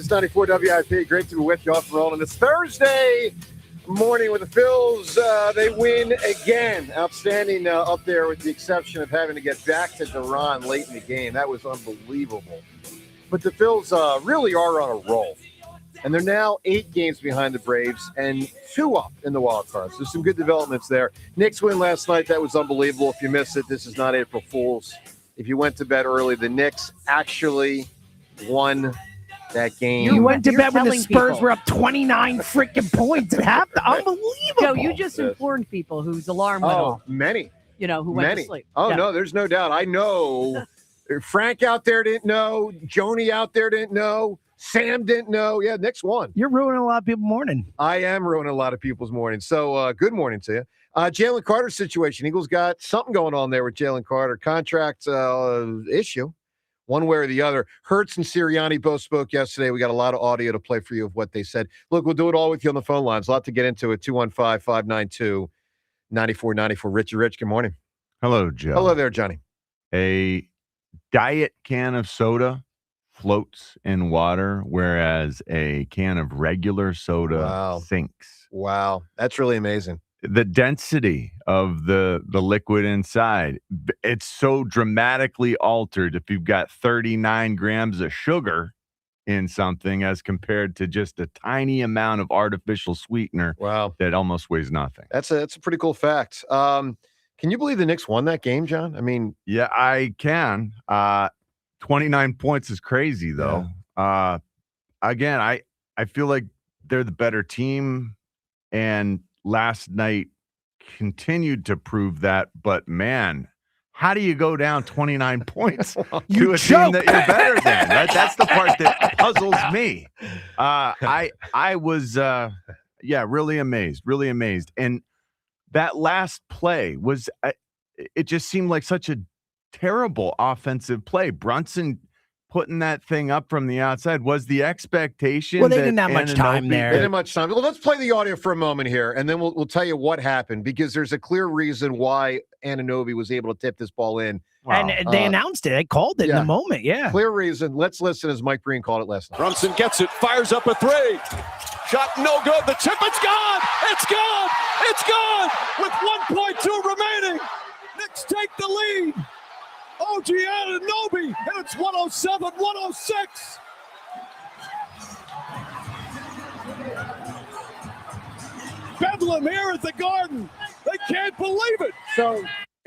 It's 94 WIP. Great to be with you off and rolling. It's Thursday morning with the Phils. They win again. Outstanding up there with the exception of having to get back to Duran late in the game. That was unbelievable. But the Phils really are on a roll. And they're now 8 games behind the Braves and 2 up in the wild cards. There's some good developments there. Knicks win last night. That was unbelievable. If you missed it, this is not April Fool's. If you went to bed early, the Knicks actually won that game. You went to bed when the Spurs were up 29 freaking points at half. Unbelievable. Joe, you just informed people whose alarm went off. Many. Who went to sleep. Oh, yeah. No, there's no doubt. I know. Frank out there didn't know. Joni out there didn't know. Sam didn't know. Yeah, Knicks won. You're ruining a lot of people's morning. I am ruining a lot of people's morning. So good morning to you. Jalen Carter's situation. Eagles got something going on there with Jalen Carter. Contract issue, one way or the other. Hurts and Sirianni both spoke yesterday. We got a lot of audio to play for you of what they said. Look, we'll do it all with you on the phone lines. A lot to get into it. 215-592-9494. Richie Rich, good morning. Hello, Joe. Hello there, Johnny. A diet can of soda floats in water, whereas a can of regular soda sinks. Wow. That's really amazing. The density of the liquid inside, it's so dramatically altered if you've got 39 grams of sugar in something as compared to just a tiny amount of artificial sweetener that almost weighs nothing. That's a pretty cool fact. Can you believe the Knicks won that game, John? I mean, yeah, I can. 29 points is crazy, though. Yeah. Again, I feel like they're the better team, and last night continued to prove that. But, man, how do you go down 29 points to a team that you're better than? That's the part that puzzles me. I was, really amazed. And that last play was it just seemed like such a terrible offensive play. Brunson putting that thing up from the outside was the expectation. Well, they didn't have much time there. They didn't have much time. Well, let's play the audio for a moment here, and then we'll tell you what happened, because there's a clear reason why Anunoby was able to tip this ball in. Wow. And they announced it. They called it in the moment. Yeah. Clear reason. Let's listen as Mike Breen called it last night. Brunson gets it, fires up a 3. Shot no good. The tip, it's gone. It's gone. It's gone with 1.2 remaining. Knicks take the lead. OG Anunoby, and it's 107-106. Bedlam here at the Garden. They can't believe it. So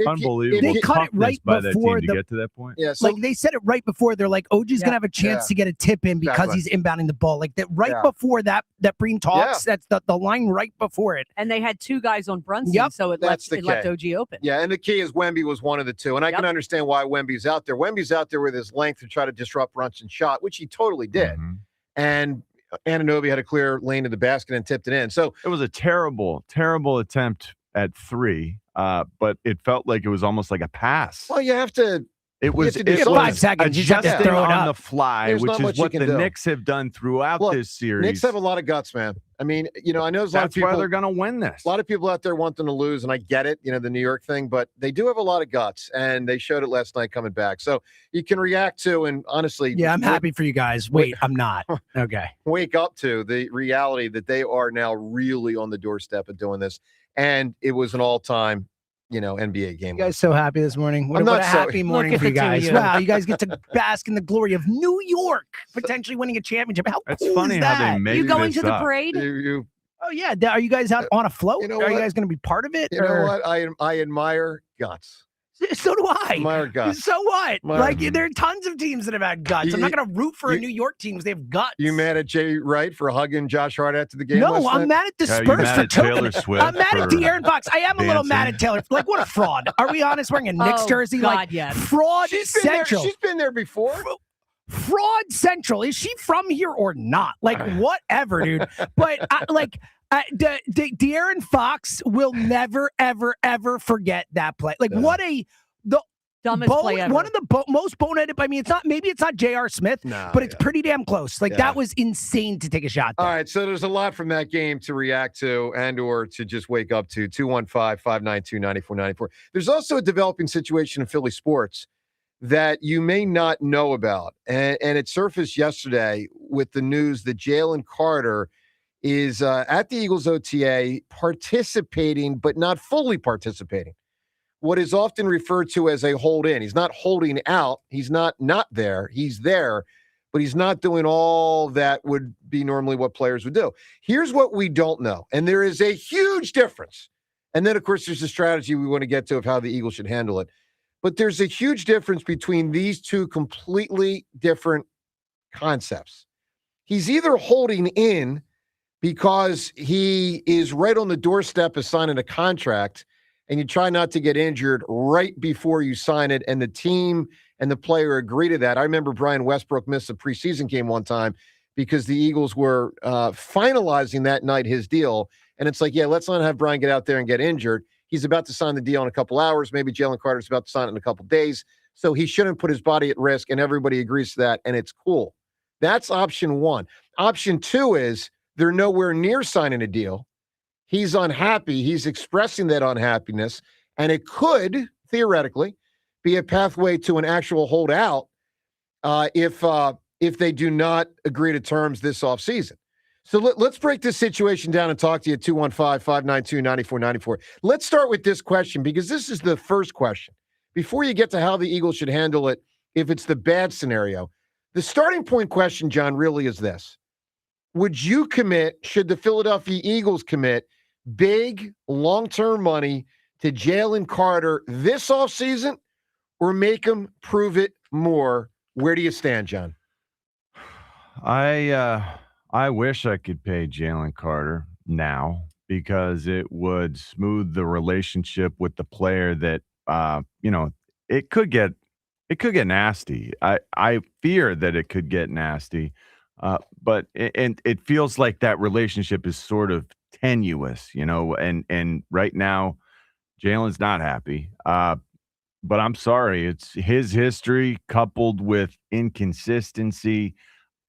unbelievable. They cut it right before to get to that point. Yeah, so, they said it right before. They're like, OG's gonna have a chance to get a tip in because he's inbounding the ball. Like that before that Breen talks. That's the line right before it. And they had 2 guys on Brunson, so it left OG open. Yeah, and the key is Wemby was one of the 2, and I can understand why Wemby's out there. Wemby's out there with his length to try to disrupt Brunson's shot, which he totally did. Mm-hmm. And Anunoby had a clear lane to the basket and tipped it in. So it was a terrible, terrible attempt at 3. But it felt like it was almost like a pass. Well, you have to. It was 5 seconds. You just have to throw it on the fly, which is what the Knicks have done throughout this series. Knicks have a lot of guts, man. I mean, I know there's a lot of people. That's why they're going to win this. A lot of people out there want them to lose, and I get it. The New York thing, but they do have a lot of guts, and they showed it last night coming back. So you can react to, and honestly, I'm happy for you guys. Wait, I'm not. Okay. Wake up to the reality that they are now really on the doorstep of doing this, and it was an all-time NBA game. You guys so happy this morning? What a happy morning for you guys. Wow, you guys get to bask in the glory of New York potentially winning a championship. How That's cool funny is that? how they make You going to the up. parade? Oh, yeah. Are you guys out on a float? Are you guys going to be part of it? You know what? I admire guts. So do I. Admire guts. So what? There are tons of teams that have had guts. I'm not going to root for a New York team because they have guts. You mad at Jay Wright for hugging Josh Hart after the game? No, I'm mad at the Spurs for Taylor Swift. I'm mad at De'Aaron Fox. I am a little mad at Taylor. Like, what a fraud. Are we honest? Wearing a Knicks jersey? God, yes. Fraud central. She's been there before. Fraud central. Is she from here or not? Like, whatever, dude. But De'Aaron Fox will never, ever, ever forget that play. Like, what a dumbest play ever. One of the most boneheaded. I mean, it's not J.R. Smith, but it's pretty damn close. Like that was insane to take a shot there. All right, so there's a lot from that game to react to and or to just wake up to. 215-592-9494. There's also a developing situation in Philly sports that you may not know about. And it surfaced yesterday with the news that Jalen Carter is at the Eagles OTA participating, but not fully participating. What is often referred to as a hold in. He's not holding out. He's not there. He's there, but he's not doing all that would be normally what players would do. Here's what we don't know. And there is a huge difference. And then, of course, there's the strategy we want to get to of how the Eagles should handle it. But there's a huge difference between these two completely different concepts. He's either holding in because he is right on the doorstep of signing a contract, and you try not to get injured right before you sign it, and the team and the player agree to that. I remember Brian Westbrook missed a preseason game one time because the Eagles were finalizing that night his deal, and it's like, yeah, let's not have Brian get out there and get injured. He's about to sign the deal in a couple hours. Maybe Jalen Carter's about to sign it in a couple days. So he shouldn't put his body at risk, and everybody agrees to that, and it's cool. That's option one. Option two is they're nowhere near signing a deal. He's unhappy. He's expressing that unhappiness, and it could, theoretically, be a pathway to an actual holdout if they do not agree to terms this offseason. So let's break this situation down and talk to you at 215-592-9494. Let's start with this question because this is the first question. Before you get to how the Eagles should handle it if it's the bad scenario, the starting point question, John, really is this. Would you commit, should the Philadelphia Eagles commit, big long-term money to Jalen Carter this offseason or make him prove it more? Where do you stand, John? I wish I could pay Jalen Carter now because it would smooth the relationship with the player that, it could get nasty. I fear that it could get nasty, but it feels like that relationship is sort of tenuous, and right now Jalen's not happy. But I'm sorry, it's his history coupled with inconsistency.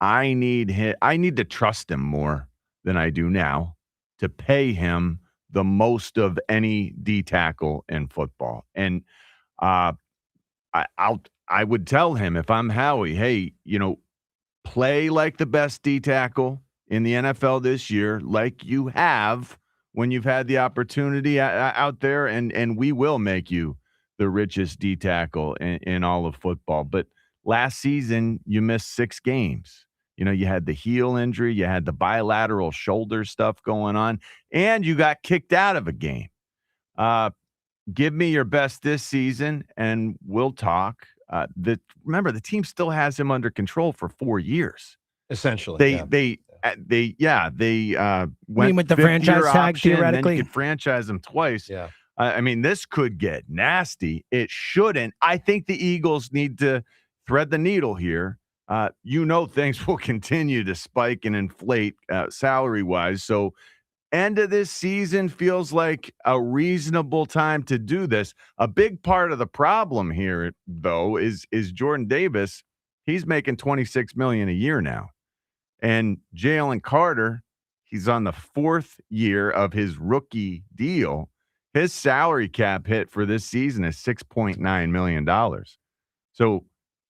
I need to trust him more than I do now to pay him the most of any D tackle in football. And I would tell him if I'm Howie, hey, play like the best D tackle in the NFL this year, like you have when you've had the opportunity out there, and we will make you the richest D tackle in all of football. But last season, you missed 6 games. You had the heel injury, you had the bilateral shoulder stuff going on, and you got kicked out of a game. Give me your best this season, and we'll talk. Remember, the team still has him under control for 4 years. Essentially, they went with the franchise tag option, theoretically. And then you could franchise him twice. Yeah. I mean, this could get nasty. It shouldn't. I think the Eagles need to thread the needle here. Things will continue to spike and inflate salary-wise. So end of this season feels like a reasonable time to do this. A big part of the problem here, though, is Jordan Davis. He's making $26 million a year now. And Jalen Carter, he's on the 4th year of his rookie deal. His salary cap hit for this season is $6.9 million. So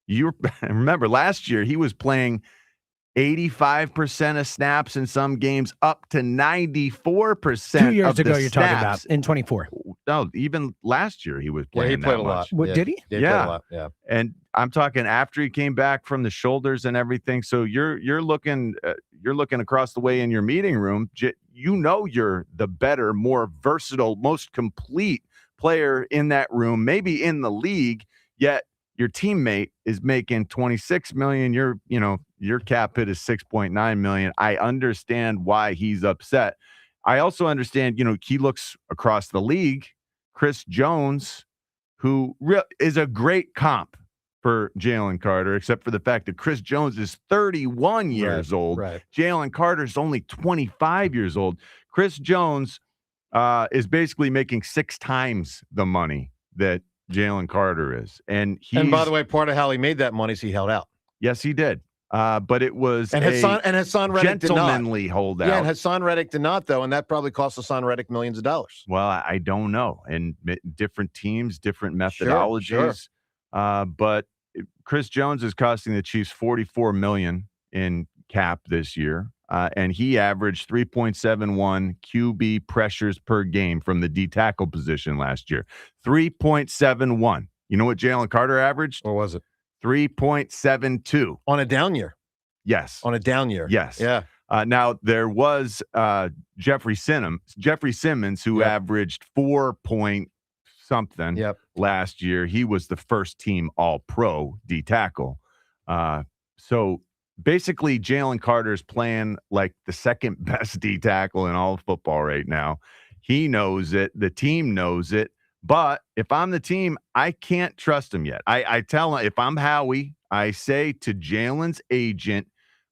you remember last year he was playing 85% of snaps in some games, up to 94%. 2 years of ago, the you're snaps. talking about in 24. No, even last year he was playing. Yeah, he played that a lot. much. What, Yeah. did he? He played a lot. Yeah. And I'm talking after he came back from the shoulders and everything. So you're looking across the way in your meeting room. You're the better, more versatile, most complete player in that room, maybe in the league. Yet your teammate is making $26 million. Your cap hit is $6.9 million. I understand why he's upset. I also understand, he looks across the league. Chris Jones, who is a great comp for Jalen Carter, except for the fact that Chris Jones is 31 years old. Right. Jalen Carter is only 25 years old. Chris Jones is basically making 6 times the money that Jalen Carter is. And by the way, part of how he made that money is he held out. Yes, he did. But it was Hassan Reddick gentlemanly holdout. Yeah, and Hassan Reddick did not, though, and that probably cost Hassan Reddick millions of dollars. Well, I don't know. And different teams, different methodologies. Sure. But Chris Jones is costing the Chiefs $44 million in cap this year. And he averaged 3.71 QB pressures per game from the D tackle position last year. 3.71. You know what Jalen Carter averaged? What was it? 3.72. On a down year? Yes. On a down year? Yes. Yeah. Now, there was Jeffrey Simmons, who averaged 4 point something last year. He was the first team All-Pro D tackle. So basically, Jalen Carter's playing like the second best D tackle in all of football right now. He knows it. The team knows it. But if I'm the team, I can't trust him yet. I tell him, if I'm Howie, I say to Jalen's agent,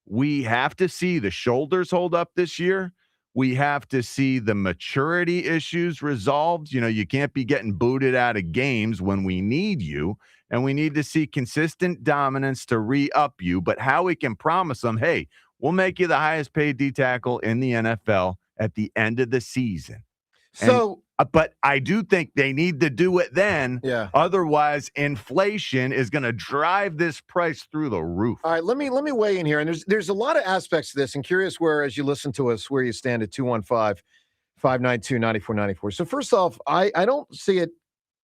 we have to see the shoulders hold up this year. We have to see the maturity issues resolved. You know, you can't be getting booted out of games when we need you. And we need to see consistent dominance to re-up you. But Howie can promise them, hey, we'll make you the highest paid D tackle in the NFL at the end of the season. So, but I do think they need to do it then. Yeah. Otherwise, inflation is going to drive this price through the roof. All right, let me weigh in here. And there's a lot of aspects to this. I'm curious where, as you listen to us, where you stand at 215-592-9494. So first off, I don't see it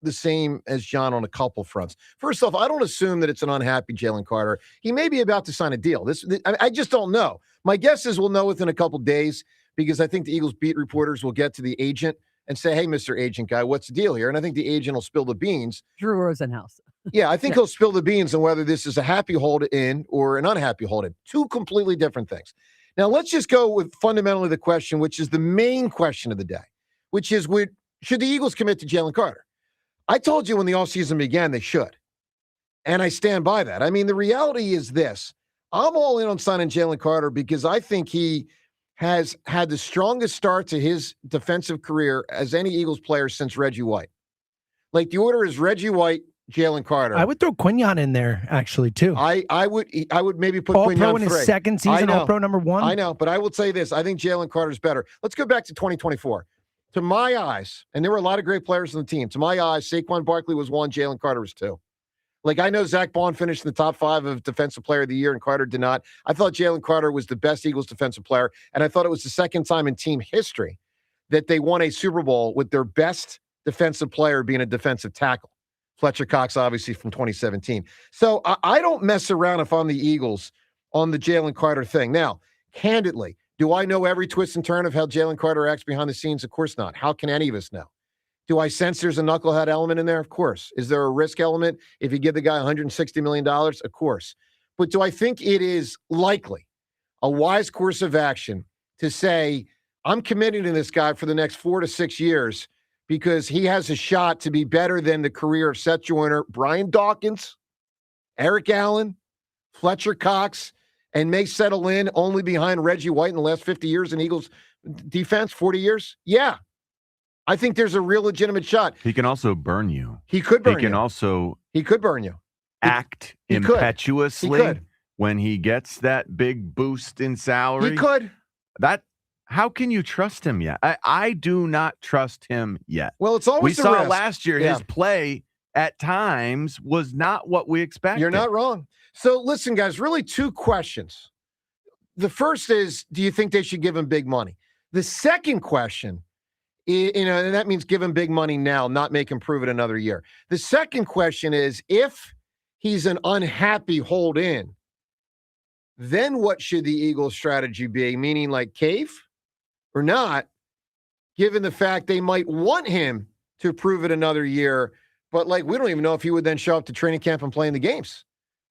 the same as John on a couple fronts. First off, I don't assume that it's an unhappy Jalen Carter. He may be about to sign a deal. I just don't know. My guess is we'll know within a couple days, because I think the Eagles beat reporters will get to the agent and say, hey, Mr. Agent guy, what's the deal here? And I think the agent will spill the beans. Drew Rosenhaus. Yeah, I think he'll spill the beans on whether this is a happy hold in or an unhappy hold in. Two completely different things. Now, let's just go with fundamentally the question, which is the main question of the day, which is, should the Eagles commit to Jalen Carter? I told you when the offseason began they should. And I stand by that. I mean, the reality is this. I'm all in on signing Jalen Carter because I think he has had the strongest start to his defensive career as any Eagles player since Reggie White. Like, the order is Reggie White, Jalen Carter. I would throw Quinyon in there, actually, too. I would maybe put All-Pro Quinyon in his second season, All-Pro number 1. I know, but I will say this. I think Jalen Carter's better. Let's go back to 2024. To my eyes, and there were a lot of great players on the team, to my eyes, Saquon Barkley was 1, Jalen Carter was 2. Like, I know Zach Bond finished in the top 5 of Defensive Player of the Year, and Carter did not. I thought Jalen Carter was the best Eagles defensive player, and I thought it was the second time in team history that they won a Super Bowl with their best defensive player being a defensive tackle. Fletcher Cox, obviously, from 2017. So I don't mess around if I'm the Eagles on the Jalen Carter thing. Now, candidly, do I know every twist and turn of how Jalen Carter acts behind the scenes? Of course not. How can any of us know? Do I sense there's a knucklehead element in there? Of course. Is there a risk element if you give the guy $160 million? Of course. But do I think it is likely, a wise course of action, to say, I'm committing to this guy for the next 4 to 6 years because he has a shot to be better than the career of Seth Joyner, Brian Dawkins, Eric Allen, Fletcher Cox, and may settle in only behind Reggie White in the last 50 years in Eagles defense, 40 years? Yeah. I think there's a real legitimate shot. He can also burn you. He could burn you. He could burn you. Act impetuously when he gets that big boost in salary. He could. How can you trust him yet? I do not trust him yet. Well, it's always we saw last year his play at times was not what we expected. You're not wrong. So listen, guys, really 2 questions. The first is, do you think they should give him big money? The second question, and that means give him big money now, not make him prove it another year. The second question is, if he's an unhappy hold in, then what should the Eagles' strategy be? Meaning, like, cave or not, given the fact they might want him to prove it another year, but, like, we don't even know if he would then show up to training camp and play in the games.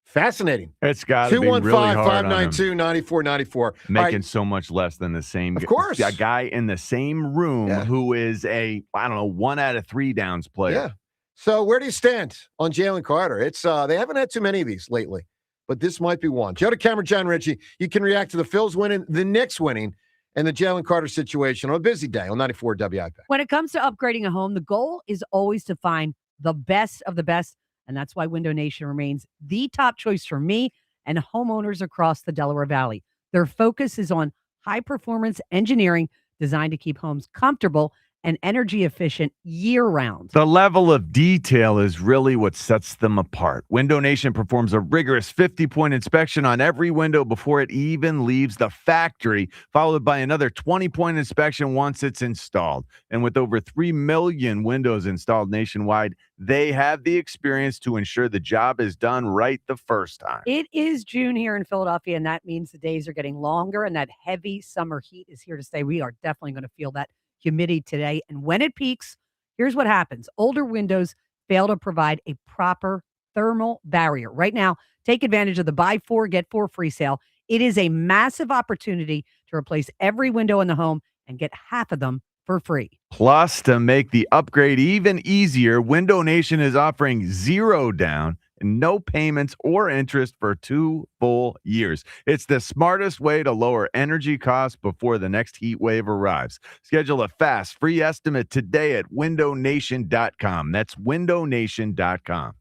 Fascinating. It's got to be really hard on him. 215-592-9494. Making so much less than the same. Of course. A guy in the same room who is a, 1 out of 3 downs player. Yeah. So where do you stand on Jalen Carter? It's they haven't had too many of these lately, but this might be one. Joe DeCamera, John Ritchie, you can react to the Phils winning, the Knicks winning, and the Jalen Carter situation on a busy day on 94 WIP. When it comes to upgrading a home, the goal is always to find the best of the best. And that's why Window Nation remains the top choice for me and homeowners across the Delaware Valley. Their focus is on high-performance engineering designed to keep homes comfortable and energy efficient year-round. The level of detail is really what sets them apart. Window Nation performs a rigorous 50-point inspection on every window before it even leaves the factory, followed by another 20-point inspection once it's installed. And with over 3 million windows installed nationwide, they have the experience to ensure the job is done right the first time. It is June here in Philadelphia, and that means the days are getting longer, and that heavy summer heat is here to stay. We are definitely going to feel that humidity today. And when it peaks, here's what happens. Older windows fail to provide a proper thermal barrier. Right now, take advantage of the buy 4, get 4 free sale. It is a massive opportunity to replace every window in the home and get half of them for free. Plus, to make the upgrade even easier, Window Nation is offering 0 down and no payments or interest for 2 full years. It's the smartest way to lower energy costs before the next heat wave arrives. Schedule a fast, free estimate today at windownation.com. That's windownation.com.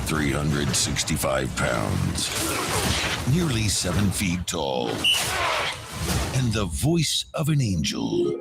365 pounds, nearly 7 feet tall, and the voice of an angel.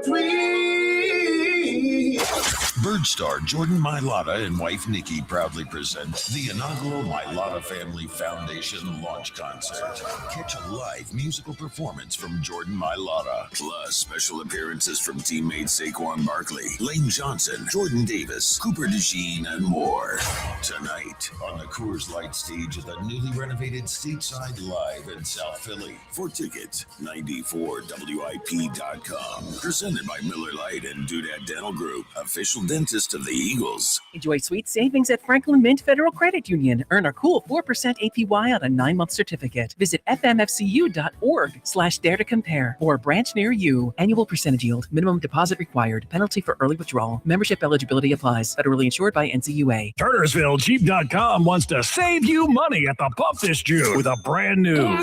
Bird star Jordan Mailata and wife Nikki proudly present the inaugural Mailata Family Foundation launch concert. Catch a live musical performance from Jordan Mailata, plus special appearances from teammates Saquon Barkley, Lane Johnson, Jordan Davis, Cooper DeJean, and more. Tonight on the Coors Light stage at the newly renovated Stateside Live in South Philly. For tickets, 94WIP.com. Presented by Miller Lite and Doodad Dental Group, official dentist of the Eagles. Enjoy sweet savings at Franklin Mint Federal Credit Union. Earn a cool 4% APY on a 9-month certificate. Visit fmfcu.org/dare to compare or a branch near you. Annual percentage yield. Minimum deposit required. Penalty for early withdrawal. Membership eligibility applies. Federally insured by NCUA. TurnersvilleJeep.com wants to save you money at the pump this June with a brand new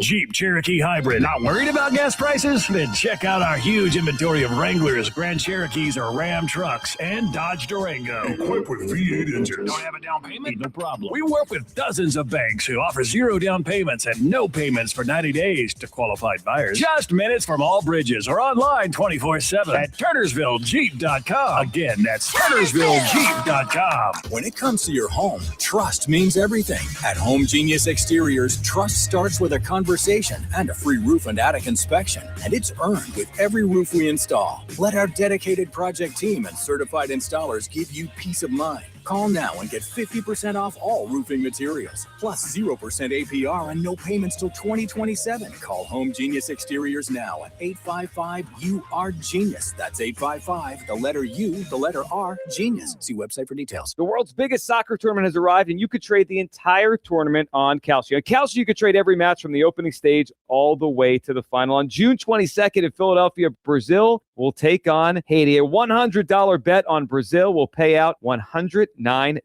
Jeep Cherokee Hybrid. Not worried about gas prices? Then check out our huge inventory of Wranglers, Grand Cherokees, or Ram trucks, and Dodge Durango. Equipped with V8 engines. Don't have a down payment? No problem. We work with dozens of banks who offer 0 down payments and no payments for 90 days to qualified buyers. Just minutes from all bridges or online 24/7 at TurnersvilleJeep.com. Again, that's TurnersvilleJeep.com. When it comes to your home, trust means everything. At Home Genius Exteriors, trust starts with a conversation and a free roof and attic inspection, and it's earned with every roof we install. Let our dedicated project team and certified installers give you peace of mind. Call now and get 50% off all roofing materials, plus 0% APR and no payments till 2027. Call Home Genius Exteriors now at 855-U-R-GENIUS. That's 855, the letter U, the letter R, Genius. See website for details. The world's biggest soccer tournament has arrived, and you could trade the entire tournament on Kalshi. On Kalshi, you could trade every match from the opening stage all the way to the final. On June 22nd in Philadelphia, Brazil will take on Haiti. A $100 bet on Brazil will pay out $109. On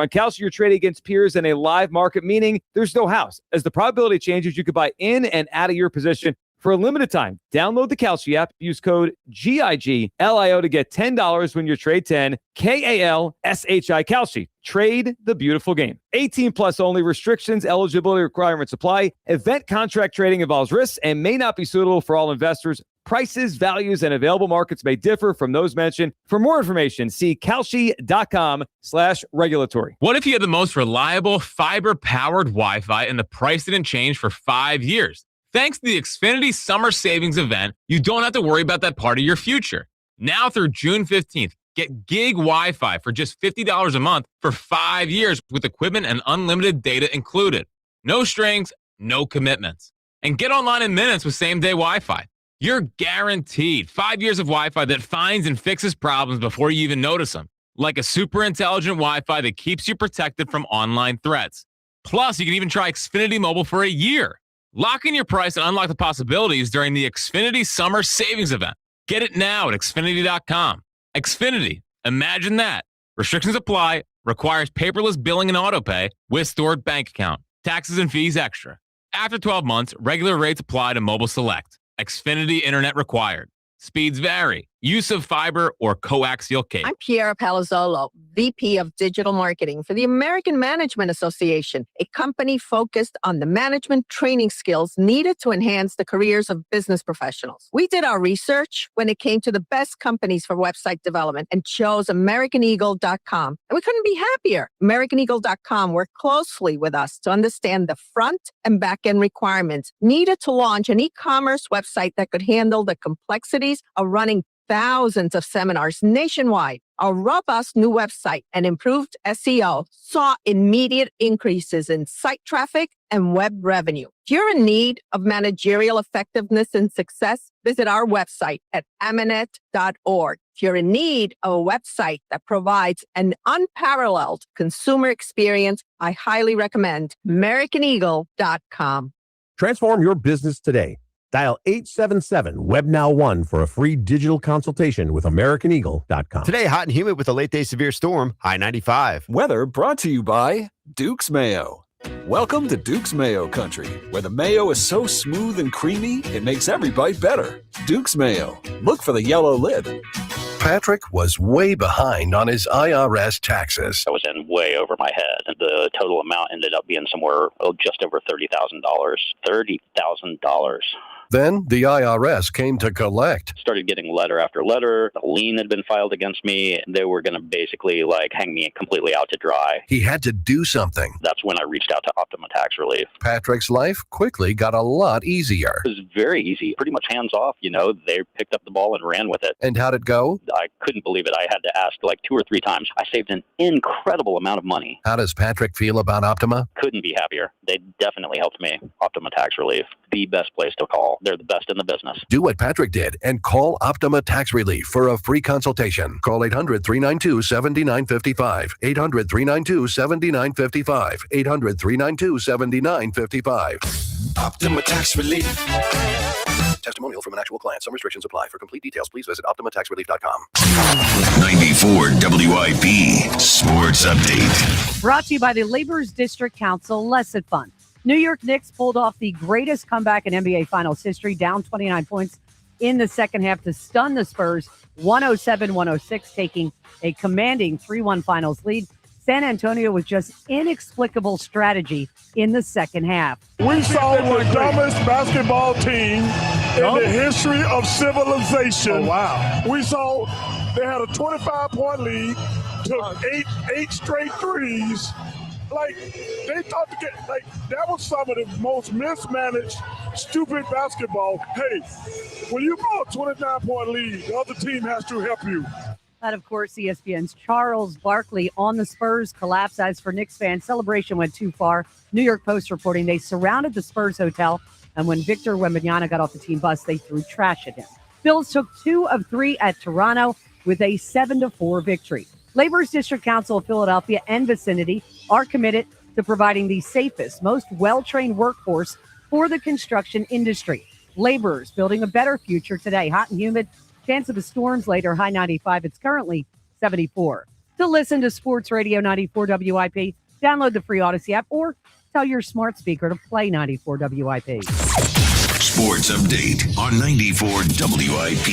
Kalshi, you're trading against peers in a live market, meaning there's no house. As the probability changes, you could buy in and out of your position for a limited time. Download the Kalshi app. Use code GIGLIO to get $10 when you trade 10. KALSHI Kalshi. Trade the beautiful game. 18 plus only. Restrictions, eligibility requirements apply. Event contract trading involves risks and may not be suitable for all investors. Prices, values, and available markets may differ from those mentioned. For more information, see kalshi.com/regulatory. What if you had the most reliable fiber-powered Wi-Fi and the price didn't change for 5 years? Thanks to the Xfinity Summer Savings Event, you don't have to worry about that part of your future. Now through June 15th, get gig Wi-Fi for just $50 a month for 5 years with equipment and unlimited data included. No strings, no commitments. And get online in minutes with same-day Wi-Fi. You're guaranteed 5 years of Wi-Fi that finds and fixes problems before you even notice them, like a super intelligent Wi-Fi that keeps you protected from online threats. Plus, you can even try Xfinity Mobile for a year. Lock in your price and unlock the possibilities during the Xfinity Summer Savings Event. Get it now at Xfinity.com. Xfinity, imagine that. Restrictions apply, requires paperless billing and autopay with stored bank account. Taxes and fees extra. After 12 months, regular rates apply to Mobile Select. Xfinity Internet required. Speeds vary. use of fiber, or coaxial cable. I'm Piera Palazzolo, VP of Digital Marketing for the American Management Association, a company focused on the management training skills needed to enhance the careers of business professionals. We did our research when it came to the best companies for website development and chose AmericanEagle.com. And we couldn't be happier. AmericanEagle.com worked closely with us to understand the front and back end requirements needed to launch an e-commerce website that could handle the complexities of running thousands of seminars nationwide. Our robust new website and improved SEO saw immediate increases in site traffic and web revenue. If you're in need of managerial effectiveness and success, visit our website at amanet.org. If you're in need of a website that provides an unparalleled consumer experience, I highly recommend AmericanEagle.com. Transform your business today. Dial 877-WEB-NOW-1 for a free digital consultation with AmericanEagle.com. Today, hot and humid with a late day severe storm, high 95. Weather brought to you by Duke's Mayo. Welcome to Duke's Mayo Country, where the mayo is so smooth and creamy, it makes every bite better. Duke's Mayo. Look for the yellow lid. Patrick was way behind on his IRS taxes. I was in way over my head, and the total amount ended up being somewhere just over $30,000. $30,000. Then the IRS came to collect. Started getting letter after letter. A lien had been filed against me. They were going to basically hang me completely out to dry. He had to do something. That's when I reached out to Optima Tax Relief. Patrick's life quickly got a lot easier. It was very easy, pretty much hands off. They picked up the ball and ran with it. And how'd it go? I couldn't believe it. I had to ask 2 or 3 times. I saved an incredible amount of money. How does Patrick feel about Optima? Couldn't be happier. They definitely helped me. Optima Tax Relief, the best place to call. They're the best in the business. Do what Patrick did and call Optima Tax Relief for a free consultation. Call 800-392-7955. 800-392-7955. 800-392-7955. Optima Tax Relief. Testimonial from an actual client. Some restrictions apply. For complete details, please visit OptimaTaxRelief.com. 94 WIP Sports Update. Brought to you by the Laborers District Council Lesson Fund. New York Knicks pulled off the greatest comeback in NBA Finals history, down 29 points in the second half to stun the Spurs, 107-106, taking a commanding 3-1 Finals lead. San Antonio was just inexplicable strategy in the second half. We saw the dumbest basketball team in the history of civilization. Oh, wow. We saw they had a 25-point lead, took eight straight threes. They thought to get, that was some of the most mismanaged, stupid basketball. Hey, when you blow a 29-point lead, the other team has to help you. That, of course, ESPN's Charles Barkley on the Spurs collapse. As for Knicks fans, celebration went too far. New York Post reporting they surrounded the Spurs hotel, and when Victor Wembanyama got off the team bus, they threw trash at him. Bills took 2 of 3 at Toronto with a 7-4 victory. Laborers District Council of Philadelphia and vicinity are committed to providing the safest, most well-trained workforce for the construction industry. Laborers building a better future today. Hot and humid. Chance of the storms later. High 95. It's currently 74. To listen to Sports Radio 94 WIP, download the free Odyssey app or tell your smart speaker to play 94 WIP. Sports Update on 94 WIP.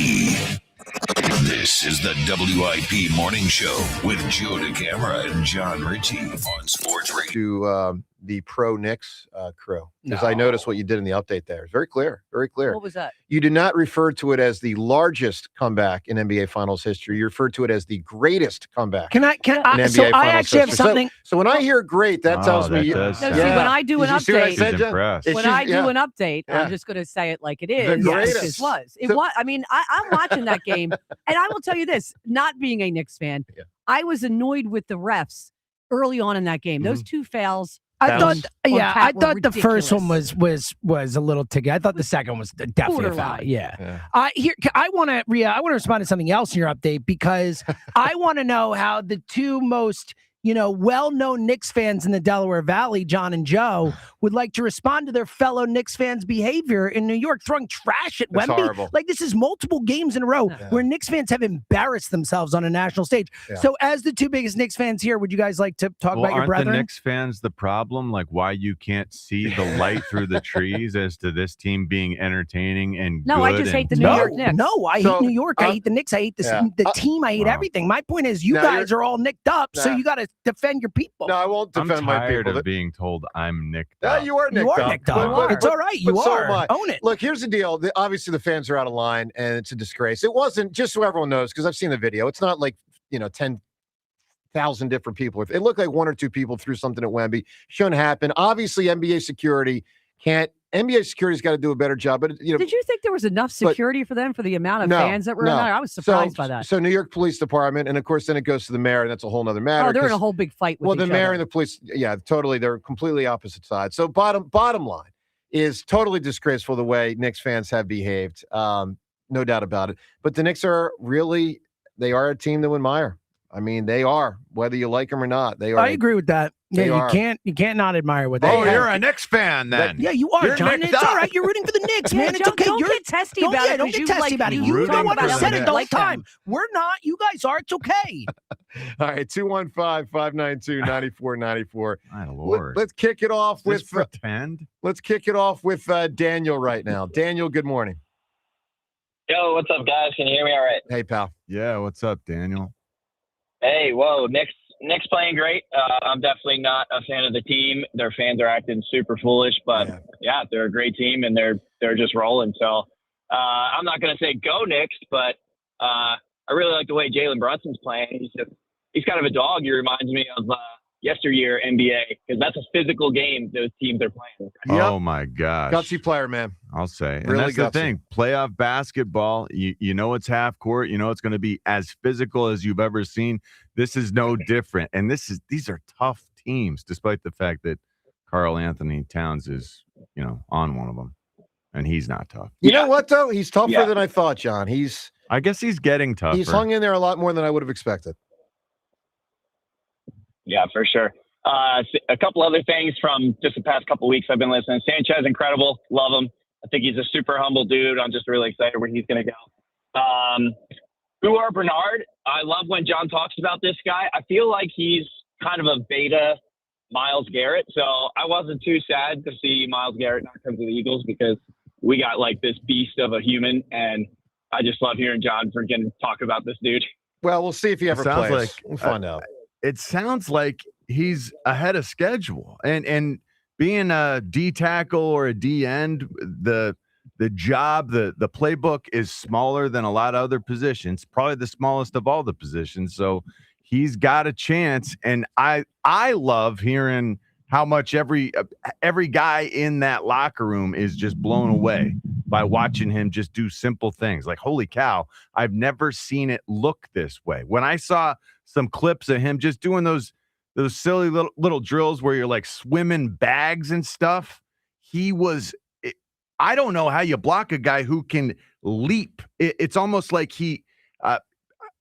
This is the WIP Morning Show with Joe DeCamara and John Ritchie on Sports Radio. To the pro Knicks crew, because I noticed what you did in the update there. It's very clear, very clear. What was that? You did not refer to it as the largest comeback in NBA Finals history. You referred to it as the greatest comeback. I actually have something. So when I hear great, that tells me. When I do an update, when I do an update, Yeah. I'm just going to say it like it is. The greatest. It was. It was. I mean, I'm watching that game, and I will tell you this: not being a Knicks fan, I was annoyed with the refs early on in that game. Those 2 fouls. I thought the first ridiculous. one was a little ticky. I thought the second was definitely a foul. Yeah. I want to respond to something else in your update because I want to know how the 2 most well-known Knicks fans in the Delaware Valley, John and Joe, would like to respond to their fellow Knicks fans' behavior in New York, throwing trash at Wemby. Horrible. Like, this is multiple games in a row where Knicks fans have embarrassed themselves on a national stage. Yeah. So as the two biggest Knicks fans here, would you guys like to talk about your aren't brethren? the Knicks fans the problem? Like, why you can't see the light through the trees as to this team being entertaining and No, good? I just hate the New York Knicks. No, I hate New York. I hate the Knicks. I hate the team. I hate everything. My point is, you guys are all nicked up, so you got to defend your people. No, I won't defend my people. I'm tired of being told I'm nicked Yeah, up. you are nicked up. But it's all right. You so are. am I. Own it. Look, here's the deal. Obviously, the fans are out of line, and it's a disgrace. It wasn't, just so everyone knows, because I've seen the video. It's not like, 10,000 different people. It looked like one or two people threw something at Wemby. Shouldn't happen. Obviously, NBA security's got to do a better job. But Did you think there was enough security for them for the amount of fans that were in there? I was surprised by that. So New York Police Department, and of course, then it goes to the mayor, and that's a whole nother matter. Oh, they're in a whole big fight with the each mayor other. and the police, yeah, totally. They're completely opposite sides. So bottom line is totally disgraceful the way Knicks fans have behaved. No doubt about it. But the Knicks are they are a team to admire. I mean, they are, whether you like them or not. They are. I agree with that. Yeah, you can't not admire what they Oh, have. you're a Knicks fan then. Yeah, you are, You're John. nicked It's up. all right. You're rooting for the Knicks, Yeah, man. It's John, okay. don't get testy about it, Don't 'cause get you testy like- about it. you You know talk what I about said them it the whole like them. time. We're not. You guys are. It's okay. All right, 215-592-9494. My Lord. Let's kick it off Just with pretend. Let's kick it off with Daniel right now. Daniel, good morning. Yo, what's up, guys? Can you hear me all right? Hey, pal. Yeah, what's up, Daniel? Hey, whoa, Knicks playing great. I'm definitely not a fan of the team. Their fans are acting super foolish, but yeah, they're a great team and they're just rolling. So I'm not gonna say go Knicks, but I really like the way Jalen Brunson's playing. He's kind of a dog. He reminds me of yesteryear NBA because that's a physical game those teams are playing. Oh my gosh. Gutsy player, man. I'll say. And Really that's the gutsy. thing. Playoff basketball, you know it's half court. You know it's going to be as physical as you've ever seen. This is no different. And these are tough teams, despite the fact that Karl Anthony Towns is, on one of them. And he's not tough. You know what, though? He's tougher than I thought, John. I guess he's getting tougher. He's hung in there a lot more than I would have expected. Yeah, for sure. A couple other things from just the past couple weeks I've been listening. Sanchez, incredible. Love him. I think he's a super humble dude. I'm just really excited where he's going to go. Uar Bernard, I love when John talks about this guy. I feel like he's kind of a beta Myles Garrett. So I wasn't too sad to see Myles Garrett not come to the Eagles because we got like this beast of a human. And I just love hearing John freaking talk about this dude. Well, we'll see if he ever Sounds plays. like- We'll find out. It sounds like he's ahead of schedule. And being a D tackle or a D end, the job, the playbook is smaller than a lot of other positions, probably the smallest of all the positions. So he's got a chance. And I love hearing how much every guy in that locker room is just blown away by watching him just do simple things. Like, holy cow, I've never seen it look this way. When I saw some clips of him just doing those silly little drills where you're like swimming bags and stuff, I don't know how you block a guy who can leap. It's almost like he, I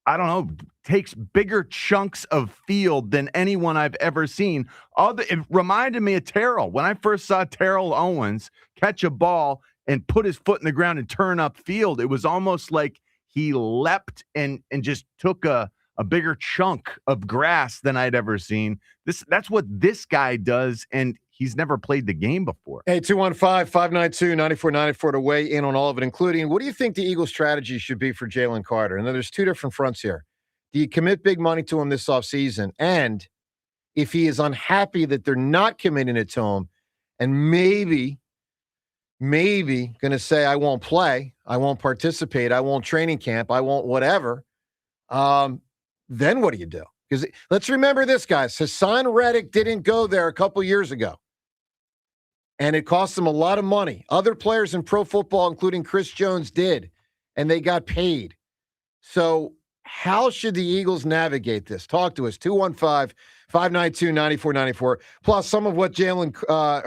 don't know, takes bigger chunks of field than anyone I've ever seen. It reminded me of Terrell. When I first saw Terrell Owens catch a ball and put his foot in the ground and turn up field, it was almost like he leapt and just took a bigger chunk of grass than I'd ever seen. That's what this guy does, and he's never played the game before. Hey, 215-592-9494 to weigh in on all of it, including what do you think the Eagles' strategy should be for Jalen Carter? And then there's two different fronts here. Do you commit big money to him this offseason? And if he is unhappy that they're not committing it to him and maybe going to say, I won't play, I won't participate, I won't training camp, I won't whatever, then what do you do? Because let's remember this, guys. Hassan Reddick didn't go there a couple years ago. And it cost them a lot of money. Other players in pro football, including Chris Jones, did. And they got paid. So how should the Eagles navigate this? Talk to us. 215-592-9494. Plus some of what Jalen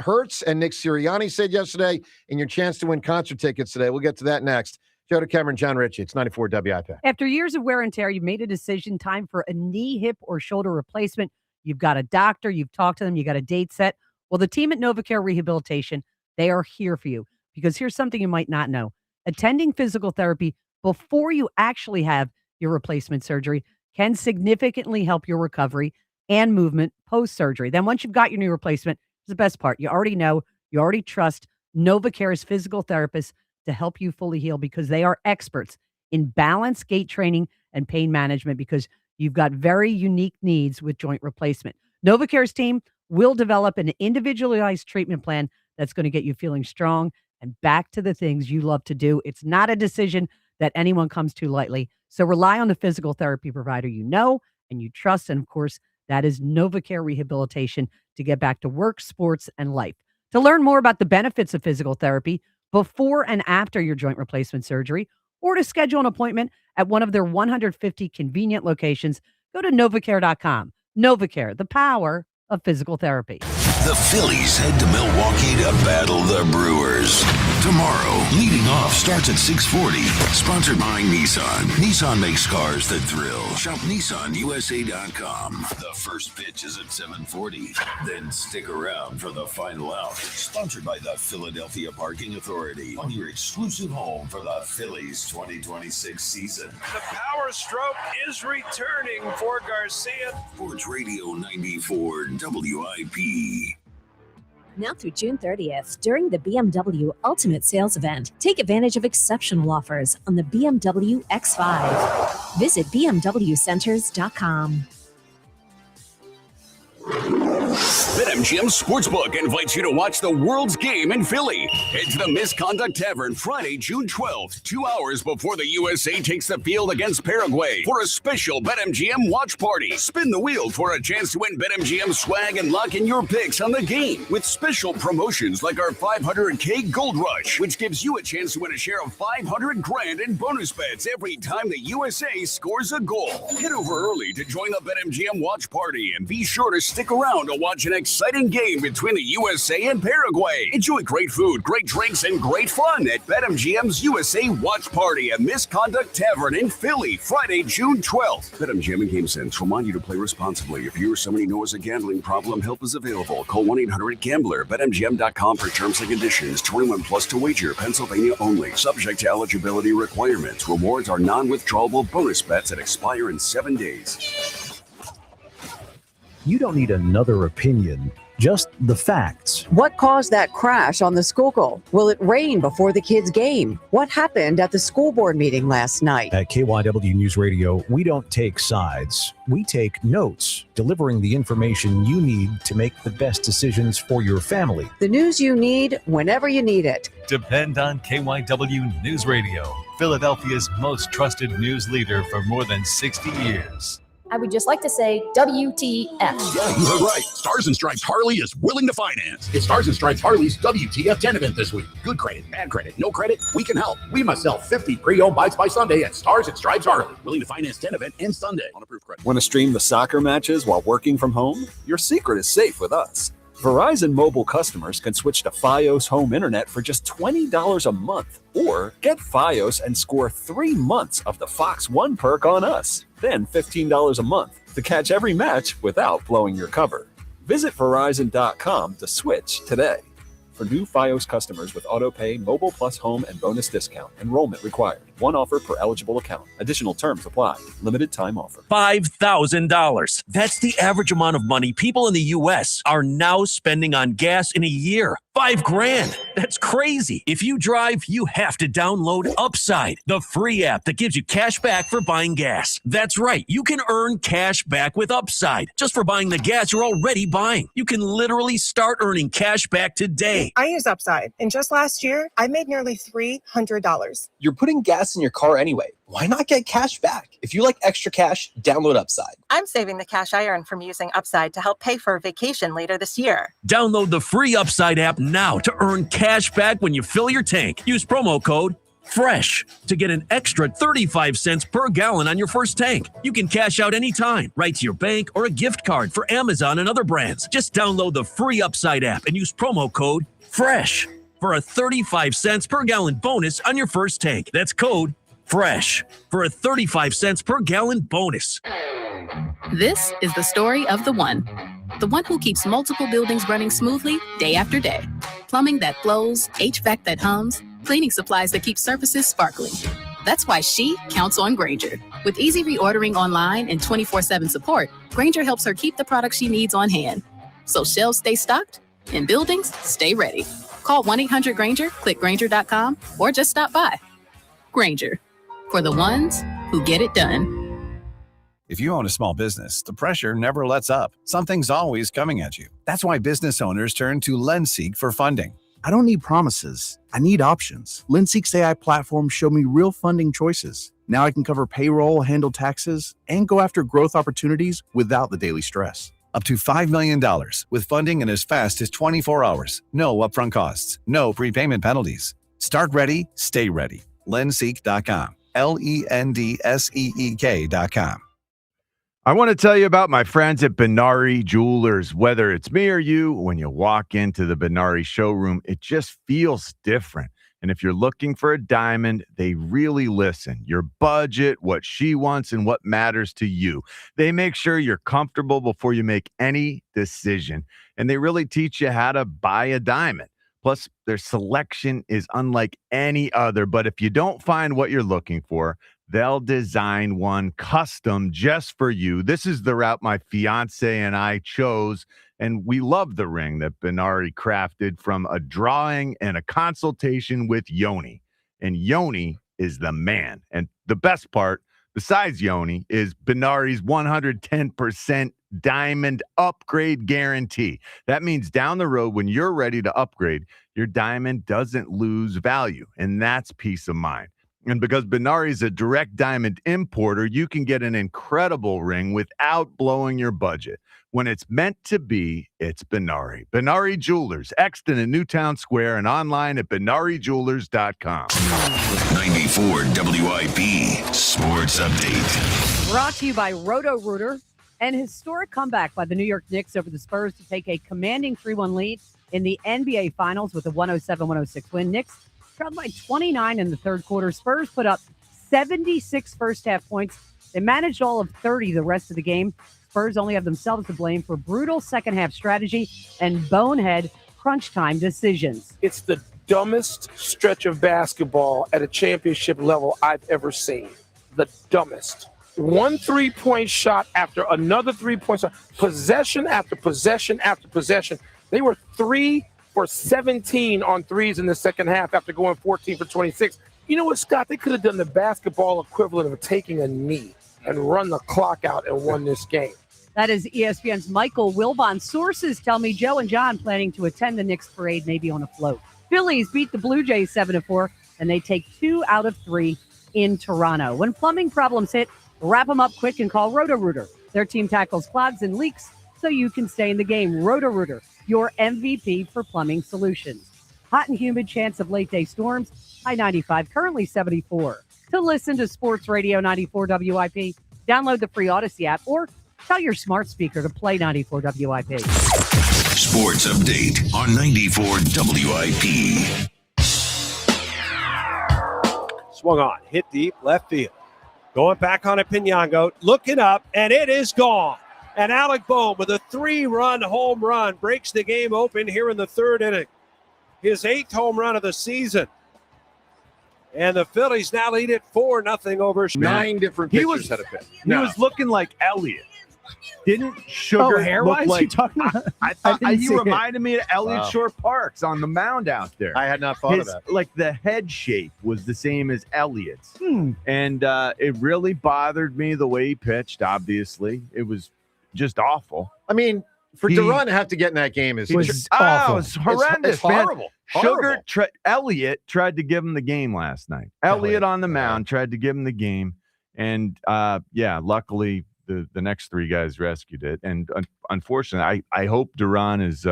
Hurts and Nick Sirianni said yesterday and your chance to win concert tickets today. We'll get to that next. Joe DeCamera, John Ritchie. It's 94 WIP. After years of wear and tear, you've made a decision, time for a knee, hip, or shoulder replacement. you've got a doctor, you've talked to them, you got a date set. Well, the team at NovaCare Rehabilitation, they are here for you because here's something you might not know. Attending physical therapy before you actually have your replacement surgery can significantly help your recovery and movement post-surgery. Then once you've got your new replacement, it's the best part. You already know, you already trust NovaCare's physical therapists to help you fully heal because they are experts in balance, gait training, and pain management because you've got very unique needs with joint replacement. NovaCare's team will develop an individualized treatment plan that's going to get you feeling strong and back to the things you love to do. It's not a decision that anyone comes to lightly. So rely on the physical therapy provider you know and you trust. And of course, that is NovaCare Rehabilitation to get back to work, sports, and life. To learn more about the benefits of physical therapy before and after your joint replacement surgery, or to schedule an appointment at one of their 150 convenient locations, go to NovaCare.com. NovaCare, the power of physical therapy. The Phillies head to Milwaukee to battle the Brewers. Tomorrow, leading off starts at 6:40. Sponsored by Nissan. Nissan makes cars that thrill. Shop NissanUSA.com. The first pitch is at 7:40. Then stick around for the final out. Sponsored by the Philadelphia Parking Authority. On your exclusive home for the Phillies 2026 season. The power stroke is returning for Garcia. Sports Radio 94 WIP. Now through June 30th, during the BMW Ultimate Sales Event, take advantage of exceptional offers on the BMW X5. Visit BMWCenters.com. BetMGM Sportsbook invites you to watch the world's game in Philly. Head to the Misconduct Tavern Friday, June 12th, 2 hours before the USA takes the field against Paraguay for a special BetMGM watch party. Spin the wheel for a chance to win BetMGM swag and lock in your picks on the game with special promotions like our $500K Gold Rush, which gives you a chance to win a share of $500,000 in bonus bets every time the USA scores a goal. Head over early to join the BetMGM watch party and be sure to stick around to watch an exciting game between the USA and Paraguay. Enjoy great food, great drinks, and great fun at BetMGM's USA Watch Party at Misconduct Tavern in Philly, Friday, June 12th. BetMGM and GameSense remind you to play responsibly. If you or somebody knows a gambling problem, help is available. Call 1-800-GAMBLER. BetMGM.com for terms and conditions. 21 plus to wager. Pennsylvania only. Subject to eligibility requirements. Rewards are non-withdrawable bonus bets that expire in 7 days. You don't need another opinion, just the facts. What caused that crash on the Schuylkill? Will it rain before the kids' game? What happened at the school board meeting last night? At KYW News Radio, we don't take sides. We take notes, delivering the information you need to make the best decisions for your family. The news you need whenever you need it. Depend on KYW News Radio, Philadelphia's most trusted news leader for more than 60 years. I would just like to say WTF. Yeah, you heard right. Stars and Stripes Harley is willing to finance. It's Stars and Stripes Harley's WTF 10 event this week. Good credit, bad credit, no credit, we can help. We must sell 50 pre-owned bikes by Sunday at Stars and Stripes Harley. Willing to finance 10 event and Sunday on approved credit. Want to stream the soccer matches while working from home? Your secret is safe with us. Verizon Mobile customers can switch to Fios Home Internet for just $20 a month, or get Fios and score 3 months of the Fox One perk on us. Then $15 a month to catch every match without blowing your cover. Visit Verizon.com to switch today. For new Fios customers with AutoPay, Mobile Plus Home, and bonus discount. Enrollment required. One offer per eligible account. Additional terms apply. Limited time offer. $5,000. That's the average amount of money people in the U.S. are now spending on gas in a year. $5,000. That's crazy. If you drive, you have to download Upside, the free app that gives you cash back for buying gas. That's right. You can earn cash back with Upside just for buying the gas you're already buying. You can literally start earning cash back today. I use Upside, and just last year, I made nearly $300. You're putting gas in your car anyway. Why not get cash back? If you like extra cash, download Upside. I'm saving the cash I earn from using Upside to help pay for a vacation later this year. Download the free Upside app now to earn cash back when you fill your tank. Use promo code FRESH to get an extra 35 cents per gallon on your first tank. You can cash out anytime, right to your bank or a gift card for Amazon and other brands. Just download the free Upside app and use promo code FRESH for a 35 cents per gallon bonus on your first tank. That's code FRESH for a 35 cents per gallon bonus. This is the story of the one who keeps multiple buildings running smoothly day after day. Plumbing that flows, HVAC that hums, cleaning supplies that keep surfaces sparkling. That's why she counts on Grainger. With easy reordering online and 24/7 support, Grainger helps her keep the products she needs on hand. So shelves stay stocked and buildings stay ready. Call 1-800-GRAINGER, click Grainger.com, or just stop by. Grainger, for the ones who get it done. If you own a small business, the pressure never lets up. Something's always coming at you. That's why business owners turn to LendSeek for funding. I don't need promises. I need options. LendSeek's AI platform showed me real funding choices. Now I can cover payroll, handle taxes, and go after growth opportunities without the daily stress. Up to $5 million with funding in as fast as 24 hours. No upfront costs. No prepayment penalties. Start ready, stay ready. LendSeek.com. LendSeek.com. I want to tell you about my friends at Benari Jewelers. Whether it's me or you, when you walk into the Benari showroom, it just feels different. And if you're looking for a diamond, they really listen. Your budget, what she wants, and what matters to you. They make sure you're comfortable before you make any decision. And they really teach you how to buy a diamond. Plus, their selection is unlike any other. But if you don't find what you're looking for, they'll design one custom just for you. This is the route my fiance and I chose, and we love the ring that Benari crafted from a drawing and a consultation with Yoni. And Yoni is the man. And the best part, besides Yoni, is Benari's 110% diamond upgrade guarantee. That means down the road, when you're ready to upgrade, your diamond doesn't lose value, and that's peace of mind. And because Benari is a direct diamond importer, you can get an incredible ring without blowing your budget. When it's meant to be, it's Benari. Benari Jewelers, Exton and Newtown Square, and online at BenariJewelers.com. 94 WIP Sports Update. Brought to you by Roto-Rooter. An historic comeback by the New York Knicks over the Spurs to take a commanding 3-1 lead in the NBA Finals with a 107-106 win. Knicks trailed by 29 in the third quarter. Spurs put up 76 first-half points. They managed all of 30 the rest of the game. Spurs only have themselves to blame for brutal second-half strategy and bonehead crunch-time decisions. It's the dumbest stretch of basketball at a championship level I've ever seen. The dumbest. One three-point shot after another three-point shot. Possession after possession after possession. They were 3 for 17 on threes in the second half after going 14 for 26. You know what, Scott? They could have done the basketball equivalent of taking a knee and run the clock out and won this game. That is ESPN's Michael Wilbon. Sources tell me Joe and John planning to attend the Knicks parade, maybe on a float. Phillies beat the Blue Jays 7-4, and they take 2 out of 3 in Toronto. When plumbing problems hit, wrap them up quick and call Roto-Rooter. Their team tackles clogs and leaks so you can stay in the game. Roto-Rooter, your MVP for plumbing solutions. Hot and humid, chance of late-day storms. High 95, currently 74. To listen to Sports Radio 94 WIP, download the free Odyssey app or tell your smart speaker to play 94 WIP. Sports Update on 94 WIP. Swung on, hit deep, left field. Going back on a Pinyango, looking up, and it is gone. And Alec Bohm with a 3-run home run breaks the game open here in the third inning. His 8th home run of the season. And the Phillies now lead it 4-0 over Schmidt. 9 different pitchers had a pitch. He was looking like Elliott. Didn't Sugar hair-wise, look like? you talking about? I thought I didn't he see reminded me of Elliott Wow. Shore Parks on the mound out there. I had not thought of that. Like the head shape was the same as Elliott's, and it really bothered me the way he pitched. Obviously, it was just awful. I mean, for Duran to have to get in that game is awful. It was horrendous. It's horrible. Man. Elliott tried to give him the game last night. Elliott on the mound tried to give him the game, and luckily the next 3 guys rescued it. And unfortunately, I hope Duran is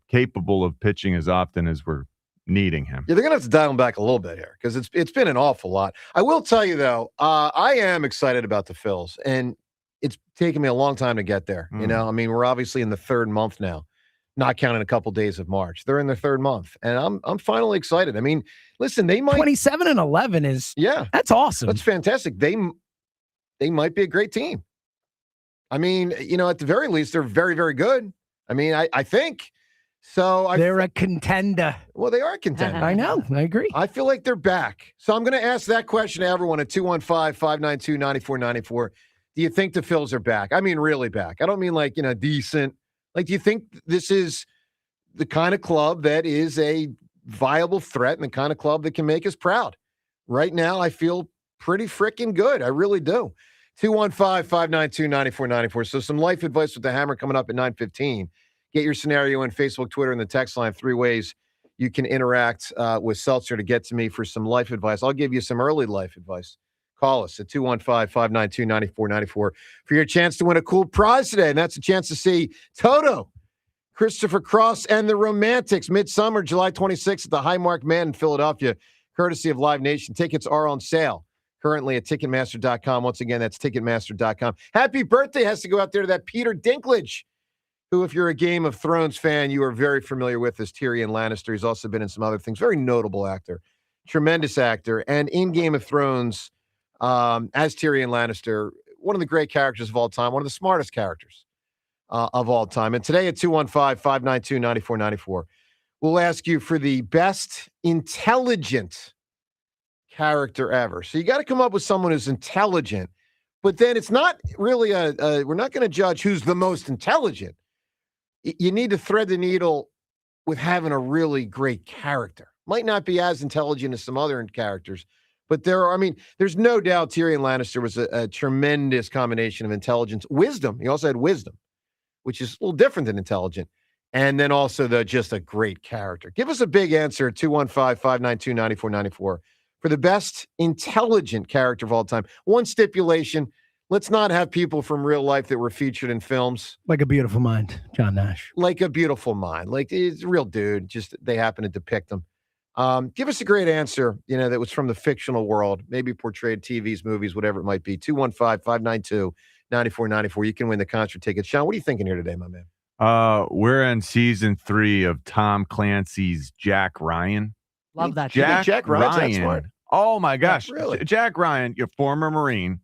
capable of pitching as often as we're needing him. Yeah, they're gonna have to dial him back a little bit here because it's been an awful lot. I will tell you though, I am excited about the Phils, and it's taken me a long time to get there. You know, I mean, we're obviously in the 3rd month now, not counting a couple days of March. They're in their 3rd month, and I'm finally excited. I mean, listen, they might 27-11 is that's awesome. That's fantastic. They might be a great team. I mean, at the very least, they're very, very good. I mean, I think. So they're a contender. Well, they are a contender. I know. I agree. I feel like they're back. So I'm going to ask that question to everyone at 215-592-9494. Do you think the Phils are back? I mean, really back. I don't mean like, decent. Like, do you think this is the kind of club that is a viable threat and the kind of club that can make us proud? Right now, I feel pretty freaking good. I really do. 215-592-9494. So some life advice with the Hammer coming up at 9:15. Get your scenario in Facebook, Twitter, and the text line. 3 ways you can interact with Seltzer to get to me for some life advice. I'll give you some early life advice. Call us at 215-592-9494 for your chance to win a cool prize today. And that's a chance to see Toto, Christopher Cross, and the Romantics midsummer, July 26th at the Highmark Man in Philadelphia, courtesy of Live Nation. Tickets are on sale currently at Ticketmaster.com. Once again, that's Ticketmaster.com. Happy birthday has to go out there to that Peter Dinklage, who, if you're a Game of Thrones fan, you are very familiar with as Tyrion Lannister. He's also been in some other things. Very notable actor, tremendous actor. And in Game of Thrones, as Tyrion Lannister, one of the great characters of all time, one of the smartest characters of all time. And today at 215-592-9494, we'll ask you for the best intelligent character ever. So you got to come up with someone who's intelligent, but then it's not really we're not going to judge who's the most intelligent. You need to thread the needle with having a really great character. Might not be as intelligent as some other characters, but there's no doubt Tyrion Lannister was a tremendous combination of intelligence, wisdom. He also had wisdom, which is a little different than intelligent. And then also just a great character. Give us a big answer at 215-592-9494 for the best intelligent character of all time. One stipulation. Let's not have people from real life that were featured in films. Like A Beautiful Mind, John Nash. Like A Beautiful Mind. Like, it's a real dude. Just they happen to depict him. Give us a great answer, that was from the fictional world, maybe portrayed TVs, movies, whatever it might be. 215-592-9494. You can win the concert tickets. Sean, what are you thinking here today, my man? We're in season 3 of Tom Clancy's Jack Ryan. Love that. Jack Ryan. Oh, my gosh. Yeah, really? Jack Ryan, your former Marine,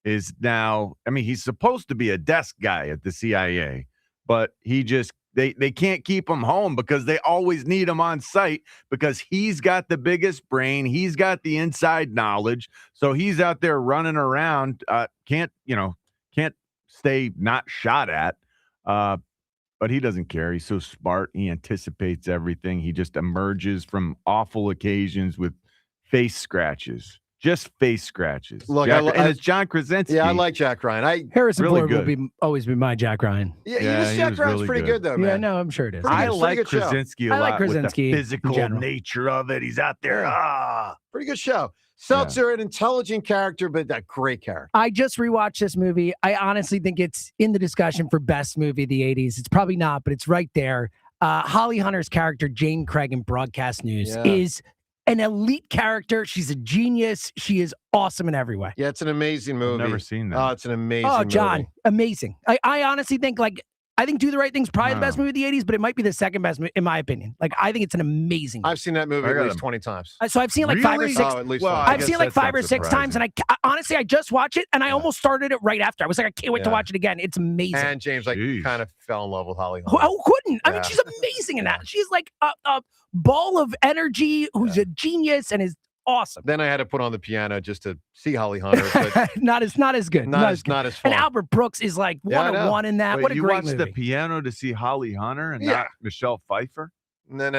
is now, he's supposed to be a desk guy at the CIA, but they can't keep him home because they always need him on site because he's got the biggest brain. He's got the inside knowledge. So he's out there running around, can't stay not shot at. But he doesn't care. He's so smart. He anticipates everything. He just emerges from awful occasions with face scratches. Just face scratches. Look, and it's John Krasinski. Yeah, I like Jack Ryan. Harrison really Ford good. will always be my Jack Ryan. Yeah, Jack Ryan's really pretty good though, man. Yeah, no, I'm sure it is. I like Krasinski a lot. I like Krasinski with the physical nature of it. He's out there. Pretty good show. Seltzer, an intelligent character, but that great character. I just rewatched this movie. I honestly think it's in the discussion for best movie of the 80s. It's probably not, but it's right there. Holly Hunter's character, Jane Craig in Broadcast News, is an elite character. She's a genius. She is awesome in every way. Yeah, it's an amazing movie. I've never seen that. Oh, it's an amazing movie. Oh, John, amazing. I honestly think, I think Do the Right Thing's probably the best movie of the 80s, but it might be the second best in my opinion. I think it's an amazing movie. I've seen that movie at least 20 times. So I've seen 5 or 6. At least I've seen 5 or 6 times, and I honestly, I just watched it, and I almost started it right after. I was like, I can't wait to watch it again. It's amazing. And James kind of fell in love with Holly Hunter. Who couldn't? I mean, she's amazing in that. She's like a ball of energy who's a genius and is awesome. Then I had to put on the piano just to see Holly Hunter, but not as good. Not as fun. And Albert Brooks is like 101 in that. Wait, what a you great watched movie. the piano to see Holly Hunter and not Michelle Pfeiffer? No.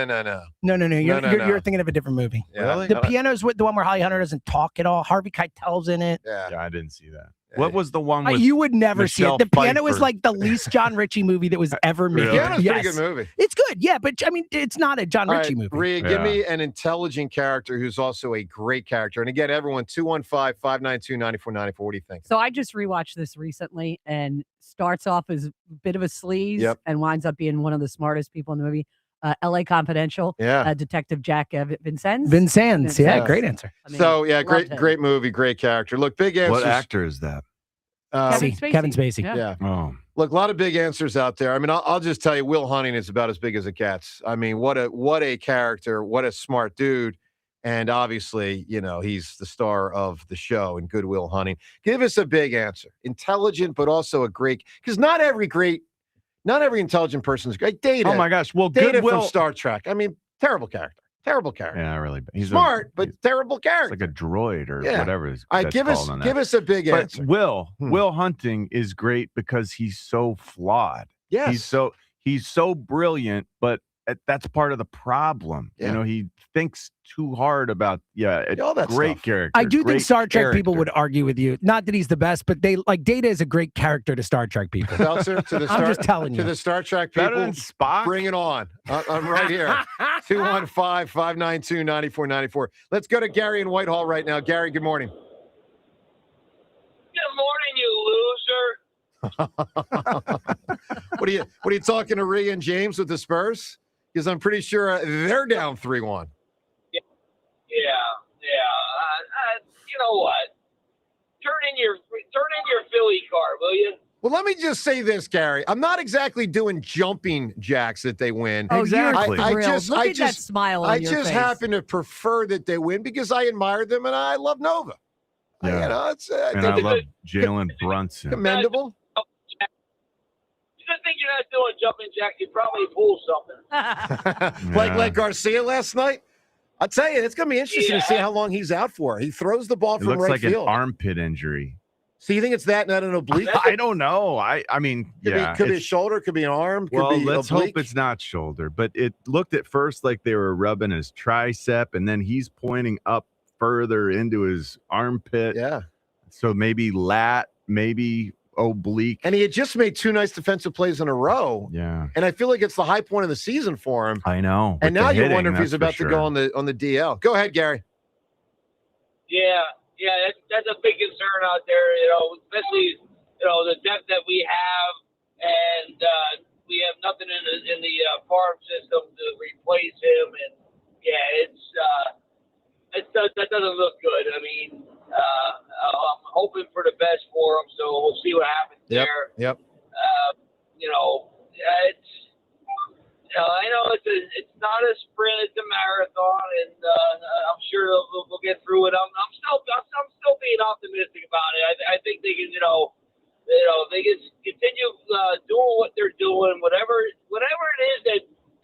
You're thinking of a different movie. Yeah. Really? The piano's with the one where Holly Hunter doesn't talk at all. Harvey Keitel's in it. Yeah, I didn't see that. What was the one with you would never Michelle see it. The piano Pfeiffer? is like the least John Ritchie movie that was ever made. Really? Piano's a pretty good movie. It's good, yeah, but I mean, it's not a John Ritchie movie. Rhea, give me an intelligent character who's also a great character. And again, everyone, 215-592-9494. What do you think? So I just rewatched this recently and starts off as a bit of a sleaze and winds up being one of the smartest people in the movie. L.A. Confidential. Detective Jack Vincennes. Vincennes, yeah, great answer. Great movie, great character. Look, big answers. What actor is that? Kevin Spacey. Yeah. Oh. Look, a lot of big answers out there. I mean, I'll just tell you, Will Hunting is about as big as it gets. I mean, what a character, what a smart dude. And obviously, he's the star of the show in Good Will Hunting. Give us a big answer. Intelligent, but also a great, because not every intelligent person is great. Data. Oh my gosh. Well, Data Goodwill from Star Trek. I mean, terrible character. Terrible character. Yeah, really. He's smart, but terrible character. It's like a droid or Yeah. whatever. All right, give us a big But answer. Will Hunting is great because he's so flawed. Yes. He's so brilliant, but that's part of the problem. Yeah. He thinks too hard about all that great stuff. character. I do think great Star Trek people character. would argue with you. Not that he's the best, but they like Data is a great character to Star Trek people. Belzer, I'm just telling you. To the Star Trek people, Better than Spock? Bring it on. I'm right here. 215-592-9494. Let's go to Gary in Whitehall right now. Gary, good morning. Good morning, you loser. What are you talking to Rhea and James with the Spurs? Because I'm pretty sure they're down 3-1. Yeah. You know what? Turn in your Philly card, will you? Well, let me just say this, Gary. I'm not exactly doing jumping jacks that they win. Oh, Exactly. you're thrilled. Look at that smile on your face. I just happen to prefer that they win because I admire them and I love Nova. Yeah. It's And I love Jalen Brunson. commendable. You just think you're not doing jumping jacks, you probably pull something. Like Garcia last night. I'll tell you, it's going to be interesting to see how long he's out for. He throws the ball It from looks right like field. an armpit injury. So you think it's that, not an oblique? I don't know. I mean, Could be a shoulder, could be an arm, could Well, be let's oblique. hope it's not shoulder. But it looked at first like they were rubbing his tricep, and then he's pointing up further into his armpit. Yeah. So maybe lat, maybe oblique. And he had just made 2 nice defensive plays in a row. Yeah. And I feel like it's the high point of the season for him. I know. And With now the you hitting, wonder if he's that's about for to go sure. on the DL. Go ahead, Gary. Yeah, that's a big concern out there, especially, the depth that we have, and we have nothing in the farm system to replace him, and that doesn't look good. I mean, I'm hoping for the best for him, so we'll see what happens there. Yep. I know it's not a sprint, it's a marathon, and I'm sure we'll get through it. I'm still being optimistic about it. I think they can, they can continue doing what they're doing, whatever it is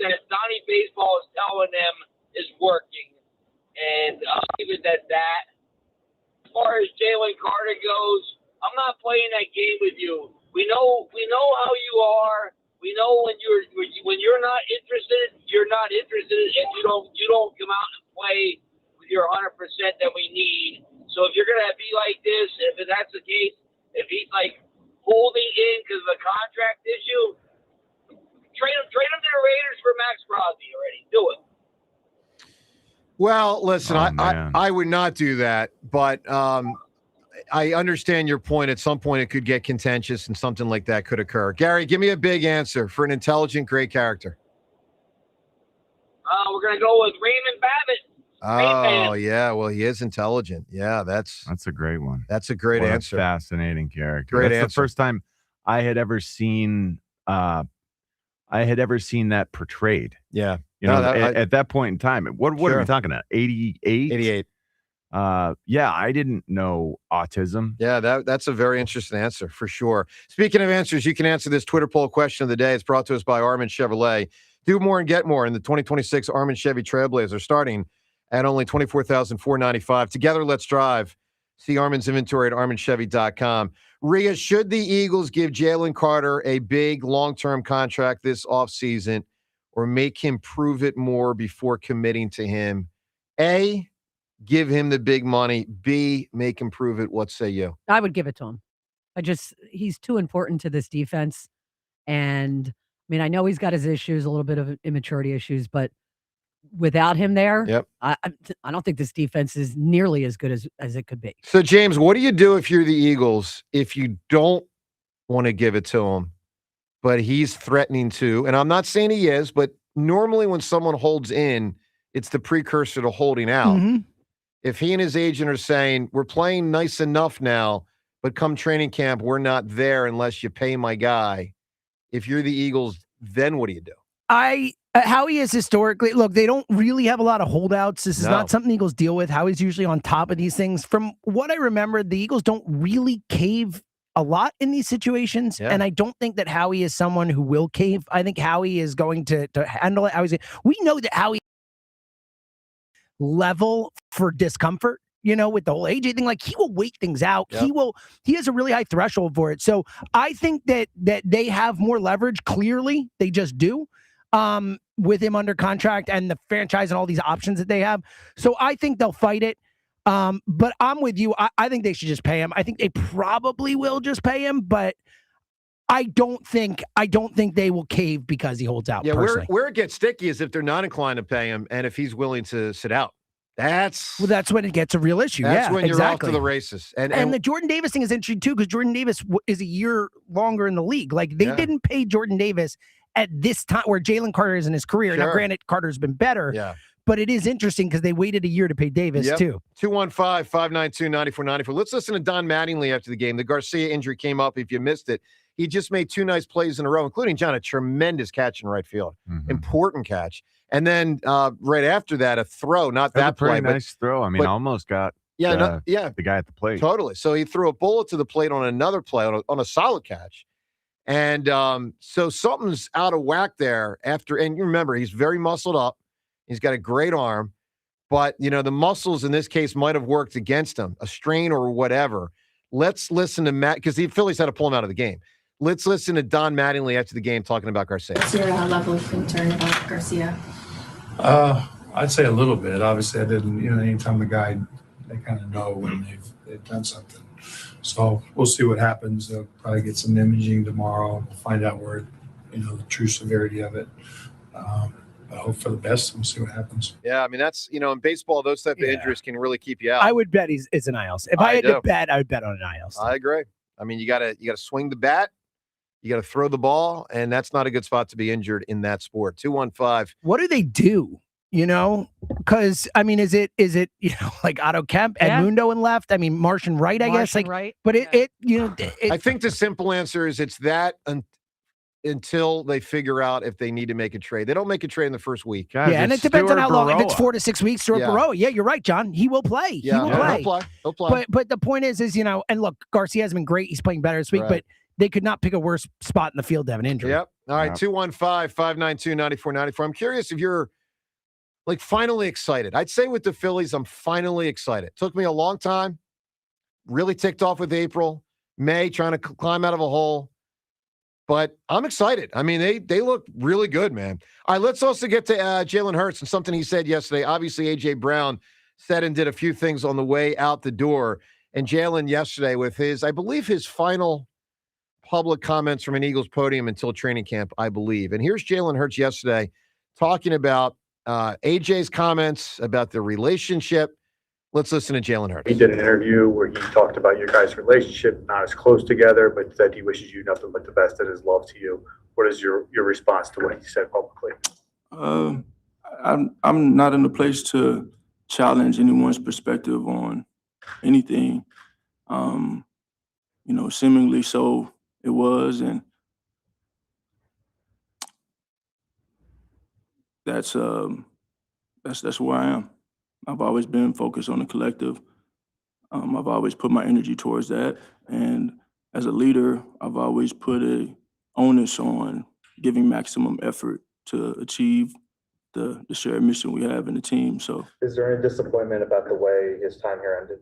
that Donnie Baseball is telling them is working, and I'll leave it at that. As far as Jalen Carter goes, I'm not playing that game with you. We know how you are. We know when you're not interested, you're not interested, and you don't come out and play with your 100% that we need. So if you're gonna be like this, if that's the case, if he's like holding in because of the contract issue, trade him to the Raiders for Max Crosby already. Do it. Well, listen, man. I would not do that, but I understand your point. At some point, it could get contentious and something like that could occur. Gary, give me a big answer for an intelligent, great character. We're going to go with Raymond Babbitt. Oh, yeah. Well, he is intelligent. Yeah, that's a great one. That's a great What answer. A fascinating character. Great That's answer. the first time I had ever seen that portrayed. Yeah. At that point in time. What are Sure. we talking about? 88? 88. Yeah, I didn't know autism. Yeah, that's a very interesting answer for sure. Speaking of answers, you can answer this Twitter poll question of the day. It's brought to us by Armin Chevrolet. Do more and get more in the 2026 Armin Chevy Trailblazer, starting at only $24,495. Together, let's drive. See Armin's inventory at arminchevy.com. Rhea, should the Eagles give Jalen Carter a big long-term contract this offseason or make him prove it more before committing to him? A, give him the big money. B, make him prove it. What say you? I would give it to him. He's too important to this defense. And I mean, I know he's got his issues, a little bit of immaturity issues, but without him there, Yep. I don't think this defense is nearly as good as it could be. So, James, what do you do if you're the Eagles if you don't want to give it to him, but he's threatening to? And I'm not saying he is, but normally when someone holds in, it's the precursor to holding out. Mm-hmm. If he and his agent are saying, we're playing nice enough now, but come training camp, we're not there unless you pay my guy. If you're the Eagles, then what do you do? I Howie is historically, look, they don't really have a lot of holdouts. This is No. not something the Eagles deal with. Howie's usually on top of these things. From what I remember, the Eagles don't really cave a lot in these situations. Yeah. And I don't think that Howie is someone who will cave. I think Howie is going to handle it. We know that Howie level for discomfort, with the whole AJ thing. Like, he will wait things out. Yep. He has a really high threshold for it. So I think that they have more leverage. Clearly, they just do. With him under contract and the franchise and all these options that they have. So I think they'll fight it. But I'm with you. I think they should just pay him. I think they probably will just pay him, but I don't think they will cave because he holds out. Yeah, personally. where it gets sticky is if they're not inclined to pay him and if he's willing to sit out. That's when it gets a real issue. That's yeah, when you're exactly. off to the races. And the Jordan Davis thing is interesting too, because Jordan Davis is a year longer in the league. Like, they didn't pay Jordan Davis at this time where Jalen Carter is in his career. Now, granted, Carter's been better. Yeah. But it is interesting because they waited a year to pay Davis, too. 215-592-9494. Let's listen to Don Mattingly after the game. The Garcia injury came up. If you missed it, he just made 2 nice plays in a row, including, John, a tremendous catch in right field. Important catch. And then right after that, a throw, not that pretty play. nice throw. I mean, almost got the guy at the plate. Totally. So he threw a bullet to the plate on another play, on a solid catch. And so something's out of whack there after. And you remember, he's very muscled up. He's got a great arm, but, the muscles in this case might have worked against him, a strain or whatever. Let's listen to Matt, because the Phillies had to pull him out of the game. Let's listen to Don Mattingly after the game talking about Garcia. What's your level of concern about Garcia? I'd say a little bit. Obviously, I didn't, anytime the guy, they kind of know when they've done something. So we'll see what happens. They'll probably get some imaging tomorrow. We'll find out where, the true severity of it. I hope for the best. We'll see what happens. Yeah, I mean, that's, in baseball, those type of injuries can really keep you out. I would bet it's an IL. If I had to bet, I would bet on an IL. I agree. I mean, you gotta swing the bat, you gotta throw the ball, and that's not a good spot to be injured in that sport. 215. What do they do? Because I mean, is it like Otto Kemp, Edmundo in left? I mean, Martian right, I guess. Right. But I think the simple answer is it's that until they figure out if they need to make a trade. They don't make a trade in the first week. Yeah, and it depends on how long. If it's 4 to 6 weeks, Stuart Baroa. Yeah, you're right, John. He will play. Yeah, he will play. He'll play. But the point is, and look, Garcia has been great. He's playing better this week, but they could not pick a worse spot in the field to have an injury. Yep. All right, 215-592-9494. I'm curious if you're finally excited. I'd say with the Phillies, I'm finally excited. Took me a long time. Really ticked off with April, May, trying to climb out of a hole. But I'm excited. I mean, they look really good, man. All right, let's also get to Jalen Hurts and something he said yesterday. Obviously, A.J. Brown said and did a few things on the way out the door. And Jalen yesterday with I believe his final public comments from an Eagles podium until training camp, I believe. And here's Jalen Hurts yesterday talking about A.J.'s comments, about the relationship. Let's listen to Jalen Hurts. He did an interview where he talked about your guys' relationship, not as close together, but said he wishes you nothing but the best and his love to you. What is your response to what he said publicly? I'm not in a place to challenge anyone's perspective on anything. Seemingly so it was, and that's where I am. I've always been focused on the collective. I've always put my energy towards that. And as a leader, I've always put a onus on giving maximum effort to achieve the shared mission we have in the team. So, is there any disappointment about the way his time here ended?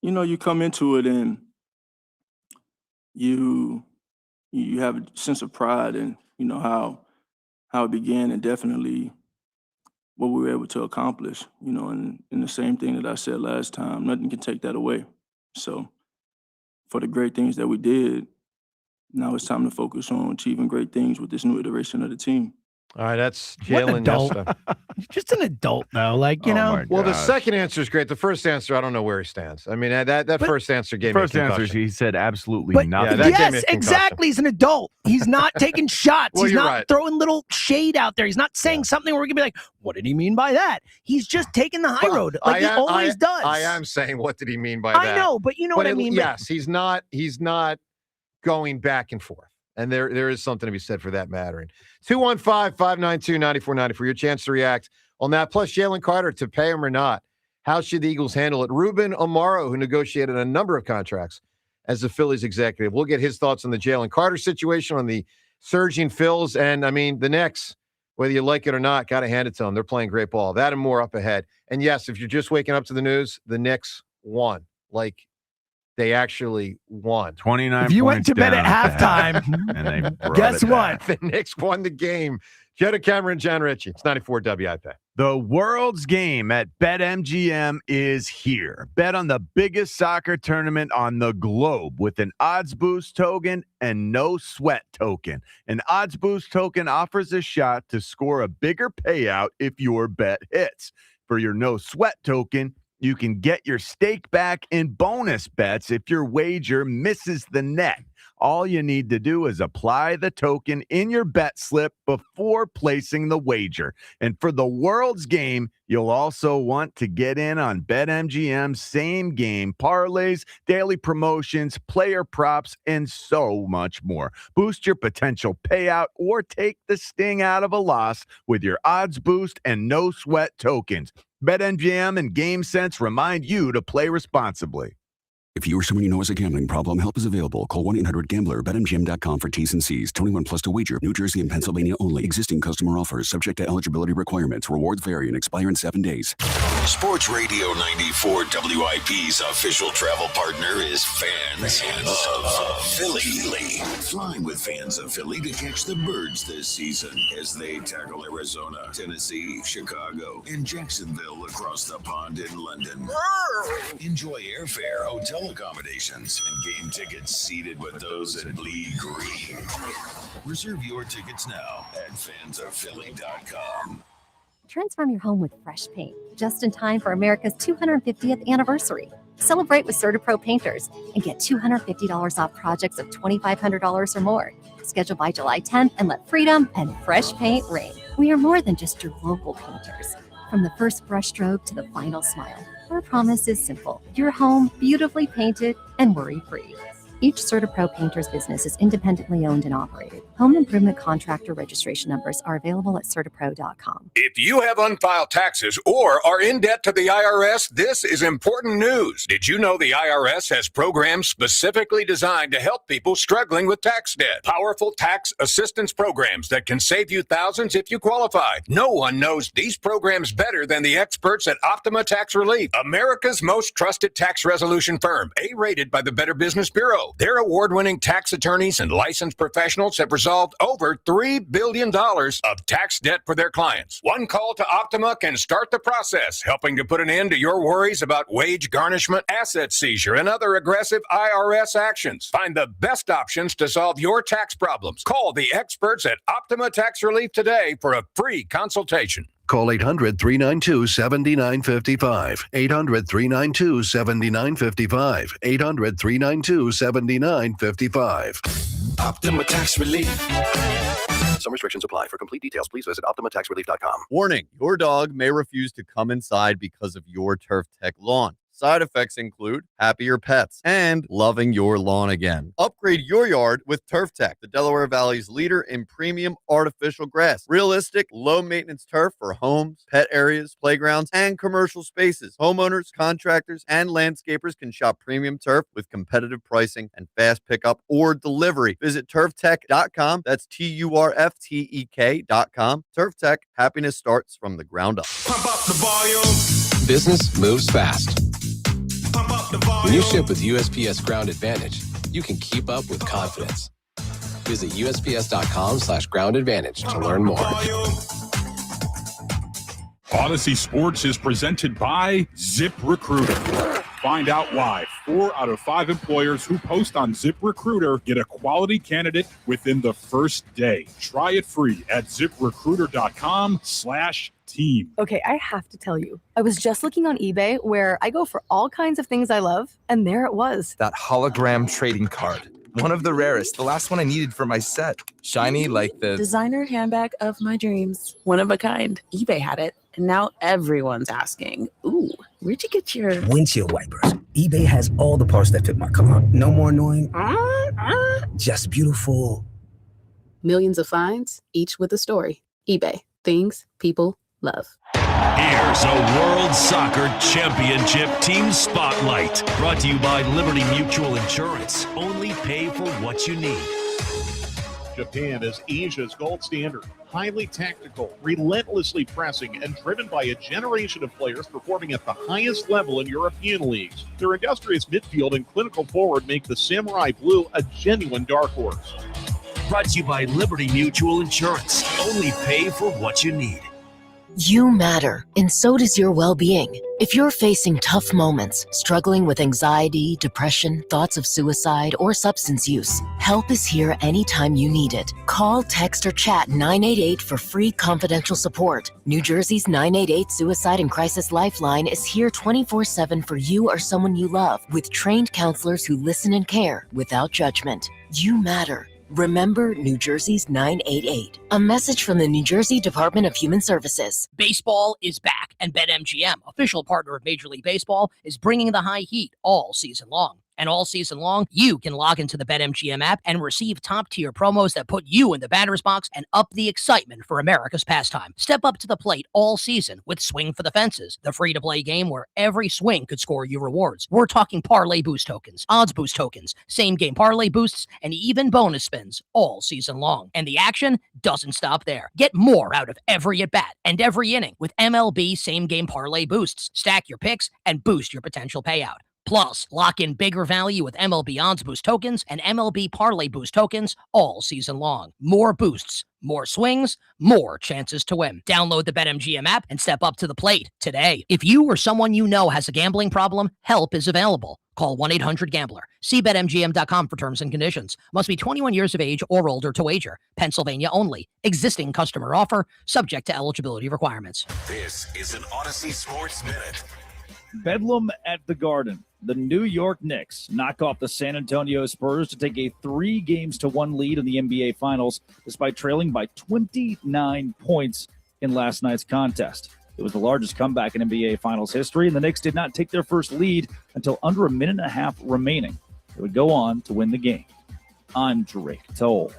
You come into it and you have a sense of pride in, how it began, and definitely what we were able to accomplish, and the same thing that I said last time, nothing can take that away. So for the great things that we did, now it's time to focus on achieving great things with this new iteration of the team. All right, that's Jalen yesterday. Just an adult, though. Well, the second answer is great. The first answer, I don't know where he stands. I mean, that first answer gave me a concussion. First answer, he said absolutely nothing. Yeah, yes, exactly. He's an adult. He's not taking shots. Well, He's you're not right. throwing little shade out there. He's not saying something where we're going to be like, what did he mean by that? He's just taking the high road like he always does. I am saying, what did he mean by that? I know, but you know what I mean. Yes, he's not going back and forth. And there is something to be said for that mattering. 215-592-9490 for your chance to react on that. Plus Jalen Carter, to pay him or not. How should the Eagles handle it? Ruben Amaro, who negotiated a number of contracts as the Phillies executive. We'll get his thoughts on the Jalen Carter situation, on the surging Phils. And, the Knicks, whether you like it or not, got to hand it to them. They're playing great ball. That and more up ahead. And, yes, if you're just waking up to the news, the Knicks won. They actually won. 29 If you went to bed at halftime, and they guess what? The Knicks won the game. Jetta Cameron, John Ritchie. It's 94 WIP. The world's game at BetMGM is here. Bet on the biggest soccer tournament on the globe with an odds boost token and no sweat token. An odds boost token offers a shot to score a bigger payout if your bet hits. For your no sweat token, you can get your stake back in bonus bets if your wager misses the net. All you need to do is apply the token in your bet slip before placing the wager. And for the world's game, you'll also want to get in on BetMGM's same game parlays, daily promotions, player props, and so much more. Boost your potential payout or take the sting out of a loss with your odds boost and no sweat tokens. BetMGM and GameSense remind you to play responsibly. If you or someone you know has a gambling problem, help is available. Call 1-800-GAMBLER. BetMGM.com for T's and C's. 21 plus to wager. New Jersey and Pennsylvania only. Existing customer offers subject to eligibility requirements. Rewards vary and expire in 7 days. Sports Radio 94 WIP's official travel partner is Fans of Philly. Fly with Fans of Philly to catch the birds this season as they tackle Arizona, Tennessee, Chicago, and Jacksonville across the pond in London. Enjoy airfare, hotel accommodations, and game tickets seated with those in Lee Green. Reserve your tickets now at fansofphilly.com. Transform your home with fresh paint, just in time for America's 250th anniversary. Celebrate with CertaPro Painters and get $250 off projects of $2,500 or more. Schedule by July 10th and let freedom and fresh paint reign. We are more than just your local painters. From the first brushstroke to the final smile, our promise is simple. Your home beautifully painted and worry-free. Each CertaPro Painters business is independently owned and operated. Home improvement contractor registration numbers are available at CertaPro.com. If you have unfiled taxes or are in debt to the IRS, this is important news. Did you know the IRS has programs specifically designed to help people struggling with tax debt? Powerful tax assistance programs that can save you thousands if you qualify. No one knows these programs better than the experts at Optima Tax Relief, America's most trusted tax resolution firm, A-rated by the Better Business Bureau. Their award-winning tax attorneys and licensed professionals have resolved over $3 billion of tax debt for their clients. One call to Optima can start the process, helping to put an end to your worries about wage garnishment, asset seizure, and other aggressive IRS actions. Find the best options to solve your tax problems. Call the experts at Optima Tax Relief today for a free consultation. Call 800-392-7955. 800-392-7955. 800-392-7955. Optima Tax Relief. Some restrictions apply. For complete details, please visit OptimaTaxRelief.com. Warning, your dog may refuse to come inside because of your Turf Tech lawn. Side effects include happier pets and loving your lawn again. Upgrade your yard with Turf Tech, the Delaware Valley's leader in premium artificial grass. Realistic, low-maintenance turf for homes, pet areas, playgrounds, and commercial spaces. Homeowners, contractors, and landscapers can shop premium turf with competitive pricing and fast pickup or delivery. Visit turftech.com. That's TURFTEK.com. Turf Tech, happiness starts from the ground up. Pump up the volume. Business moves fast. When you ship with USPS Ground Advantage, you can keep up with confidence. Visit USPS.com/Ground Advantage to learn more. Odyssey Sports is presented by ZipRecruiter. Find out why 4 out of 5 employers who post on ZipRecruiter get a quality candidate within the first day. Try it free at ZipRecruiter.com/team. Okay, I have to tell you, I was just looking on eBay where I go for all kinds of things I love, and there it was. That hologram trading card. One of the rarest, the last one I needed for my set. Shiny like the designer handbag of my dreams. One of a kind. eBay had it, and now everyone's asking, ooh, where'd you get your windshield wipers? eBay has all the parts that fit my car. No more annoying, just beautiful Millions of finds, each with a story. eBay. Things people love. Here's a World Soccer Championship Team Spotlight. Brought to you by Liberty Mutual Insurance. Only pay for what you need. Japan is Asia's gold standard. Highly tactical, relentlessly pressing, and driven by a generation of players performing at the highest level in European leagues. Their industrious midfield and clinical forward make the Samurai Blue a genuine dark horse. Brought to you by Liberty Mutual Insurance. Only pay for what you need. You matter, and so does your well-being. If you're facing tough moments, struggling with anxiety, depression, thoughts of suicide, or substance use, help is here anytime you need it. Call, text, or chat 988 for free confidential support. New Jersey's 988 Suicide and Crisis Lifeline is here 24/7 for you or someone you love, with trained counselors who listen and care without judgment. You matter. Remember New Jersey's 988. A message from the New Jersey Department of Human Services. Baseball is back, and BetMGM, official partner of Major League Baseball, is bringing the high heat all season long. And all season long, you can log into the BetMGM app and receive top-tier promos that put you in the batter's box and up the excitement for America's pastime. Step up to the plate all season with Swing for the Fences, the free-to-play game where every swing could score you rewards. We're talking parlay boost tokens, odds boost tokens, same-game parlay boosts, and even bonus spins all season long. And the action doesn't stop there. Get more out of every at-bat and every inning with MLB same-game parlay boosts. Stack your picks and boost your potential payout. Plus, lock in bigger value with MLB Odds Boost tokens and MLB Parlay Boost tokens all season long. More boosts, more swings, more chances to win. Download the BetMGM app and step up to the plate today. If you or someone you know has a gambling problem, help is available. Call 1-800-GAMBLER. See BetMGM.com for terms and conditions. Must be 21 years of age or older to wager. Pennsylvania only. Existing customer offer. Subject to eligibility requirements. This is an Odyssey Sports Minute. Bedlam at the Garden. The New York Knicks knock off the San Antonio Spurs to take a 3-1 lead in the NBA Finals, despite trailing by 29 points in last night's contest. It was the largest comeback in NBA Finals history, and the Knicks did not take their first lead until under a minute and a half remaining. They would go on to win the game. I'm Drake Toll.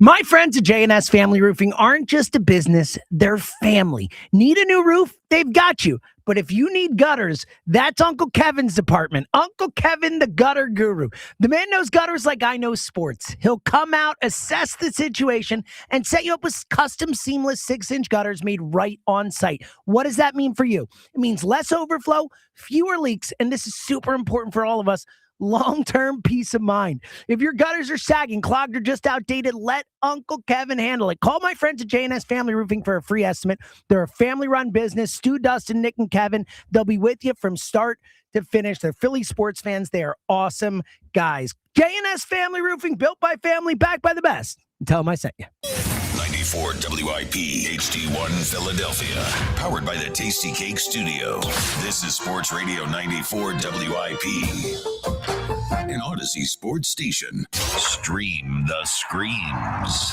My friends at J&S Family Roofing aren't just a business, they're family. Need a new roof? They've got you. But if you need gutters, that's Uncle Kevin's department. Uncle Kevin, the gutter guru. The man knows gutters like I know sports. He'll come out, assess the situation, and set you up with custom seamless 6-inch gutters made right on site. What does that mean for you? It means less overflow, fewer leaks, and this is super important for all of us, long-term peace of mind. If your gutters are sagging, clogged, or just outdated, let Uncle Kevin handle it. Call my friends at J&S Family Roofing for a free estimate. They're a family-run business. Stu, Dustin, Nick, and Kevin, they'll be with you from start to finish. They're Philly sports fans. They are awesome guys. J&S Family Roofing, built by family, backed by the best. Tell them I sent you. 94 WIP HD1 Philadelphia. Powered by the Tasty Cake Studio. This is Sports Radio 94 WIP. An Odyssey sports station. Stream the screams.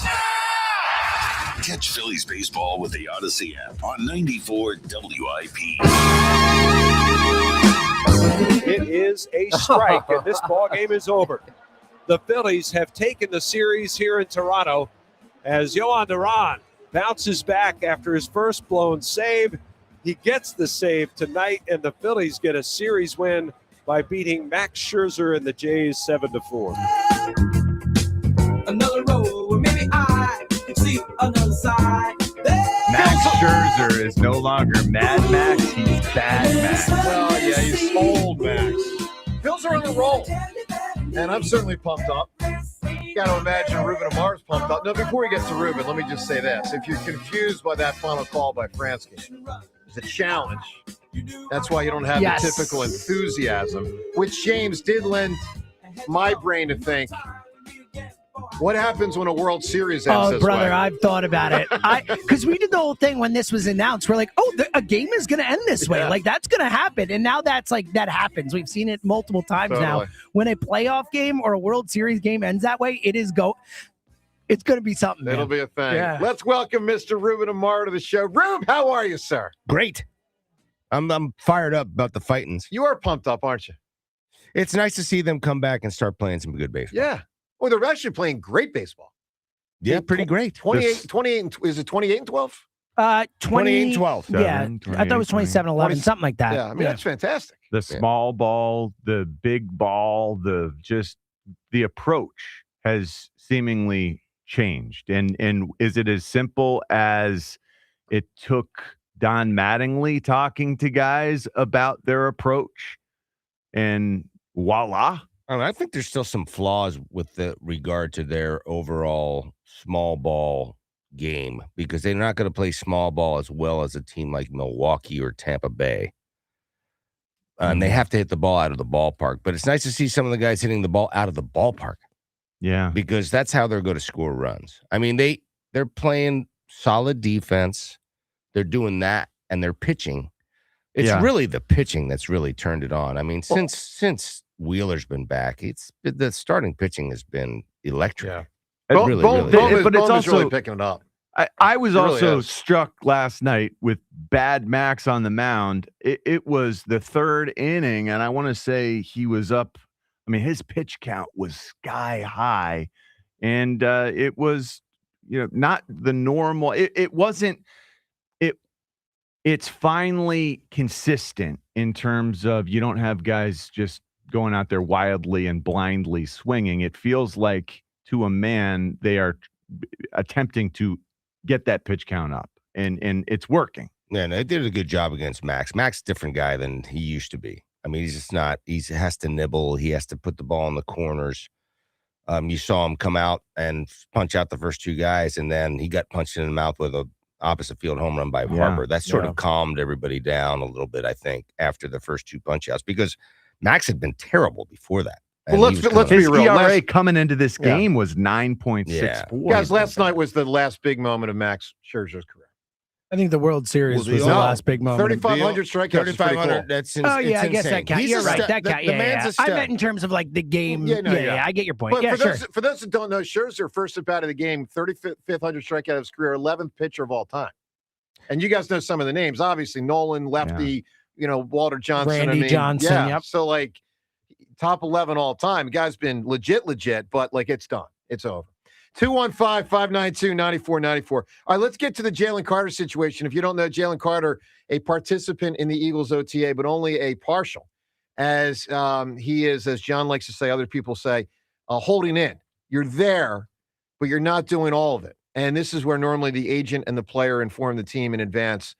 Catch Phillies baseball with the Odyssey app on 94 WIP. It is a strike, and this ball game is over. The Phillies have taken the series here in Toronto as Yohan Duran bounces back after his first blown save. He gets the save tonight, and the Phillies get a series win by beating Max Scherzer and the Jays 7-4. Another road where maybe I can see another side. Max Scherzer is no longer Mad Max, he's Bad Max. Well, yeah, he's old Max. Phils are on the roll, and I'm certainly pumped up. You got to imagine Ruben Amar's pumped up. No, before we get to Ruben, let me just say this. If you're confused by that final call by Fransky, it's a challenge. That's why you don't have the typical enthusiasm, which James did lend my brain to think, what happens when a World Series ends this brother, way? I've thought about it. Because we did the whole thing when this was announced. We're like, a game is going to end this way. Like, that's going to happen. And now that happens. We've seen it multiple times now. When a playoff game or a World Series game ends that way, it's going to be something. It'll be a thing. Yeah. Let's welcome Mr. Ruben Amar to the show. Rube, how are you, sir? Great. I'm fired up about the fightings. You are pumped up, aren't you? It's nice to see them come back and start playing some good baseball. Yeah. Well, they're actually playing great baseball. Yeah, pretty great. 28, is it 28 and 12? 28 and 12. Yeah, I thought it was 27-11, something like that. Yeah, I mean, that's fantastic. The small ball, the big ball, the approach has seemingly changed. And is it as simple as it took Don Mattingly talking to guys about their approach and voila? I think there's still some flaws with the regard to their overall small ball game because they're not going to play small ball as well as a team like Milwaukee or Tampa Bay. And they have to hit the ball out of the ballpark. But it's nice to see some of the guys hitting the ball out of the ballpark. Yeah. Because that's how they're going to score runs. I mean, they're playing solid defense. They're doing that, and they're pitching. It's really the pitching that's really turned it on. I mean, since Wheeler's been back, the starting pitching has been electric. Yeah. But it's also really picking it up. I was It really is. struck last night with Bad Max on the mound. It was the third inning, and I want to say he was up. I mean, his pitch count was sky high, and it was, not the normal. It wasn't. It's finally consistent in terms of you don't have guys just going out there wildly and blindly swinging. It feels like to a man they are attempting to get that pitch count up, and it's working. Yeah, they did a good job against Max. Max is a different guy than he used to be. I mean, he's just not. He has to nibble. He has to put the ball in the corners. You saw him come out and punch out the first two guys, and then he got punched in the mouth with a opposite field home run by Harper. That sort of calmed everybody down a little bit, I think, after the first two punch outs because Max had been terrible before that. Well, let's be his real. ERA coming into this game was 9.64. Guys, last night was the last big moment of Max Scherzer's career. I think the World Series was the last big moment. 3,500 strikeouts. 3,500. That's Oh yeah, I guess that counts. You're right. That counts. The man's a I stud. meant in terms of like the game. Yeah, I get your point. But Yeah, for those that don't know, Scherzer first at bat of the game, 3500 strikeout of his career, 11th pitcher of all time. And you guys know some of the names, obviously Nolan, lefty, Walter Johnson, Randy Johnson. Yeah. Yep. So like top 11 all time. The guy's been legit, but like it's done. It's over. 215-592-9494. All right, let's get to the Jalen Carter situation. If you don't know, Jalen Carter, a participant in the Eagles OTA, but only a partial, as he is, as John likes to say, other people say, holding in. You're there, but you're not doing all of it. And this is where normally the agent and the player inform the team in advance.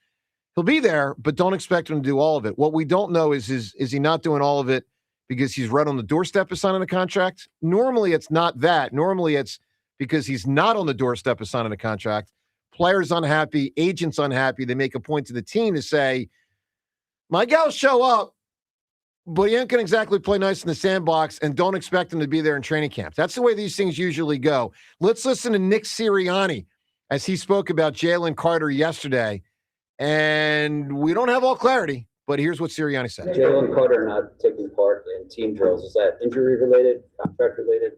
He'll be there, but don't expect him to do all of it. What we don't know is he not doing all of it because he's right on the doorstep of signing a contract? Normally, it's not that. Normally, it's because he's not on the doorstep of signing a contract. Players unhappy, agents unhappy. They make a point to the team to say, my gals show up, but he ain't going to exactly play nice in the sandbox, and don't expect him to be there in training camp. That's the way these things usually go. Let's listen to Nick Sirianni as he spoke about Jalen Carter yesterday. And we don't have all clarity, but here's what Sirianni said. Jalen Carter not taking part in team drills, is that injury related, contract related?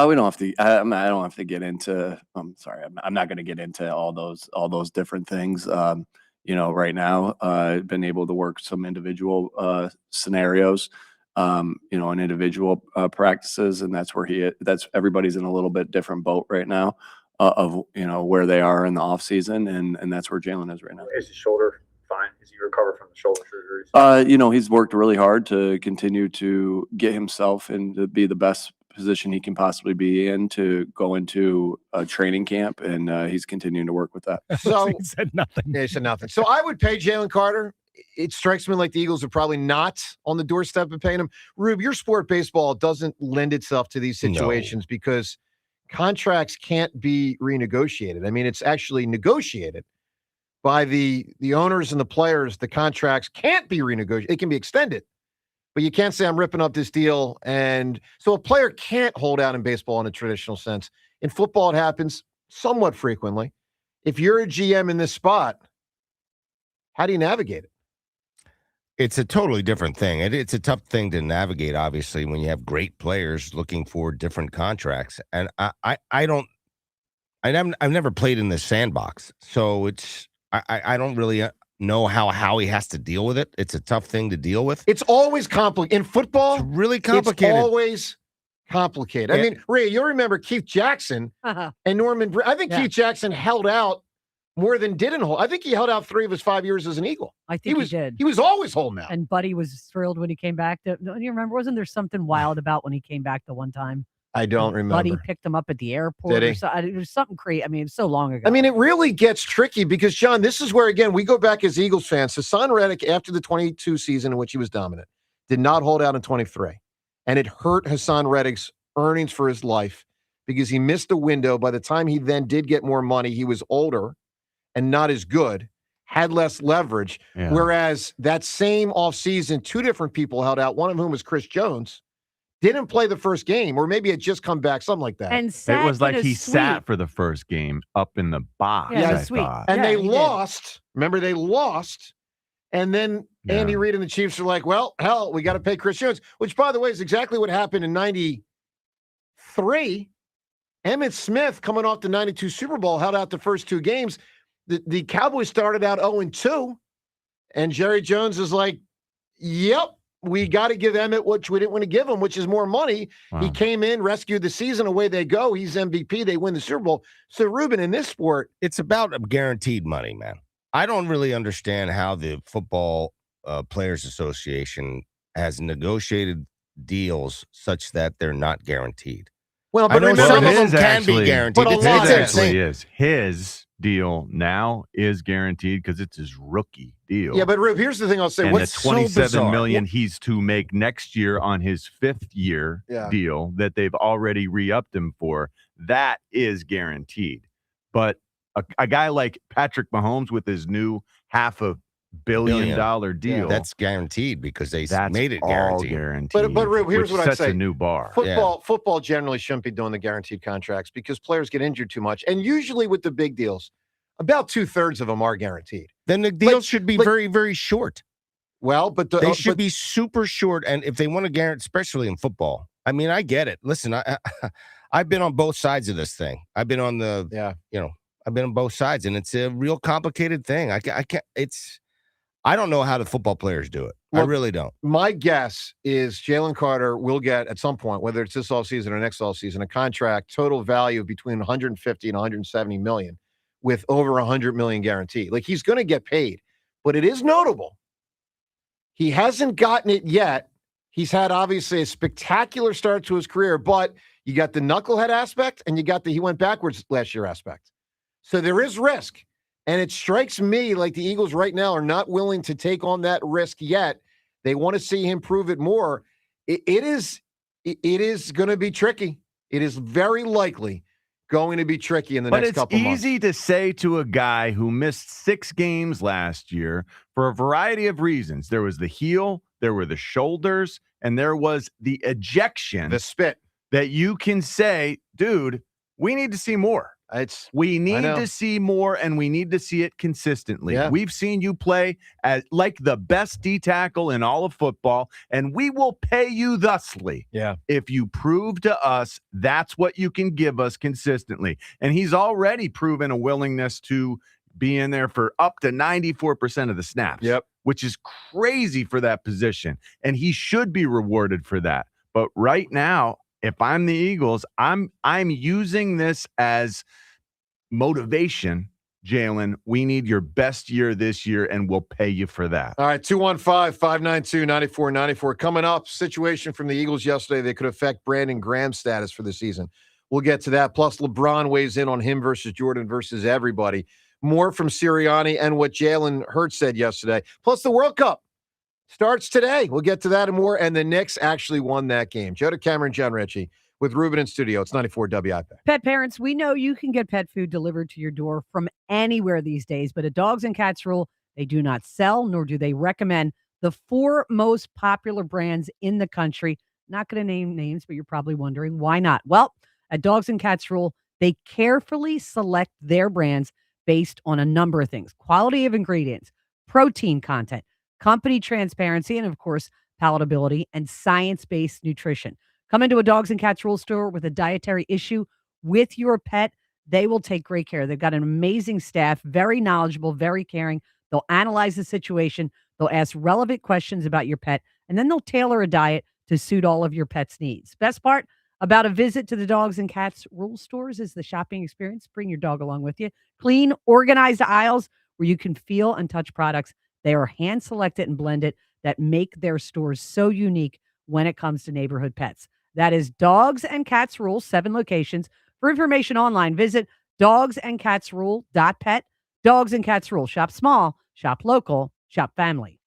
We don't have to. I don't have to get into. I'm sorry. I'm not going to get into all those different things. Right now, I've been able to work some individual scenarios, and individual practices, and that's where everybody's in a little bit different boat right now of where they are in the off season, and that's where Jalen is right now. Is his shoulder fine? Is he recovered from the shoulder surgery? He's worked really hard to continue to get himself and to be the best position he can possibly be in to go into a training camp, and he's continuing to work with that. So he said nothing. Yeah, he said nothing. So I would pay Jalen Carter. It strikes me like the Eagles are probably not on the doorstep of paying him. Rube, your sport, baseball, doesn't lend itself to these situations because contracts can't be renegotiated. I mean, it's actually negotiated by the owners and the players. The contracts can't be renegotiated. It can be extended. But you can't say I'm ripping up this deal. And so a player can't hold out in baseball in a traditional sense. In football, it happens somewhat frequently. If you're a GM in this spot, how do you navigate it? It's a totally different thing. It's a tough thing to navigate, obviously, when you have great players looking for different contracts. And I've never played in the sandbox. So I don't really know how Howie has to deal with it. It's a tough thing to deal with. It's always complicated. In football, It's really complicated. It's always complicated. Yeah. I mean, Ray, you'll remember Keith Jackson and Norman. I think Keith Jackson held out more than didn't hold. I think he held out 3 of his 5 years as an Eagle. I think he did. He was always holding out. And Buddy was thrilled when he came back. Do you remember? Wasn't there something wild about when he came back the one time? I don't remember. Buddy picked him up at the airport. Did he? Or something. It was something crazy. I mean, it's so long ago. I mean, it really gets tricky because, John, this is where, again, we go back as Eagles fans. Hassan Reddick, after the 22 season in which he was dominant, did not hold out in 23. And it hurt Hassan Reddick's earnings for his life because he missed a window. By the time he then did get more money, he was older and not as good, had less leverage. Yeah. Whereas that same offseason, 2 different people held out, one of whom was Chris Jones, didn't play the first game, or maybe had just come back, something like that. And it was like he sat for the first game up in the box. Yeah, I thought. And they he lost. Remember, they lost. And then Andy Reid and the Chiefs are like, well, hell, we got to pay Chris Jones, which, by the way, is exactly what happened in 93. Emmitt Smith, coming off the 92 Super Bowl, held out the first 2 games. The Cowboys started out 0-2, and Jerry Jones is like, yep, we got to give Emmitt what we didn't want to give him, which is more money. Wow. He came in, rescued the season, away they go. He's MVP. They win the Super Bowl. So, Ruben, in this sport, it's about guaranteed money, man. I don't really understand how the Football Players Association has negotiated deals such that they're not guaranteed. Well, I but know remember, some of them his can be actually- guaranteed. but a It's lot His of actually is. His deal now is guaranteed because it's his rookie deal. yeah, but Rube, here's the thing I'll say. And What's the so 27 bizarre- million he's to make next year on his 5th year Yeah. deal that they've already re-upped him for, that is guaranteed. But a guy like Patrick Mahomes with his new $500 million deal, that's guaranteed because they that's made it all guaranteed. guaranteed. But Rube, here's which what I'd sets say. a new bar. Football generally shouldn't be doing the guaranteed contracts because players get injured too much. And usually with the big deals, about 2/3 of them are guaranteed. Then the deals should be very, very short. Well, but they should be super short. And if they want to guarantee, especially in football, I mean, I get it. Listen, I've been on both sides of this thing. I've been on I've been on both sides, and it's a real complicated thing. I can't. I don't know how the football players do it. I Look, really don't. My guess is Jalen Carter will get at some point, whether it's this offseason or next offseason, a contract total value of between 150 and 170 million, with over 100 million guaranteed. Like, he's going to get paid, but it is notable. He hasn't gotten it yet. He's had obviously a spectacular start to his career, but you got the knucklehead aspect and you got the he went backwards last year aspect. So there is risk. And it strikes me like the Eagles right now are not willing to take on that risk yet. They want to see him prove it more. It is going to be tricky. It is very likely going to be tricky in the next couple months. But it's easy to say to a guy who missed 6 games last year for a variety of reasons. There was the heel, there were the shoulders, and there was the ejection. The spit. That you can say, dude, we need to see more. We need to see more, and we need to see it consistently. Yeah. We've seen you play as like the best D tackle in all of football, and we will pay you thusly. Yeah. If you prove to us that's what you can give us consistently. And he's already proven a willingness to be in there for up to 94% of the snaps. Yep. Which is crazy for that position. And he should be rewarded for that. But right now, if I'm the Eagles, I'm using this as motivation. Jalen, we need your best year this year, and we'll pay you for that. All right, 215-592-9494. Coming up, situation from the Eagles yesterday that could affect Brandon Graham's status for the season. We'll get to that. Plus, LeBron weighs in on him versus Jordan versus everybody. More from Sirianni and what Jalen Hurts said yesterday. Plus, the World Cup starts today. We'll get to that and more. And the Knicks actually won that game. Joe DeCamera, John Ritchie with Ruben in studio. It's 94 WIP. Pet parents, we know you can get pet food delivered to your door from anywhere these days, but at Dogs and Cats Rule, they do not sell, nor do they recommend the 4 most popular brands in the country. Not going to name names, but you're probably wondering why not. Well, at Dogs and Cats Rule, they carefully select their brands based on a number of things: quality of ingredients, protein content, company transparency, and of course, palatability and science-based nutrition. Come into a Dogs and Cats Rule store with a dietary issue with your pet. They will take great care. They've got an amazing staff, very knowledgeable, very caring. They'll analyze the situation. They'll ask relevant questions about your pet, and then they'll tailor a diet to suit all of your pet's needs. Best part about a visit to the Dogs and Cats Rule stores is the shopping experience. Bring your dog along with you. Clean, organized aisles where you can feel and touch products. They are hand-selected and blended that make their stores so unique when it comes to neighborhood pets. That is Dogs and Cats Rule, 7 locations. For information online, visit dogsandcatsrule.pet. Dogs and Cats Rule. Shop small, shop local, shop family.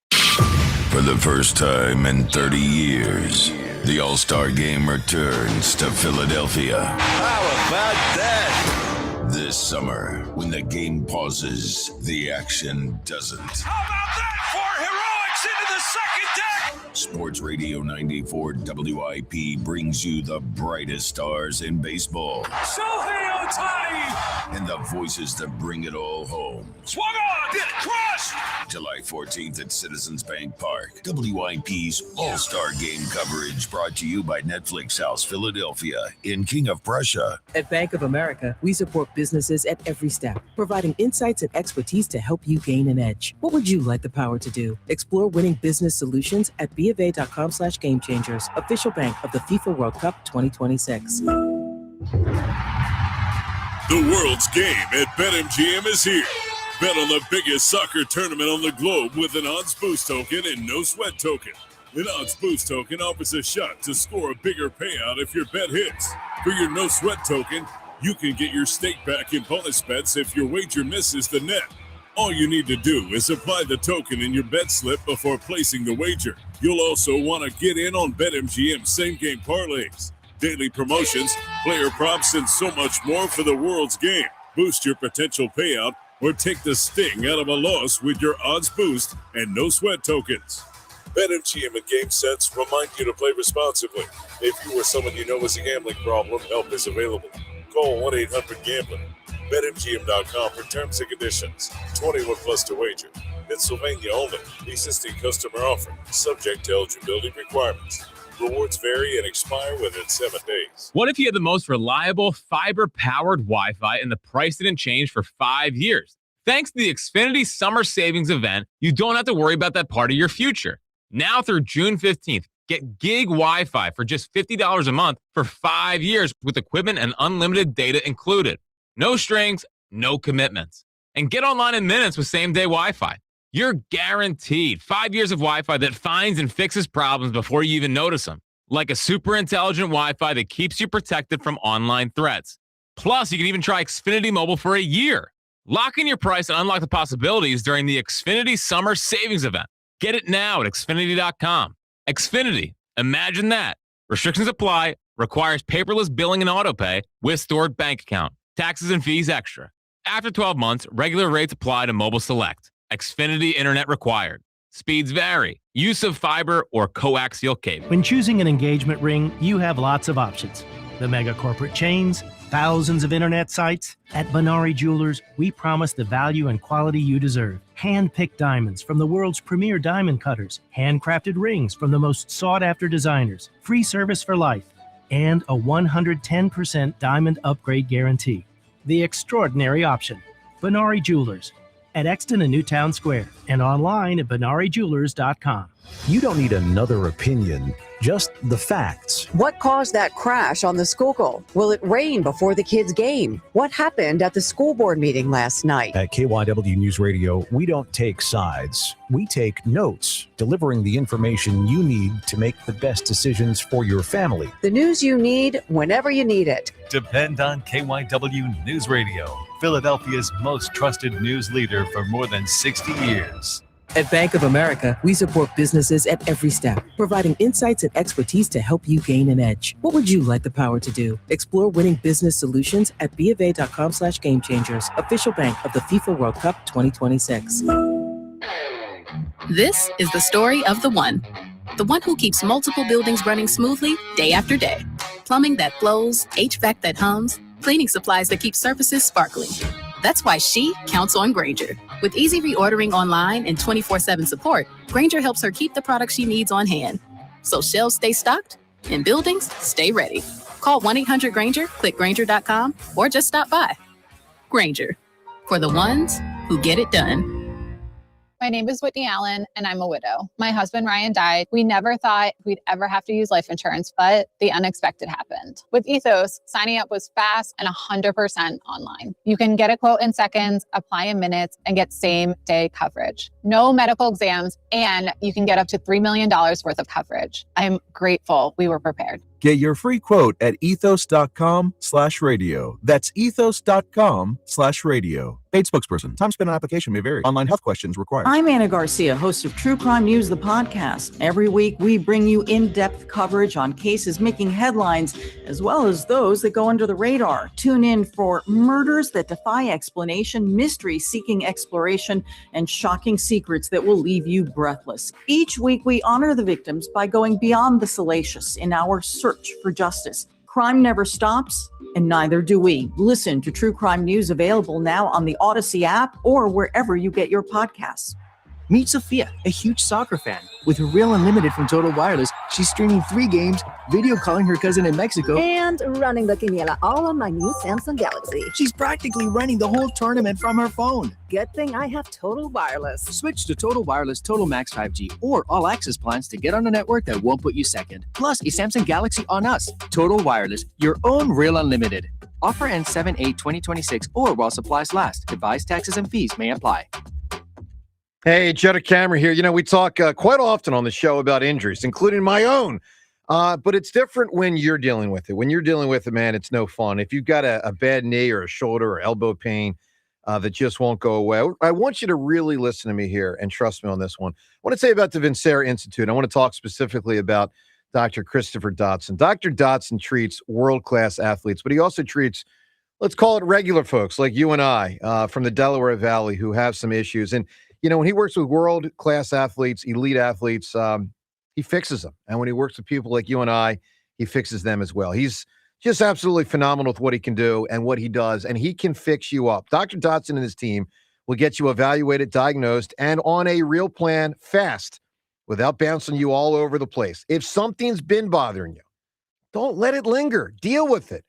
For the first time in 30 years, the All-Star Game returns to Philadelphia. How about that? This summer, when the game pauses, the action doesn't. How about that for heroics into the second deck? Sports Radio 94 WIP brings you the brightest stars in baseball Shohei Ohtani! and the voices that bring it all home. Swung on! Get crushed! July 14th at Citizens Bank Park. WIP's All-Star Game coverage brought to you by Netflix House Philadelphia in King of Prussia. At Bank of America, we support businesses at every step, providing insights and expertise to help you gain an edge. What would you like the power to do? Explore winning business solutions at BofA.com/gamechangers, official bank of the FIFA World Cup 2026. The world's game at BetMGM is here. Bet on the biggest soccer tournament on the globe with an odds boost token and no sweat token. An odds boost token offers a shot to score a bigger payout if your bet hits. For your no sweat token, you can get your stake back in bonus bets if your wager misses the net. All you need to do is apply the token in your bet slip before placing the wager. You'll also want to get in on BetMGM same-game parlays, daily promotions, player props, and so much more for the world's game. Boost your potential payout or take the sting out of a loss with your odds boost and no sweat tokens. BetMGM and GameSense remind you to play responsibly. If you or someone you know has a gambling problem, help is available. Call 1-800-GAMBLER. BetMGM.com for terms and conditions. 21 plus to wager. Pennsylvania only. Existing customer offer. Subject to eligibility requirements. Rewards vary and expire within 7 days. What if you had the most reliable fiber-powered Wi-Fi and the price didn't change for 5 years? Thanks to the Xfinity Summer Savings Event, you don't have to worry about that part of your future. Now through June 15th, get gig Wi-Fi for just $50 a month for 5 years with equipment and unlimited data included. No strings, no commitments. And get online in minutes with same-day Wi-Fi. You're guaranteed 5 years of Wi-Fi that finds and fixes problems before you even notice them. Like a super intelligent Wi-Fi that keeps you protected from online threats. Plus, you can even try Xfinity Mobile for a year. Lock in your price and unlock the possibilities during the Xfinity Summer Savings Event. Get it now at Xfinity.com. Xfinity. Imagine that. Restrictions apply. Requires paperless billing and autopay with stored bank account. Taxes and fees extra. After 12 months, regular rates apply to Mobile Select. Xfinity Internet required. Speeds vary. Use of fiber or coaxial cable. When choosing an engagement ring, you have lots of options. The mega corporate chains, thousands of internet sites. At Benari Jewelers, we promise the value and quality you deserve. Hand-picked diamonds from the world's premier diamond cutters. Handcrafted rings from the most sought-after designers. Free service for life. And a 110% diamond upgrade guarantee. The extraordinary option. Benari Jewelers. At Exton and Newtown Square, and online at BenariJewelers.com. You don't need another opinion, just the facts. What caused that crash on the Schuylkill? Will it rain before the kids' game? What happened at the school board meeting last night? At KYW News Radio, we don't take sides. We take notes, delivering the information you need to make the best decisions for your family. The news you need whenever you need it. Depend on KYW News Radio, Philadelphia's most trusted news leader for more than 60 years. At Bank of America, we support businesses at every step, providing insights and expertise to help you gain an edge. What would you like the power to do? Explore winning business solutions at BofA.com/gamechangers, official bank of the FIFA World Cup 2026. This is the story of the one who keeps multiple buildings running smoothly day after day. Plumbing that flows, HVAC that hums, cleaning supplies that keep surfaces sparkling. That's why she counts on Grainger. With easy reordering online and 24/7 support, Grainger helps her keep the products she needs on hand. So shelves stay stocked and buildings stay ready. Call 1-800-GRAINGER, click Grainger.com, or just stop by. Grainger, for the ones who get it done. My name is Whitney Allen, and I'm a widow. My husband, Ryan, died. We never thought we'd ever have to use life insurance, but the unexpected happened. With Ethos, signing up was fast and 100% online. You can get a quote in seconds, apply in minutes, and get same-day coverage. No medical exams, and you can get up to $3 million worth of coverage. I'm grateful we were prepared. Get your free quote at ethos.com/radio. That's ethos.com/radio. Paid spokesperson. Time spent on application may vary. Online health questions required. I'm Anna Garcia, host of True Crime News, the podcast. Every week, we bring you in-depth coverage on cases making headlines, as well as those that go under the radar. Tune in for murders that defy explanation, mysteries seeking exploration, and shocking secrets that will leave you breathless. Each week, we honor the victims by going beyond the salacious in our search for justice. Crime never stops, and neither do we. Listen to True Crime News, available now on the Odyssey app or wherever you get your podcasts. Meet Sophia, a huge soccer fan. With her Real Unlimited from Total Wireless, she's streaming 3 games, video calling her cousin in Mexico, and running the quiniela all on my new Samsung Galaxy. She's practically running the whole tournament from her phone. Good thing I have Total Wireless. Switch to Total Wireless Total Max 5G or All Access plans to get on a network that won't put you second. Plus, a Samsung Galaxy on us. Total Wireless, your own Real Unlimited. Offer ends 7/8/2026 or while supplies last. Device taxes and fees may apply. Hey, Jetta Cameron here. You know, we talk quite often on the show about injuries, including my own. But it's different when you're dealing with it. When you're dealing with it, man, it's no fun. If you've got a bad knee or a shoulder or elbow pain that just won't go away, I want you to really listen to me here and trust me on this one. I want to say about the Vincera Institute. I want to talk specifically about Dr. Christopher Dotson. Dr. Dotson treats world-class athletes, but he also treats, let's call it regular folks like you and I from the Delaware Valley who have some issues. And you know, when he works with world-class athletes, elite athletes, he fixes them. And when he works with people like you and I, he fixes them as well. He's just absolutely phenomenal with what he can do and what he does, and he can fix you up. Dr. Dotson and his team will get you evaluated, diagnosed, and on a real plan fast without bouncing you all over the place. If something's been bothering you, don't let it linger. Deal with it.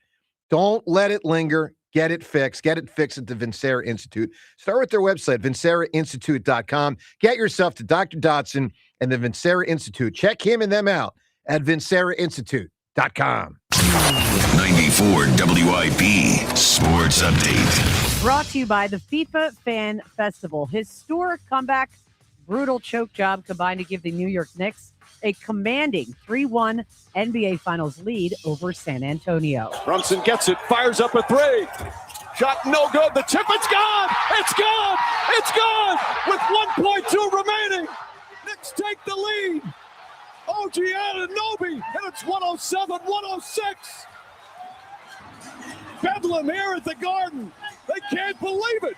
Don't let it linger. Get it fixed. Get it fixed at the Vincera Institute. Start with their website, vincerainstitute.com. Get yourself to Dr. Dotson and the Vincera Institute. Check him and them out at vincerainstitute.com. 94 WIP Sports Update. Brought to you by the FIFA Fan Festival. Historic comeback, brutal choke job combined to give the New York Knicks a commanding 3-1 NBA Finals lead over San Antonio. Brunson gets it, fires up a 3. Shot no good. The tip, it's gone. It's gone. It's gone with 1.2 remaining. Knicks take the lead. OG Anunoby, and it's 107-106. Bedlam here at the Garden. They can't believe it.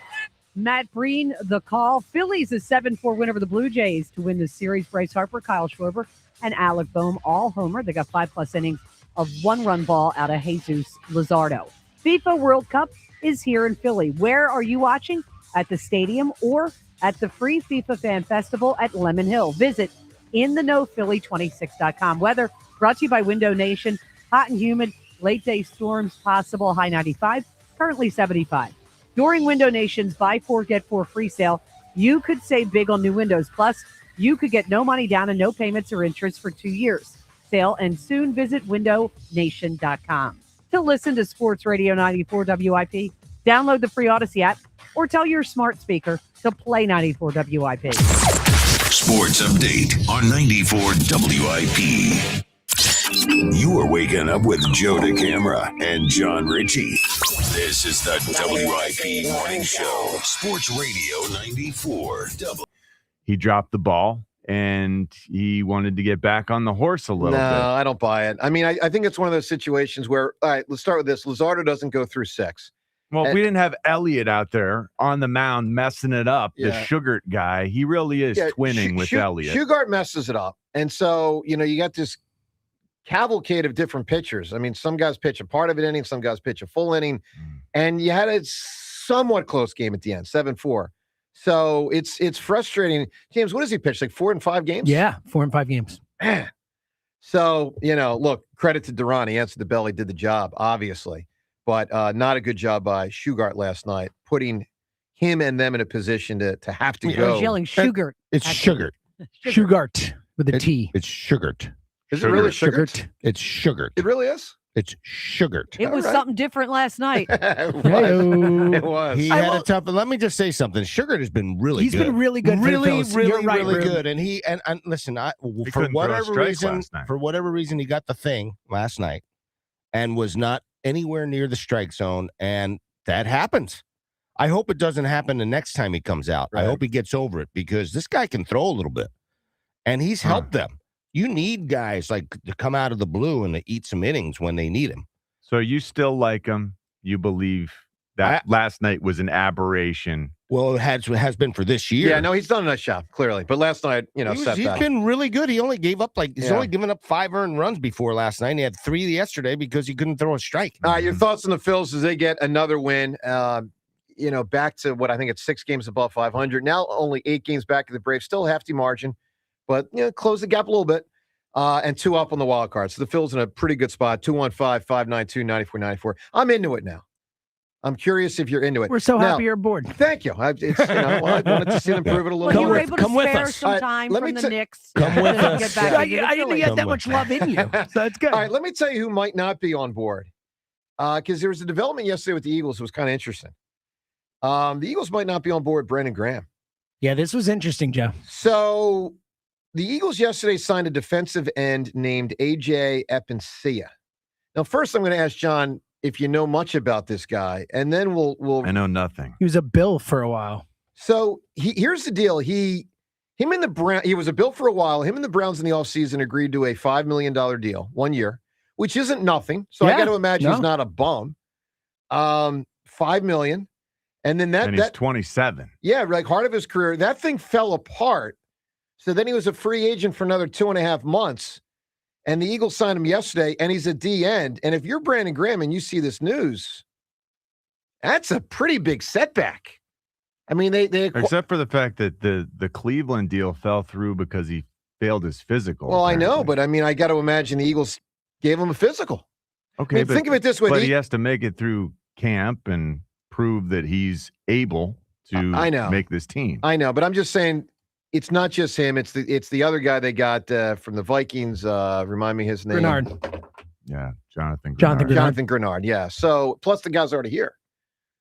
Matt Breen, the call. Phillies a 7-4 win over the Blue Jays to win the series. Bryce Harper, Kyle Schwarber, and Alec Boehm all homer. They got 5+ innings of 1-run ball out of Jesus Luzardo. FIFA World Cup is here in Philly. Where are you watching? At the stadium or at the free FIFA Fan Festival at Lemon Hill. Visit InTheKnowPhilly26.com. Weather brought to you by Window Nation. Hot and humid, late day storms possible. High 95, currently 75. During Window Nation's buy 4, get 4 free sale, you could save big on new windows. Plus, you could get no money down and no payments or interest for 2 years. Sale and soon. Visit windownation.com. To listen to Sports Radio 94 WIP, download the free Odyssey app or tell your smart speaker to play 94 WIP. Sports Update on 94 WIP. You are waking up with Joe DeCamara and John Ritchie. This is the WIP Morning Show. Sports Radio 94 WIP. He dropped the ball and he wanted to get back on the horse a little bit. No, I don't buy it. I mean, I think it's one of those situations where, all right, let's start with this. Luzardo doesn't go through 6. Well, if we didn't have Elliott out there on the mound messing it up, the Sugart guy, he really is twinning with Elliott. Sugart messes it up. And so, you know, you got this cavalcade of different pitchers. I mean, some guys pitch a part of an inning, some guys pitch a full inning, and you had a somewhat close game at the end, 7-4. So it's frustrating. James, what does he pitch? Like 4 and 5 games? Yeah, 4 and 5 games. Man. So, you know, look, credit to Duran. He answered the bell. He did the job, obviously. But not a good job by Sugart last night, putting him and them in a position to have to I go. was yelling Sugart. It's actually. Sugart. Sugart with a T. It's Sugart. Is it really Sugart? It's Sugart. It really is? It's Sugart. It was something different last night. It was. He had a tough. Let me just say something. Sugart has been really He's good. been really good for the Really, Phillies. really, You're right, really Rube. good. And and listen, for couldn't throw a whatever strike reason, last night. for whatever reason, he got the thing last night and was not anywhere near the strike zone, and that happens. I hope it doesn't happen the next time he comes out. I hope he gets over it because this guy can throw a little bit, and he's helped them. You need guys like to come out of the blue and to eat some innings when they need him. So you still like him? You believe that last night was an aberration? Well, it has been for this year. Yeah, no, he's done a nice job, clearly. But last night, he's been really good. He only gave up he's only given up 5 earned runs before last night. And he had 3 yesterday because he couldn't throw a strike. All right, your thoughts on the Phils as they get another win? Back to what I think it's 6 games above 500. Now only 8 games back of the Braves. Still a hefty margin, but close the gap a little bit. And 2 up on the wild card. So the Phils in a pretty good spot. 215-592-9494. I'm into it now. I'm curious if you're into it. We're so now, happy you're aboard. Thank you. I wanted to see them prove it a little Well, you more. were able to spare some time from the Knicks. Come with to us. get back I into the didn't Phillies. get that much love in you. So that's good. All right, let me tell you who might not be on board. Because there was a development yesterday with the Eagles that was kind of interesting. The Eagles might not be on board Brandon Graham. Yeah, this was interesting, Joe. So the Eagles yesterday signed a defensive end named A.J. Epensia. Now, first I'm going to ask John if you know much about this guy, and then we'll I know nothing. He was a Bill for a while. So here's the deal. He was a Bill for a while. Him and the Browns in the offseason agreed to a $5 million deal, 1 year, which isn't nothing. So I got to imagine he's not a bum. $5 million. And then he's 27. Yeah, like heart of his career. That thing fell apart. So then he was a free agent for another 2.5 months. And the Eagles signed him yesterday, and he's a D end. And if you're Brandon Graham and you see this news, that's a pretty big setback. I mean, they except for the fact that the Cleveland deal fell through because he failed his physical. Well, apparently. I know, but I mean, I got to imagine the Eagles gave him a physical. Okay, I mean, think of it this way. But he has to make it through camp and prove that he's able to make this team. I know, but I'm just saying it's not just him. It's the other guy they got from the Vikings. Remind me his name. Grenard. Yeah, Jonathan Grenard. Jonathan Grenard, yeah. So plus the guy's already here.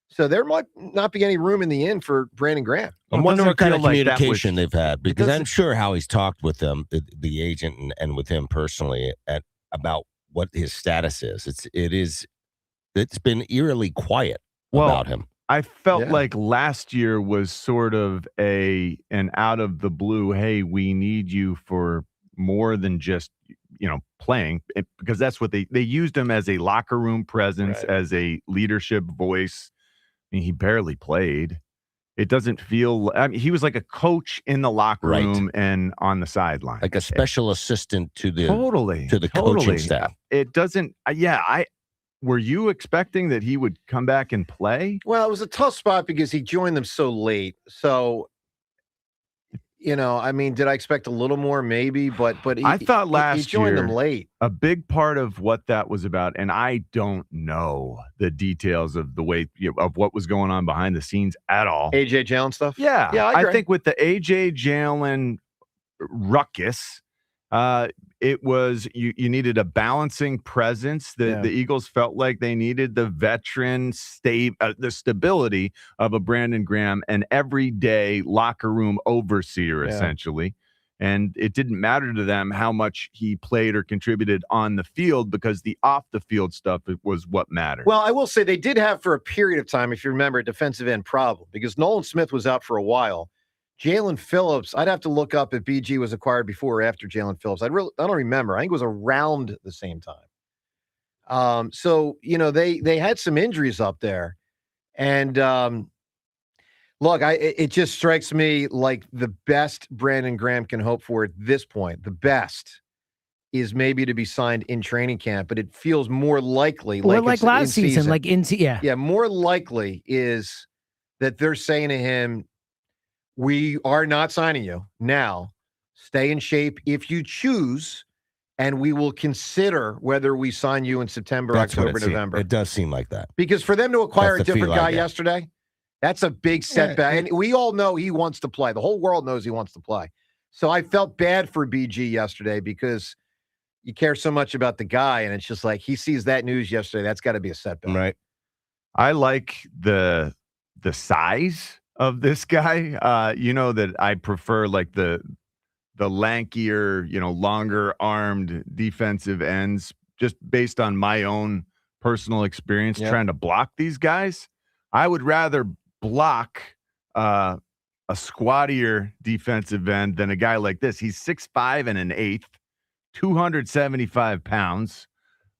So there might not be any room in the inn for Brandon Graham. I'm wondering what kind of like that communication they've had because I'm sure how he's talked with them, the agent, and with him personally about what his status is. It's been eerily quiet about him. I felt like last year was sort of an out of the blue, hey, we need you for more than just, playing, because that's what they used him as a locker room presence, as a leadership voice. I mean, he barely played. It doesn't feel, he was like a coach in the locker room and on the sideline. Like a special assistant to the totally coaching staff. It doesn't, were you expecting that he would come back and play? Well, it was a tough spot because he joined them so late. So, I mean, did I expect a little more? Maybe, but I thought last he joined them late. A big part of what that was about, and I don't know the details of the way of what was going on behind the scenes at all. AJ Jalen stuff. Yeah, I agree. I think with the AJ Jalen ruckus, it was you needed a balancing presence. The Eagles felt like they needed the veteran the stability of a Brandon Graham, an everyday locker room overseer, essentially. And it didn't matter to them how much he played or contributed on the field because the off the field stuff was what mattered. Well, I will say they did have for a period of time, if you remember, a defensive end problem because Nolan Smith was out for a while. Jalen Phillips, I'd have to look up if BG was acquired before or after Jalen Phillips. I don't remember. I think it was around the same time. So, they had some injuries up there. And look, it just strikes me like the best Brandon Graham can hope for at this point, the best is maybe to be signed in training camp, but it feels more likely like last season, like Yeah, more likely is that they're saying to him, we are not signing you now. Stay in shape if you choose, and we will consider whether we sign you in September, October, November. It does seem like that. Because for them to acquire a That's the different feel I guy get. yesterday That's a big setback. And we all know he wants to play. The whole world knows he wants to play. So I felt bad for BG yesterday because you care so much about the guy, and it's just like he sees that news yesterday. That's got to be a setback. Right. I like the size of this guy. You know that I prefer like the lankier, longer armed defensive ends, just based on my own personal experience trying to block these guys. I would rather block a squattier defensive end than a guy like this. He's 6'5" and an eighth, 275 pounds.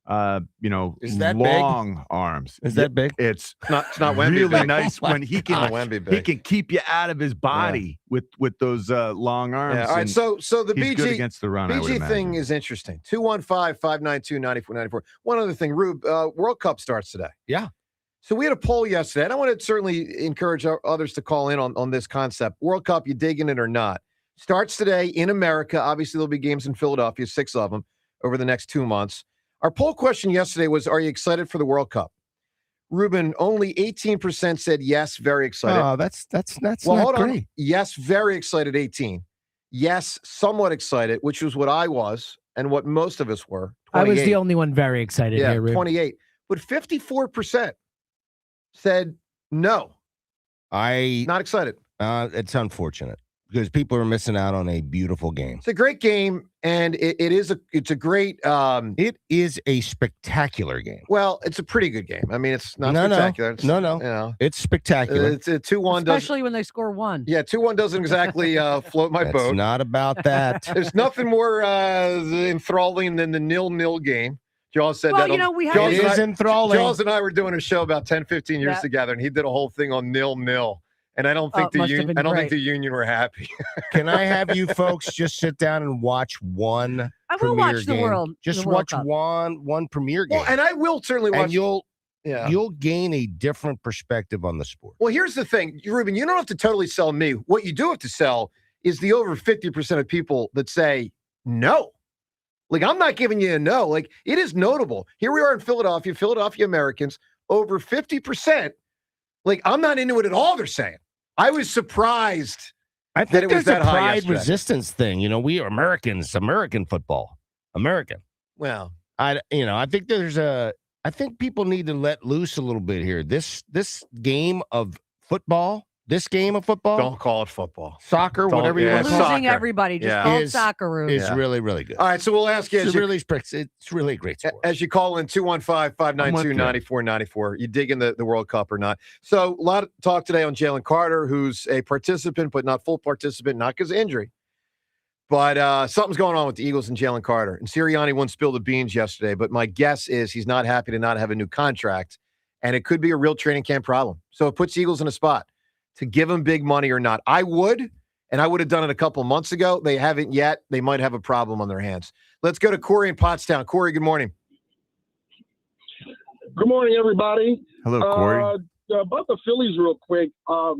Is that long big? arms. Is that big? It's not Wemby really big. nice when he can Wemby big. he can keep you out of his body with those long arms. Yeah. All right, and so the he's BG good against the run. I would BG imagine. thing is interesting. 215-592-9494. One other thing, Rube, World Cup starts today. Yeah. So we had a poll yesterday, and I want to certainly encourage others to call in on this concept. World Cup, you digging it or not? Starts today in America. Obviously, there'll be games in Philadelphia, 6 of them over the next 2 months. Our poll question yesterday was, are you excited for the World Cup? Ruben, only 18% said yes, very excited. Oh, that's well, not hold on. great. Yes, very excited, 18. Yes, somewhat excited, which was what I was and what most of us were. 28. I was the only one very excited here, Ruben. 28. But 54% said no. Not excited. It's unfortunate because people are missing out on a beautiful game. It's a great game, and it's a great. It is a spectacular game. Well, it's a pretty good game. I mean, it's not spectacular. It's, No. It's spectacular. It's a 2-1. Especially when they score one. Yeah, 2-1 doesn't exactly float my boat. It's not about that. There's nothing more enthralling than the 0-0 game. Jaws said that. We have it is enthralling. Jaws and I were doing a show about 10, 15 years together, and he did a whole thing on 0-0. And I don't think think the union were happy. Can I have you folks just sit down and watch one? I will watch game? the World. Just the World watch Cup. one premier game. Well, and I will certainly watch. And you'll gain a different perspective on the sport. Well, here's the thing, Ruben. You don't have to totally sell me. What you do have to sell is the over 50% of people that say no. Like, I'm not giving you a no. Like, it is notable. Here we are in Philadelphia Americans, over 50%. Like, I'm not into it at all, they're saying. I was surprised I think that it was there's that a high pride yesterday. resistance thing. We are Americans, American football, American. Well, I think people need to let loose a little bit here. This game of football. Don't call it football. Soccer, whatever you want to call it. Losing everybody. Just call it soccer. Is really, really good. All right, so we'll ask you. It's really a great sport. As you call in 215-592-9494, you dig in the World Cup or not? So a lot of talk today on Jalen Carter, who's a participant, but not full participant, not because of injury. But something's going on with the Eagles and Jalen Carter. And Sirianni won't spill the beans yesterday, but my guess is he's not happy to not have a new contract, and it could be a real training camp problem. So it puts Eagles in a spot to give him big money or not. I would, and I would have done it a couple months ago. They haven't yet. They might have a problem on their hands. Let's go to Corey in Pottstown. Corey, good morning. Good morning, everybody. Hello, Corey. About the Phillies real quick. I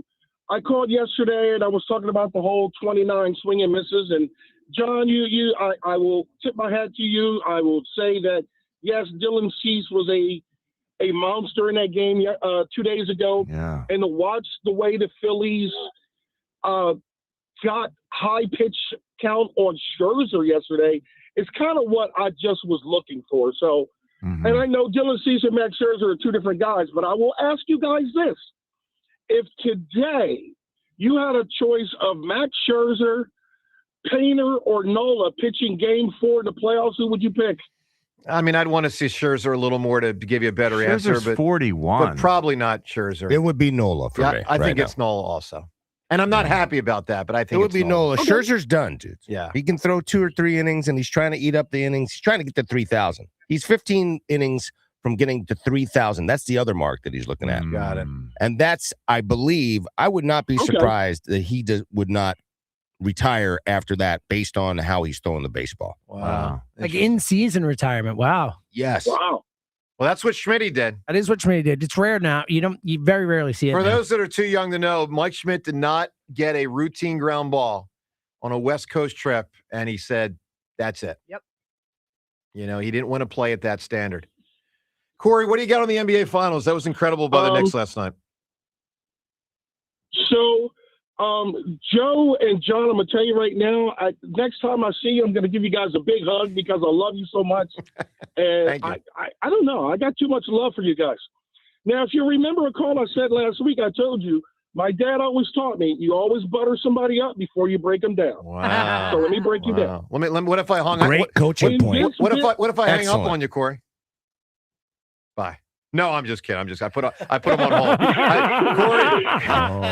called yesterday, and I was talking about the whole 29 swing and misses. And, John, I will tip my hat to you. I will say that, yes, Dylan Cease was a monster in that game 2 days ago. Yeah. And to watch the way the Phillies got high pitch count on Scherzer yesterday is kind of what I just was looking for. So, and I know Dylan Cease and Max Scherzer are two different guys, but I will ask you guys this. If today you had a choice of Max Scherzer, Painter, or Nola pitching game 4 in the playoffs, who would you pick? I mean, I'd want to see Scherzer a little more to give you a better answer, but 41. but probably not Scherzer. It would be Nola for me. I think right it's Nola also, and I'm not happy about that. But I think it would be Nola. Okay. Scherzer's done, dude. Yeah, he can throw 2 or 3 innings, and he's trying to eat up the innings. He's trying to get to 3,000. He's 15 innings from getting to 3,000. That's the other mark that he's looking at. Got it. And that's, I believe, I would not be surprised that he would not retire after that based on how he's throwing the baseball. Wow. Like in-season retirement. Wow. Yes. Wow. Well, that's what Schmitty did. That is what Schmitty did. It's rare now. You very rarely see it. For now. those that are too young to know, Mike Schmidt did not get a routine ground ball on a West Coast trip, and he said, that's it. Yep. He didn't want to play at that standard. Corey, what do you got on the NBA Finals? That was incredible by the Knicks last night. So, Joe and John, I'm gonna tell you right now. Next time I see you, I'm gonna give you guys a big hug because I love you so much. And I don't know. I got too much love for you guys. Now, if you remember a call I said last week, I told you my dad always taught me you always butter somebody up before you break them down. Wow. So let me break you down. Let me. What if I hung? Great coaching point. What if I hang up Excellent. on you, Corey? Bye. No, I'm just kidding. I put him on hold.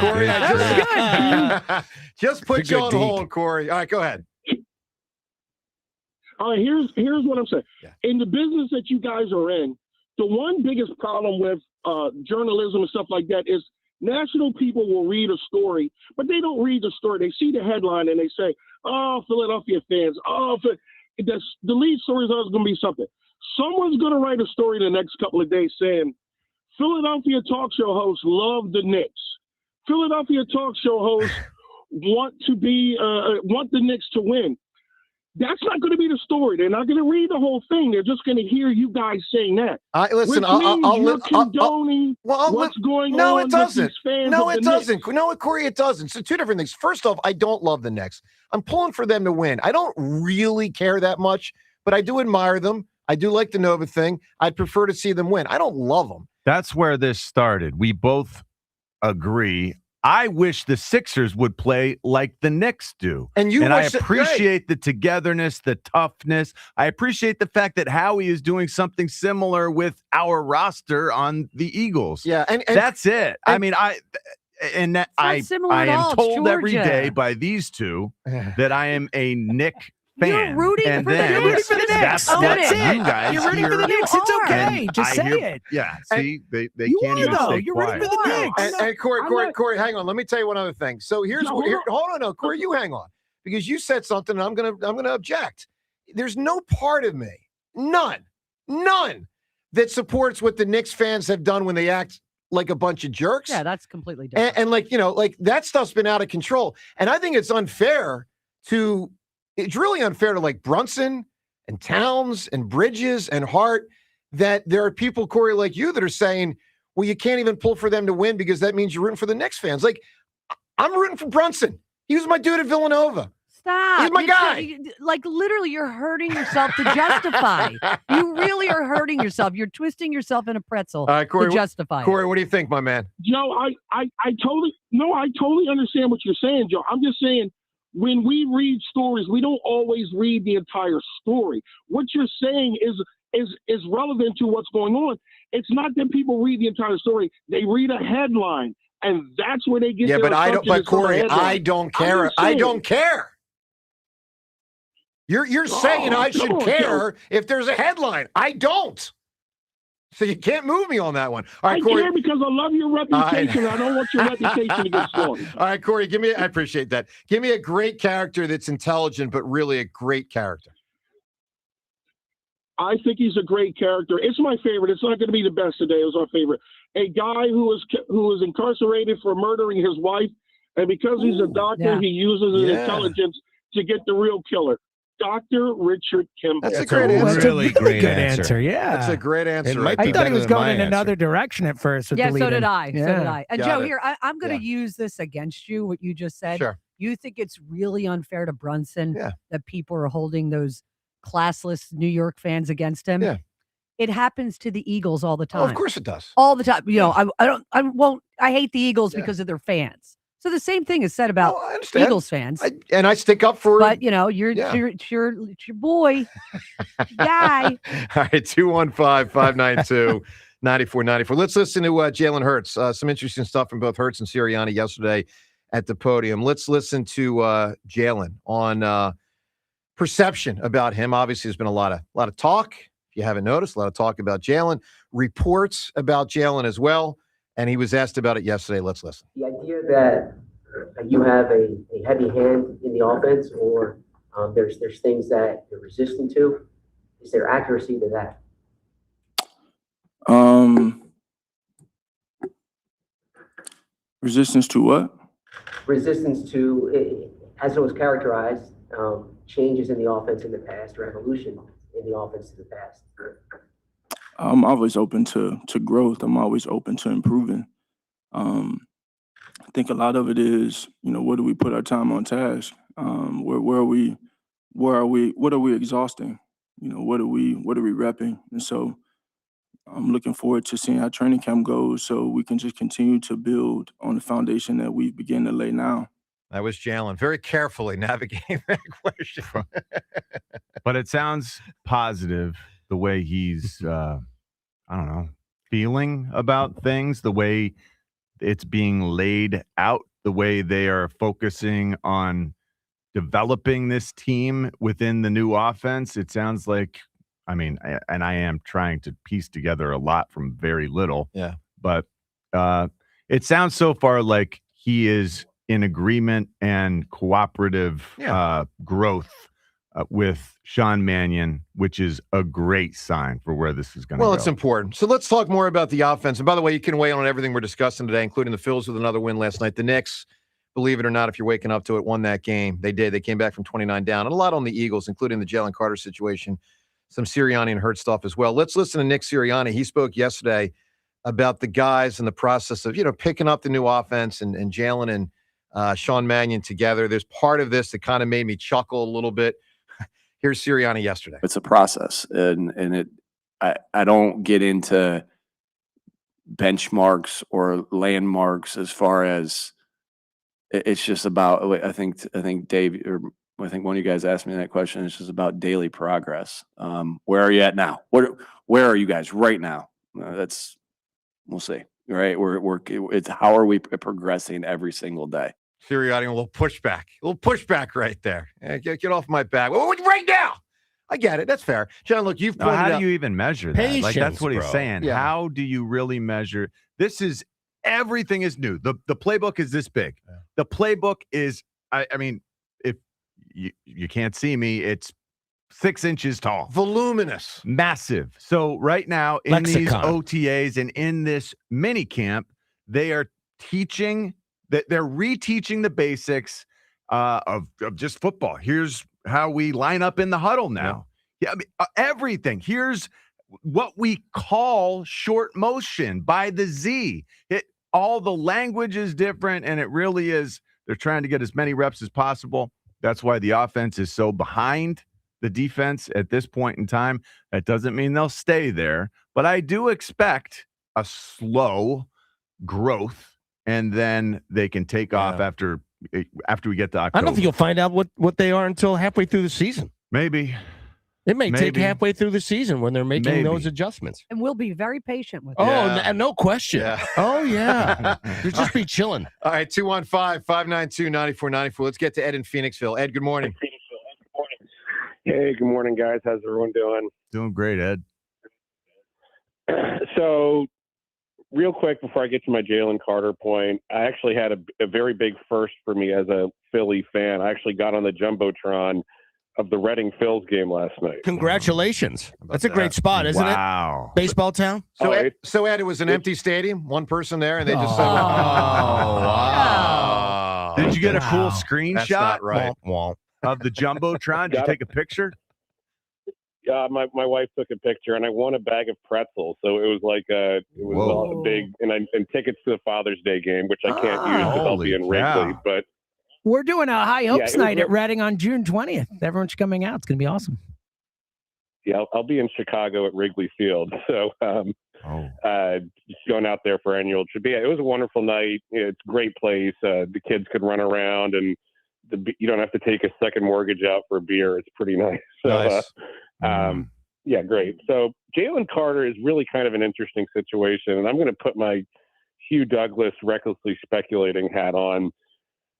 Corey, I just put you on hold, Corey. All right, go ahead. All right, here's what I'm saying. Yeah. In the business that you guys are in, the one biggest problem with journalism and stuff like that is national people will read a story, but they don't read the story. They see the headline and they say, "Oh, Philadelphia fans! Oh, the lead story is always going to be something." Someone's going to write a story the next couple of days saying, Philadelphia talk show hosts love the Knicks. Philadelphia talk show hosts want the Knicks to win. That's not going to be the story. They're not going to read the whole thing. They're just going to hear you guys saying that. Listen, you're condoning what's going no, on. It doesn't. With these fans No, of it the doesn't. Knicks. No, Corey, it doesn't. So two different things. First off, I don't love the Knicks. I'm pulling for them to win. I don't really care that much, but I do admire them. I do like the Nova thing. I'd prefer to see them win. I don't love them. That's where this started. We both agree. I wish the Sixers would play like the Knicks do. And I appreciate the togetherness, the toughness. I appreciate the fact that Howie is doing something similar with our roster on the Eagles. Yeah, and that's it. I mean, I am told every day by these two that I am a Knick fan. You're rooting for the Knicks. That's you guys. You're rooting for the Knicks. It's okay. Just say it. Yeah. See, they You can't are, even though. stay You're quiet. rooting for the Knicks. And Corey, hang on. Let me tell you one other thing. So hold on, Corey, you hang on, because you said something, and I'm gonna object. There's no part of me, none, that supports what the Knicks fans have done when they act like a bunch of jerks. Yeah, that's completely different. And like that stuff's been out of control. And I think it's really unfair to like Brunson and Towns and Bridges and Hart that there are people, Corey, like you that are saying, well, you can't even pull for them to win because that means you're rooting for the Knicks fans. Like, I'm rooting for Brunson. He was my dude at Villanova. Stop. He's my guy. Like, literally, you're hurting yourself to justify. You really are hurting yourself. You're twisting yourself in a pretzel Corey, to justify Corey, it. what do you think, my man? Joe, I totally understand what you're saying, Joe. I'm just saying, when we read stories, we don't always read the entire story. What you're saying is relevant to what's going on. It's not that people read the entire story; they read a headline, and that's where they get. Yeah, their but I don't. But Corey, I don't care. I don't care. You're saying I should care if there's a headline. I don't. So you can't move me on that one. All right, Corey. I care because I love your reputation. I don't want your reputation to get stolen. All right, Corey, I appreciate that. Give me a great character that's intelligent, but really a great character. I think he's a great character. It's my favorite. It's not going to be the best today. It was our favorite. A guy who was incarcerated for murdering his wife, and because he's a doctor, he uses his intelligence to get the real killer. Dr. Richard Kimball. That's a great answer. Really great answer. Yeah. That's a great answer. I thought he was going in another direction at first. With Yeah, the so lead-in. did I. So did I. And Got Joe, it. here, I'm going to use this against you, what you just said. Sure. You think it's really unfair to Brunson that people are holding those classless New York fans against him? Yeah. It happens to the Eagles all the time. Oh, of course it does. All the time. You know, I hate the Eagles because of their fans. So the same thing is said about Eagles fans. I stick up for. But you're it's your boy, guy. All right, 215-592-9494. Let's listen to Jalen Hurts. Some interesting stuff from both Hurts and Sirianni yesterday at the podium. Let's listen to Jalen on perception about him. Obviously, there's been a lot of talk. If you haven't noticed, a lot of talk about Jalen. Reports about Jalen as well. And he was asked about it yesterday. Let's listen. The idea that you have a heavy hand in the offense, or there's things that you're resistant to, is there accuracy to that? Resistance to what? Resistance to, as it was characterized, changes in the offense in the past, or evolution in the offense in the past. I'm always open to growth. I'm always open to improving. I think a lot of it is, where do we put our time on task? Where are we, what are we exhausting? What are we repping? And so I'm looking forward to seeing how training camp goes so we can just continue to build on the foundation that we've begun to lay now. That was Jalen very carefully navigating that question. But it sounds positive the way he's, feeling about things, the way it's being laid out, the way they are focusing on developing this team within the new offense. It sounds like, I am trying to piece together a lot from very little. Yeah. But it sounds so far like he is in agreement and cooperative growth with Sean Mannion, which is a great sign for where this is going to go. Well, it's important. So let's talk more about the offense. And by the way, you can weigh in on everything we're discussing today, including the Phillies with another win last night. The Knicks, believe it or not, if you're waking up to it, won that game. They did. They came back from 29 down. And a lot on the Eagles, including the Jalen Carter situation, some Sirianni and Hurt stuff as well. Let's listen to Nick Sirianni. He spoke yesterday about the guys and the process of, picking up the new offense and Jalen and Sean Mannion together. There's part of this that kind of made me chuckle a little bit. Here's Sirianni yesterday. It's a process, and I don't get into benchmarks or landmarks as far as it's just about. I think Dave, or I think one of you guys asked me that question. It's just about daily progress. Where are you at now? Where are you guys right now? We'll see. Right? It's how are we progressing every single day? Sirianni, a little pushback right there. Get off my back. Right now. I get it. That's fair. John, look, you've pointed how out. do you even measure that? Patience, That's what he's saying. Yeah. How do you really measure? Everything is new. The playbook is this big. Yeah. The playbook is, if you can't see me, it's 6 inches tall. Voluminous. Massive. So right now in these OTAs and in this mini camp, they are teaching that they're reteaching the basics of just football. Here's how we line up in the huddle now. Yeah, everything. Here's what we call short motion by the Z. All the language is different, and it really is. They're trying to get as many reps as possible. That's why the offense is so behind the defense at this point in time. That doesn't mean they'll stay there, but I do expect a slow growth. And then they can take off after we get to October. I don't think you'll find out what they are until halfway through the season. Maybe. It may take halfway through the season when they're making those adjustments. And we'll be very patient with it. No question. Yeah. Oh, yeah. You'll just be chilling. All right, 215-592-9494. Let's get to Ed in Phoenixville. Ed, good morning. Hey, good morning, guys. How's everyone doing? Doing great, Ed. So, real quick before I get to my Jalen Carter point, I actually had a very big first for me as a Philly fan. I actually got on the Jumbotron of the Reading Phils game last night. Congratulations. That's a great spot, isn't it? Wow. Baseball town? So Ed, it was an empty stadium, one person there, and they just said, wow. Did you get a cool screenshot That's not right. of the Jumbotron? Did you take a picture? My wife took a picture, and I won a bag of pretzels. So it was like a big, and tickets to the Father's Day game, which I can't use because I'll be in Wrigley. But we're doing a High Hopes night at Reading on June 20th. Everyone's coming out. It's going to be awesome. Yeah, I'll be in Chicago at Wrigley Field. So just going out there for annual trip. Yeah, it was a wonderful night. It's a great place. The kids could run around, and you don't have to take a second mortgage out for a beer. It's pretty nice. So, nice. Yeah, great. So Jalen Carter is really kind of an interesting situation, and I'm going to put my Hugh Douglas recklessly speculating hat on.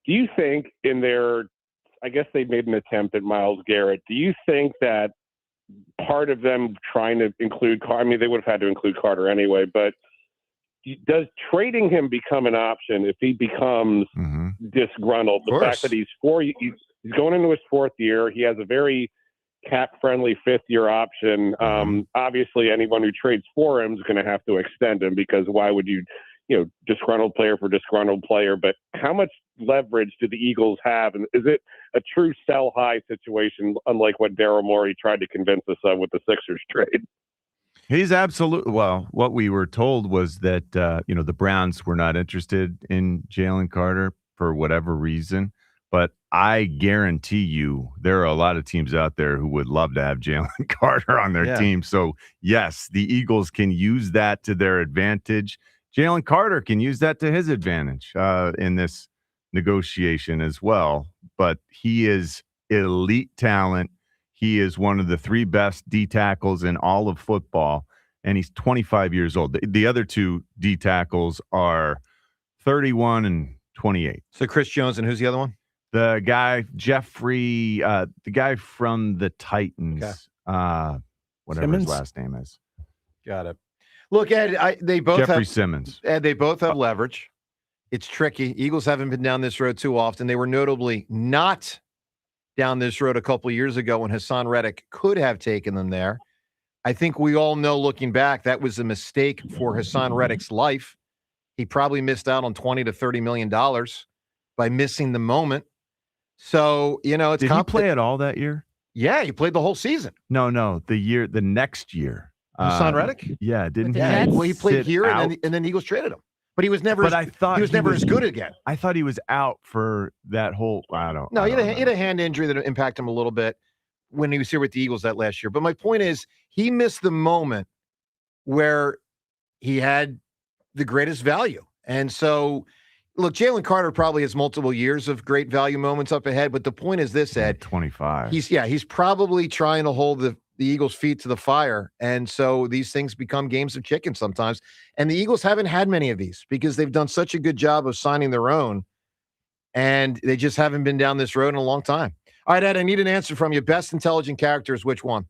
Do you think I guess they made an attempt at Myles Garrett. Do you think that part of them trying to include Carter, they would have had to include Carter anyway, but does trading him become an option if he becomes disgruntled? The fact that he's going into his fourth year, he has a very cap-friendly fifth-year option. Obviously, anyone who trades for him is going to have to extend him because why would you disgruntled player for disgruntled player? But how much leverage do the Eagles have? And is it a true sell-high situation, unlike what Daryl Morey tried to convince us of with the Sixers trade? He's absolutely well. What we were told was that the Browns were not interested in Jalen Carter for whatever reason. But I guarantee you, there are a lot of teams out there who would love to have Jalen Carter on their team. So yes, the Eagles can use that to their advantage. Jalen Carter can use that to his advantage in this negotiation as well. But he is elite talent. He is one of the 3 best D tackles in all of football, and he's 25 years old. The other 2 D tackles are 31 and 28. So Chris Jones, and who's the other one? The guy, Jeffrey, the guy from the Titans, whatever Simmons? his last name is. Got it. Look, Ed, they both Jeffrey have Simmons. Ed, they both have leverage. It's tricky. Eagles haven't been down this road too often. They were notably not down this road a couple of years ago when Hassan Reddick could have taken them there. I think we all know, looking back, that was a mistake for Hassan Reddick's life. He probably missed out on $20 to $30 million by missing the moment. So, it's Did he play at all that year? Yeah, he played the whole season. No, the next year. Hassan Reddick? Yeah, didn't he? Yeah, well, he played sit here, out? and then the Eagles traded him. But he was never. But I thought he was never as good again. I thought he was out for that whole. No, he had a hand injury that impacted him a little bit when he was here with the Eagles that last year. But my point is, he missed the moment where he had the greatest value. And so, look, Jalen Carter probably has multiple years of great value moments up ahead. But the point is this, Ed. 25. He's probably trying to hold the Eagles' feet to the fire. And so these things become games of chicken sometimes. And the Eagles haven't had many of these because they've done such a good job of signing their own. And they just haven't been down this road in a long time. All right, Ed, I need an answer from you. Best intelligent characters, which one?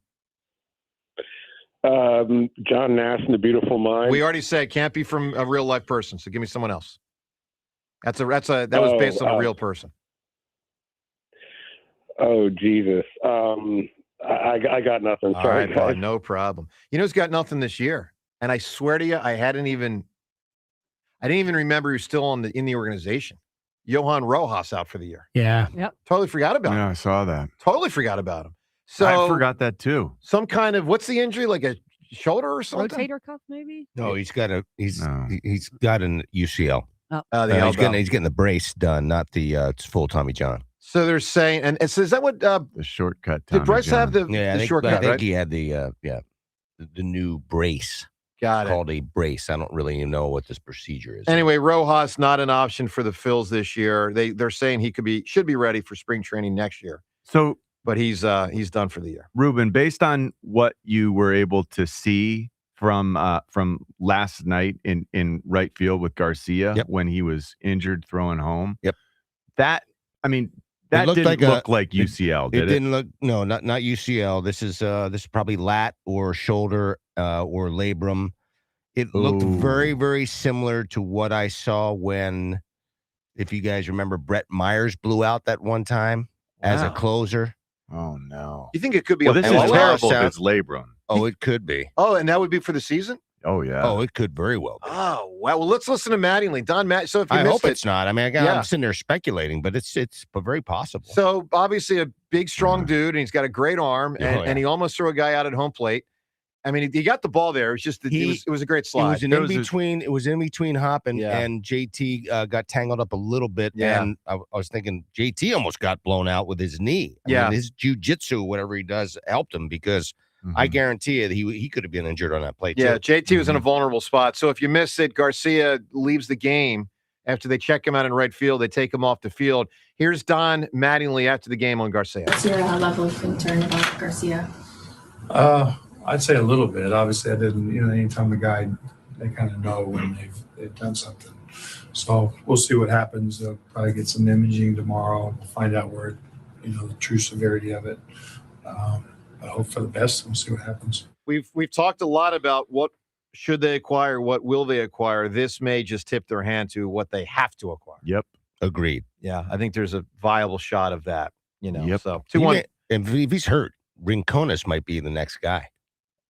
John Nash and the Beautiful Mind. We already said it can't be from a real life person. So give me someone else. That was based on a real person. Oh, Jesus. I got nothing. All Sorry, right, guys. bud, no problem. You know who's got nothing this year? And I swear to you, I didn't even remember he was still in the organization. Johan Rojas out for the year. Yeah. Yep. Totally forgot about him. Yeah, I saw that. Totally forgot about him. So I forgot that too. Some kind of, what's the injury? Like a shoulder or something? Rotator cuff, maybe? No, he's got an UCL. Oh. He's getting the brace done, not the full Tommy John. So they're saying, and so is that what the shortcut? Did Bryce have the shortcut? I think right? he had the new brace. Got it. Called a brace. I don't really even know what this procedure is. Anyway, Rojas not an option for the Phils this year. They're saying he should be ready for spring training next year. So, but he's done for the year. Ruben, based on what you were able to see from last night in right field with Garcia when he was injured throwing home. Yep. That didn't look like UCL, did it? It didn't look not UCL. This is probably lat or shoulder or labrum. It looked very, very similar to what I saw when, if you guys remember, Brett Myers blew out that one time as a closer. Oh no! You think it could be? Well, this is terrible if it's labrum. Oh, it could be. Oh, and that would be for the season? Oh yeah. Oh, it could very well be. Oh wow. Well, let's listen to Mattingly. Don Matt. So if you I missed hope it's not. I mean, I'm sitting there speculating, but it's very possible. So obviously a big, strong dude, and he's got a great arm, and he almost threw a guy out at home plate. I mean, he got the ball there. It was just it was a great slide. It was in between Hop and JT got tangled up a little bit. Yeah. And I was thinking JT almost got blown out with his knee. I mean, his jiu-jitsu, whatever he does, helped him because I guarantee you that he could have been injured on that play too. Yeah, JT was in a vulnerable spot. So if you missed it, Garcia leaves the game after they check him out in right field. They take him off the field. Here's Don Mattingly after the game on Garcia. What's your level of concern about Garcia? I'd say a little bit. Obviously, I didn't. Anytime the guy, they kind of know when they've done something. So we'll see what happens. They'll probably get some imaging tomorrow. We'll find out where, the true severity of it. I hope for the best. We'll see what happens. We've talked a lot about what should they acquire, what will they acquire. This may just tip their hand to what they have to acquire. Yep, agreed. Yeah, I think there's a viable shot of that. Yep. So 2-1. And if he's hurt, Rincones might be the next guy.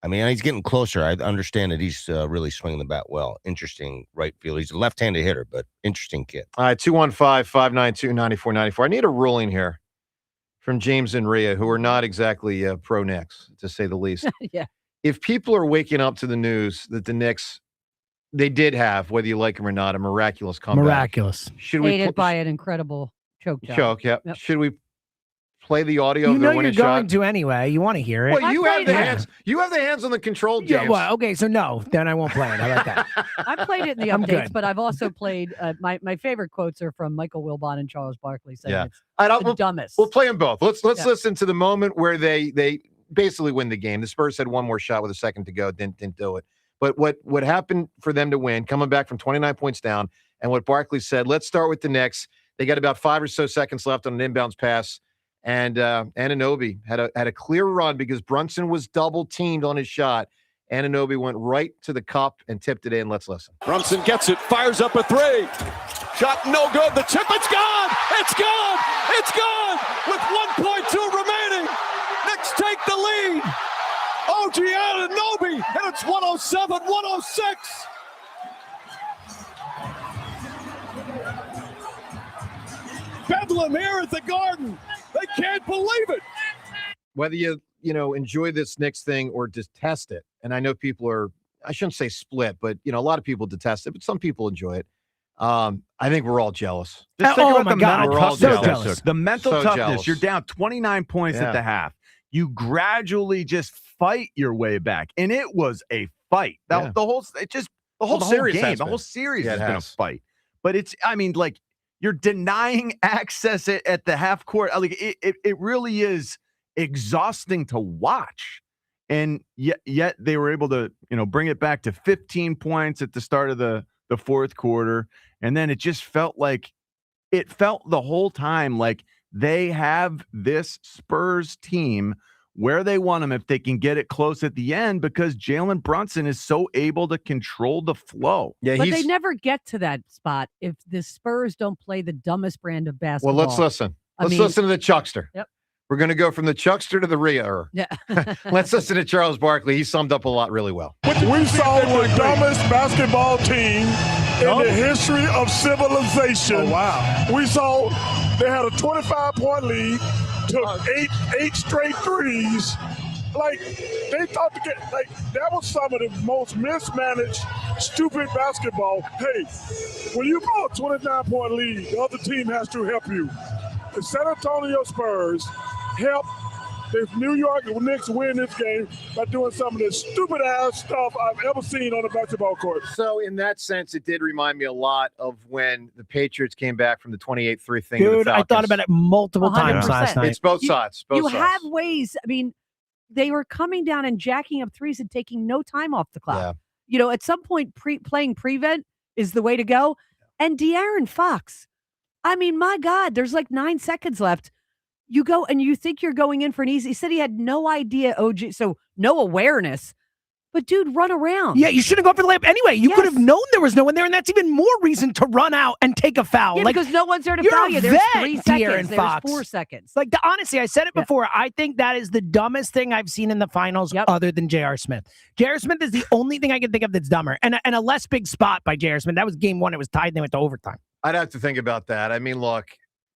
I mean, he's getting closer. I understand that he's really swinging the bat well. Interesting right field. He's a left-handed hitter, but interesting kid. All right, 215-592-9494. I need a ruling here from James and Rhea, who are not exactly pro Knicks, to say the least. Yeah. if people are waking up to the news that the Knicks, they did have, whether you like them or not, a miraculous comeback. Miraculous. Should we Aided by an incredible choke job. choke? Yeah. Yep. Should we play the audio You of know their you're winning going shot? to anyway. You want to hear it. Well, you have the hands. You have the hands on the control, James. Yeah, well, okay, so no, then I won't play it. How about that? I played it in the I'm updates, good. but I've also played my favorite quotes are from Michael Wilbon and Charles Barkley saying Yeah. it's the dumbest. We'll play them both. Let's Yeah. listen to the moment where they basically win the game. The Spurs had one more shot with a second to go, didn't do it. But what happened for them to win, coming back from 29 points down, and what Barkley said, let's start with the Knicks. They got about 5 or so seconds left on an inbounds pass, and Anunoby had a clear run because Brunson was double teamed on his shot. Anunoby went right to the cup and tipped it in. Let's listen. Brunson gets it, fires up a three. Shot no good. The tip, it's gone. It's gone. It's gone. With 1.2 remaining. Knicks take the lead. OG Anunoby, and it's 107-106. Bedlam here at the Garden. They can't believe it. Whether you enjoy this Knicks thing or detest it, and I know people are, I shouldn't say split, but a lot of people detest it, but some people enjoy it. I think we're all jealous. Just think about the mental We're all toughness. jealous. The mental So toughness. jealous. You're down 29 points Yeah. at the half. You gradually just fight your way back, and it was a fight. Yeah. The whole series game, has the been. whole series Yeah, has it been a has. fight. But you're denying access at the half court. It really is exhausting to watch. And yet they were able to, bring it back to 15 points at the start of the fourth quarter. And then it just felt the whole time like they have this Spurs team where they want them if they can get it close at the end, because Jalen Brunson is so able to control the flow. Yeah, but they never get to that spot if the Spurs don't play the dumbest brand of basketball. Well, let's listen. Let's listen to the Chuckster. Yep. We're going to go from the Chuckster to the Rhea. Yeah. Let's listen to Charles Barkley. He summed up a lot really well. We saw the dumbest basketball team in the history of civilization. Oh, wow. We saw they had a 25-point lead, took eight straight threes. They thought that was some of the most mismanaged, stupid basketball. Hey, when you blow a 29-point lead, the other team has to help you. The San Antonio Spurs help the New York Knicks win this game by doing some of the stupid-ass stuff I've ever seen on a basketball court. So in that sense, it did remind me a lot of when the Patriots came back from the 28-3 thing. to the Dude, I thought Falcons. about it multiple times 100%. last night. It's both sides. Both You sides. have ways. I mean, they were coming down and jacking up threes and taking no time off the clock. At some point, playing prevent is the way to go. And De'Aaron Fox, I mean, my God, there's 9 seconds left. You go and you think you're going in for an easy. He said he had no idea, OG, so no awareness. But dude, run around. Yeah, you should have gone for the layup anyway. You could have known there was no one there, and that's even more reason to run out and take a foul. Yeah, because no one's there to you're foul a you. There's vet, 3 De'Aaron seconds. There's Fox. 4 seconds. Honestly, I said it before. I think that is the dumbest thing I've seen in the finals other than J.R. Smith. J.R. Smith is the only thing I can think of that's dumber. And a less big spot by J.R. Smith. That was game 1. It was tied, and they went to overtime. I'd have to think about that. I mean, look,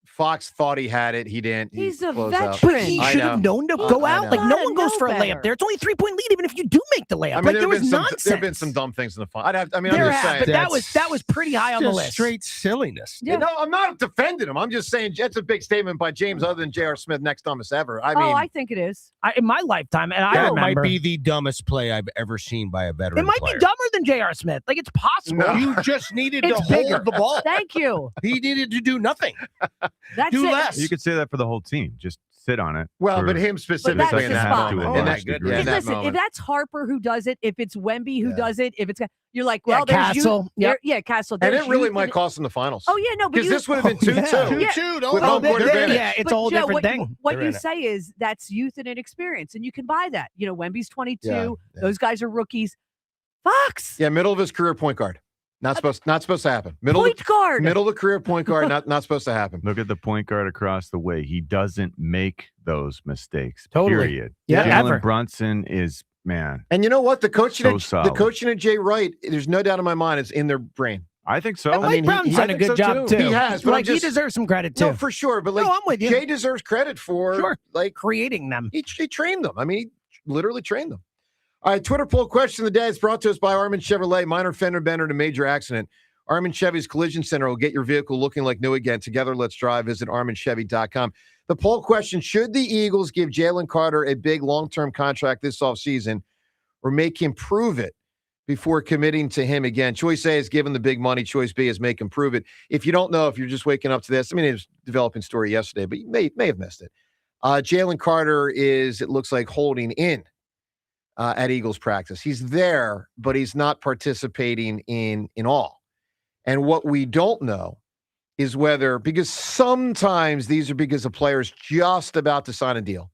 Fox thought he had it. He didn't. He's a closed out. But he I should know. have known to go I out. know. No one goes for a better. layup there. It's only a 3-point lead, even if you do make the layup. I mean, there was nonsense. There have been some dumb things in the final. I'm There just have, saying. but that was pretty high on the Just list. straight silliness. Yeah. No, I'm not defending him. I'm just saying that's a big statement by James, other than J.R. Smith, next dumbest ever. I mean, I think it is. In my lifetime, and I That remember. might be the dumbest play I've ever seen by a veteran It might player. be dumber than J.R. Smith. It's possible. No. You just needed to It's hold bigger. the ball. Thank you. He needed to do nothing. That's Do it. less. You could say that for the whole team. Just sit on it. well, for but him that's specifically the in that spot. moment. Oh, In my that, goodness. yeah, in that Listen, if moment. that's Harper who does it, if it's Wemby who Yeah. does it, if it's you're like, Yeah, well, there's Castle. you. Yep. Yeah, Castle. And there's it really you. might cost him the finals. Oh yeah, no, but Because you, this would have been 2-2. Yeah. 2-2, don't With hold home court it. advantage. Yeah, it's but a whole Joe, different what, thing. What They're you in it. say is that's youth and inexperience, and you can buy that. Wemby's 22. Yeah, Those guys are rookies. Fox, Yeah, middle of his career point guard. Not supposed to happen. point guard. Middle of the career point guard, not supposed to happen. Look at the point guard across the way. He doesn't make those mistakes. Totally. Period. Yeah, Jalen ever. Brunson is, man. And you know what? The coaching, So of, the solid. coaching of Jay Wright, there's no doubt in my mind, it's in their brain. I think so. And Mike Brown's done a think good so, job too. He has, but I'm he just- deserves some credit too. No, for sure. But No, I'm with you. Jay deserves credit for Sure. like Creating them. he trained them. I mean, he literally trained them. All right, Twitter poll question of the day is brought to us by Armin Chevrolet. Minor fender bender in a major accident. Armin Chevy's Collision Center will get your vehicle looking like new again. Together, let's drive. Visit arminchevy.com. The poll question, should the Eagles give Jalen Carter a big long-term contract this offseason or make him prove it before committing to him again? Choice A is give him the big money. Choice B is make him prove it. If you don't know, if you're just waking up to this, I mean, it was a developing story yesterday, but you may have missed it. Jalen Carter is, it looks like, holding in at Eagles practice. He's there, but he's not participating in all. And what we don't know is whether, because sometimes these are because a player is just about to sign a deal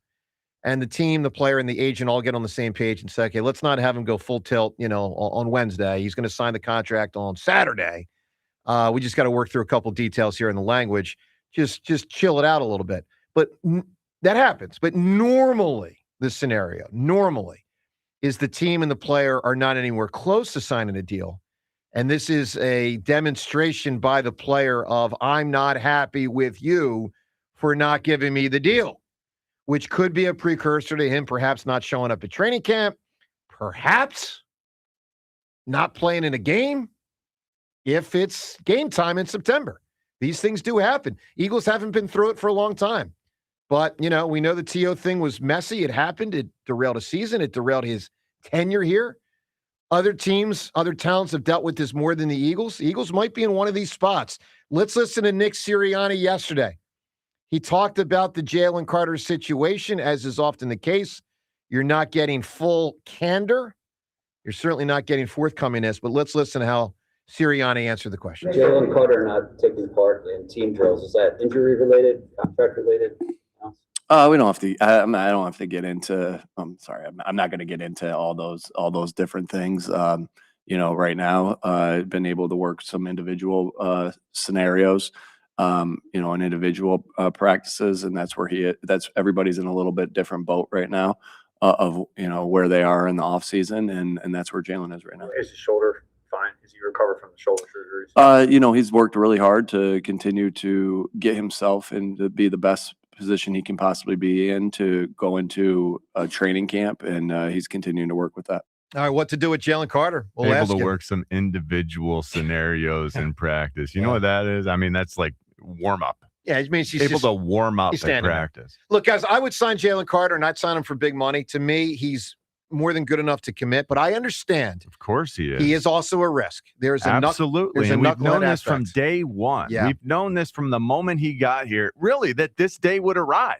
and the team, the player, and the agent all get on the same page and say, okay, let's not have him go full tilt, on Wednesday. He's going to sign the contract on Saturday. We just got to work through a couple details here in the language. Just chill it out a little bit. But that happens. But normally, this scenario, is the team and the player are not anywhere close to signing a deal. And this is a demonstration by the player of, I'm not happy with you for not giving me the deal, which could be a precursor to him perhaps not showing up at training camp, perhaps not playing in a game if it's game time in September. These things do happen. Eagles haven't been through it for a long time. But, we know the T.O. thing was messy. It happened. It derailed a season. It derailed his tenure here. Other teams, other towns have dealt with this more than the Eagles. The Eagles might be in one of these spots. Let's listen to Nick Sirianni yesterday. He talked about the Jalen Carter situation, as is often the case. You're not getting full candor. You're certainly not getting forthcomingness, but let's listen to how Sirianni answered the question. Jalen Carter not taking part in team drills, is that injury related, contract related? We don't have to. I don't have to get into. I'm sorry. I'm not going to get into all those different things. Right now, I've been able to work some individual scenarios. In individual practices, and that's where everybody's in a little bit different boat right now of where they are in the off season, and that's where Jalen is right now. Is his shoulder fine? Is he recovered from the shoulder surgeries? He's worked really hard to continue to get himself and to be the best position he can possibly be in to go into a training camp, and he's continuing to work with that. All right, what to do with Jalen Carter? We'll able to work some individual scenarios in practice. You know what that is? I mean, that's like warm up. Yeah, it means he's able to warm up at practice. Look, guys, I would sign Jalen Carter and I'd sign him for big money. To me, he's more than good enough to commit, but I understand. Of course he is. He is also a risk. There's absolutely. And we've known this from day one. Yeah. We've known this from the moment he got here, really, that this day would arrive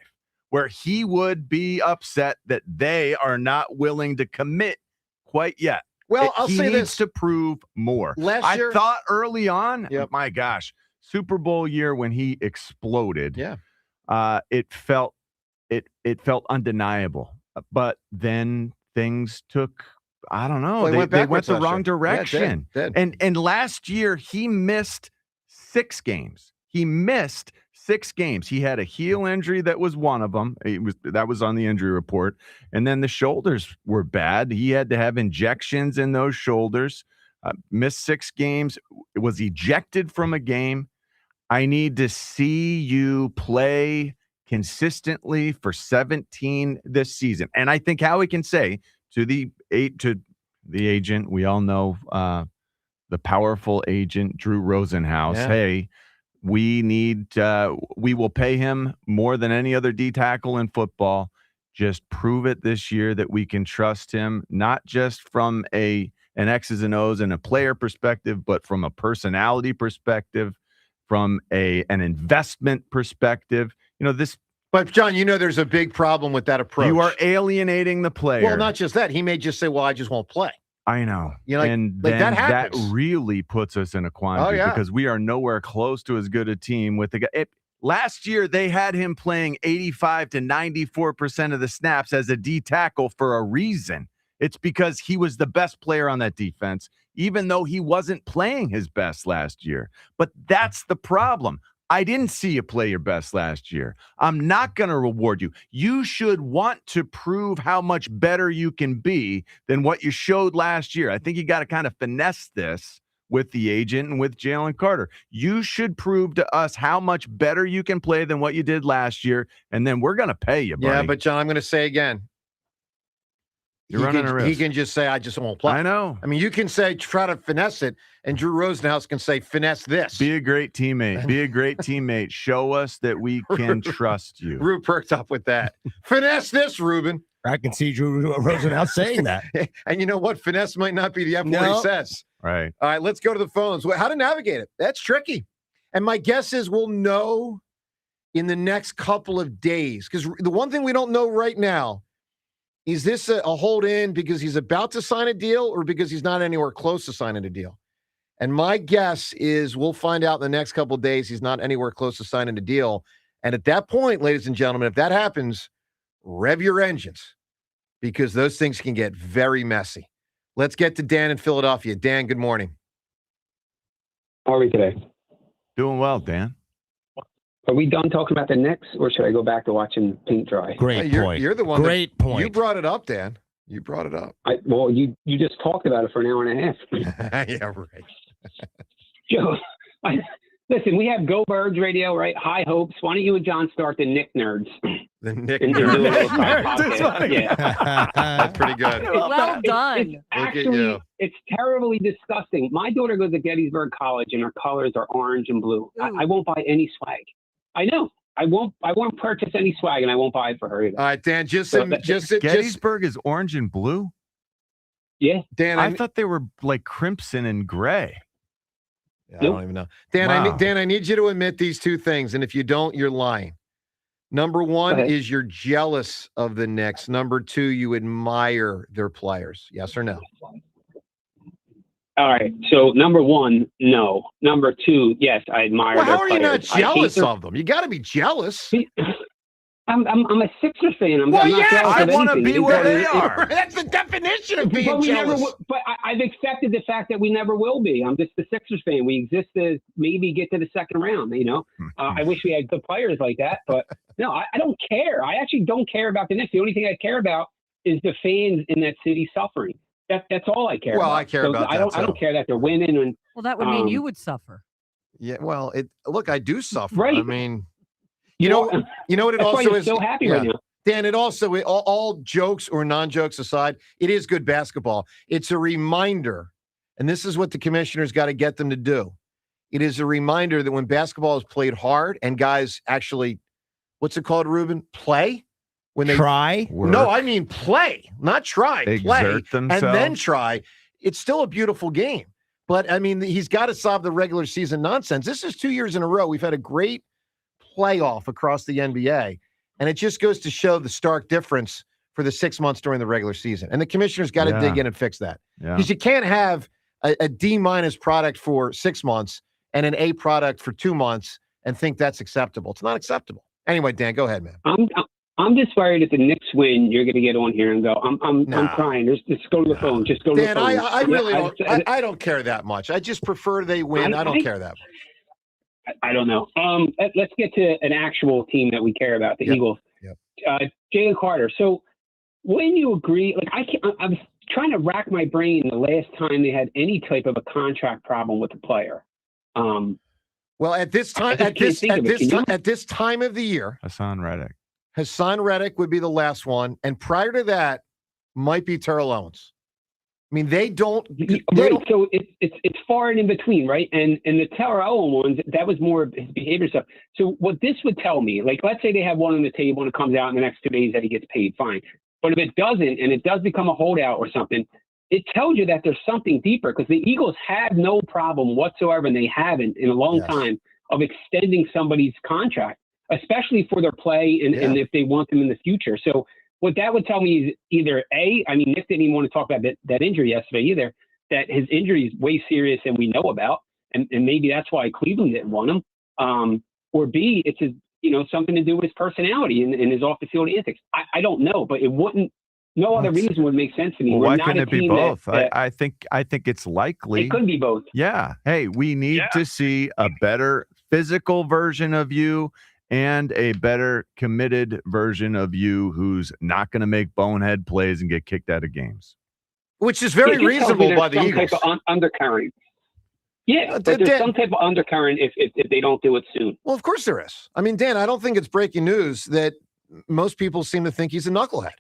where he would be upset that they are not willing to commit quite yet. Well, I'll say he this needs to prove more. Last year, I thought early on, my gosh, Super Bowl year when he exploded. Yeah. It felt undeniable. But then things took, I don't know, well, they went the wrong year. direction. Yeah, did. And last year he missed 6 games. He missed 6 games. He had a heel injury that was one of them. That was on the injury report. And then the shoulders were bad. He had to have injections in those shoulders. Missed 6 games. Was ejected from a game. I need to see you play consistently for 17 this season. And I think Howie can say to the agent, we all know the powerful agent, Drew Rosenhaus, hey, we will pay him more than any other D tackle in football. Just prove it this year that we can trust him, not just from an X's and O's and a player perspective, but from a personality perspective, from an investment perspective. But John, there's a big problem with that approach. You are alienating the player. Well, not just that. He may just say, well, I just won't play. I know. And then that happens. That really puts us in a quandary because we are nowhere close to as good a team with the guy. Last year, they had him playing 85 to 94% of the snaps as a D tackle for a reason. It's because he was the best player on that defense, even though he wasn't playing his best last year. But that's the problem. I didn't see you play your best last year. I'm not going to reward you. You should want to prove how much better you can be than what you showed last year. I think you got to kind of finesse this with the agent and with Jalen Carter. You should prove to us how much better you can play than what you did last year, and then we're going to pay you, buddy. Yeah, but John, I'm going to say again, he can just say, I just won't play. I know. I mean, you can say, try to finesse it, and Drew Rosenhaus can say, finesse this. Be a great teammate. Be a great teammate. Show us that we can trust you. Rube perked up with that. Finesse this, Ruben. I can see Drew Rosenhaus saying that. And you know what? Finesse might not be the F word he says. Right. All right, let's go to the phones. How to navigate it. That's tricky. And my guess is we'll know in the next couple of days. Because the one thing we don't know right now, is this a hold in because he's about to sign a deal or because he's not anywhere close to signing a deal? And my guess is we'll find out in the next couple of days he's not anywhere close to signing a deal. And at that point, ladies and gentlemen, if that happens, rev your engines because those things can get very messy. Let's get to Dan in Philadelphia. Dan, good morning. How are we today? Doing well, Dan. Are we done talking about the Knicks, or should I go back to watching paint dry? Great point. You're the one. Great point. You brought it up, Dan. You brought it up. Well, you just talked about it for an hour and a half. Yeah, right. Joe, listen, we have Go Birds Radio, right? High hopes. Why don't you and John start the Nick Nerds? The Nick And do a little side podcast. Yeah. That's pretty good. Well done. It's Look at actually, you. it's terribly disgusting. My daughter goes to Gettysburg College, and her colors are orange and blue. I won't buy any swag. I know. I won't purchase any swag, and I won't buy it for her either. All right, Dan, Gettysburg is orange and blue? Yeah. Dan, I thought they were like crimson and gray. Yeah, I don't even know. Dan, Wow. Dan, I need you to admit these two things, and if you don't, you're lying. Number one is you're jealous of the Knicks. Number two, you admire their players. Yes or no? All right. So number one, no. Number two, yes, I admire. Well, their how are you not players. I hate jealous their- of them? You got to be jealous. I'm a Sixers fan. I'm Well, not yes, jealous I of want to anything. be where they Because are. That's the definition of being But we never jealous. will, but I've accepted the fact that we never will be. I'm just a Sixers fan. We exist to maybe get to the second round. You know, I wish we had good players like that, but no, I don't care. I actually don't care about the Knicks. The only thing I care about is the fans in that city suffering. That's all I care about. Well, I care about I that, don't. I too. don't care that they're winning. And Well, that would mean you would suffer. Yeah, well, look, I do suffer. Right. I mean, you know what it That's why also you're is. so happy right now. Dan, it also, all jokes or non-jokes aside, it is good basketball. It's a reminder, and this is what the commissioners got to get them to do. It is a reminder that when basketball is played hard and guys actually, what's it called, Ruben? Play? When they try? No, I mean play, not try. Play Exert and then themselves. try. It's still a beautiful game. But, I mean, he's got to solve the regular season nonsense. This is 2 years in a row. We've had a great playoff across the NBA. And it just goes to show the stark difference for the 6 months during the regular season. And the commissioner's got to dig in and fix that. Yeah. Because you can't have a D- product for 6 months and an A product for 2 months and think that's acceptable. It's not acceptable. Anyway, Dan, go ahead, man. I'm just worried if the Knicks win, you're going to get on here and go, I'm crying. Just go to the phone. Just go to Dan, the phone. I really don't. I don't care that much. I just prefer they win. I don't care that much. I don't know. Let's get to an actual team that we care about, the Eagles. Yep. Jalen Carter. So when you agree, like I was trying to rack my brain the last time they had any type of a contract problem with the player. Well, at this time, at this time of the year, Hassan Reddick would be the last one, and prior to that, might be Terrell Owens. I mean, they don't. So it's far and in between, right? And the Terrell Owens ones, that was more of his behavior stuff. So what this would tell me, like, let's say they have one on the table and it comes out in the next 2 days that he gets paid, fine. But if it doesn't, and it does become a holdout or something, it tells you that there's something deeper, because the Eagles have no problem whatsoever, and they haven't in a long time, of extending somebody's contract, especially for their play and if they want them in the future. So what that would tell me is either A, I mean, Nick didn't even want to talk about that injury yesterday either, that his injury is way serious than we know about, and maybe that's why Cleveland didn't want him. Or B, it's his, something to do with his personality and his off-the-field antics. I don't know, but it wouldn't. No other reason would make sense to me. Well, We're why not couldn't a it be team both? that- I think it's likely. It could be both. Yeah. Hey, we need to see a better physical version of you and a better committed version of you who's not going to make bonehead plays and get kicked out of games. Which is very It just tells me reasonable by there's the some Eagles. type of undercurrent. Yeah, but there's some type of undercurrent if they don't do it soon. Well, of course there is. I mean, Dan, I don't think it's breaking news that most people seem to think he's a knucklehead.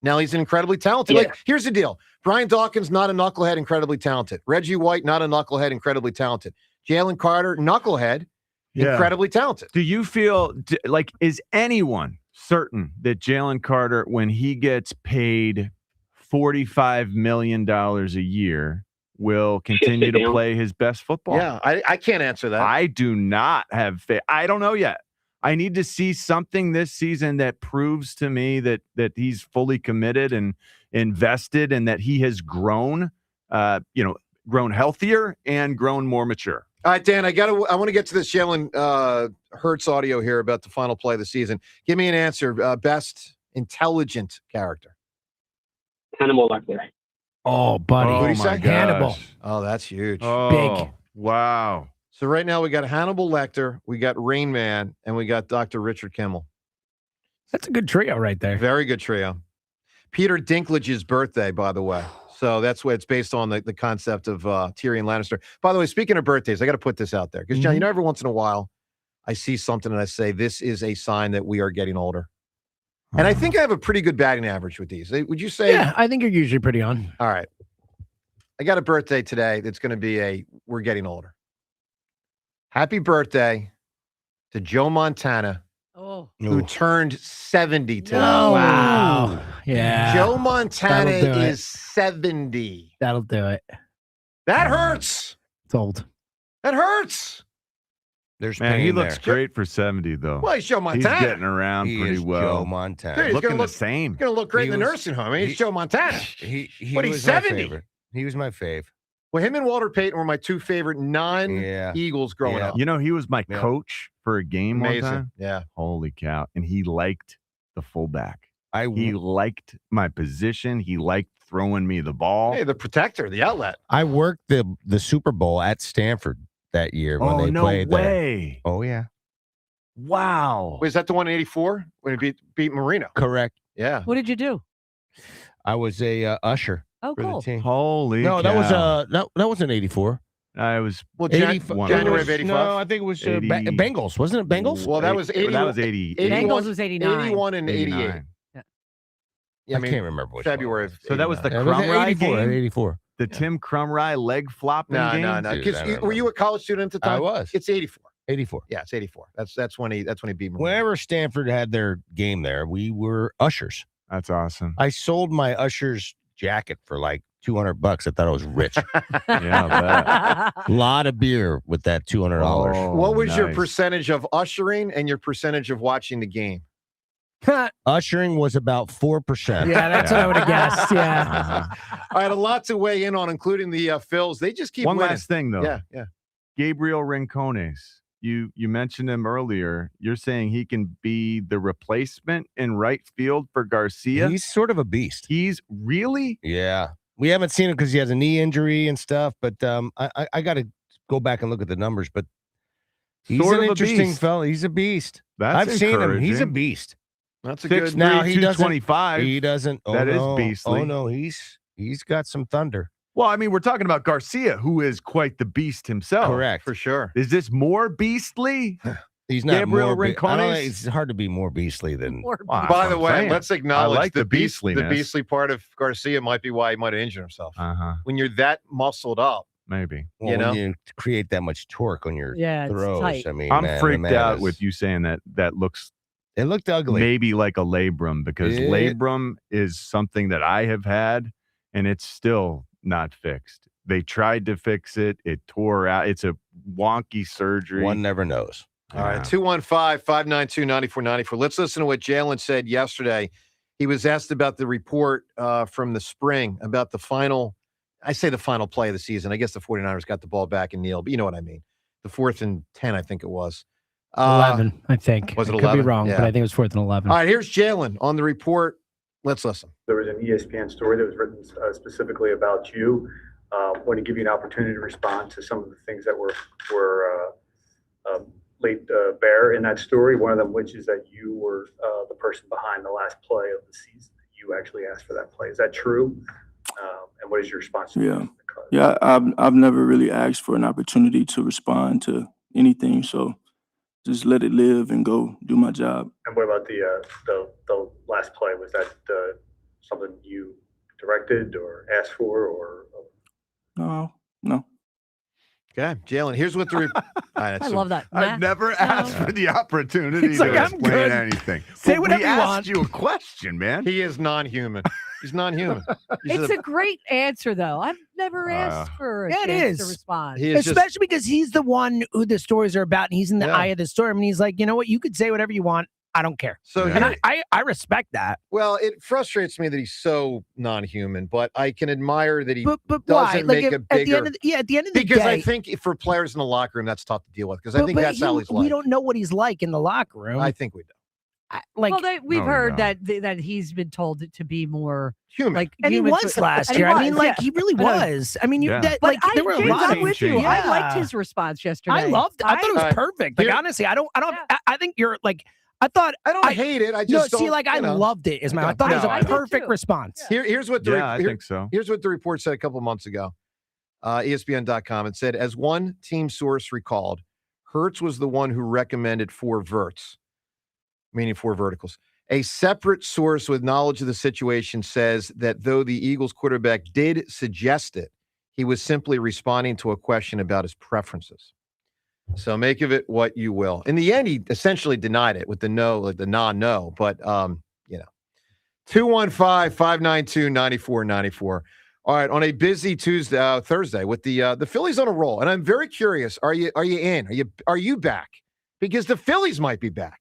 Now he's incredibly talented. Yeah. Like, here's the deal. Brian Dawkins, not a knucklehead, incredibly talented. Reggie White, not a knucklehead, incredibly talented. Jalen Carter, knucklehead, incredibly talented. Do you feel like, is anyone certain that Jalen Carter, when he gets paid $45 million a year, will continue to play his best football? Yeah, I can't answer that. I do not have faith. I don't know yet. I need to see something this season that proves to me that he's fully committed and invested, and that he has grown, grown healthier and grown more mature. All right, Dan, I want to get to this Jalen Hurts audio here about the final play of the season. Give me an answer. Best intelligent character. Hannibal Lecter. Oh, buddy. What do you say? Hannibal. Oh, that's huge. Oh, Big. Wow. So right now we got Hannibal Lecter, we got Rain Man, and we got Dr. Richard Kimmel. That's a good trio right there. Very good trio. Peter Dinklage's birthday, by the way. So that's what it's based on, the concept of Tyrion Lannister. By the way, speaking of birthdays, I got to put this out there. Because, John, every once in a while, I see something and I say, this is a sign that we are getting older. And I think I have a pretty good batting average with these. Would you say? Yeah, I think you're usually pretty on. All right. I got a birthday today that's going to be we're getting older. Happy birthday to Joe Montana, who turned 70 today. Oh, wow. Yeah. Joe Montana is 70. That'll do it. That hurts. It's old. That hurts. There's Man, pain he looks there. great for 70, though. Well, he's Joe Montana. He's getting around He pretty is well. Joe Montana. Dude, he's looking gonna the same. He's going to look great He in the was- nursing home. I mean, he's Joe Montana. He But he's was my 70. favorite. He was my fave. Well, him and Walter Payton were my two favorite non-Eagles growing up. You know, he was my coach for a game Amazing. one time. Yeah. Holy cow. And he liked the fullback. He liked my position. He liked throwing me the ball. Hey, the protector, the outlet. I worked the Super Bowl at Stanford that year when they no played way. there. Oh, yeah. Wow. Wait, is that the one in 84 when he beat Marino? Correct. Yeah. What did you do? I was a usher Oh, for cool. the team. Holy No, cow. that wasn't 84. I was January It of 85? No, I think it was 80. Bengals. Wasn't it Bengals? Well, that was 80. That was 80. Bengals was 89. 81 and 88. 89. Yeah, I can't remember which February of So that was the 89. one. Crumrye 84. game? 84. The Tim Crumrye leg flopping game? No. Dude, I Because don't were you a college student at the time? I was. It's 84. 84. Yeah, it's 84. That's when he beat Marino. Whenever Stanford had their game there, we were ushers. That's awesome. I sold my usher's jacket for like $200. I thought I was rich. Yeah, A lot of beer with that $200. Oh, What was your nice. percentage of ushering and your percentage of watching the game? Ushering was about 4%. Yeah, that's what I would have guessed. Yeah. Uh-huh. I had a lot to weigh in on, including the Phils. They just keep One winning. last thing, though. Yeah. Gabriel Rincones. You mentioned him earlier. You're saying he can be the replacement in right field for Garcia? He's sort of a beast. He's really? Yeah. We haven't seen him because he has a knee injury and stuff, but I got to go back and look at the numbers, but he's Sort an of a interesting beast. fella. He's a beast. That's I've seen him. He's a encouraging. beast. That's a 6'3", good. Now he doesn't. 225. He doesn't. Oh, That is no. beastly. Oh no, he's got some thunder. Well, I mean, we're talking about Garcia, who is quite the beast himself. Correct. For sure. Is this more beastly? He's not Gabriel more. I don't Rincones? think it's hard to be more beastly than. Or Wow. By That's the what I'm way, saying. let's acknowledge I like the the beastliness. beastly part of Garcia might be why he might have injured himself. Uh-huh. When you're that muscled up, Maybe. Well, You know? when you create that much torque on your Yeah, it's throws. tight. I mean, I'm man, the freaked man out is- with you saying that looks It looked ugly. maybe like a labrum, because It- labrum is something that I have had, and it's still not fixed. They tried to fix it. It tore out. It's a wonky surgery. One never knows. All right, 215-592-9494. Let's listen to what Jalen said yesterday. He was asked about the report from the spring about the final, I say the final play of the season. I guess the 49ers got the ball back and Neal, but you know what I mean. The 4th and 10, I think it was. 11, I think. Was it I could 11? be wrong, Yeah. but I think it was 4th and 11. All right, here's Jalen on the report. Let's listen. There was an ESPN story that was written specifically about you. Want to give you an opportunity to respond to some of the things that were laid bare in that story. One of them, which is that you were the person behind the last play of the season. You actually asked for that play. Is that true? And what is your response to that? Yeah, I've never really asked for an opportunity to respond to anything, so just let it live and go do my job. And what about the last play? Was that something you directed or asked for, or? No. Okay, Jalen. Here's what the. I love that. I've never asked for the opportunity He's to like, I'm explain good. anything. Say Well, whatever we you asked want. you a question, man. He is non-human. He's non-human. It's a great answer, though. I've never asked for a Yeah, it chance to is. respond. Especially because he's the one who the stories are about, and he's in the eye of the storm, and he's like, you know what? You could say whatever you want. I don't care. So and I respect that. Well, it frustrates me that he's so non-human, but I can admire that he But why? doesn't Like, make if- a at the bigger. end of the, at the end of the because day, I think for players in the locker room, that's tough to deal with. Because I think but that's how he's like. we don't know what he's like in the locker room. I think we do. Like, well, we've No, we heard don't. that he's been told to be more human, like And he human was for- last and he year. I mean, was, like, yeah. he really I know. was. I mean, But like, there were a James, lot I'm of with you. Yeah. I liked his response yesterday. I loved. I thought it was perfect. Like, honestly, I think you're like. I thought I don't hate it. I just no. See, don't, like, I you know. loved it. Is my. I Okay. thought it was No, I a don't. perfect response. Here's what the Yeah, I think so. Here's what the report said a couple months ago. ESPN.com. It said, as one team source recalled, Hertz was the one who recommended 4 verts, meaning 4 verticals. A separate source with knowledge of the situation says that though the Eagles quarterback did suggest it, he was simply responding to a question about his preferences. So make of it what you will. In the end, he essentially denied it with the no, like the non-no. But, 215-592-9494. All right, on a busy Thursday with the Phillies on a roll. And I'm very curious, are you in? Are you back? Because the Phillies might be back.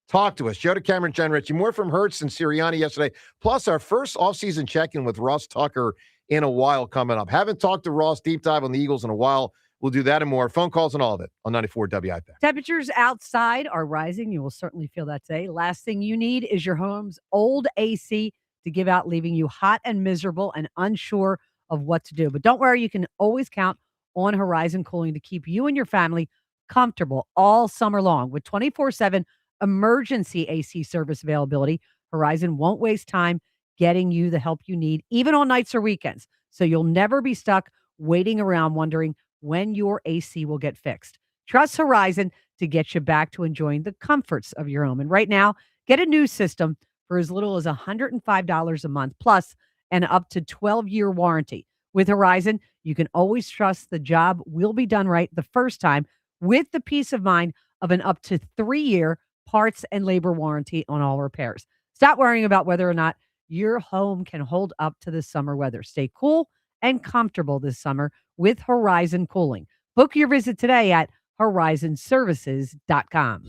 Talk to us. Joe DeCamera, John Ritchie. More from Hertz and Sirianni yesterday. Plus our first offseason check-in with Ross Tucker in a while coming up. Haven't talked to Ross deep dive on the Eagles in a while. We'll do that and more. Phone calls and all of it on 94 WIP. Temperatures outside are rising. You will certainly feel that today. Last thing you need is your home's old AC to give out, leaving you hot and miserable and unsure of what to do. But don't worry, you can always count on Horizon Cooling to keep you and your family comfortable all summer long. With 24/7 emergency AC service availability, Horizon won't waste time getting you the help you need, even on nights or weekends. So you'll never be stuck waiting around wondering when your AC will get fixed. Trust Horizon to get you back to enjoying the comforts of your home. And right now, get a new system for as little as $105 a month, plus an up to 12-year warranty. With Horizon, you can always trust the job will be done right the first time, with the peace of mind of an up to 3-year parts and labor warranty on all repairs. Stop worrying about whether or not your home can hold up to the summer weather. Stay cool and comfortable this summer with Horizon Cooling. Book your visit today at horizonservices.com.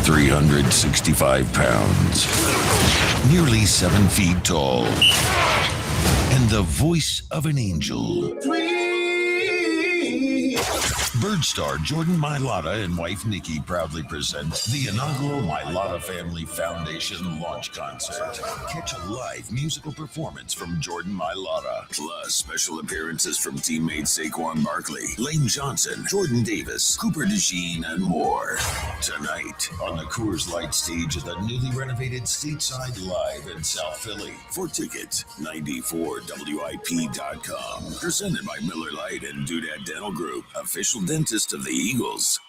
365 pounds, nearly 7 feet tall, and the voice of an angel. Bird star Jordan Mailata and wife Nikki proudly present the inaugural Mailata Family Foundation launch concert. Catch a live musical performance from Jordan Mailata, plus special appearances from teammates Saquon Barkley, Lane Johnson, Jordan Davis, Cooper DeJean, and more. Tonight on the Coors Light stage at the newly renovated Stateside Live in South Philly. For tickets, 94WIP.com. Presented by Miller Lite and Doodad Dental Group, official dentist of the Eagles.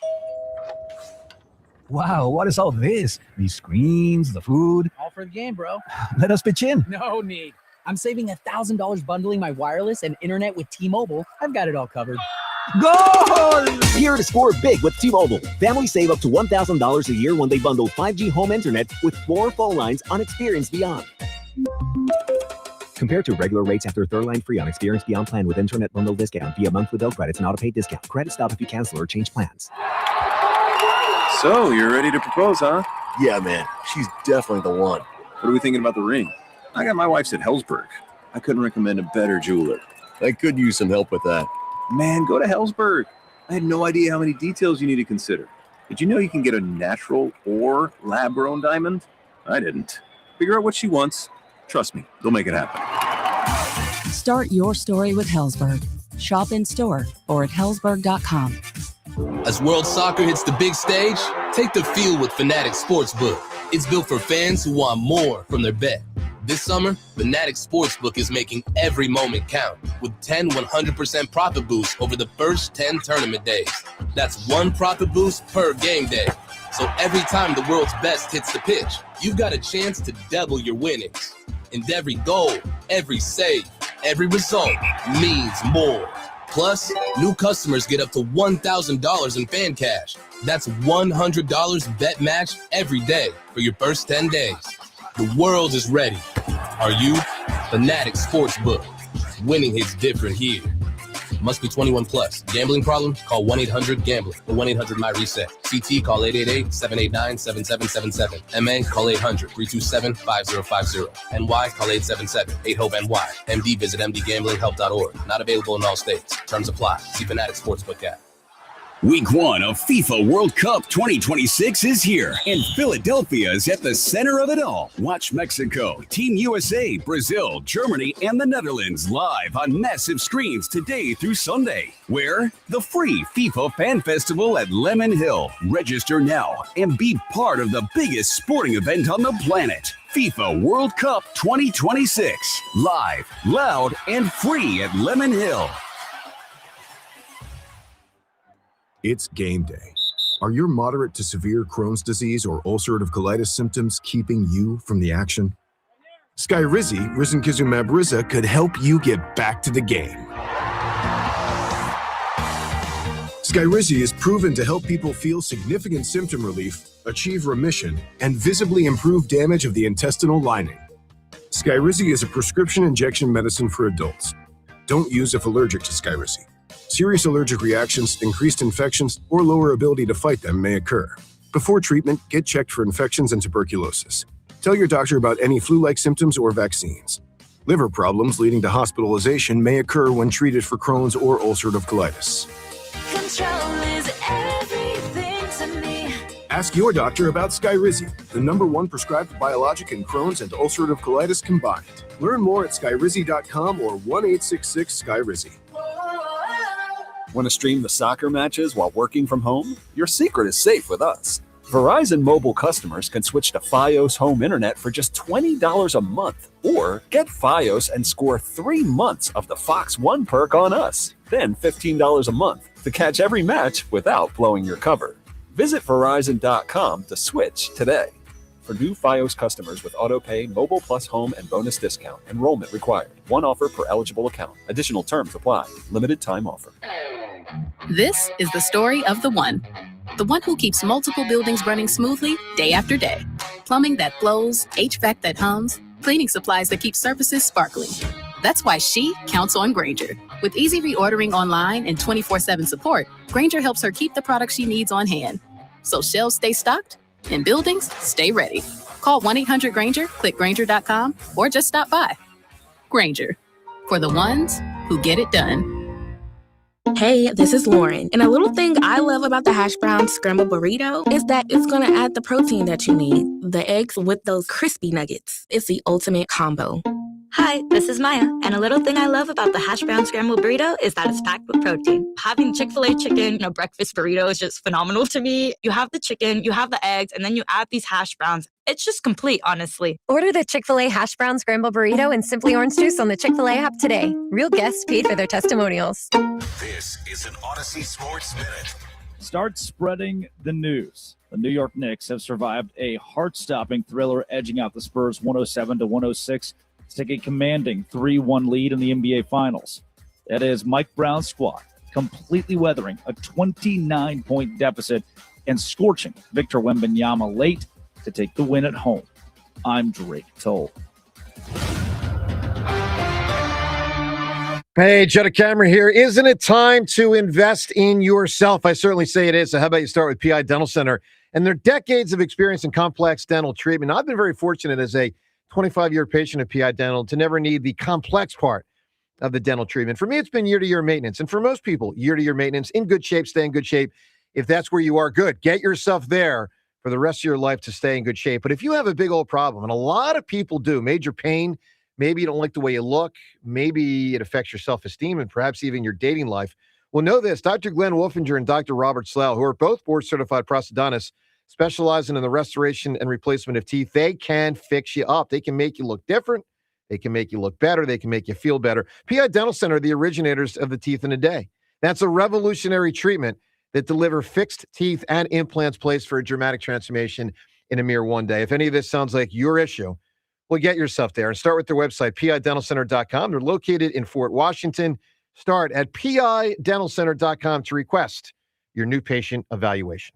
Wow, what is all this? These screens, the food. All for the game, bro. Let us pitch in. No need. I'm saving $1,000 bundling my wireless and internet with T-Mobile. I've got it all covered. Goal! Here to score big with T-Mobile. Families save up to $1,000 a year when they bundle 5G home internet with 4 phone lines on Experience Beyond. Compared to regular rates after third line free on Experience Beyond plan with internet bundle discount via monthly bill credits and auto-pay discount. Credit stop if you cancel or change plans. So, you're ready to propose, huh? Yeah, man. She's definitely the one. What are we thinking about the ring? I got my wife's at Hellsberg. I couldn't recommend a better jeweler. I could use some help with that. Man, go to Hellsberg. I had no idea how many details you need to consider. Did you know you can get a natural or lab-grown diamond? I didn't. Figure out what she wants. Trust me, they'll make it happen. Start your story with Hellsberg. Shop in store or at hellsberg.com. As world soccer hits the big stage, take the field with Fanatic Sportsbook. It's built for fans who want more from their bet. This summer, Fanatic Sportsbook is making every moment count with 10 100% profit boosts over the first 10 tournament days. That's 1 profit boost per game day. So every time the world's best hits the pitch, you've got a chance to double your winnings. And every goal, every save, every result means more. Plus, new customers get up to $1,000 in fan cash. That's $100 bet match every day for your first 10 days. The world is ready. Are you? Fanatic Sportsbook. Winning hits different here. Must be 21 plus. Gambling problem? Call 1-800-GAMBLER or 1-800-MY-RESET. CT, call 888-789-7777. MA, call 800-327-5050. NY, call 877-8-HOPE-NY. MD, visit mdgamblinghelp.org. Not available in all states. Terms apply. See Fanatic Sportsbook app. Week 1 of FIFA World Cup 2026 is here, and Philadelphia is at the center of it all. Watch Mexico, Team USA, Brazil, Germany, and the Netherlands live on massive screens today through Sunday. Where? The free FIFA Fan Festival at Lemon Hill. Register now and be part of the biggest sporting event on the planet. FIFA World Cup 2026. Live, loud, and free at Lemon Hill. It's game day. Are your moderate to severe Crohn's disease or ulcerative colitis symptoms keeping you from the action? Skyrizi, risankizumab Riza, could help you get back to the game. Skyrizi is proven to help people feel significant symptom relief, achieve remission, and visibly improve damage of the intestinal lining. Skyrizi is a prescription injection medicine for adults. Don't use if allergic to Skyrizi. Serious allergic reactions, increased infections, or lower ability to fight them may occur. Before treatment, get checked for infections and tuberculosis. Tell your doctor about any flu-like symptoms or vaccines. Liver problems leading to hospitalization may occur when treated for Crohn's or ulcerative colitis. Control is everything to me. Ask your doctor about Skyrizi, the #1 prescribed biologic in Crohn's and ulcerative colitis combined. Learn more at skyrizi.com or 1-866-SKYRIZI. Want to stream the soccer matches while working from home? Your secret is safe with us. Verizon Mobile customers can switch to Fios Home Internet for just $20 a month, or get Fios and score 3 months of the Fox One perk on us. Then $15 a month to catch every match without blowing your cover. Visit Verizon.com to switch today. For new Fios customers with AutoPay, Mobile Plus Home, and bonus discount, enrollment required. One offer per eligible account. Additional terms apply. Limited time offer. This is the story of the one who keeps multiple buildings running smoothly day after day. Plumbing that flows, HVAC that hums, cleaning supplies that keep surfaces sparkling. That's why she counts on Grainger. With easy reordering online and 24/7 support, Grainger helps her keep the products she needs on hand. So shelves stay stocked and buildings stay ready. Call 1-800-GRAINGER, click Grainger.com, or just stop by. Grainger, for the ones who get it done. Hey, this is Lauren, and a little thing I love about the hash brown scrambled burrito is that it's gonna add the protein that you need, the eggs with those crispy nuggets. It's the ultimate combo. Hi, this is Maya, and a little thing I love about the hash brown scrambled burrito is that it's packed with protein. Having Chick-fil-A chicken, breakfast burrito is just phenomenal to me. You have the chicken, you have the eggs, and then you add these hash browns. It's just complete, honestly. Order the Chick-fil-A hash brown scrambled burrito and Simply Orange Juice on the Chick-fil-A app today. Real guests paid for their testimonials. This is an Odyssey Sports Minute. Start spreading the news. The New York Knicks have survived a heart-stopping thriller, edging out the Spurs 107-106 to take a commanding 3-1 lead in the NBA Finals. That is Mike Brown's squad completely weathering a 29-point deficit and scorching Victor Wembanyama late to take the win at home. I'm Drake Toll. Hey, Jenna Cameron here. Isn't it time to invest in yourself? I certainly say it is. So how about you start with PI Dental Center and their decades of experience in complex dental treatment. I've been very fortunate as a 25-year patient of PI Dental to never need the complex part of the dental treatment. For me, it's been year-to-year maintenance. And for most people, year-to-year maintenance, in good shape, stay in good shape. If that's where you are, good. Get yourself there for the rest of your life to stay in good shape. But if you have a big old problem, and a lot of people do, major pain, maybe you don't like the way you look, maybe it affects your self-esteem and perhaps even your dating life. Well, know this, Dr. Glenn Wolfinger and Dr. Robert Slough, who are both board-certified prosthodontists, specializing in the restoration and replacement of teeth, they can fix you up. They can make you look different. They can make you look better. They can make you feel better. PI Dental Center are the originators of the teeth in a day. That's a revolutionary treatment that deliver fixed teeth and implants placed for a dramatic transformation in a mere one day. If any of this sounds like your issue, Well, get yourself there and start with their website, pidentalcenter.com. They're located in Fort Washington. Start at pidentalcenter.com to request your new patient evaluation.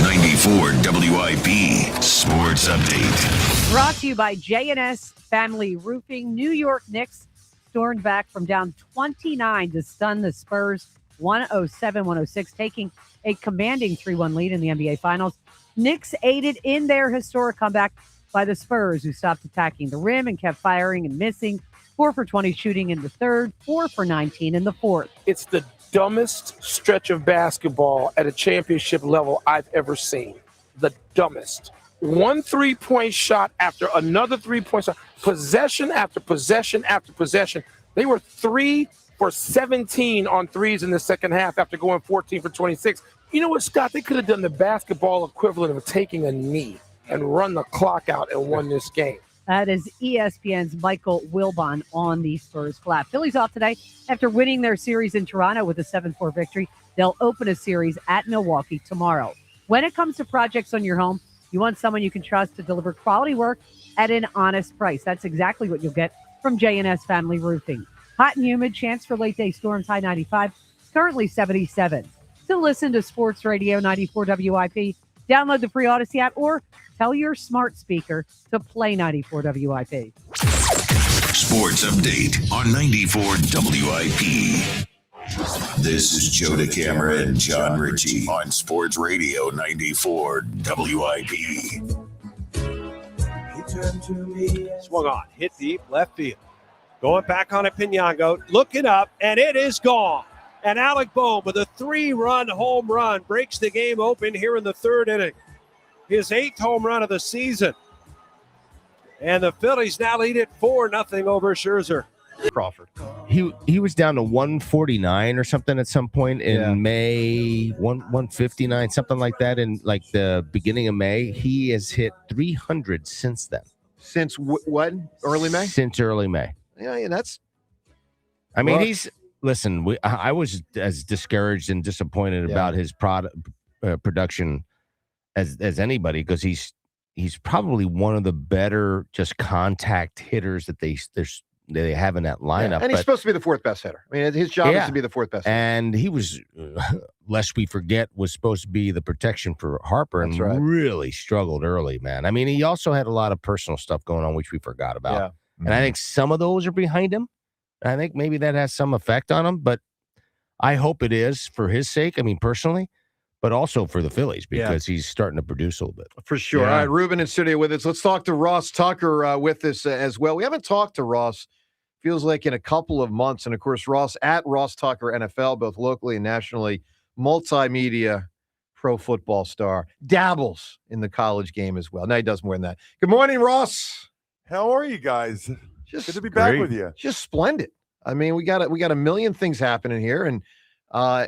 94 WIP Sports Update. Brought to you by J&S Family Roofing. New York Knicks stormed back from down 29 to stun the Spurs 107-106, taking a commanding 3-1 lead in the NBA Finals. Knicks aided in their historic comeback by the Spurs, who stopped attacking the rim and kept firing and missing. 4 for 20 shooting in the third, 4 for 19 in the fourth. It's the dumbest stretch of basketball at a championship level I've ever seen. The dumbest. One three-point shot after another three-point shot, possession after possession after possession. They were 3 for 17 on threes in the second half after going 14 for 26. You know what, Scott? They could have done the basketball equivalent of taking a knee and run the clock out and won this game. That is ESPN's Michael Wilbon on the Spurs flap. Phillies off today after winning their series in Toronto with a 7-4 victory. They'll open a series at Milwaukee tomorrow. When it comes to projects on your home, you want someone you can trust to deliver quality work at an honest price. That's exactly what you'll get from J&S Family Roofing. Hot and humid, chance for late-day storms, high 95, currently 77. Still listen to Sports Radio 94 WIP. Download the free Odyssey app or tell your smart speaker to play 94 WIP. Sports Update on 94 WIP. This is Joe DeCamera and John Ritchie on Sports Radio 94 WIP. Swung on, hit deep, left field. Going back on a Pinango, looking up, and it is gone. And Alec Bohm with a 3-run home run breaks the game open here in the third inning. His 8th home run of the season. And the Phillies now lead it 4-0 over Scherzer. Crawford. He was down to 149 or something at some point in May, 159, something like that in like the beginning of May. He has hit 300 since then. Since when? Early May? Since early May. Yeah, that's... I mean, listen, I was as discouraged and disappointed about his production as anybody, because he's probably one of the better just contact hitters that they have in that lineup. Yeah, and he's supposed to be the 4th best hitter. I mean, his job is to be the 4th best hitter. And he was, lest we forget, was supposed to be the protection for Harper. That's and right. really struggled early, man. I mean, he also had a lot of personal stuff going on, which we forgot about. Yeah. And I think some of those are behind him. I think maybe that has some effect on him, but I hope it is for his sake. I mean, personally, but also for the Phillies, because he's starting to produce a little bit. For sure. Yeah. All right, Ruben in studio with us. Let's talk to Ross Tucker with us as well. We haven't talked to Ross, feels like, in a couple of months. And, of course, Ross at Ross Tucker NFL, both locally and nationally, multimedia pro football star, dabbles in the college game as well. Now he does more than that. Good morning, Ross. How are you guys? Just good to be back with you. Just splendid. I mean, we got a million things happening here, and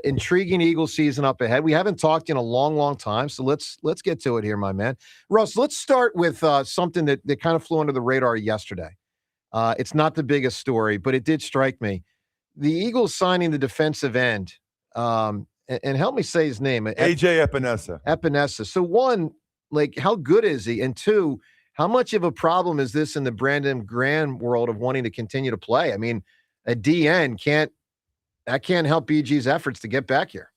intriguing Eagles season up ahead. We haven't talked in a long, long time, so let's get to it here, my man. Russ, let's start with something that kind of flew under the radar yesterday. It's not the biggest story, but it did strike me. The Eagles signing the defensive end, and help me say his name. AJ Epinesa. Epinesa. So one, like, how good is he? And two, how much of a problem is this in the Brandon Graham world of wanting to continue to play? I mean, a DN can't help BG's efforts to get back here.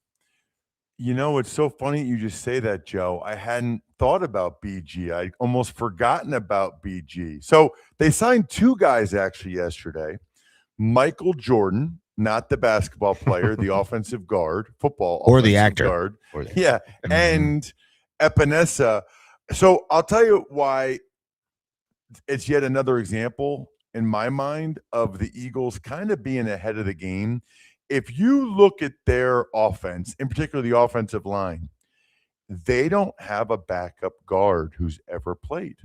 You know, it's so funny you just say that, Joe. I hadn't thought about BG. I'd almost forgotten about BG. So they signed 2 guys actually yesterday. Michael Jordan, not the basketball player, the offensive guard, football or the offensive actor. guard. Yeah, and Epinesa. So I'll tell you why it's yet another example in my mind of the Eagles kind of being ahead of the game. If you look at their offense, in particular the offensive line, they don't have a backup guard who's ever played.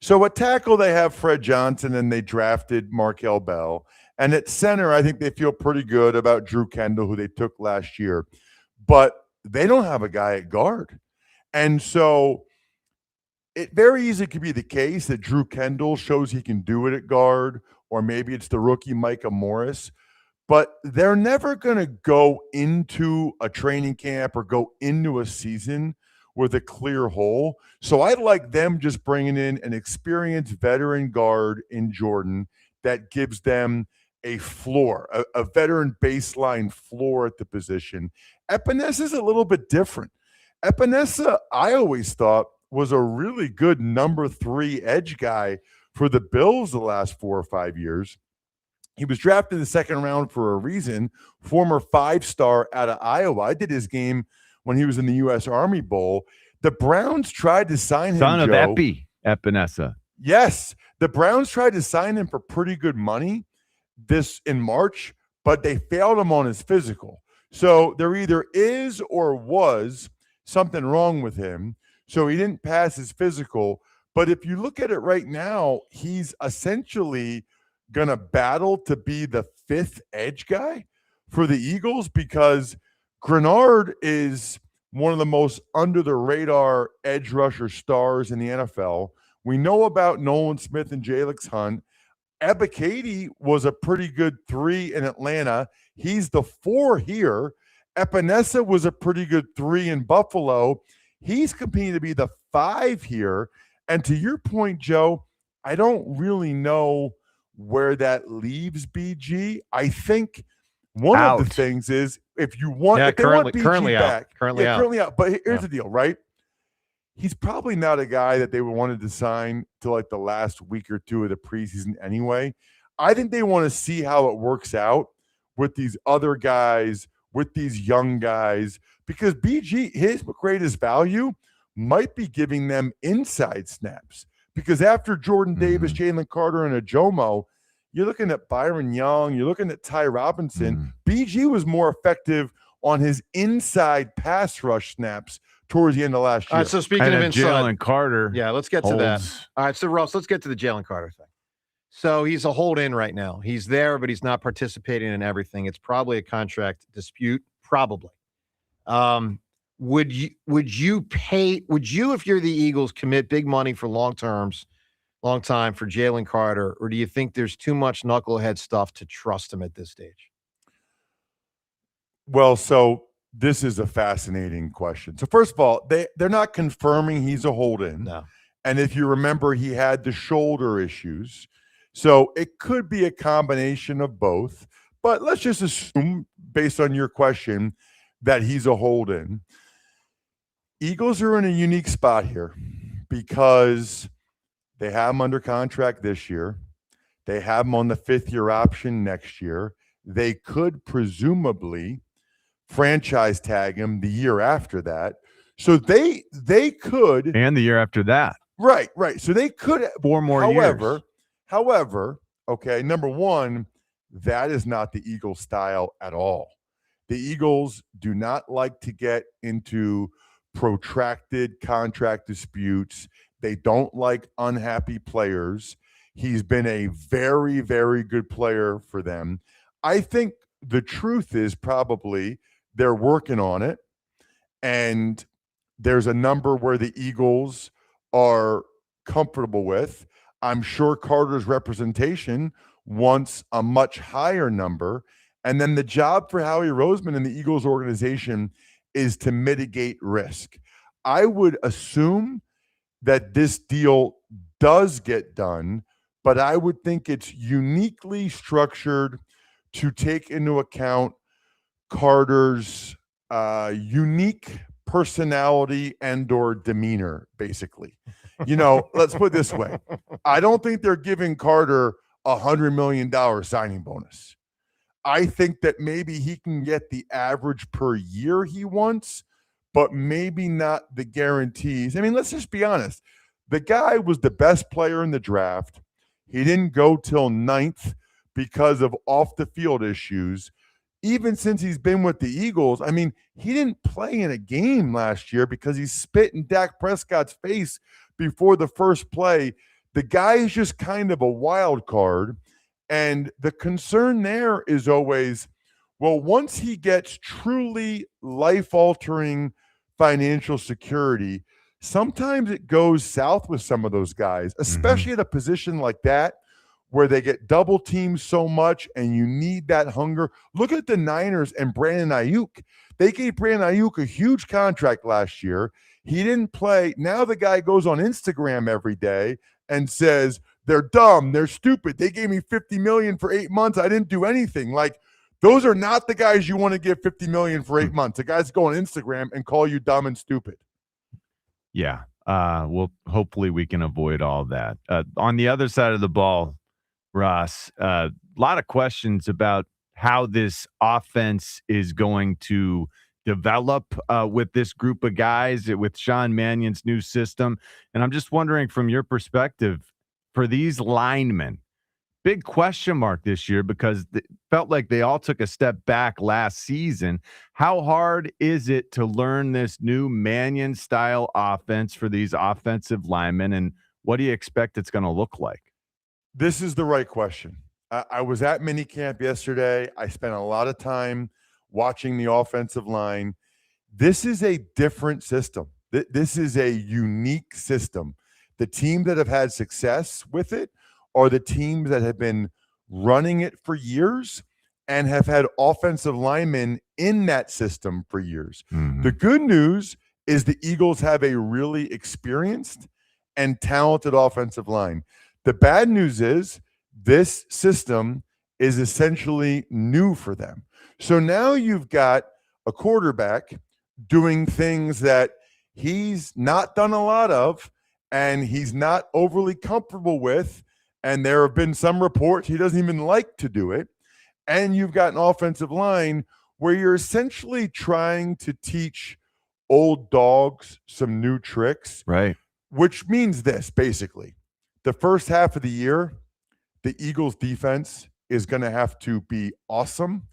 So at tackle, they have Fred Johnson, and they drafted Markel Bell. And at center, I think they feel pretty good about Drew Kendall, who they took last year. But they don't have a guy at guard. And so it very easily could be the case that Drew Kendall shows he can do it at guard, or maybe it's the rookie Micah Morris. But they're never going to go into a training camp or go into a season with a clear hole. So I like them just bringing in an experienced veteran guard in Jordan that gives them a floor, a veteran baseline floor at the position. Epinesa is a little bit different. Epinesa, I always thought, was a really good number 3 edge guy for the Bills the last 4 or 5 years. He was drafted in the second round for a reason, former 5-star out of Iowa. I did his game when he was in the U.S. Army Bowl. The Browns tried to sign him, Son of Joe. Epinesa. Yes, the Browns tried to sign him for pretty good money this in March, but they failed him on his physical. So there either is or was something wrong with him. So he didn't pass his physical. But if you look at it right now, he's essentially going to battle to be the 5th edge guy for the Eagles because Grenard is one of the most under-the-radar edge rusher stars in the NFL. We know about Nolan Smith and Jalix Hunt. Ebiketie was a pretty good 3 in Atlanta. He's the 4 here. Epinesa was a pretty good 3 in Buffalo. He's competing to be the 5 here. And to your point, Joe, I don't really know where that leaves BG. I think one of the things is if you want, if they want BG back, currently out. But here's the deal, right? He's probably not a guy that they wanted to sign to like the last week or 2 of the preseason anyway. I think they want to see how it works out with these other guys, with these young guys, because BG, his greatest value might be giving them inside snaps. Because after Jordan Davis, Jalen Carter, and Ajomo, you're looking at Byron Young, you're looking at Ty Robinson. BG was more effective on his inside pass rush snaps towards the end of last year. All right, so speaking of inside, Jalen Carter. Yeah, let's get to that. All right, so Ross, let's get to the Jalen Carter thing. So he's a hold in right now. He's there, but he's not participating in everything. It's probably a contract dispute, probably. Would you, if you're the Eagles, commit big money for long time for Jalen Carter, or do you think there's too much knucklehead stuff to trust him at this stage? Well, so this is a fascinating question. So first of all, they're not confirming he's a hold-in. No. And if you remember, he had the shoulder issues. So it could be a combination of both. But let's just assume, based on your question, that he's a hold-in. Eagles are in a unique spot here because they have him under contract this year. They have him on the 5th-year option next year. They could presumably franchise tag him the year after that. So they could. And the year after that. Right. So they could. 4 more years. However, okay, number one, that is not the Eagles style at all. The Eagles do not like to get into protracted contract disputes. They don't like unhappy players. He's been a very, very good player for them. I think the truth is probably they're working on it, and there's a number where the Eagles are comfortable with. I'm sure Carter's representation wants a much higher number. And then the job for Howie Roseman and the Eagles organization is to mitigate risk. I would assume that this deal does get done, but I would think it's uniquely structured to take into account Carter's unique personality and or demeanor, basically. Let's put it this way. I don't think they're giving Carter $100 million signing bonus. I think that maybe he can get the average per year he wants, but maybe not the guarantees. I mean, let's just be honest. The guy was the best player in the draft. He didn't go till 9th because of off-the-field issues. Even since he's been with the Eagles, I mean, he didn't play in a game last year because he spit in Dak Prescott's face before the first play. The guy is just kind of a wild card. And the concern there is always, well, once he gets truly life-altering financial security, sometimes it goes south with some of those guys, especially at a position like that where they get double teamed so much and you need that hunger. Look at the Niners and Brandon Ayuk. They gave Brandon Ayuk a huge contract last year. He didn't play. Now the guy goes on Instagram every day and says, they're dumb, they're stupid. They gave me $50 million for 8 months. I didn't do anything. Like, those are not the guys you want to give $50 million for 8 months. The guys go on Instagram and call you dumb and stupid. Yeah. Well, hopefully we can avoid all that. On the other side of the ball, Ross, a lot of questions about how this offense is going to develop with this group of guys, with Sean Mannion's new system. And I'm just wondering, from your perspective, for these linemen, big question mark this year because it felt like they all took a step back last season. How hard is it to learn this new Mannion-style offense for these offensive linemen, and what do you expect it's going to look like? This is the right question. I was at minicamp yesterday. I spent a lot of time watching the offensive line. This is a different system. This is a unique system. The teams that have had success with it are the teams that have been running it for years and have had offensive linemen in that system for years. The good news is the Eagles have a really experienced and talented offensive line. The bad news is this system is essentially new for them. So now you've got a quarterback doing things that he's not done a lot of and he's not overly comfortable with. And there have been some reports he doesn't even like to do it. And you've got an offensive line where you're essentially trying to teach old dogs some new tricks. Right. Which means this, basically. The first half of the year, the Eagles defense is going to have to be awesome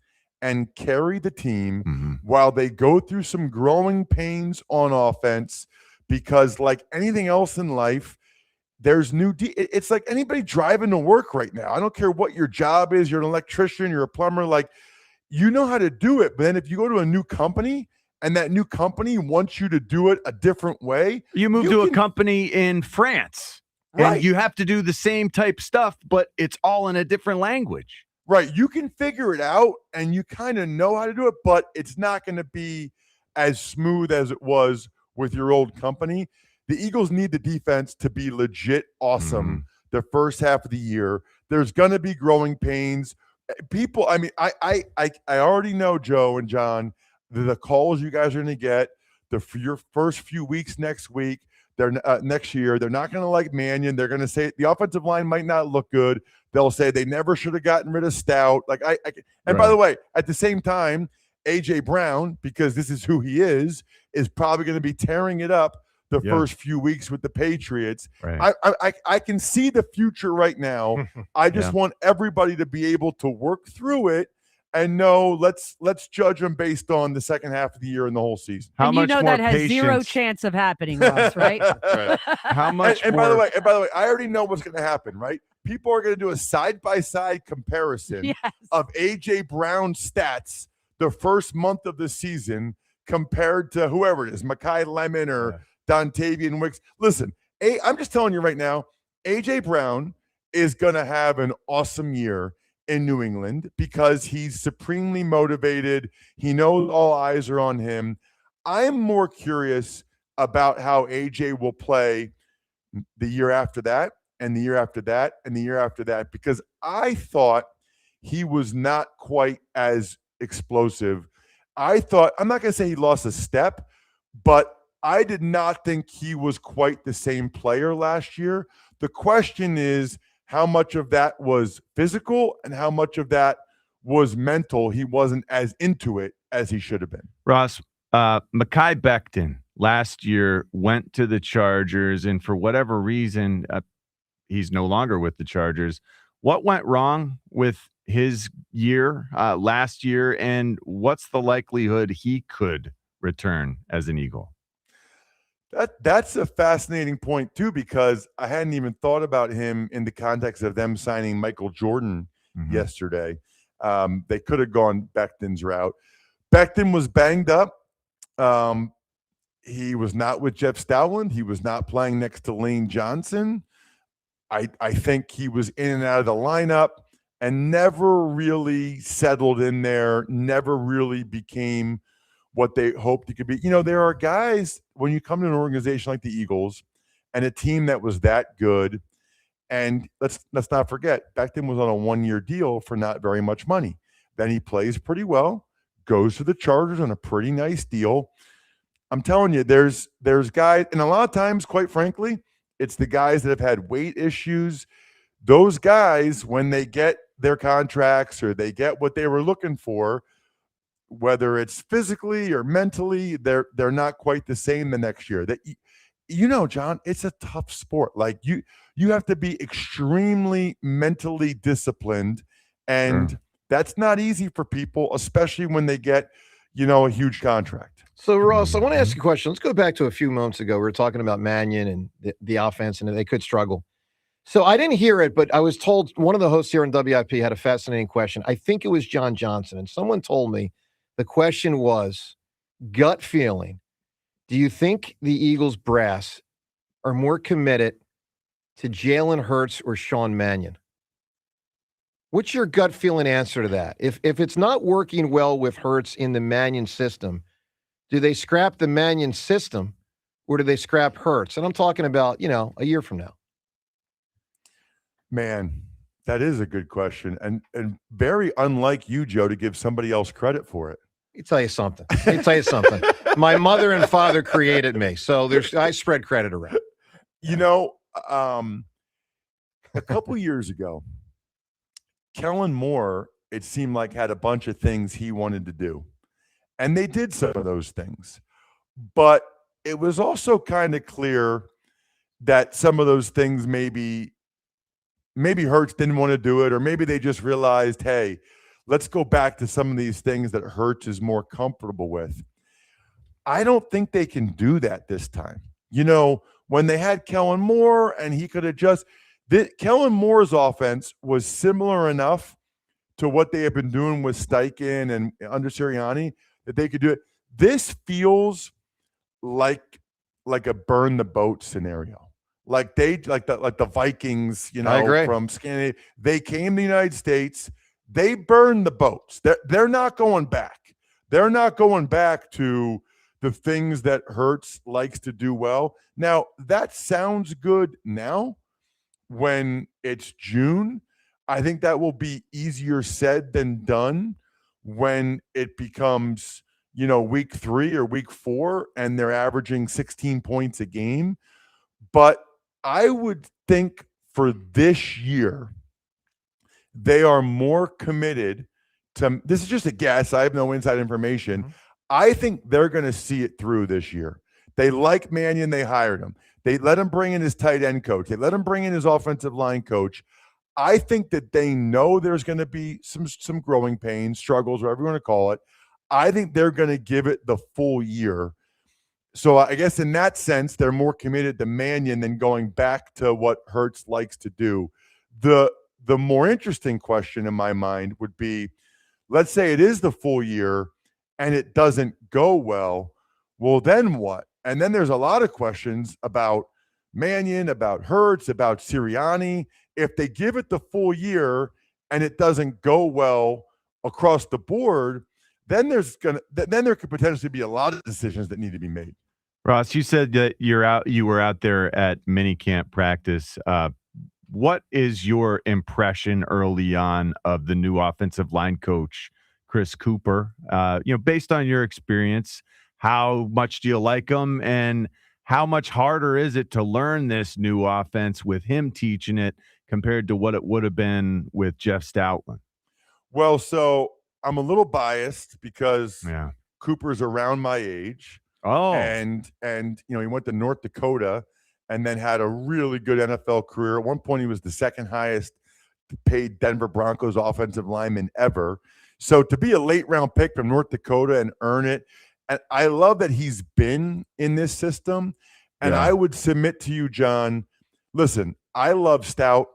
and carry the team while they go through some growing pains on offense, because like anything else in life, there's new it's like anybody driving to work right now. I don't care what your job is. You're an electrician, you're a plumber, like, you know how to do it. But then if you go to a new company and that new company wants you to do it a different way, you move to a company in France, right, and you have to do the same type stuff, but it's all in a different language. Right. You can figure it out and you kind of know how to do it, but it's not going to be as smooth as it was with your old company. The Eagles need the defense to be legit awesome the first half of the year. There's going to be growing pains. People, I mean, I already know, Joe and John, the calls you guys are going to get for your first few weeks next week. They're next year. They're not going to like Mannion. They're going to say the offensive line might not look good. They'll say they never should have gotten rid of Stout. Like and by the way, at the same time, AJ Brown, because this is who he is probably going to be tearing it up the first few weeks with the Patriots. Right. I can see the future right now. I just want everybody to be able to work through it and know let's judge them based on the second half of the year and the whole season. How much more that has patience? Zero chance of happening, Ross, right? Right. How much and more? by the way, I already know what's going to happen, right? People are going to do a side-by-side comparison of AJ Brown's stats the first month of the season compared to whoever it is, Mekhi Lemon or Dontavian Wicks. Listen, I'm just telling you right now, AJ Brown is going to have an awesome year in New England because he's supremely motivated. He knows all eyes are on him. I'm more curious about how AJ will play the year after that and the year after that and the year after that, because I thought he was not quite as explosive. I thought, I'm not going to say he lost a step, but I did not think he was quite the same player last year. The question is, how much of that was physical and how much of that was mental? He wasn't as into it as he should have been. Ross, Mekhi Becton last year went to the Chargers, and for whatever reason, he's no longer with the Chargers. What went wrong with his year last year, and what's the likelihood he could return as an Eagle? That's a fascinating point, too, because I hadn't even thought about him in the context of them signing Michael Jordan yesterday. They could have gone Becton's route. Becton was banged up. He was not with Jeff Stoutland. He was not playing next to Lane Johnson. I think he was in and out of the lineup and never really settled in there, never really became what they hoped he could be. There are guys, when you come to an organization like the Eagles and a team that was that good, and let's not forget, Beckham was on a 1-year deal for not very much money. Then he plays pretty well, goes to the Chargers on a pretty nice deal. I'm telling you, there's guys, and a lot of times, quite frankly, it's the guys that have had weight issues. Those guys, when they get their contracts or they get what they were looking for, whether it's physically or mentally, they're not quite the same the next year. That John, it's a tough sport. Like you have to be extremely mentally disciplined, and that's not easy for people, especially when they get, a huge contract. So, Ross, I want to ask you a question. Let's go back to a few moments ago. We were talking about Mannion and the offense, and they could struggle. So I didn't hear it, but I was told one of the hosts here in WIP had a fascinating question. I think it was John Johnson, and someone told me the question was, gut feeling, do you think the Eagles brass are more committed to Jalen Hurts or Sean Mannion? What's your gut feeling answer to that? If it's not working well with Hurts in the Mannion system, do they scrap the Mannion system or do they scrap Hurts? And I'm talking about, a year from now. Man, that is a good question, and very unlike you, Joe, to give somebody else credit for it. Let me tell you something. My mother and father created me, so I spread credit around. A couple years ago, Kellen Moore, it seemed like, had a bunch of things he wanted to do, and they did some of those things. But it was also kind of clear that some of those things maybe Hurts didn't want to do it, or maybe they just realized, hey, let's go back to some of these things that Hurts is more comfortable with. I don't think they can do that this time. When they had Kellen Moore and he could adjust, Kellen Moore's offense was similar enough to what they have been doing with Steichen and under Sirianni that they could do it. This feels like a burn the boat scenario. Like the Vikings, from Scandinavia. They came to the United States. They burned the boats. They're not going back. They're not going back to the things that Hurts likes to do well. Now, that sounds good now when it's June. I think that will be easier said than done when it becomes, week 3 or week 4 and they're averaging 16 points a game. But I would think for this year, they are more committed to, this is just a guess, I have no inside information. Mm-hmm. I think they're going to see it through this year. They like Mannion, they hired him. They let him bring in his tight end coach. They let him bring in his offensive line coach. I think that they know there's going to be some growing pains, struggles, whatever you want to call it. I think they're going to give it the full year. So I guess in that sense, they're more committed to Mannion than going back to what Hurts likes to do. The more interesting question in my mind would be, let's say it is the full year and it doesn't go well. Well, then what? And then there's a lot of questions about Mannion, about Hurts, about Sirianni. If they give it the full year and it doesn't go well across the board, then there could potentially be a lot of decisions that need to be made. Ross, you said that you were out there at minicamp practice. What is your impression early on of the new offensive line coach, Chris Cooper? Based on your experience, how much do you like him, and how much harder is it to learn this new offense with him teaching it compared to what it would have been with Jeff Stoutland? Well, so I'm a little biased because Cooper's around my age. Oh, and he went to North Dakota and then had a really good NFL career. At one point, he was the second highest paid Denver Broncos offensive lineman ever. So to be a late round pick from North Dakota and earn it, and I love that he's been in this system. And I would submit to you, John, listen, I love Stout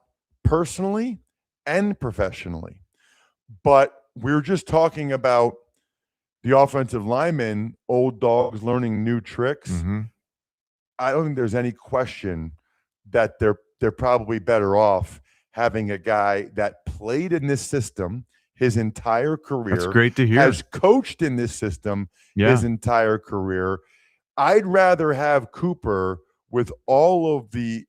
personally and professionally, but we're just talking about the offensive linemen, old dogs learning new tricks. Mm-hmm. I don't think there's any question that they're probably better off having a guy that played in this system. his entire career. That's great to hear. Has coached in this system his entire career. I'd rather have Cooper with all of the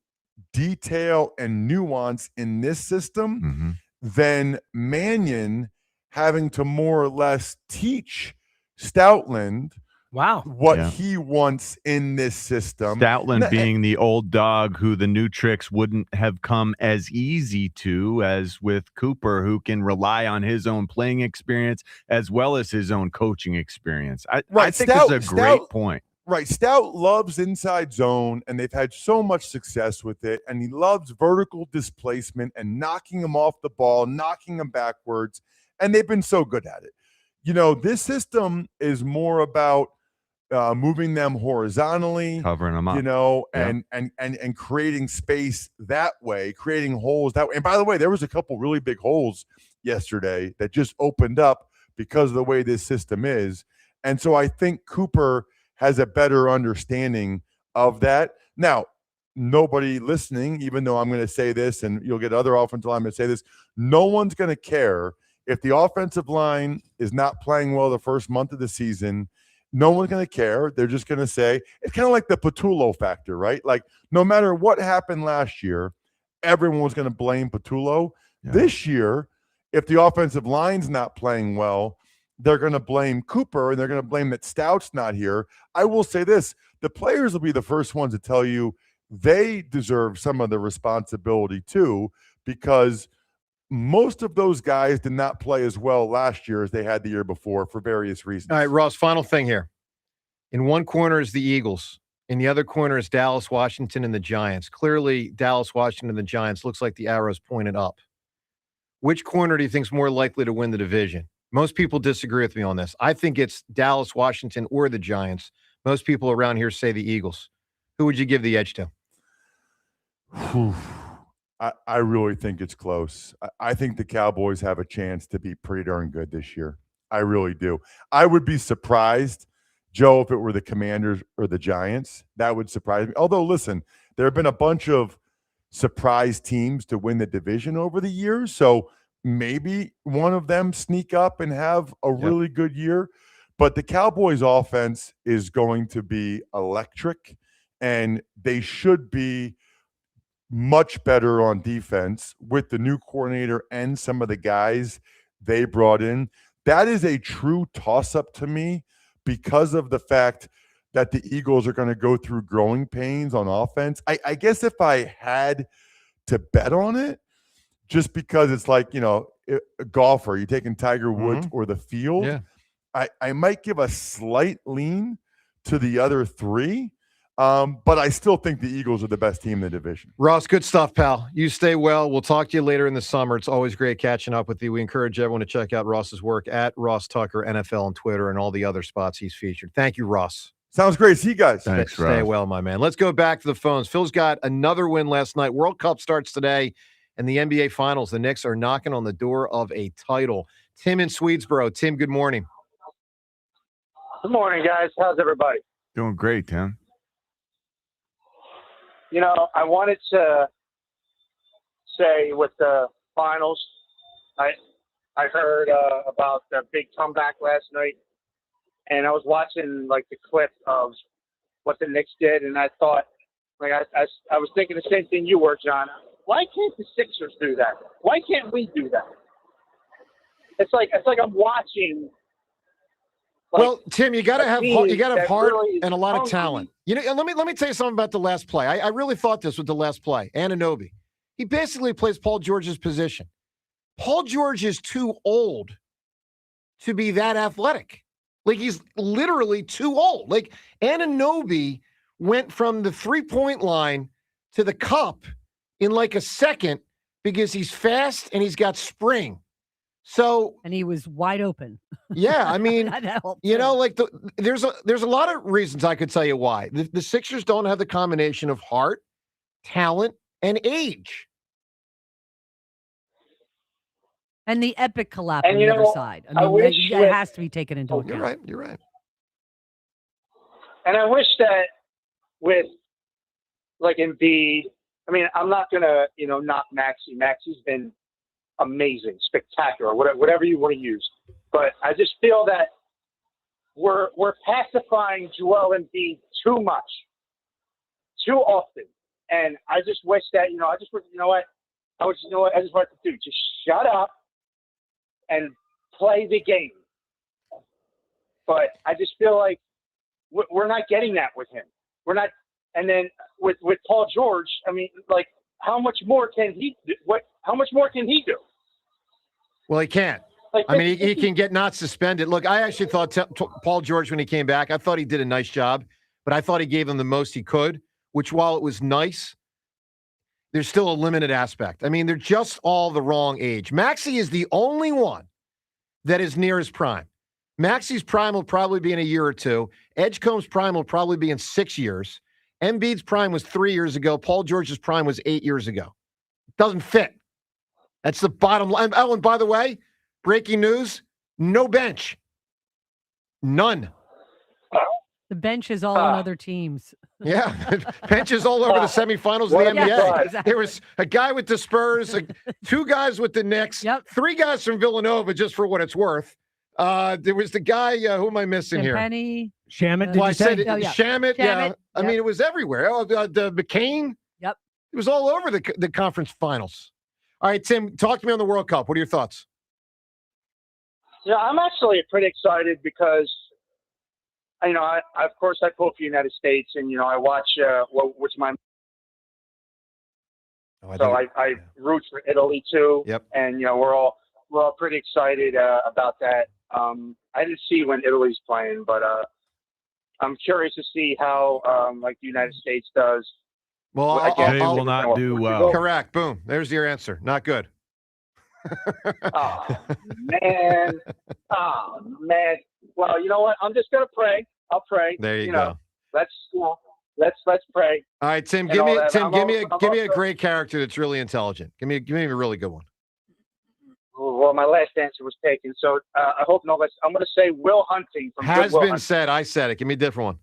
detail and nuance in this system than Mannion having to more or less teach Stoutland what he wants in this system. Stoutland being the old dog who the new tricks wouldn't have come as easy to as with Cooper, who can rely on his own playing experience as well as his own coaching experience. I think it's a great point. Right. Stout loves inside zone, and they've had so much success with it. And he loves vertical displacement and knocking him off the ball, knocking him backwards. And they've been so good at it. You know, this system is more about moving them horizontally, covering them up, you know, and creating space that way, creating holes that way. And by the way, there was a couple really big holes yesterday that just opened up because of the way this system is. And so I think Cooper has a better understanding of that. Now, nobody listening, even though I'm going to say this, and you'll get other offensive linemen to say this, no one's going to care if the offensive line is not playing well the first month of the season. No one's going to care. They're just going to say, it's kind of like the Patullo factor, right? Like, no matter what happened last year, everyone was going to blame Patullo. This year, if the offensive line's not playing well, they're going to blame Cooper, and they're going to blame that Stout's not here. I will say this. The players will be the first ones to tell you they deserve some of the responsibility too, because most of those guys did not play as well last year as they had the year before for various reasons. All right, Ross, final thing here. In one corner is the Eagles. In the other corner is Dallas, Washington, and the Giants. Clearly, Dallas, Washington, and the Giants looks like the arrow's pointed up. Which corner do you think is more likely to win the division? Most people disagree with me on this. I think it's Dallas, Washington, or the Giants. Most people around here say the Eagles. Who would you give the edge to? I really think it's close. I think the Cowboys have a chance to be pretty darn good this year. I really do. I would be surprised, Joe, if it were the Commanders or the Giants. That would surprise me. Although, listen, there have been a bunch of surprise teams to win the division over the years. So maybe one of them sneak up and have a really good year. But the Cowboys offense is going to be electric, and they should be much better on defense with the new coordinator and some of the guys they brought in. That is a true toss-up to me because of the fact that the Eagles are going to go through growing pains on offense. I guess if I had to bet on it, just because it's like, you know, a golfer, you're taking Tiger Woods or the field, I might give a slight lean to the other three. But I still think the Eagles are the best team in the division. Ross, good stuff, pal. You stay well. We'll talk to you later in the summer. It's always great catching up with you. We encourage everyone to check out Ross's work at Ross Tucker NFL on Twitter and all the other spots he's featured. Thank you, Ross. Sounds great. See you guys. Thanks, Stay well, my man. Let's go back to the phones. Phil's got another win last night. World Cup starts today, and the NBA Finals. The Knicks are knocking on the door of a title. Tim in Swedesboro. Tim, good morning. Good morning, guys. How's everybody? Doing great, Tim. You know, I wanted to say with the finals, I heard about the big comeback last night, and I was watching like the clip of what the Knicks did, and I thought, like I was thinking the same thing you were, John. Why can't the Sixers do that? Why can't we do that? It's like I'm watching. Well, Tim, you got to have heart really and a lot of talent. You know, let me tell you something about the last play. I really thought this with the last play. Anunoby, he basically plays Paul George's position. Paul George is too old to be that athletic. Like, he's literally too old. Like, Anunoby went from the 3-point line to the cup in like a second because he's fast and he's got spring. And he was wide open. Yeah, I mean, That helped you too. know, like there's a lot of reasons I could tell you why. The Sixers don't have the combination of heart, talent, and age. And the epic collapse And on you the other know, side. I I mean, wish that with- has to be taken into account. You're right. And I wish that with like Embiid, I mean, I'm not gonna, knock Maxey. Maxey's been amazing, spectacular, whatever you want to use. But I just feel that we're pacifying Joel Embiid too much, too often. And I just wish that, I just want to do, just shut up and play the game. But I just feel like we're not getting that with him. We're not. And then with Paul George, I mean, like, how much more can he do? How much more can he do? Well, he can't. I mean, he can get not suspended. Look, I actually thought Paul George, when he came back, I thought he did a nice job, but I thought he gave them the most he could, which, while it was nice, there's still a limited aspect. I mean, they're just all the wrong age. Maxey is the only one that is near his prime. Maxey's prime will probably be in a year or two. Edgecombe's prime will probably be in 6 years. Embiid's prime was 3 years ago. Paul George's prime was 8 years ago. It doesn't fit. That's the bottom line. Oh, and by the way, breaking news, no bench. None. The bench is all on other teams. Yeah, bench is all over the semifinals of the NBA. Yeah, exactly. There was a guy with the Spurs, two guys with the Knicks, three guys from Villanova, just for what it's worth. There was the guy, who am I missing here? Penny. Shamit, Well, I said Oh, yeah. Shamit, yeah. Shamit, I mean, it was everywhere. Oh, the McCain. Yep. It was all over the conference finals. All right, Tim, talk to me on the World Cup. What are your thoughts? Yeah, I'm actually pretty excited because, I of course I pull for the United States, and I watch which my. I root for Italy too. Yep. And we're all pretty excited about that. I didn't see when Italy's playing, but I'm curious to see how the United States does. Well, they will not do well. Correct. Boom. There's your answer. Not good. Oh man. Well, you know what? I'm just gonna pray. I'll pray. There you go. Let's pray. All right, Tim. and Give all that. me a Also- great character that's really intelligent. Give me a really good one. Well, my last answer was taken, so I hope no less. I'm going to say Will Hunting from Has Good Will been Hunting. said. I said it. Give me a different one.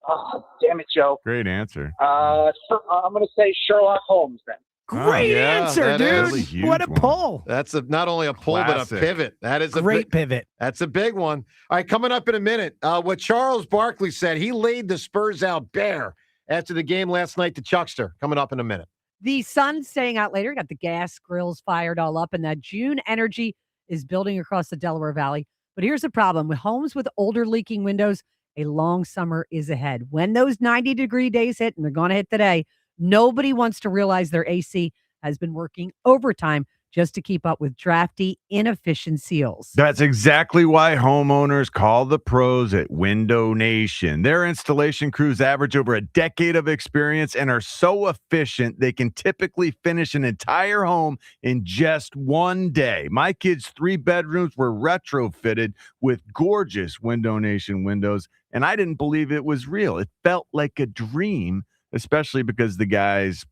Oh, damn it, Joe. Great answer. I'm going to say Sherlock Holmes then. Great answer, dude. What a pull. That's not only a pull, but a Classic. pivot. That is a Great big pivot. That's a big one. All right, coming up in a minute, what Charles Barkley said, he laid the Spurs out bare after the game last night to Chuckster. Coming up in a minute. The sun's staying out later. Got the gas grills fired all up, and that June energy is building across the Delaware Valley. But here's the problem. With homes with older leaking windows, a long summer is ahead. When those 90-degree days hit, and they're going to hit today, nobody wants to realize their AC has been working overtime just to keep up with drafty, inefficient seals. That's exactly why homeowners call the pros at Window Nation. Their installation crews average over a decade of experience and are so efficient they can typically finish an entire home in just one day. My kids' 3 bedrooms were retrofitted with gorgeous Window Nation windows, and I didn't believe it was real. It felt like a dream, especially because the guys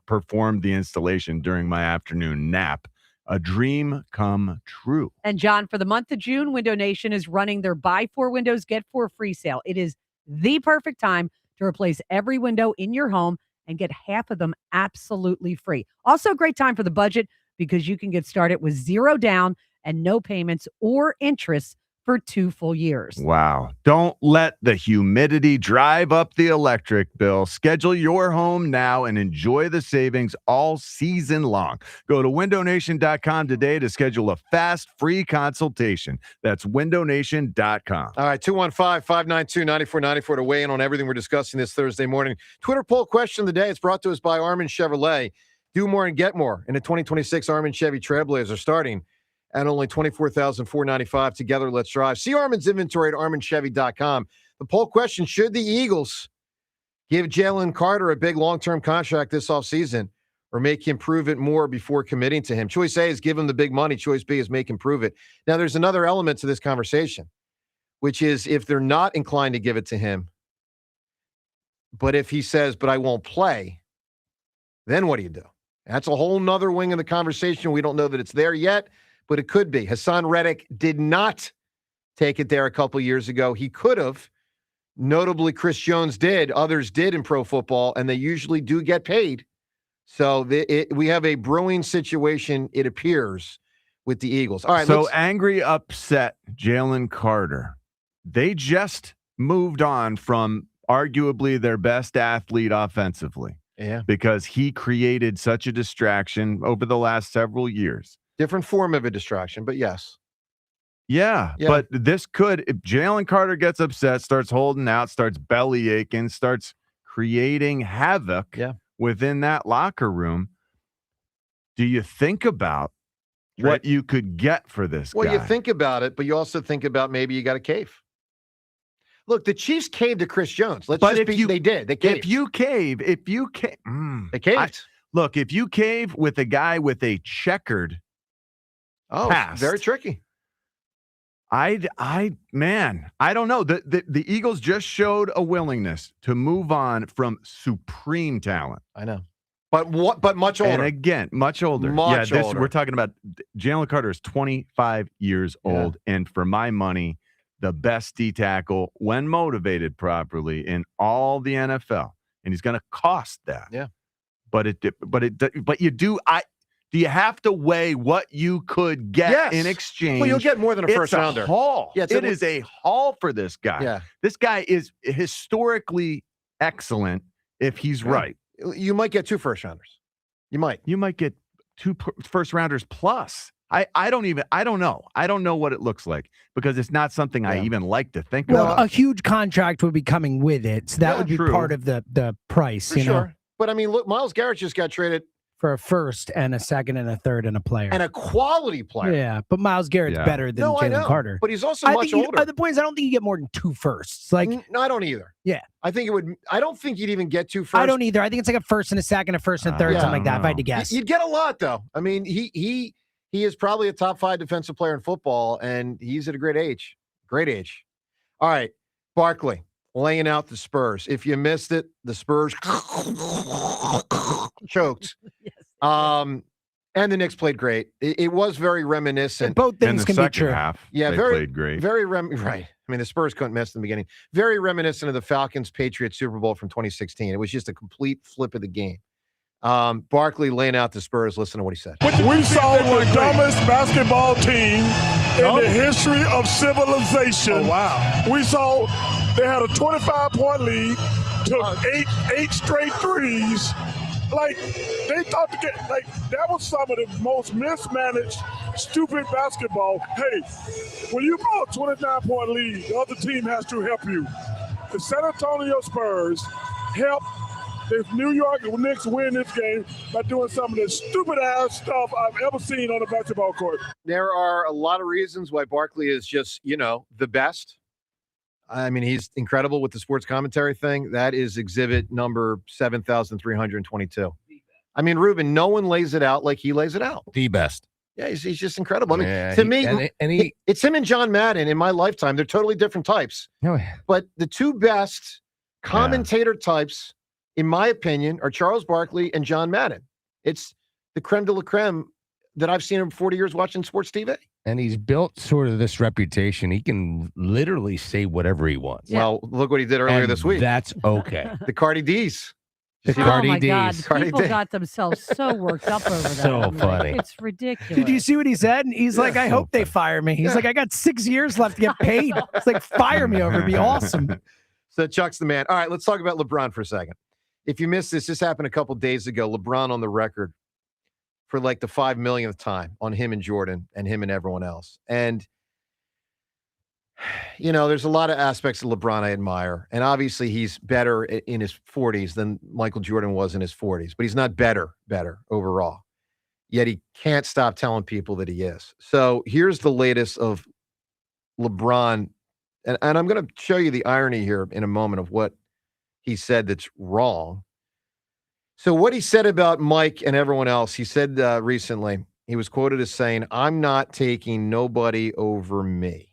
performed the installation during my afternoon nap. A dream come true. And John, for the month of June, Window Nation is running their buy 4 windows, get 4 free sale. It is the perfect time to replace every window in your home and get half of them absolutely free. Also, great time for the budget because you can get started with 0 down and no payments or interest for 2 full years. Wow. Don't let the humidity drive up the electric bill. Schedule your home now and enjoy the savings all season long. Go to windownation.com today to schedule a fast, free consultation. That's windownation.com. All right, 215-592-9494 to weigh in on everything we're discussing this Thursday morning. Twitter poll question of the day. It's brought to us by Armin Chevrolet. Do more and get more in the 2026 Armin Chevy Trailblazer, starting at only $24,495. Together, let's drive. See Armin's inventory at arminchevy.com. The poll question, should the Eagles give Jalen Carter a big long-term contract this offseason or make him prove it more before committing to him? Choice A is give him the big money. Choice B is make him prove it. Now, there's another element to this conversation, which is if they're not inclined to give it to him, but if he says, but I won't play, then what do you do? That's a whole nother wing of the conversation. We don't know that it's there yet, but it could be. Hassan Reddick did not take it there a couple years ago. He could have. Notably, Chris Jones did. Others did in pro football, and they usually do get paid. So we have a brewing situation, it appears, with the Eagles. All right. So angry, upset Jalen Carter. They just moved on from arguably their best athlete offensively. Yeah. Because he created such a distraction over the last several years. Different form of a distraction, but yes. Yeah. But this could, if Jalen Carter gets upset, starts holding out, starts belly aching, starts creating havoc within that locker room, do you think about what you could get for this guy? Well, you think about it, but you also think about maybe you got to cave. Look, the Chiefs caved to Chris Jones. They did. They caved. If you cave, they caved. Look, if you cave with a guy with a checkered past, very tricky. I don't know. The Eagles just showed a willingness to move on from supreme talent. I know. But much older. And again, much older. Much older. We're talking about Jalen Carter is 25 years old, and for my money, the best D tackle when motivated properly in all the NFL, and he's going to cost that. Yeah, but you do. Do you have to weigh what you could get in exchange? Well, you'll get more than a first rounder. It's a haul. Yeah, it is a haul for this guy. Yeah, this guy is historically excellent if he's right. You might get 2 first rounders. You might get 2 first rounders plus. I don't know. I don't know what it looks like because it's not something I even like to think Well, about. a huge contract would be coming with it, so that would be part of the price. For you know, sure. But I mean, look, Myles Garrett just got traded for a first and a second and a third and a player. and a quality player. Yeah, but Miles Garrett's better than I know, Jalen Carter. but he's also I much think older. The point is, I don't think you get more than 2 firsts. Like, no, I don't either. Yeah, I think it would. I don't think you'd even get 2 firsts. I don't either. I think it's like a first and a second, a first and a third, something like that. If I had to guess, You'd get a lot though. I mean, he is probably a top 5 defensive player in football, and he's at a great age. Great age. All right, Barkley laying out the Spurs. If you missed it, the Spurs choked. And the Knicks played great. It was very reminiscent. And both things can be true. Half, yeah, they very played great. Right. I mean, the Spurs couldn't miss in the beginning. Very reminiscent of the Falcons-Patriots Super Bowl from 2016. It was just a complete flip of the game. Barkley laying out the Spurs. Listen to what he said. We saw the dumbest basketball team in the history of civilization. Oh, wow. We saw they had a 25-point lead, took eight straight threes. Like, they thought to get, like, that was some of the most mismanaged, stupid basketball. Hey, when you blow a 29-point lead, the other team has to help you. The San Antonio Spurs helped the New York Knicks win this game by doing some of the stupid-ass stuff I've ever seen on a basketball court. There are a lot of reasons why Barkley is just, the best. I mean, he's incredible with the sports commentary thing. That is exhibit number 7,322. I mean, Ruben, no one lays it out like he lays it out. The best. Yeah, he's just incredible. I mean, Yeah, to me, it's him and John Madden in my lifetime. They're totally different types. Oh, yeah. But the 2 best commentator types, in my opinion, are Charles Barkley and John Madden. It's the creme de la creme that I've seen in 40 years watching sports TV. And he's built sort of this reputation. He can literally say whatever he wants. Yeah. Well, look what he did earlier this week. That's okay. The Cardi D's. The Oh Cardi my God! D's. People got themselves so worked up over that. So I'm like, funny. it's ridiculous. Did you see what he said? And he's like, I hope they fire me. He's like, I got 6 years left to get paid. It's like, fire me over. It'd be awesome. So Chuck's the man. All right, let's talk about LeBron for a second. If you missed this happened a couple days ago. LeBron on the record for like the 5 millionth time on him and Jordan and him and everyone else. And, there's a lot of aspects of LeBron I admire. And obviously he's better in his 40s than Michael Jordan was in his 40s. But he's not better overall. Yet he can't stop telling people that he is. So here's the latest of LeBron. And I'm going to show you the irony here in a moment of what he said that's wrong. So what he said about Mike and everyone else, he said recently, he was quoted as saying, "I'm not taking nobody over me."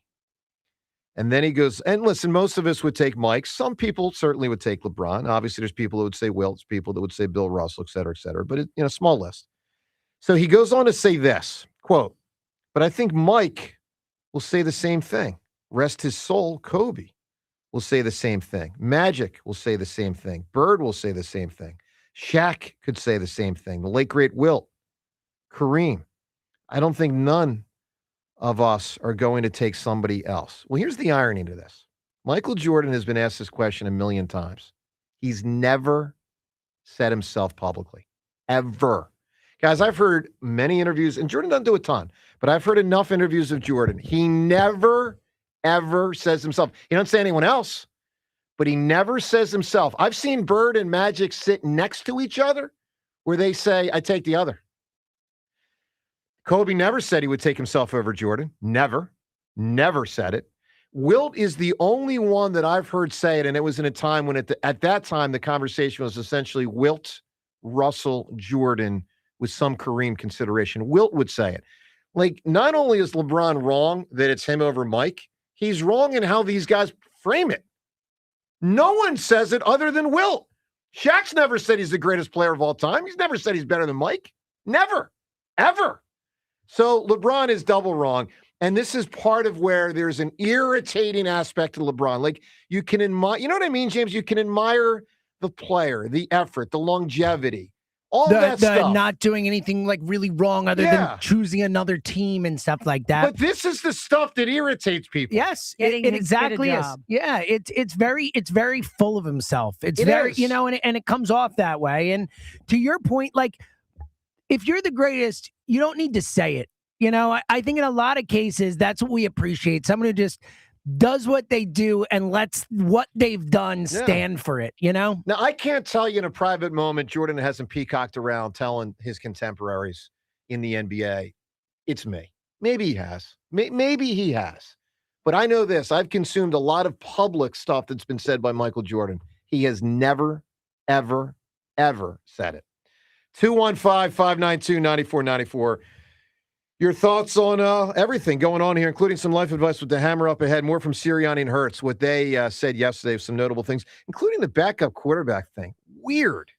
And then he goes, and listen, most of us would take Mike. Some people certainly would take LeBron. Obviously, there's people that would say Wilt, people that would say Bill Russell, et cetera, but small list. So he goes on to say this, quote, "But I think Mike will say the same thing. Rest his soul, Kobe will say the same thing. Magic will say the same thing. Bird will say the same thing. Shaq could say the same thing. The late, great Wilt, Kareem. I don't think none of us are going to take somebody else. Well, here's the irony to this. Michael Jordan has been asked this question a million times. He's never said himself publicly, ever. Guys, I've heard many interviews, and Jordan doesn't do a ton, but I've heard enough interviews of Jordan. He never, ever says himself. He don't say anyone else, but he never says himself. I've seen Bird and Magic sit next to each other where they say, I take the other. Kobe never said he would take himself over Jordan. Never said it. Wilt is the only one that I've heard say it, and it was in a time when at that time the conversation was essentially Wilt, Russell, Jordan with some Kareem consideration. Wilt would say it. Like, not only is LeBron wrong that it's him over Mike, he's wrong in how these guys frame it. No one says it other than Wilt. Shaq's never said he's the greatest player of all time. He's never said he's better than Mike. Never, ever. So LeBron is double wrong. And this is part of where there's an irritating aspect to LeBron. Like, you can admire, you know what I mean, James? You can admire the player, the effort, the longevity, all that stuff. Not doing anything like really wrong other than choosing another team and stuff like that. But this is the stuff that irritates people. Yes, it exactly is. Yeah, it's very full of himself. It's very, is. you know, and it comes off that way. And to your point, like, if you're the greatest, you don't need to say it. You know, I think in a lot of cases, that's what we appreciate. Someone who just does what they do and lets what they've done stand for it, you know? Now, I can't tell you in a private moment, Jordan hasn't peacocked around telling his contemporaries in the NBA, it's me. Maybe he has. Maybe he has. But I know this. I've consumed a lot of public stuff that's been said by Michael Jordan. He has never, ever, ever said it. 215-592-9494. Your thoughts on everything going on here, including some life advice with the hammer up ahead. More from Sirianni and Hurts, what they said yesterday, some notable things, including the backup quarterback thing. Weird.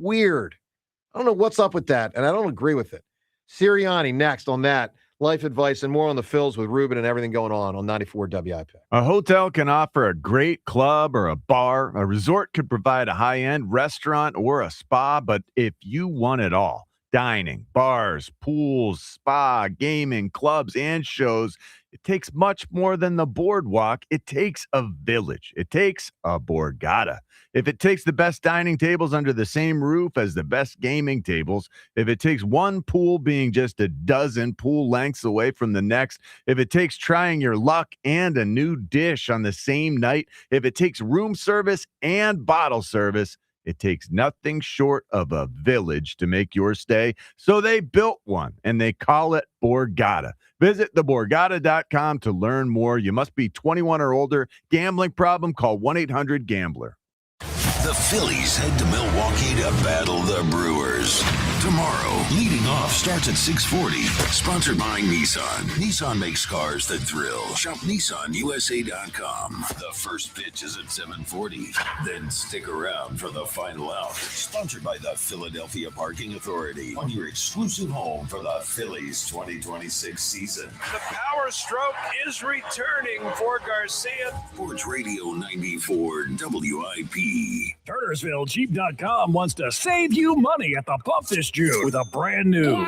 I don't know what's up with that, and I don't agree with it. Sirianni next on that. Life advice and more on the Phils with Ruben and everything going on 94 WIP. A hotel can offer a great club or a bar. A resort could provide a high-end restaurant or a spa, but if you want it all, dining, bars, pools, spa, gaming, clubs, and shows, it takes much more than the boardwalk. It takes a village. It takes a Borgata. If it takes the best dining tables under the same roof as the best gaming tables, if it takes one pool being just a dozen pool lengths away from the next, if it takes trying your luck and a new dish on the same night, if it takes room service and bottle service, it takes nothing short of a village to make your stay. So they built one, and they call it Borgata. Visit theborgata.com to learn more. You must be 21 or older. Gambling problem? Call 1-800-GAMBLER. The Phillies head to Milwaukee to battle the Brewers. Tomorrow, leading off starts at 6:40. Sponsored by Nissan. Nissan makes cars that thrill. Shop NissanUSA.com. The first pitch is at 7:40. Then stick around for the final out. Sponsored by the Philadelphia Parking Authority. On your exclusive home for the Phillies 2026 season. The power stroke is returning for Garcia. Sports Radio 94 WIP. TurnersvilleJeep.com wants to save you money at the pump this June with a brand new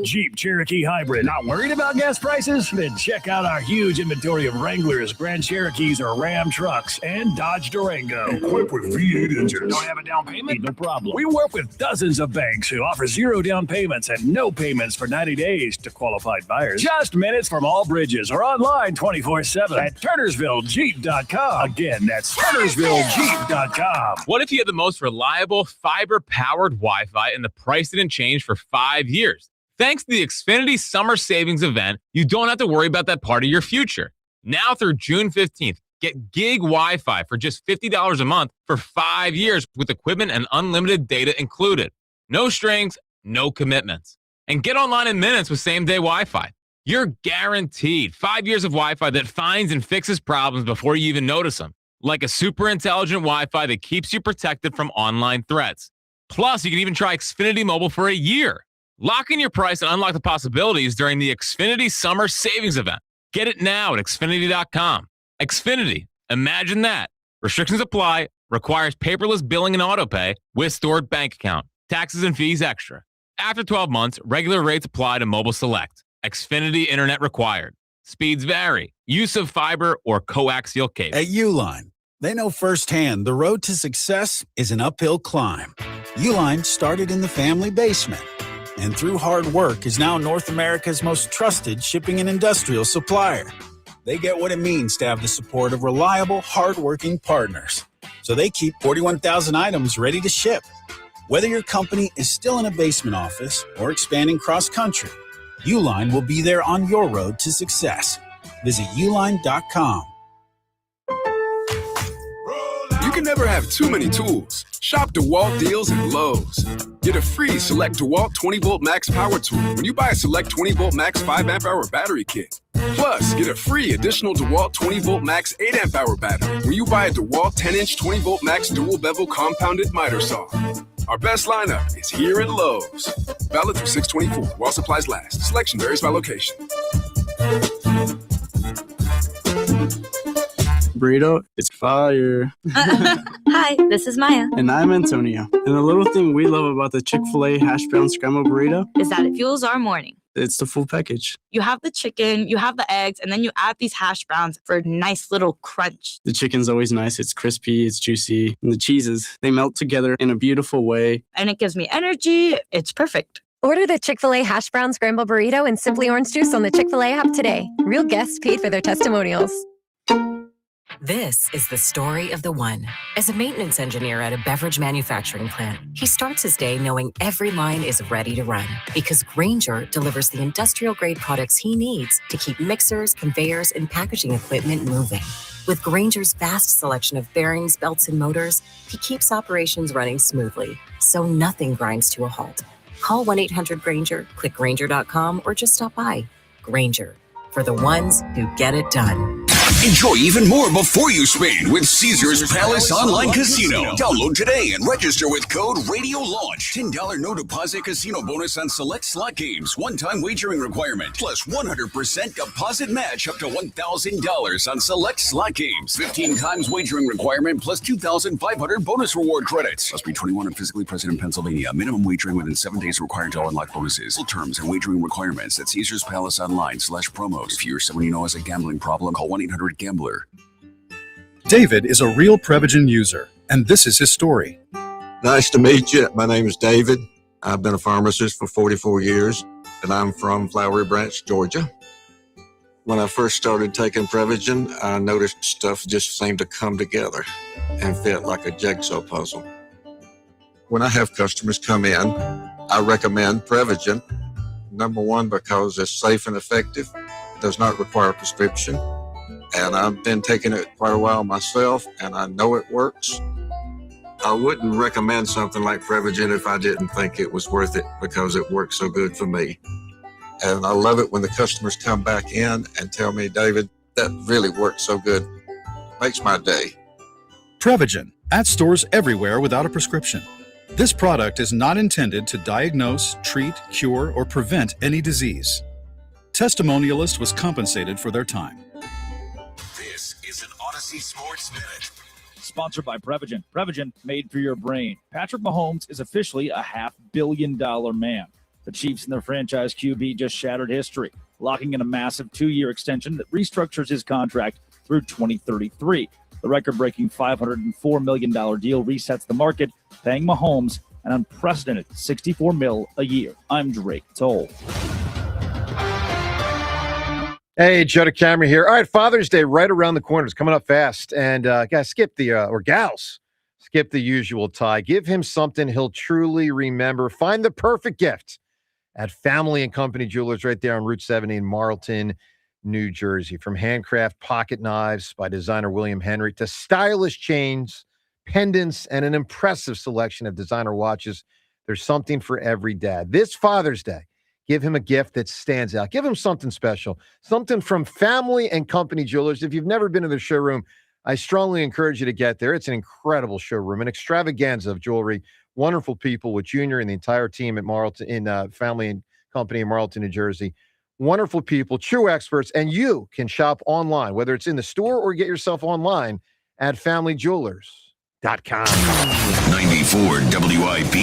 Jeep Cherokee Hybrid. Not worried about gas prices? Then check out our huge inventory of Wranglers, Grand Cherokees, or Ram trucks, and Dodge Durango. Equipped with V8 engines. Don't have a down payment? No problem. We work with dozens of banks who offer 0 down payments and no payments for 90 days to qualified buyers. Just minutes from all bridges or online 24/7 at TurnersvilleJeep.com. Again, that's TurnersvilleJeep.com. What if you had the most reliable fiber-powered Wi-Fi and the price didn't change for 5 years? Thanks to the Xfinity Summer Savings Event, you don't have to worry about that part of your future. Now through June 15th, get gig Wi-Fi for just $50 a month for 5 years with equipment and unlimited data included. No strings, no commitments. And get online in minutes with same-day Wi-Fi. You're guaranteed 5 years of Wi-Fi that finds and fixes problems before you even notice them. Like a super intelligent Wi-Fi that keeps you protected from online threats. Plus, you can even try Xfinity Mobile for a year. Lock in your price and unlock the possibilities during the Xfinity Summer Savings Event. Get it now at Xfinity.com. Xfinity. Imagine that. Restrictions apply. Requires paperless billing and autopay with stored bank account. Taxes and fees extra. After 12 months, regular rates apply to Mobile Select. Xfinity Internet required. Speeds vary. Use of fiber or coaxial cable. At Uline, they know firsthand the road to success is an uphill climb. Uline started in the family basement, and through hard work is now North America's most trusted shipping and industrial supplier. They get what it means to have the support of reliable, hardworking partners. So they keep 41,000 items ready to ship. Whether your company is still in a basement office or expanding cross-country, Uline will be there on your road to success. Visit uline.com. You can never have too many tools. Shop DeWalt deals at Lowe's. Get a free Select DeWalt 20-volt max power tool when you buy a Select 20-volt max 5-amp-hour battery kit. Plus, get a free additional DeWalt 20-volt max 8-amp-hour battery when you buy a DeWalt 10-inch 20-volt max dual-bevel compounded miter saw. Our best lineup is here at Lowe's. Valid through 6/24 while supplies last. Selection varies by location. Burrito, it's fire. Hi, this is Maya. And I'm Antonio. And the little thing we love about the Chick-fil-A hash brown scrambled burrito Is that it fuels our morning. it's the full package. You have the chicken, you have the eggs, and then you add these hash browns for a nice little crunch. The chicken's always nice. It's crispy, it's juicy. And the cheeses, they melt together in a beautiful way. And it gives me energy. It's perfect. Order the Chick-fil-A Hash Brown Scramble Burrito and Simply Orange Juice on the Chick-fil-A app today. Real guests paid for their testimonials. This is the story of the one. As a maintenance engineer at a beverage manufacturing plant, he starts his day knowing every line is ready to run because Grainger delivers the industrial-grade products he needs to keep mixers, conveyors, and packaging equipment moving. With Grainger's vast selection of bearings, belts, and motors, he keeps operations running smoothly, so nothing grinds to a halt. Call 1-800-GRAINGER, click Grainger.com, or just stop by. Grainger, for the ones who get it done. Enjoy even more before you spend with Caesars Palace Online Casino. Download today and register with code RADIOLAUNCH. $10 no deposit casino bonus on select slot games. One-time wagering requirement. Plus 100% deposit match up to $1,000 on select slot games. 15 times wagering requirement plus 2,500 bonus reward credits. Must be 21 and physically present in Pennsylvania. Minimum wagering within 7 days required to unlock bonuses. Full terms and wagering requirements at Caesars Palace Online/promos. If you or someone you know has a gambling problem, call 1-800-GAMBLER. David is a real Prevagen user, and this is his story. Nice to meet you. My name is David. I've been a pharmacist for 44 years, and I'm from Flowery Branch, Georgia. When I first started taking Prevagen, I noticed stuff just seemed to come together and fit like a jigsaw puzzle. When I have customers come in, I recommend Prevagen. Number one, because it's safe and effective, does not require a prescription. And I've been taking it quite a while myself, and I know it works. I wouldn't recommend something like Prevagen if I didn't think it was worth it because it works so good for me. And I love it when the customers come back in and tell me, David, that really worked so good. Makes my day. Prevagen, at stores everywhere without a prescription. This product is not intended to diagnose, treat, cure, or prevent any disease. Testimonialist was compensated for their time. This is an Odyssey Sports Minute. Sponsored by Prevagen. Prevagen, made for your brain. Patrick Mahomes is officially a $500 million man. The Chiefs and their franchise QB just shattered history, locking in a massive 2-year extension that restructures his contract through 2033. The record-breaking $504 million deal resets the market, paying Mahomes an unprecedented $64 million a year. I'm Drake Toll. Hey, Joe DeCamera here. All right, Father's Day right around the corner. It's coming up fast. And guys, skip the, or gals, skip the usual tie. Give him something he'll truly remember. Find the perfect gift at Family and Company Jewelers right there on Route 70 in Marlton, New Jersey. From handcraft pocket knives by designer William Henry to stylish chains, pendants, and an impressive selection of designer watches, there's something for every dad. This Father's Day, give him a gift that stands out. Give him something special, something from Family and Company Jewelers. If you've never been to the showroom, I strongly encourage you to get there. It's an incredible showroom, an extravaganza of jewelry, wonderful people with Junior and the entire team at Marlton, in Family and Company in Marlton, New Jersey. Wonderful people, true experts, and you can shop online, whether it's in the store or get yourself online at familyjewelers.com. 94 WIP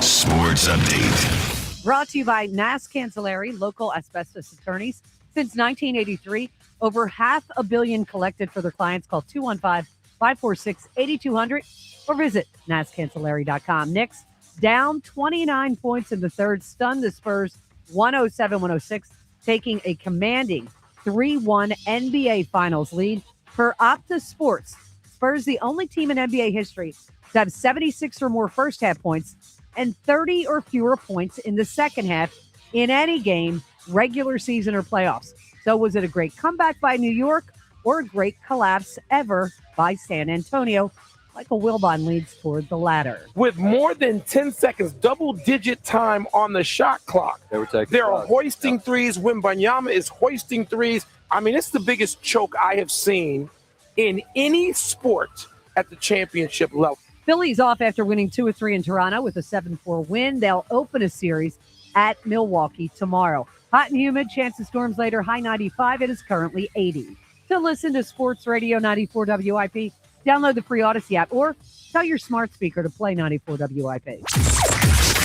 Sports Update. Brought to you by Nass Cancellari, local asbestos attorneys. Since 1983, over $500 million collected for their clients. Call 215-546-8200 or visit nasscancellari.com. Knicks down 29 points in the third, stunned the Spurs 107-106, taking a commanding 3-1 NBA Finals lead. Per Opta Sports, Spurs the only team in NBA history to have 76 or more first-half points and 30 or fewer points in the second half in any game, regular season or playoffs. So was it a great comeback by New York or a great collapse ever by San Antonio? Michael Wilbon leads toward the latter. With more than 10 seconds, double-digit time on the shot clock. They're hoisting threes. Wembanyama is hoisting threes. I mean, it's the biggest choke I have seen in any sport at the championship level. Phillies off after winning 2 of 3 in Toronto with a 7-4 win. They'll open a series at Milwaukee tomorrow. Hot and humid, chance of storms later, high 95. It is currently 80. To listen to Sports Radio 94 WIP, download the free Odyssey app or tell your smart speaker to play 94 WIP.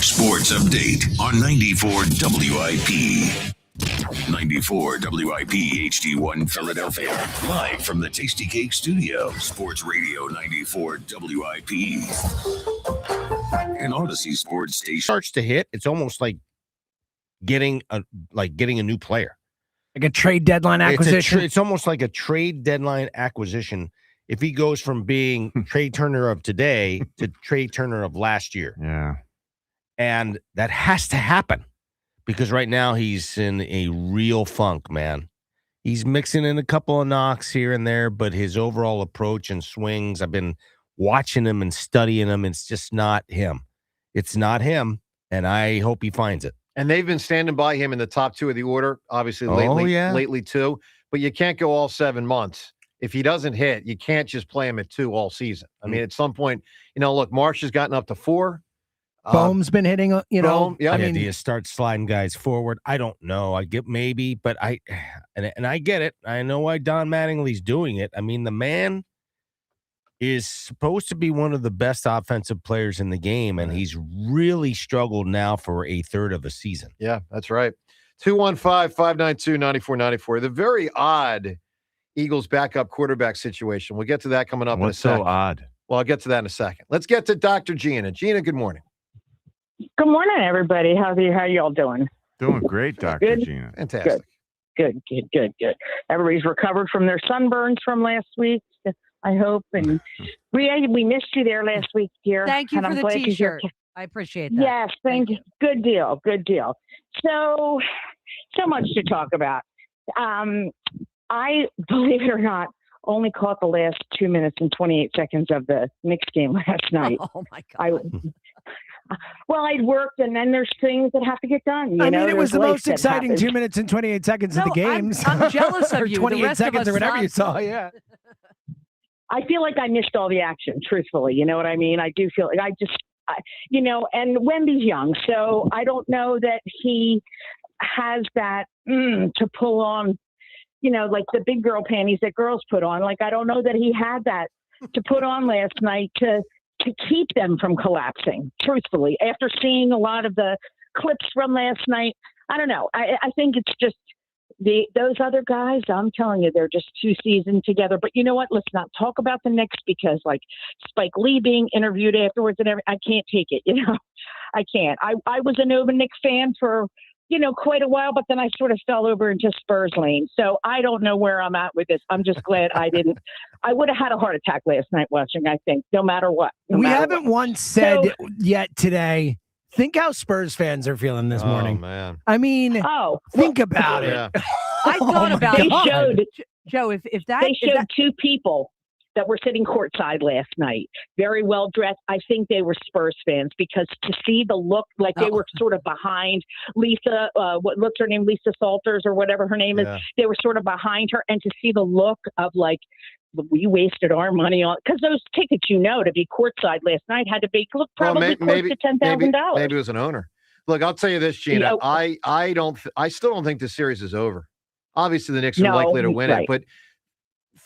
Sports Update on 94 WIP. 94 WIP HD1 Philadelphia. Live from the Tasty Cake Studio. Sports Radio 94 WIP. An Odyssey Sports Station. Starts to hit, it's almost like getting a new player. Like a trade deadline acquisition. It's almost like a trade deadline acquisition. If he goes from being Trey Turner of today to Trey Turner of last year. Yeah. And that has to happen because right now he's in a real funk, man. He's mixing in a couple of knocks here and there, but his overall approach and swings, I've been watching him and studying him. It's just not him. It's not him, and I hope he finds it. And they've been standing by him in the top 2 of the order, obviously lately too. But you can't go all 7 months. If he doesn't hit, you can't just play him at 2 all season. I mean, at some point, look, Marsh has gotten up to 4. Bohm's been hitting, Bohm, yeah. I mean, do you start sliding guys forward? I don't know. I get maybe, but I get it. I know why Don Mattingly's doing it. I mean, the man is supposed to be one of the best offensive players in the game, and he's really struggled now for a third of a season. Yeah, that's right. 215-592-9494. The very odd Eagles backup quarterback situation. We'll get to that coming up in a second. What's so odd? Well, I'll get to that in a second. Let's get to Dr. Gina. Gina, good morning. Good morning, everybody. How you all doing? Doing great, Dr. Good? Gina. Fantastic. Good. Everybody's recovered from their sunburns from last week, I hope. And we missed you there last week, dear. Thank you and for I'm the glad to hear- T-shirt. I appreciate that. Yes, thank you. Good deal. So much to talk about. I, believe it or not, only caught the last 2 minutes and 28 seconds of the Knicks game last night. Oh, my God. I'd worked, and then there's things that have to get done. It was the most exciting happens. 2 minutes and 28 seconds of the games. I'm jealous of or you. 28 seconds or whatever you saw, yeah. I feel like I missed all the action, truthfully. You know what I mean? I do feel like and Wemby's young, so I don't know that he has that to pull on, like the big girl panties that girls put on. Like, I don't know that he had that to put on last night to keep them from collapsing, truthfully. After seeing a lot of the clips from last night, I don't know. I think it's just those other guys, I'm telling you, they're just too seasoned together. But you know what? Let's not talk about the Knicks because, like, Spike Lee being interviewed afterwards and everything, I can't take it. I can't. I was a Nova Knicks fan for, quite a while, but then I sort of fell over into Spurs lane. So I don't know where I'm at with this. I'm just glad I didn't. I would have had a heart attack last night watching, I think, no matter what. We haven't once said yet today, think how Spurs fans are feeling this morning. Oh, man. I mean, think about it. Yeah. I thought about They it. showed, Joe, if that... They showed two people that were sitting courtside last night, very well dressed. I think they were Spurs fans because to see the look, like they were sort of behind Lisa, what's her name, Lisa Salters or whatever her name is. They were sort of behind her, and to see the look of like, we wasted our money on, because those tickets, to be courtside last night had to be probably close to $10,000. Maybe it was an owner. Look, I'll tell you this, Gina. I still don't think the series is over. Obviously, the Knicks are likely to win it, but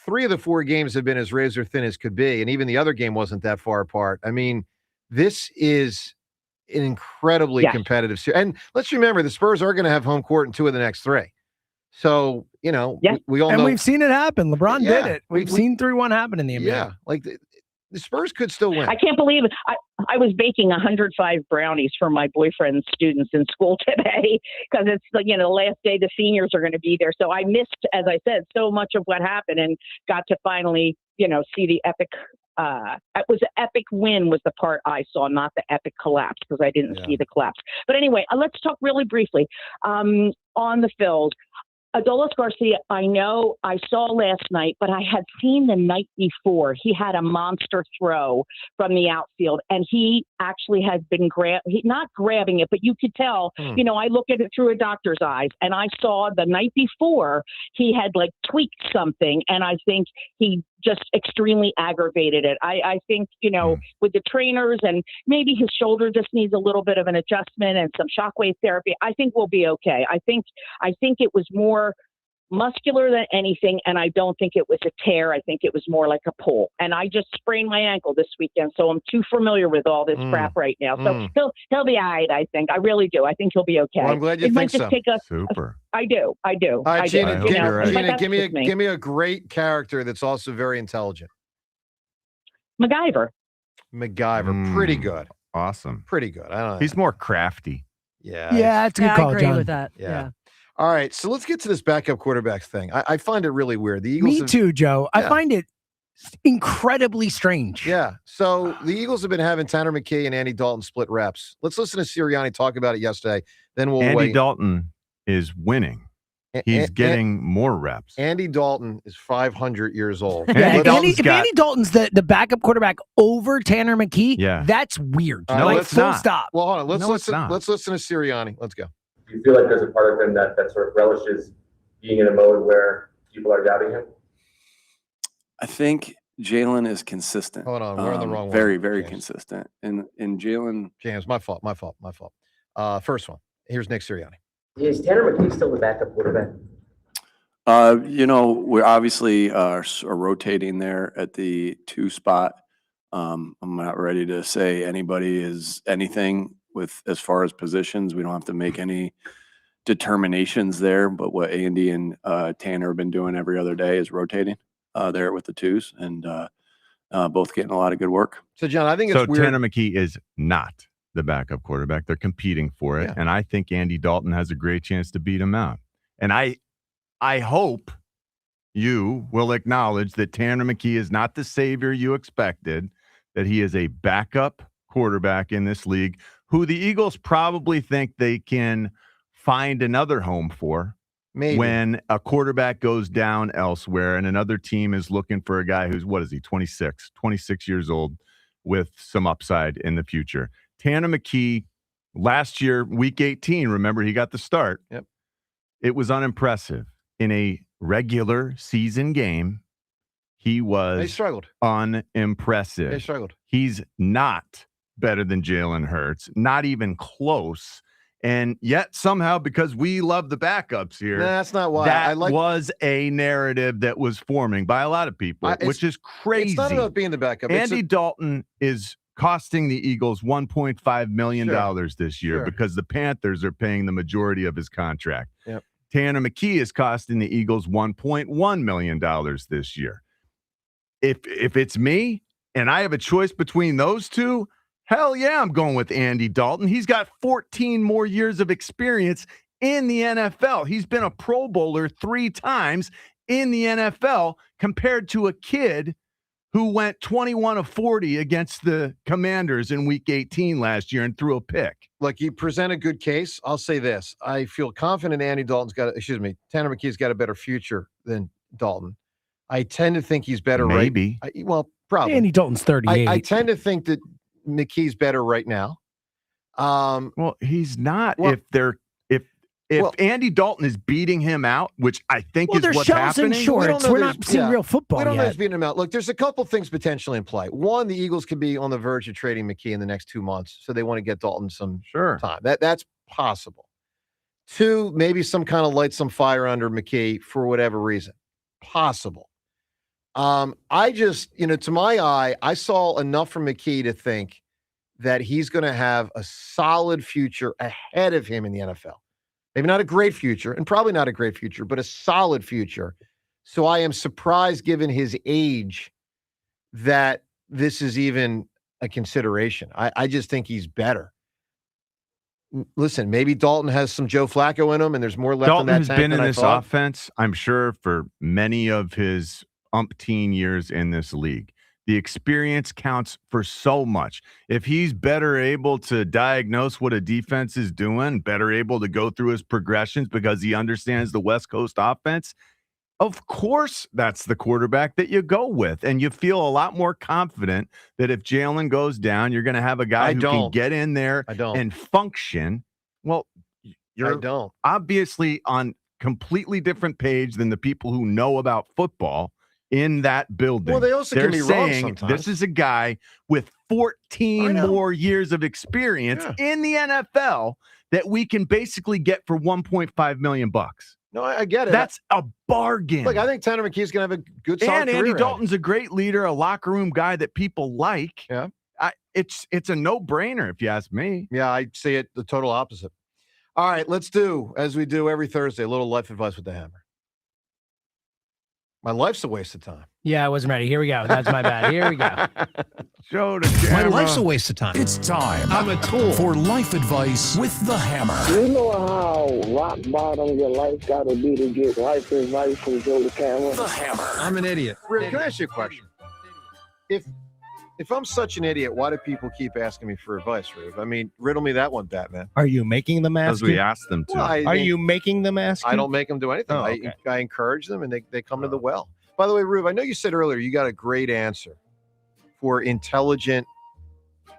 3 of the 4 games have been as razor thin as could be, and even the other game wasn't that far apart. I mean, this is an incredibly competitive series. And let's remember, the Spurs are going to have home court in 2 of the next 3. So, we all know. And we've seen it happen. LeBron did it. We've seen 3-1 happen in the NBA. Yeah, like the Spurs could still win. I can't believe it. I was baking 105 brownies for my boyfriend's students in school today because it's the last day the seniors are going to be there. So I missed, as I said, so much of what happened and got to finally, see the epic. It was an epic win was the part I saw, not the epic collapse because I didn't see the collapse. But anyway, let's talk really briefly on the Phils. Adolis Garcia, I know I saw last night, but I had seen the night before. He had a monster throw from the outfield, and he actually has been not grabbing it, but you could tell, I look at it through a doctor's eyes, and I saw the night before he had tweaked something, and I think he just extremely aggravated it. I think, with the trainers and maybe his shoulder just needs a little bit of an adjustment and some shockwave therapy. I think we'll be okay. I think it was more muscular than anything, and I don't think it was a tear. I think it was more like a pull. And I just sprained my ankle this weekend, so I'm too familiar with all this crap right now. So he'll be all right, I think. I really do. I think he'll be okay. Well, I'm glad you think so. Super. I do. All right, Gina, right. give me a great character that's also very intelligent. MacGyver. Pretty good. Awesome. Pretty good. I don't know. He's more crafty. Yeah. Yeah, that's a good call, I agree John. with that. Yeah. All right, so let's get to this backup quarterback thing. I find it really weird. The Eagles. Me too, Joe. I find it incredibly strange. Yeah. So the Eagles have been having Tanner McKee and Andy Dalton split reps. Let's listen to Sirianni talk about it yesterday. Then we'll Andy wait. Dalton is winning. He's getting more reps. Andy Dalton is 500 years old. Yeah, if Andy Dalton's the backup quarterback over Tanner McKee, that's weird. Full stop. Well, hold on. Let's listen to Sirianni. Let's go. Do you feel like there's a part of him that sort of relishes being in a mode where people are doubting him? I think Jalen is consistent. Hold on, we're on the wrong one. Very, very consistent. And Jalen. James, my fault. First one. Here's Nick Sirianni. Is Tanner McKee still the backup quarterback? We're obviously are rotating there at the 2 spot. I'm not ready to say anybody is anything with as far as positions. We don't have to make any determinations there, but what Andy and Tanner have been doing every other day is rotating there with the 2s and both getting a lot of good work. So, John, I think it's weird. Tanner McKee is not the backup quarterback. They're competing for it, and I think Andy Dalton has a great chance to beat him out. And I hope you will acknowledge that Tanner McKee is not the savior you expected, that he is a backup quarterback in this league who the Eagles probably think they can find another home for. Maybe. When a quarterback goes down elsewhere and another team is looking for a guy who's, 26 years old with some upside in the future. Tanner McKee, last year, week 18, remember, he got the start. Yep. It was unimpressive. In a regular season game, he struggled. Unimpressive. He struggled. He's not better than Jalen Hurts, not even close. And yet somehow, because we love the backups here, that's not why. That was a narrative that was forming by a lot of people, which is crazy. It's not about being the backup. Andy Dalton is costing the Eagles $1.5 million this year because the Panthers are paying the majority of his contract. Yep. Tanner McKee is costing the Eagles $1.1 million this year. If it's me and I have a choice between those two, hell yeah, I'm going with Andy Dalton. He's got 14 more years of experience in the NFL. He's been a Pro Bowler 3 times in the NFL compared to a kid who went 21 of 40 against the Commanders in week 18 last year and threw a pick. Look, you present a good case. I'll say this. I feel confident Tanner McKee's got a better future than Dalton. I tend to think he's better. Maybe. Probably. Andy Dalton's 38. I tend to think that McKee's better right now. Well, he's not. If Andy Dalton is beating him out, which I think is what's happening. We're not seeing real football We don't know yet. he's beating him out. Look, there's a couple things potentially in play. One, the Eagles could be on the verge of trading McKee in the next 2 months, so they want to get Dalton some time. That's possible. 2, maybe some kind of light some fire under McKee for whatever reason. Possible. I just, to my eye, I saw enough from McKee to think that he's going to have a solid future ahead of him in the NFL. Maybe not a great future, and probably not a great future, but a solid future. So I am surprised, given his age, that this is even a consideration. I just think he's better. Listen, maybe Dalton has some Joe Flacco in him, and there's more left in that Dalton's tank been in than I this thought. offense, I'm sure, for many of his umpteen years in this league. The experience counts for so much. If he's better able to diagnose what a defense is doing, better able to go through his progressions because he understands the West Coast offense, of course that's the quarterback that you go with. And you feel a lot more confident that if Jalen goes down, you're going to have a guy who can get in there and function. Well, you're obviously on completely different page than the people who know about football in that building. Well, they also They're can be wrong saying sometimes. this is a guy with 14 more years of experience in the NFL that we can basically get for $1.5 million. No, I get it. That's a bargain. Look, I think Tanner McKee's going to have a good solid And career Andy ahead. Dalton's a great leader, a locker room guy that people like. Yeah. It's a no-brainer if you ask me. Yeah, I see it the total opposite. All right, let's do, as we do every Thursday, a little life advice with the hammer. My life's a waste of time. Yeah, I wasn't ready. Here we go. That's my bad. Here we go. Show the My camera. life's a waste of time. It's time. I'm a tool for life advice with the hammer. You know how rock bottom your life got to be to get life advice from Joe the Camera? The hammer. I'm an idiot. Rick, can I ask you a question? If I'm such an idiot, why do people keep asking me for advice, Rube? I mean, riddle me that one, Batman. Are you making them ask As we asked them to. Well, Are you making them ask I you? don't make them do anything. Oh, okay. I encourage them, and they come to the well. By the way, Rube, I know you said earlier you got a great answer for intelligent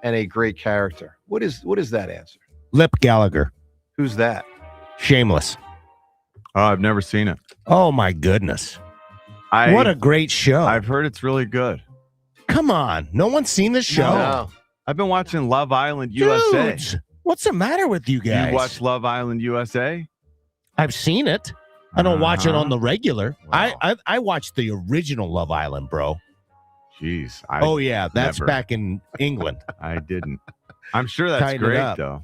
and a great character. What is that answer? Lip Gallagher. Who's that? Shameless. Oh, I've never seen it. Oh, my goodness. What a great show. I've heard it's really good. Come on. No one's seen this show. No. I've been watching Love Island USA. Dudes, what's the matter with you guys? You watch Love Island USA? I've seen it. I don't watch it on the regular. I watched the original Love Island, bro. Jeez. Oh, yeah. That's never. back in England. I didn't. I'm sure that's Tighten it great, up. though.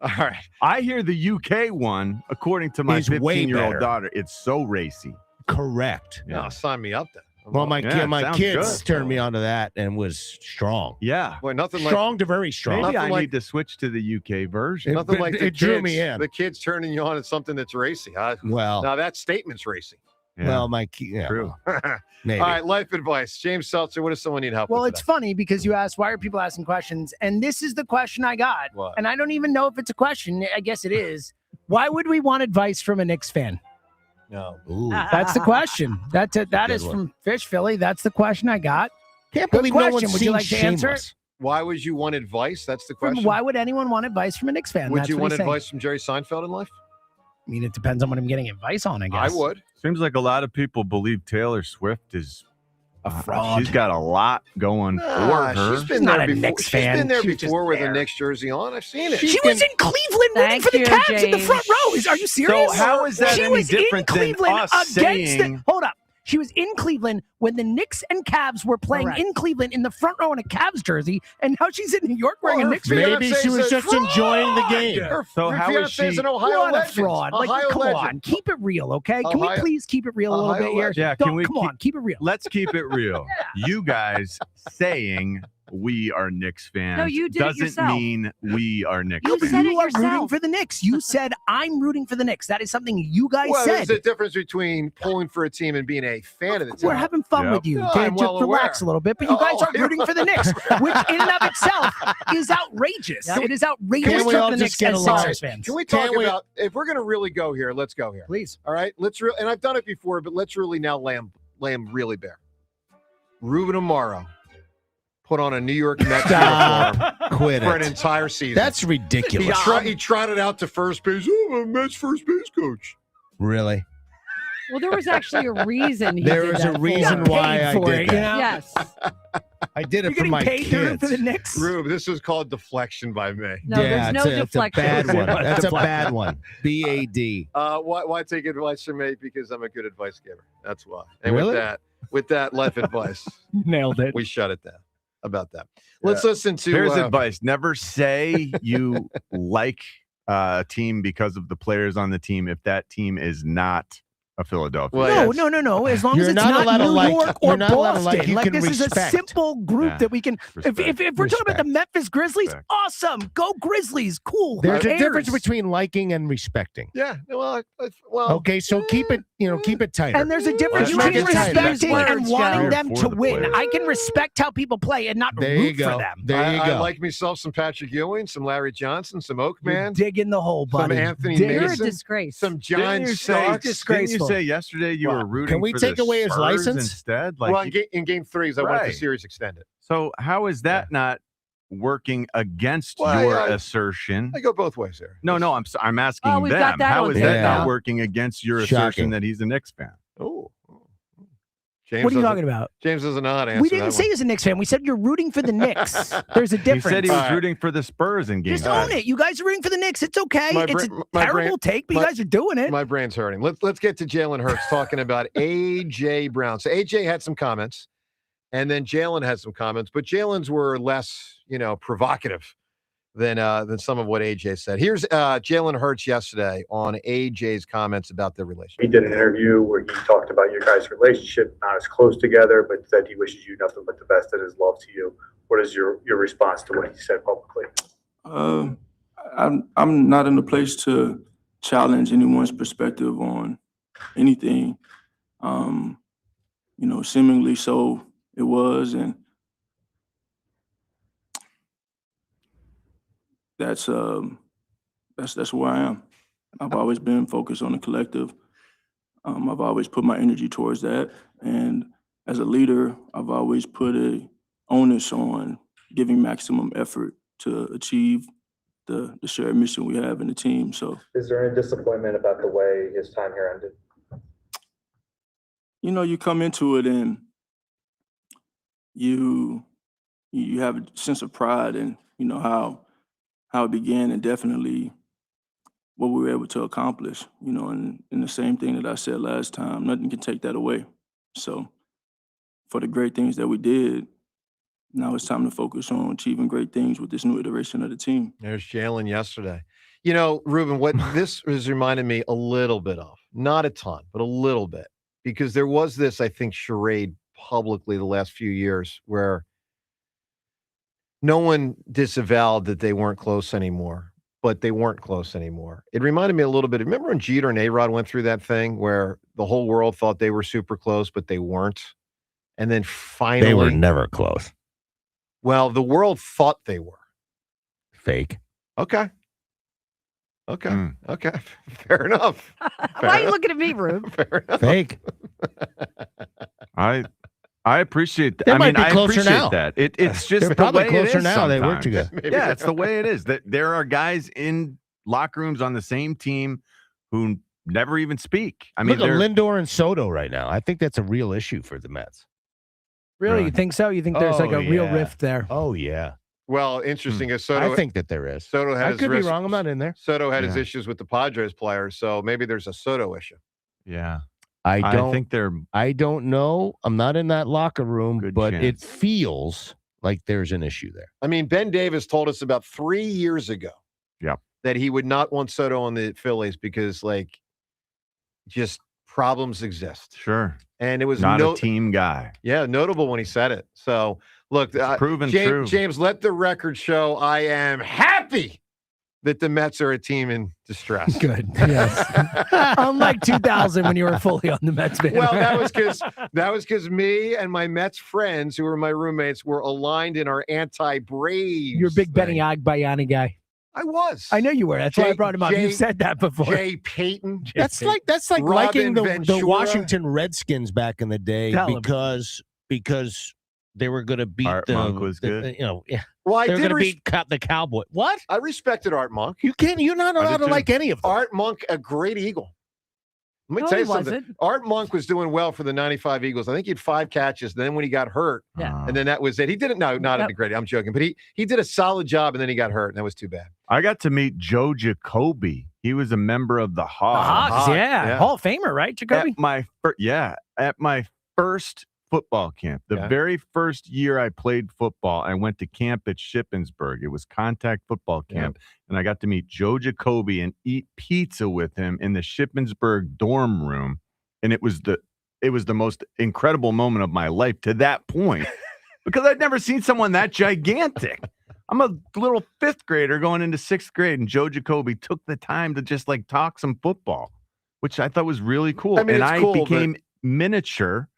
All right. I hear the UK one, according to my Is way 15-year-old better. daughter, it's so racy. Correct. No, sign me up then. Well, my Yeah, it sounds kids good. turned me onto that and was strong. Yeah. Boy, nothing Strong to very strong. Maybe Nothing I like- need to switch to the UK version. Nothing like the it drew kids, me in. the kids turning you on to something that's racy. Huh? Well, Now that statement's racy. Yeah. well, yeah, True. maybe. All right, life advice. James Seltzer, what does someone need help Well, with it's today? funny because you asked, why are people asking questions? And this is the question I got. What? And I don't even know if it's a question. I guess it is. Why would we want advice from a Knicks fan? No. Ooh. That's the question. That is one. from Fish Philly. That's the question I got. Can't Good believe no question. one's Would you seen like to answer it? Shameless. Why would you want advice? That's the From question. why would anyone want advice from a Knicks fan? Would That's you what want he's saying. advice from Jerry Seinfeld in life? I mean, it depends on what I'm getting advice on, I I guess. would. Seems like a lot of people believe Taylor Swift is A fraud. She's got a lot going for her. She's been not there a before. Knicks She's fan. been there She was just before with a there. Knicks jersey on. I've seen it. She was in Cleveland rooting for the Cavs in the front row. Are you serious? how is that she any was different in than Cleveland us against saying- Hold up. She was in Cleveland when the Knicks and Cavs were playing Correct. in Cleveland in the front row in a Cavs jersey, and now she's in New York wearing a her Knicks jersey. Maybe she was just enjoying the game. Her, So her how is fiance is she- an Ohio What a legend. fraud. Like, Ohio come legend. on. Keep it real, okay? Can we Ohio- please keep it real a little Ohio bit here? legend. Yeah, Don't- can we come on, keep it real. Let's keep it real. You guys saying we are Knicks fans No, you did it doesn't yourself. mean we are Knicks You said fans. it are rooting yourself. for the Knicks. You said, I'm rooting for the Knicks. That is something you guys Well, said. there's a difference between pulling for a team and being a fan of the team. We're having fun Yep. with you. No, Okay? I'm Just well relax aware. a little bit. But you guys Oh, are rooting for the Knicks, which in and of itself is outrageous. Yep. It is outrageous Can't to we root all for the just Knicks get as along? Sixers fans. Can we talk Can't we- about if we're going to really go here? Let's go here. Please. All right, and I've done it before, but let's really now lay 'em really bare. Ruben Amaro put on a New York Mets uniform Quit for an it. entire season. That's ridiculous. He trotted out to first base. Oh, I'm a Mets first base coach. Really? Well, there was actually a reason. He There did is that a reason for. why Paid I for did it, that. you know? Yes. I did You're it for getting my paid to root kids. for the Knicks. Rube, this was called deflection by me. No, there's no deflection. It's a bad one. That's a bad one. BAD. Why take advice from me? Because I'm a good advice giver. That's why. And Really? with that life advice, Nailed it. we shut it down about that. Let's listen to. Here's advice: never say you like a team because of the players on the team if that team is not a Philadelphia. No. As long You're as it's not not allowed to New like- York you're or not allowed to Boston. like, you Like can this is a respect. simple group that we can. If we're talking about the Memphis Grizzlies, Respect. awesome. Go Grizzlies. Cool. Who There's a cares? difference between liking and respecting. Yeah. Well. Okay, so keep it tighter. And there's a difference Let's make between it tighter. respecting and wanting them to win. players. I can respect how people play and not There you root go. for them. There you I go. like myself some Patrick Ewing, some Larry Johnson, some Oakman, Dig in the hole, some buddy. Anthony You're a Mason, disgrace. some John Didn't you Starks. say yesterday you were rooting Can we for take the away his Spurs license? instead? Well, in game 3s, I wanted the Right. series extended. So how is that not working against Well, your I assertion? I go both ways there. No, I'm asking Oh, we've got them. that How on is tape that now. not working against your Shocking. assertion that he's a Knicks fan? Oh. James What are you doesn't- talking about? James doesn't know how to answer We didn't that say one. he was a Knicks fan. We said you're rooting for the Knicks. There's a He difference. said he was rooting for the Spurs in game Just 5. own it. You guys are rooting for the Knicks. It's okay. My It's brain- a my terrible brain- take, but you my- guys are doing it. My brain's hurting. Let's get to Jalen Hurts talking about A.J. Brown. So A.J. had some comments, and then Jalen had some comments, but Jalen's were less, provocative than some of what A.J. said. Here's Jalen Hurts yesterday on A.J.'s comments about their relationship. He did an interview where he talked about your guys' relationship, not as close together, but said he wishes you nothing but the best and his love to you. What is your response to what he said publicly? I'm not in a place to challenge anyone's perspective on anything. Seemingly so it was, and that's where I am. I've always been focused on the collective. I've always put my energy towards that, and as a leader, I've always put a onus on giving maximum effort to achieve the shared mission we have in the team. So, Is there any disappointment about the way his time here ended? you come into it and you have a sense of pride in how it began, and definitely what we were able to accomplish. And the same thing that I said last time, nothing can take that away. So for the great things that we did, now it's time to focus on achieving great things with this new iteration of the team. There's Jalen yesterday. Ruben, what this has reminded me a little bit of, not a ton, but a little bit, because there was this, I think, charade publicly the last few years where no one disavowed that they weren't close anymore, but they weren't close anymore. It reminded me a little bit. Remember when Jeter and A-Rod went through that thing where the whole world thought they were super close, but they weren't? And then finally... They were never close. Well, the world thought they were. Fake. Okay. Okay. Fair enough. Why are you looking at me, Rube? Fair enough. Fake. I appreciate that. They I might mean, be I closer appreciate now. that. It's just They're the probably way closer it is now. They work sometimes. together. Yeah, it's the way it is. That there are guys in locker rooms on the same team who never even speak. I mean, look at they're- Lindor and Soto right now. I think that's a real issue for the Mets. Really? You think so? You think there's like a real yeah. rift there? Oh yeah. Well, interesting as Soto. I think that there is. Soto had I his could risk- be wrong. I'm not in there. Soto had his Yeah. issues with the Padres players, so maybe there's a Soto issue. Yeah. I don't think they're. I don't know. I'm not in that locker room, but it chance. feels like there's an issue there. I mean, Ben Davis told us about 3 years ago that he would not want Soto on the Phillies because, just problems exist. Sure. And it was not a team guy. Yeah, notable when he said it. So, look, proven James, true. James, let the record show I am happy that the Mets are a team in distress. Good. Yes. Unlike 2000 when you were fully on the Mets band. Well, that was because me and my Mets friends, who were my roommates, were aligned in our anti-Braves. You're a big Benny Agbayani guy. I was. I know you were. That's why I brought him up. You've said that before. Jay Payton. That's like Robin liking the Ventura. Washington Redskins back in the day Tell 'em. because they were going to beat Art Monk was good. Yeah. Well, I they were did going to beat the Cowboy. What? I respected Art Monk. You're not allowed to like any of them. Art Monk, a great Eagle. Let me No, tell he you something. wasn't. Art Monk was doing well for the 95 Eagles. I think he had 5 catches. Then when he got hurt, and then that was it. He didn't. No, not at the great. I'm joking, but he did a solid job, and then he got hurt, and that was too bad. I got to meet Joe Jacoby. He was a member of the Hogs. The Hogs, yeah. Hall of Famer, right, Jacoby? At my first football camp, the very first year I played football, I went to camp at Shippensburg. It was contact football camp, and I got to meet Joe Jacoby and eat pizza with him in the Shippensburg dorm room, and it was the most incredible moment of my life to that point because I'd never seen someone that gigantic. I'm a little 5th grader going into 6th grade, and Joe Jacoby took the time to just like talk some football, which I thought was really cool. I mean, and it's cool, became miniature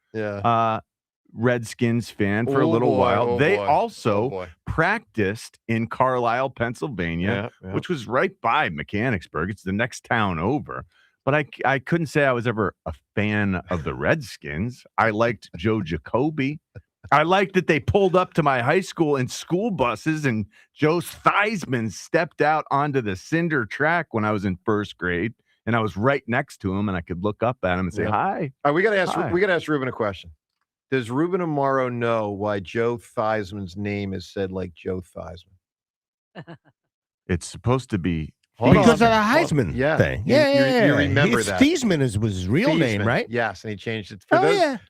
Redskins fan for a little while. They also practiced in Carlisle, Pennsylvania, which was right by Mechanicsburg. It's the next town over. But I couldn't say I was ever a fan of the Redskins. I liked Joe Jacoby. I liked that they pulled up to my high school in school buses, and Joe Theismann stepped out onto the cinder track when I was in 1st grade, and I was right next to him, and I could look up at him and say hi. All right, we got to ask Ruben a question. Does Ruben Amaro know why Joe Theismann's name is said like Joe Theismann? It's supposed to be because of the Heisman thing. You remember it's that. Thiesman was his real name, right? Yes, and he changed it.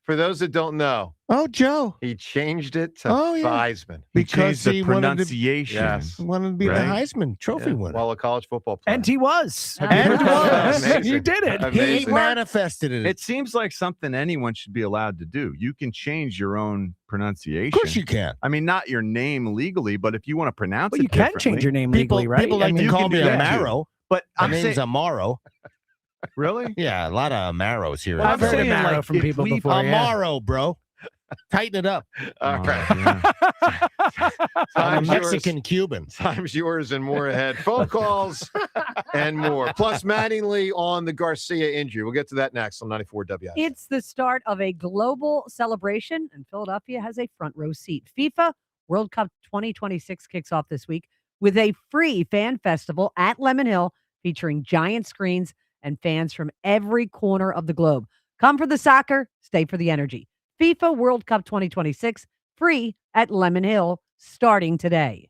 For those that don't know. Oh, Joe. He changed it to Theismann. Because the he pronunciation. wanted to be the Heisman Trophy winner. While a college football player. And he was. Amazing. You did it. He manifested it. It seems like something anyone should be allowed to do. You can change your own pronunciation. Of course you can. I mean, not your name legally, but if you want to pronounce Well, it you can differently- change your name legally, right? People like to call me Amaro. But My I'm name's saying, Amaro. really? Yeah, a lot of Amaros here. Well, I've heard saying, Amaro like, from if people we- before. Amaro, bro. Tighten it up. Okay. I'm Mexican Cuban. Time's yours and more ahead. Phone calls and more. Plus Mattingly on the Garcia injury. We'll get to that next on 94 WI. It's the start of a global celebration, and Philadelphia has a front row seat. FIFA World Cup 2026 kicks off this week with a free fan festival at Lemon Hill featuring giant screens and fans from every corner of the globe. Come for the soccer, stay for the energy. FIFA World Cup 2026, free at Lemon Hill, starting today.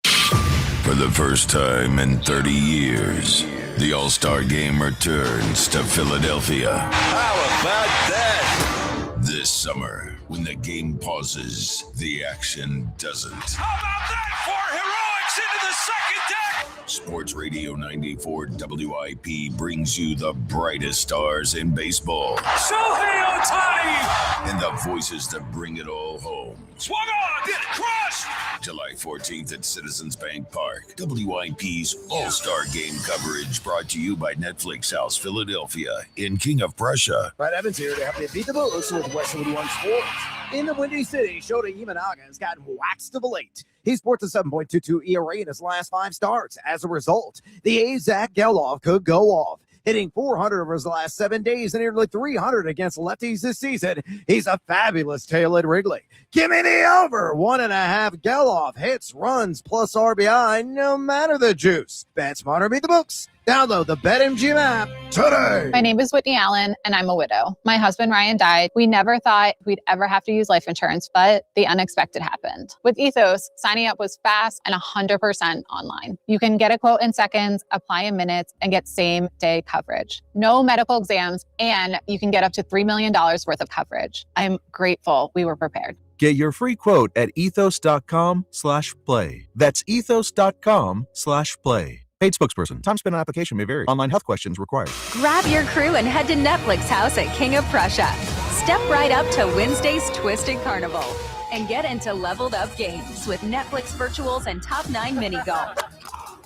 For the first time in 30 years, the All-Star Game returns to Philadelphia. How about that? This summer, when the game pauses, the action doesn't. How about that for heroics into the second deck? Sports Radio 94 WIP brings you the brightest stars in baseball. Shohei Ohtani! And the voices that bring it all home. Swung on! Get crushed! July 14th at Citizens Bank Park. WIP's All-Star Game coverage brought to you by Netflix House Philadelphia in King of Prussia. Brad Evans here to help you beat the blues with Westwood One Sports. In the Windy City, Shota Imanaga has gotten waxed of late. He sports a 7.22 ERA in his last 5 starts. As a result, the A's Zach Geloff could go off. Hitting 400 over his last 7 days and nearly 300 against lefties this season. He's a fabulous tail at Wrigley. Give me the over. 1.5 Geloff hits, runs, plus RBI, no matter the juice. Bet smarter, beat the books. Download the BetMGM app today. My name is Whitney Allen, and I'm a widow. My husband, Ryan, died. We never thought we'd ever have to use life insurance, but the unexpected happened. With Ethos, signing up was fast and 100% online. You can get a quote in seconds, apply in minutes, and get same-day coverage. No medical exams, and you can get up to $3 million worth of coverage. I'm grateful we were prepared. Get your free quote at ethos.com/play. That's ethos.com/play. Paid spokesperson. Time spent on application may vary. Online health questions required. Grab your crew and head to Netflix House at King of Prussia. Step right up to Wednesday's Twisted Carnival and get into leveled up games with Netflix virtuals and top 9 mini golf.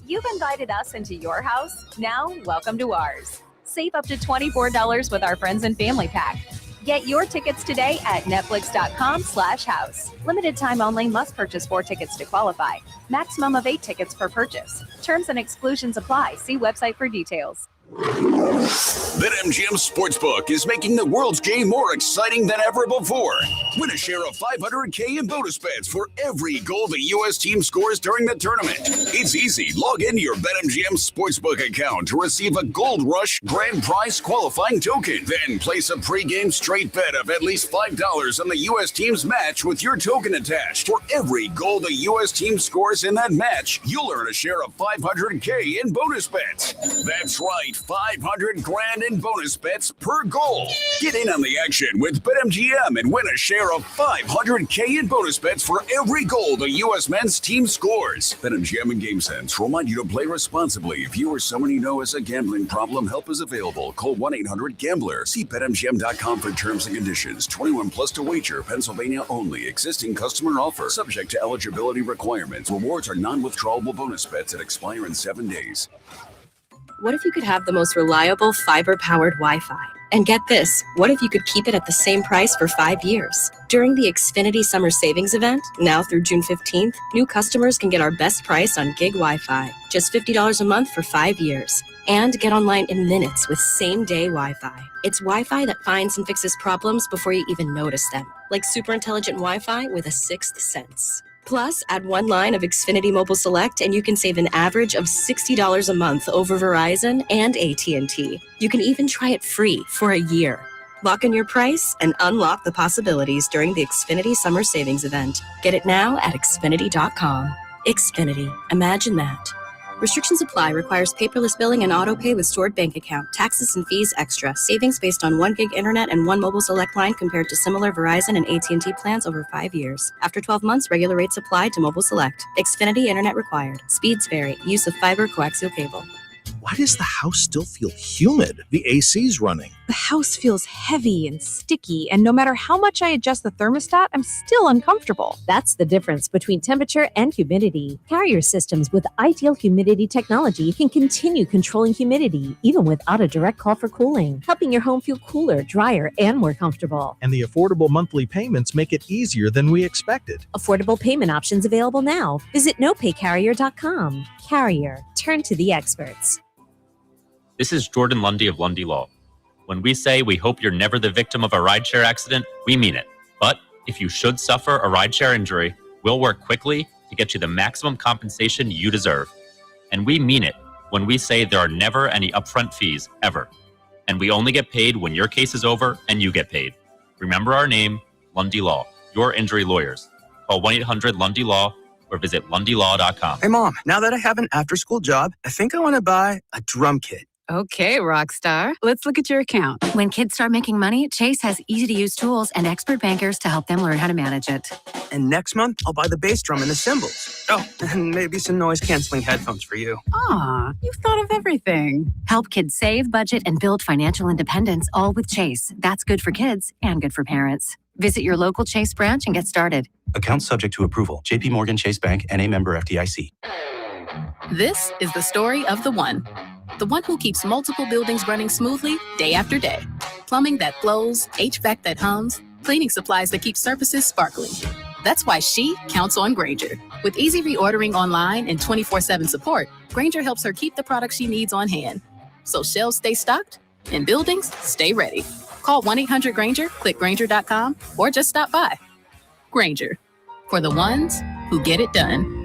You've invited us into your house. Now, welcome to ours. Save up to $24 with our friends and family pack. Get your tickets today at netflix.com/house. Limited time only. Must purchase 4 tickets to qualify. Maximum of 8 tickets per purchase. Terms and exclusions apply. See website for details. BetMGM Sportsbook is making the world's game more exciting than ever before. Win a share of $500K in bonus bets for every goal the U.S. team scores during the tournament. It's easy. Log into your BetMGM Sportsbook account to receive a Gold Rush grand prize qualifying token. Then place a pregame straight bet of at least $5 on the U.S. team's match with your token attached. For every goal the U.S. team scores in that match, you'll earn a share of $500K in bonus bets. That's right, $500,000 in bonus bets per goal. Get in on the action with BetMGM and win a share of $500K in bonus bets for every goal the U.S. men's team scores. BetMGM and GameSense remind you to play responsibly. If you or someone you know has a gambling problem, help is available. Call 1-800-GAMBLER. See BetMGM.com for terms and conditions. 21 plus to wager. Pennsylvania only. Existing customer offer. Subject to eligibility requirements. Rewards are non-withdrawable bonus bets that expire in 7 days. What if you could have the most reliable fiber-powered Wi-Fi? And get this, what if you could keep it at the same price for 5 years? During the Xfinity Summer Savings Event, now through June 15th, new customers can get our best price on gig Wi-Fi, just $50 a month for 5 years. And get online in minutes with same-day Wi-Fi. It's Wi-Fi that finds and fixes problems before you even notice them, like super intelligent Wi-Fi with a sixth sense. Plus, add one line of Xfinity Mobile Select and you can save an average of $60 a month over Verizon and AT&T. You can even try it free for a year. Lock in your price and unlock the possibilities during the Xfinity Summer Savings Event. Get it now at Xfinity.com. Xfinity. Imagine that. Restrictions apply. Requires paperless billing and auto pay with stored bank account. Taxes and fees extra. Savings based on 1 gig internet and 1 mobile select line compared to similar Verizon and AT&T plans over 5 years. After 12 months, regular rates apply to mobile select. Xfinity internet required. Speeds vary. Use of fiber coaxial cable. Why does the house still feel humid? The AC's running. The house feels heavy and sticky, and no matter how much I adjust the thermostat, I'm still uncomfortable. That's the difference between temperature and humidity. Carrier systems with ideal humidity technology can continue controlling humidity, even without a direct call for cooling, helping your home feel cooler, drier, and more comfortable. And the affordable monthly payments make it easier than we expected. Affordable payment options available now. Visit nopaycarrier.com. Carrier. Turn to the experts. This is Jordan Lundy of Lundy Law. When we say we hope you're never the victim of a rideshare accident, we mean it. But if you should suffer a rideshare injury, we'll work quickly to get you the maximum compensation you deserve. And we mean it when we say there are never any upfront fees, ever. And we only get paid when your case is over and you get paid. Remember our name, Lundy Law, your injury lawyers. Call 1-800-LUNDY-LAW or visit lundylaw.com. Hey, Mom, now that I have an after-school job, I think I want to buy a drum kit. Okay, rock star. Let's look at your account. When kids start making money, Chase has easy-to-use tools and expert bankers to help them learn how to manage it. And next month, I'll buy the bass drum and the cymbals. Oh, and maybe some noise-canceling headphones for you. Aw, you've thought of everything. Help kids save, budget, and build financial independence, all with Chase. That's good for kids and good for parents. Visit your local Chase branch and get started. Account subject to approval. J.P. Morgan Chase Bank, N.A. member FDIC. This is the story of the one who keeps multiple buildings running smoothly day after day. Plumbing that flows, HVAC that hums, cleaning supplies that keep surfaces sparkling. That's why she counts on Grainger. With easy reordering online and 24/7 support, Grainger helps her keep the products she needs on hand. So shelves stay stocked and buildings stay ready. Call 1-800-GRAINGER, click Grainger.com, or just stop by. Grainger, for the ones who get it done.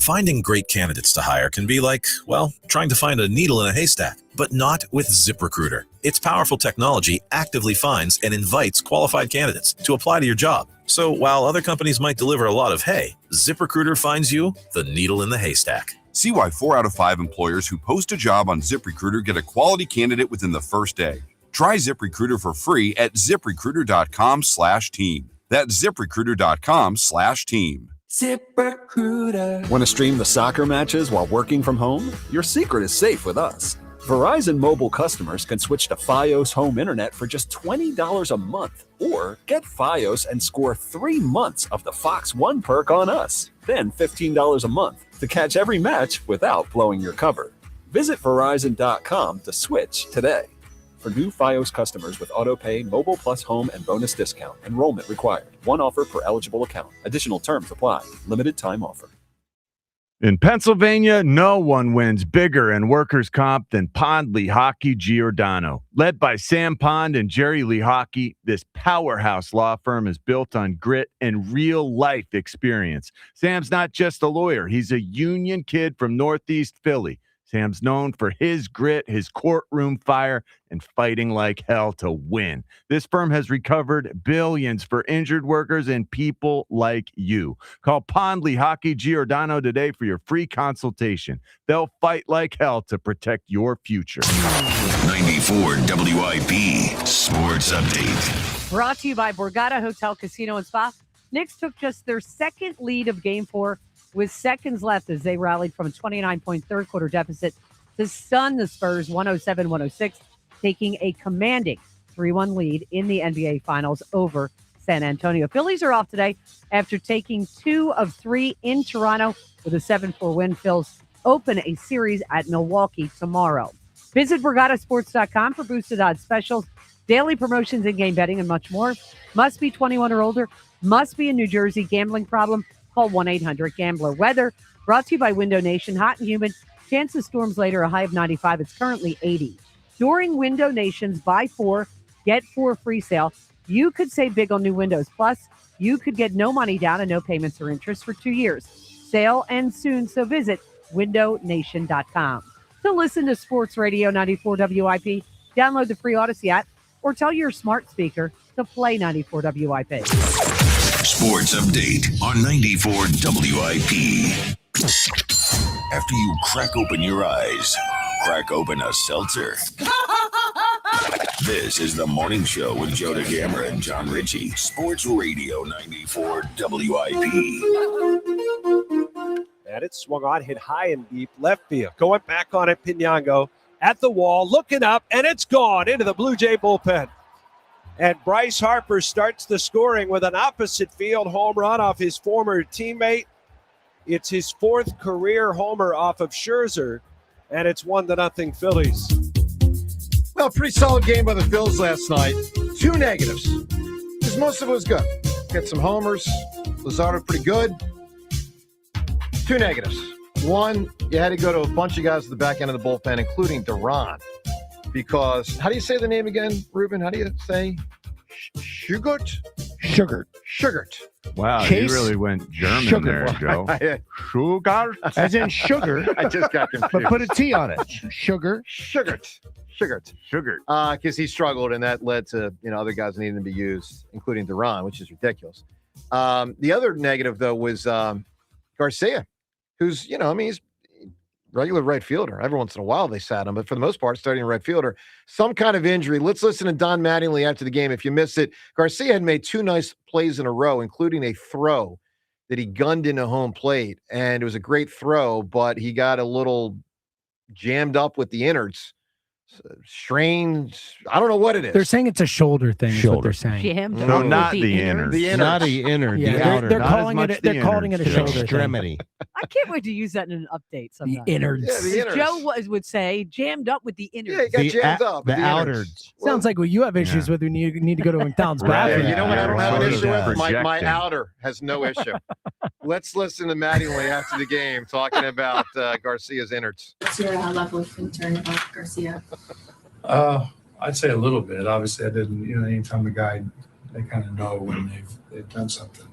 Finding great candidates to hire can be like, well, trying to find a needle in a haystack, but not with ZipRecruiter. Its powerful technology actively finds and invites qualified candidates to apply to your job. So while other companies might deliver a lot of hay, ZipRecruiter finds you the needle in the haystack. See why 4 out of 5 employers who post a job on ZipRecruiter get a quality candidate within the first day. Try ZipRecruiter for free at ZipRecruiter.com/team. That's ZipRecruiter.com/team. ZipRecruiter. Want to stream the soccer matches while working from home? Your secret is safe with us. Verizon Mobile customers can switch to Fios Home Internet for just $20 a month, or get Fios and score 3 months of the Fox One perk on us. Then $15 a month to catch every match without blowing your cover. Visit Verizon.com to switch today. For new Fios customers with AutoPay, Mobile Plus Home, and bonus discount. Enrollment required. One offer per eligible account. Additional terms apply. Limited time offer. In Pennsylvania, no one wins bigger in workers' comp than Pond Lehocky Giordano. Led by Sam Pond and Jerry Lehocky, this powerhouse law firm is built on grit and real-life experience. Sam's not just a lawyer. He's a union kid from Northeast Philly. Sam's known for his grit, his courtroom fire, and fighting like hell to win. This firm has recovered billions for injured workers and people like you. Call Pond Lehocky Giordano today for your free consultation. They'll fight like hell to protect your future. 94 WIP Sports Update. Brought to you by Borgata Hotel, Casino, and Spa. Knicks took just their second lead of Game 4 with seconds left as they rallied from a 29-point third-quarter deficit to stun the Spurs 107-106, taking a commanding 3-1 lead in the NBA Finals over San Antonio. Phillies are off today after taking 2 of 3 in Toronto with a 7-4 win. Phils open a series at Milwaukee tomorrow. Visit BorgataSports.com for boosted odds specials, daily promotions, in-game betting, and much more. Must be 21 or older. Must be in New Jersey. Gambling problem? Call 1-800-GAMBLER. Weather brought to you by Window Nation. Hot and humid. Chance of storms later. A high of 95. It's currently 80. During Window Nation's buy 4, get 4 free sale, you could save big on new windows. Plus, you could get no money down and no payments or interest for 2 years. Sale ends soon, so visit windownation.com. To listen to Sports Radio 94 WIP, download the free Odyssey app or tell your smart speaker to play 94 WIP. Sports Update on 94 WIP. After you crack open your eyes, crack open a seltzer. This is the morning show with Joe DeGamera and John Ritchie. Sports Radio 94 WIP. And it swung on, hit high and deep left field. Going back on it, Pinango at the wall, looking up, and it's gone into the Blue Jay bullpen. And Bryce Harper starts the scoring with an opposite field home run off his former teammate. It's his 4th career homer off of Scherzer, and it's 1-0 Phillies. Well, pretty solid game by the Phils last night. 2 negatives, because most of it was good. Got some homers. Luzardo pretty good. 2 negatives. 1, you had to go to a bunch of guys at the back end of the bullpen, including Duran. Because, how do you say the name again, Ruben? How do you say? Sugart? Sugart. Wow, Chase you really went German Sugar. there, Joe. Sugar, as in sugar. I just got confused. But put a T on it. Sugar. Sugart. Because he struggled, and that led to other guys needing to be used, including Duran, which is ridiculous. The other negative, though, was Garcia, who's, he's regular right fielder. Every once in a while they sat him, but for the most part, starting right fielder. Some kind of injury. Let's listen to Don Mattingly after the game. If you missed it, Garcia had made 2 nice plays in a row, including a throw that he gunned into home plate, and it was a great throw, but he got a little jammed up with the innards. Strained. I don't know what it is. They're saying it's a shoulder thing. Is what they're saying. Jammed No, up not with the innards. The innards. Not the inner. Yeah, The outer. They're calling Not as it- much they're the calling it a innards. shoulder The thing. extremity. I can't wait to use that in an update sometime. The innards. Yeah, the innards. Joe would say jammed up with the innards. Yeah, he got jammed up. The with outer. innards. Sounds like what you have issues with when you need to go to McDonald's Right. bathroom. Yeah, you know what I don't have an issue with? My Projecting. outer has no issue. Let's listen to Mattingly after the game talking about Garcia's innards. What's your level of concern about Garcia? I'd say a little bit. Obviously, I didn't. Anytime a guy, they kind of know when they've done something.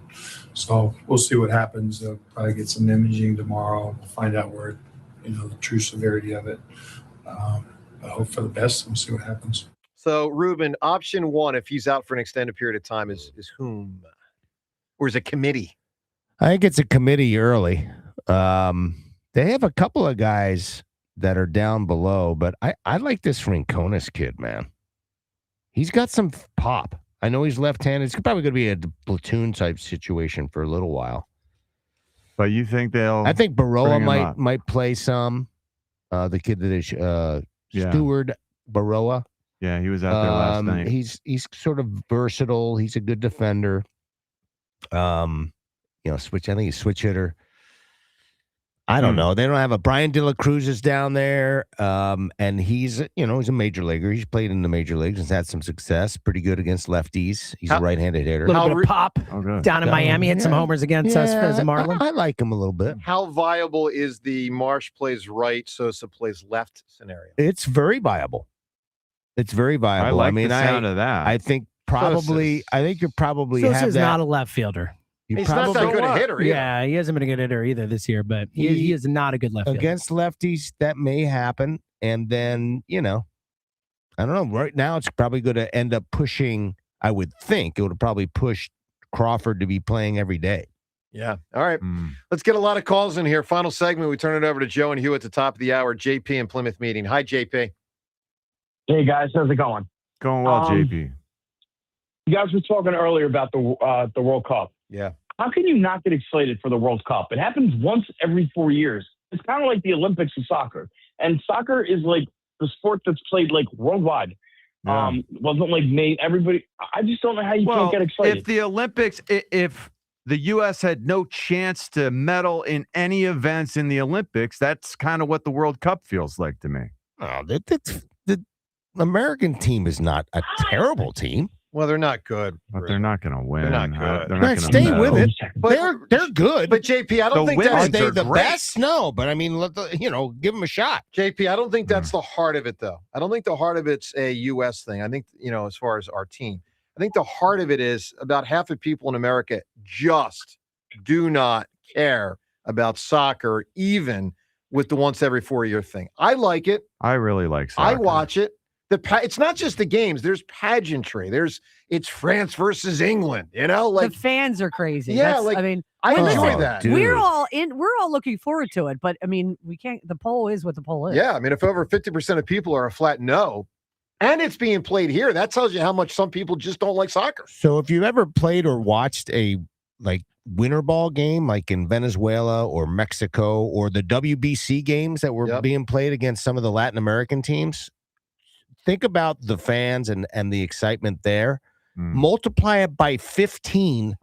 So we'll see what happens. They'll probably get some imaging tomorrow. We'll find out where, the true severity of it. I hope for the best. We'll see what happens. So, Ruben, option 1, if he's out for an extended period of time, is whom? Or is it committee? I think it's a committee early. They have a couple of guys that are down below, but I like this Rincones kid, man. He's got some pop. I know he's left-handed. It's probably going to be a platoon type situation for a little while. But you think they'll? I think Baroa bring him up? might play some. The kid that is Yeah. Stewart Baroa. Yeah, he was out there last night. He's sort of versatile. He's a good defender. I think he's switch hitter. I don't know. They don't have a Brian De La Cruz is down there, and he's a major leaguer. He's played in the major leagues and had some success. Pretty good against lefties. He's a right-handed hitter. A little bit of pop down in Miami. Had some homers against us as a Marlin. I like him a little bit. How viable is the Marsh plays right, Sosa plays left scenario? It's very viable. It's very viable. I like the sound of that. I think you probably Sosa's have that. not a left fielder. He's not that good a hitter either. Yeah, he hasn't been a good hitter either this year, but he is not a good left fielder. Against lefties, that may happen. And then, I don't know. Right now, it's probably going to end up pushing, I would think, it would probably push Crawford to be playing every day. Yeah. All right. Let's get a lot of calls in here. Final segment. We turn it over to Joe and Hugh at the top of the hour. JP and Plymouth meeting. Hi, JP. Hey, guys. How's it going? Going well, JP. You guys were talking earlier about the World Cup. Yeah. How can you not get excited for the World Cup? It happens once every 4 years. It's kind of like the Olympics of soccer. And soccer is like the sport that's played like worldwide. Yeah. Wasn't like made everybody. I just don't know how you can't get excited. If the Olympics, if the U.S. had no chance to medal in any events in the Olympics, that's kind of what the World Cup feels like to me. Oh, the American team is not a terrible team. Well, they're not good. But they're not going to win. They're not good. They're not gonna Stay medal. with it. They're good. But JP, I don't think Are that's they the great. best? No, but I mean, give them a shot. JP, I don't think that's the heart of it, though. I don't think the heart of it's a U.S. thing. I think, as far as our team, I think the heart of it is about half of people in America just do not care about soccer, even with the once every 4 year thing. I like it. I really like soccer. I watch it. It's not just the games. There's pageantry. It's France versus England. The fans are crazy. Yeah, I enjoy that. We're all looking forward to it, but I mean, we can't. The poll is what the poll is. Yeah, I mean, if over 50% of people are a flat no, and it's being played here, that tells you how much some people just don't like soccer. So, if you've ever played or watched a winter ball game, like in Venezuela or Mexico, or the WBC games that were being played against some of the Latin American teams. Think about the fans and the excitement there. Multiply it by 15,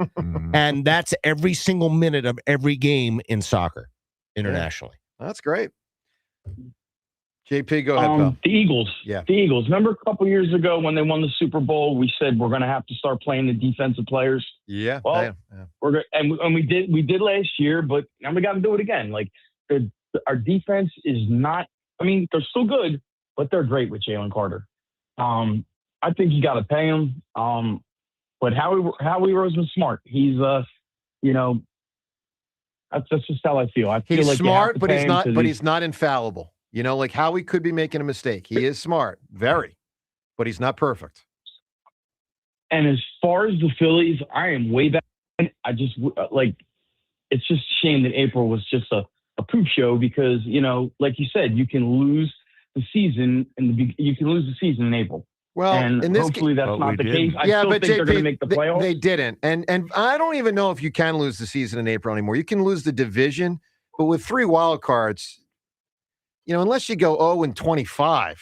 and that's every single minute of every game in soccer internationally. Yeah. That's great. JP, go ahead, pal. The Eagles. Yeah. The Eagles. Remember a couple years ago when they won the Super Bowl, we said we're going to have to start playing the defensive players. Yeah. Well, we're and we did last year, but now we got to do it again. Like our defense is not. I mean, they're still good, but they're great with Jalen Carter. I think you got to pay him. But Howie Roseman's smart. He's that's just how I feel. I feel he's like smart, but he's not infallible. Like Howie could be making a mistake. He is smart, very, but he's not perfect. And as far as the Phillies, I am way back. I just it's just a shame that April was just a poop show because like you said, you can lose the season in April. Well, and in this hopefully that's not the case. I yeah, still but think JP, they're going to make the playoffs. They didn't, and I don't even know if you can lose the season in April anymore. You can lose the division, but with 3 wild cards, unless you go 0-25,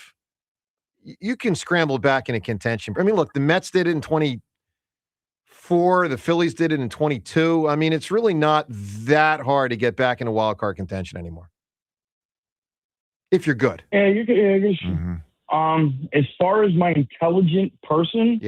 you can scramble back into contention. I mean, look, the Mets did it in 24. The Phillies did it in 22. I mean, it's really not that hard to get back into wild card contention anymore. If you're good. Yeah, you can. As far as my intelligent person,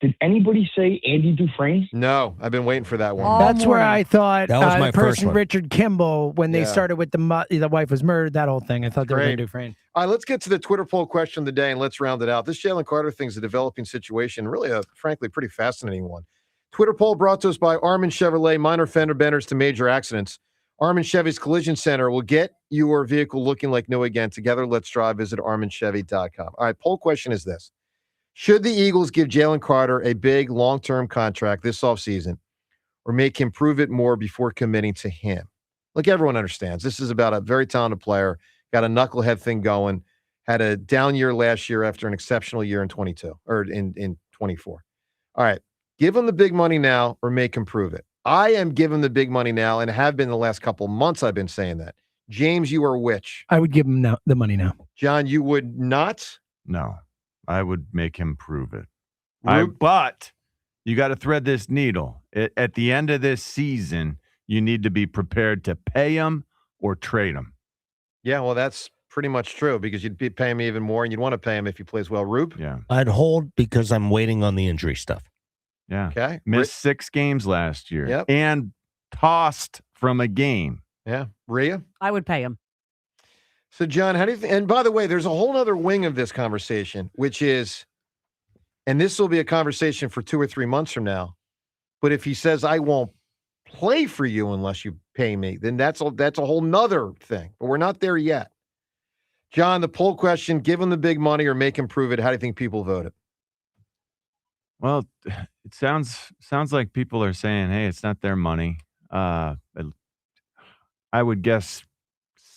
did anybody say Andy Dufresne? No, I've been waiting for that one. That's where I thought that was my first one. Richard Kimball, when they started with the wife was murdered, that whole thing. I thought they were going to Dufresne. All right, let's get to the Twitter poll question of the day, and let's round it out. This Jalen Carter thing is a developing situation, really a, frankly, pretty fascinating one. Twitter poll brought to us by Armin Chevrolet, minor fender benders to major accidents. Armin Chevy's Collision Center will get your vehicle looking like new again. Together, let's drive. Visit arminchevy.com. All right, poll question is this. Should the Eagles give Jalen Carter a big long-term contract this offseason or make him prove it more before committing to him? Look, everyone understands. This is about a very talented player, got a knucklehead thing going, had a down year last year after an exceptional year in 22 or in 24. All right, give him the big money now or make him prove it. I am giving the big money now and have been the last couple months I've been saying that. James, you are which? I would give him the money now. John, you would not? No, I would make him prove it. But you got to thread this needle. At the end of this season, you need to be prepared to pay him or trade him. Yeah, well, that's pretty much true because you'd be paying me even more, and you'd want to pay him if he plays well. Rube? Yeah. I'd hold because I'm waiting on the injury stuff. Yeah. Okay. Missed 6 games last year. Yep. And tossed from a game. Yeah. Rhea? I would pay him. So, John, how do you think? And by the way, there's a whole other wing of this conversation, which is, and this will be a conversation for 2 or 3 months from now, but if he says, I won't play for you unless you pay me, then that's a whole nother thing. But we're not there yet. John, the poll question, give him the big money or make him prove it. How do you think people voted? Well, it sounds like people are saying, hey, it's not their money. I would guess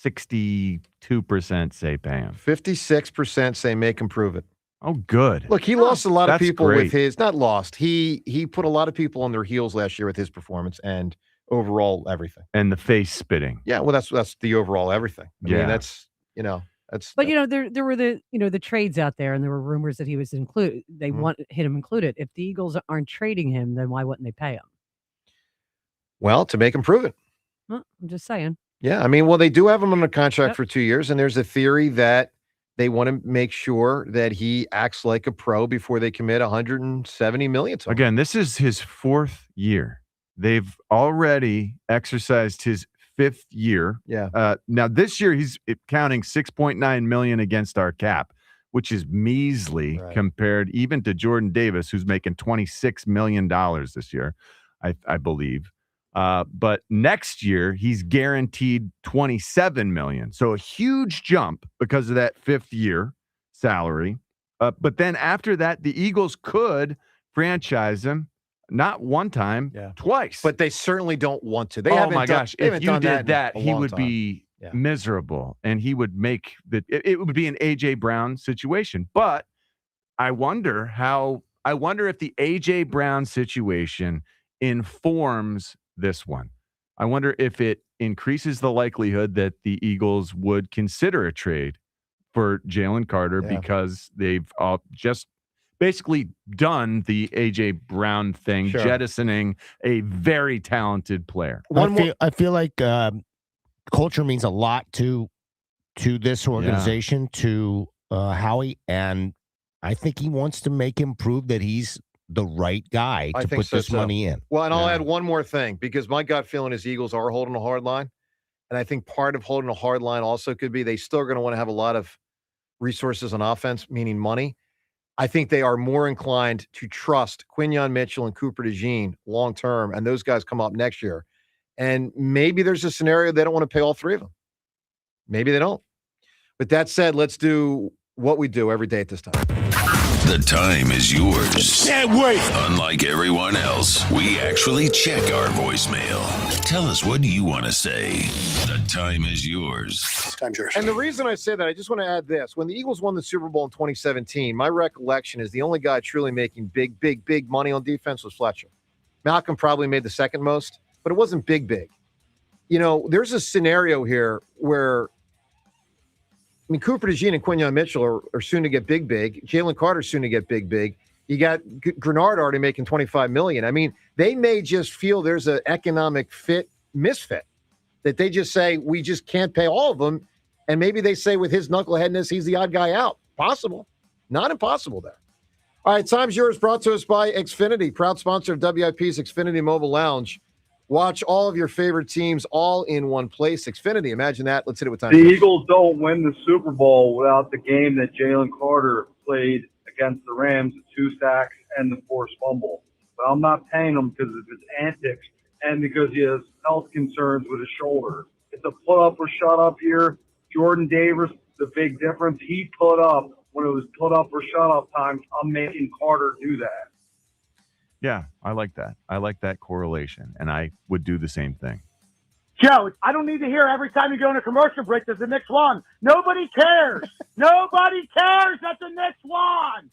62% say pay him. 56% say make him prove it. Oh, good. Look, he lost a lot of people great. with his, not lost. He put a lot of people on their heels last year with his performance and overall everything. And the face spitting. Yeah, well, that's the overall everything. I mean, that's. But there were the trades out there, and there were rumors that he was included. They want him included. If the Eagles aren't trading him, then why wouldn't they pay him? Well, to make him prove it. Well, I'm just saying. Yeah, I mean, well, they do have him on a contract for 2 years, and there's a theory that they want to make sure that he acts like a pro before they commit $170 million to him. Again, this is his 4th year. They've already exercised his 5th year. Yeah. Now this year he's counting $6.9 million against our cap, which is measly compared even to Jordan Davis, who's making $26 million this year, I believe. But next year he's guaranteed $27 million. So a huge jump because of that 5th year salary. But then after that, the Eagles could franchise him. Not one time, twice. But they certainly don't want to. They oh my gosh! If you did that, he would time. be miserable, and he would make it would be an AJ Brown situation. But I wonder if the AJ Brown situation informs this one. I wonder if it increases the likelihood that the Eagles would consider a trade for Jalen Carter because they've just basically done the AJ Brown thing, jettisoning a very talented player. I feel like culture means a lot to this organization, to Howie, and I think he wants to make him prove that he's the right guy to put this money in. Well, and I'll add one more thing, because my gut feeling is Eagles are holding a hard line, and I think part of holding a hard line also could be they still are going to want to have a lot of resources on offense, meaning money. I think they are more inclined to trust Quinyon Mitchell and Cooper DeJean long term, and those guys come up next year. And maybe there's a scenario they don't want to pay all 3 of them. Maybe they don't. But that said, let's do what we do every day at this time. The time is yours. Can't wait. Unlike everyone else, we actually check our voicemail. Tell us, what do you want to say? The time is yours. Time's yours. And the reason I say that, I just want to add this. When the Eagles won the Super Bowl in 2017, my recollection is the only guy truly making big money on defense was Fletcher. Malcolm probably made the second most, but it wasn't big. You know, there's a scenario here where, I mean, Cooper DeJean and Quinyon Mitchell are soon to get big. Jalen Carter soon to get big. You got Grenard already making $25 million. I mean, they may just feel there's an economic misfit, that they just say, we just can't pay all of them. And maybe they say with his knuckleheadness, he's the odd guy out. Possible. Not impossible there. All right, time's yours, brought to us by Xfinity, proud sponsor of WIP's Xfinity Mobile Lounge. Watch all of your favorite teams all in one place. Xfinity, imagine that. Let's hit it with time. The Eagles don't win the Super Bowl without the game that Jalen Carter played against the Rams, the 2 sacks and the forced fumble. But I'm not paying him because of his antics and because he has health concerns with his shoulder. It's a put up or shut up here. Jordan Davis, the big difference, he put up when it was put up or shut up time. I'm making Carter do that. Yeah, I like that. I like that correlation, and I would do the same thing. Joe, I don't need to hear every time you go in a commercial break there's the Knicks won. Nobody cares. Nobody cares that the Knicks won.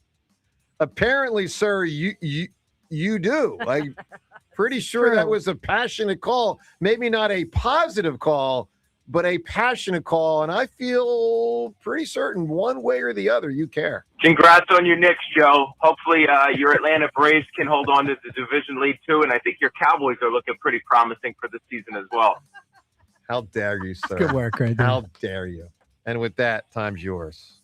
Apparently, sir, you do. I'm pretty sure that was a passionate call. Maybe not a positive call, but a passionate call. And I feel pretty certain one way or the other you care. Congrats on your Knicks, Joe. Hopefully your Atlanta Braves can hold on to the division lead too. And I think your Cowboys are looking pretty promising for the season as well. How dare you, sir? Good work right there. How dare you? And with that, time's yours.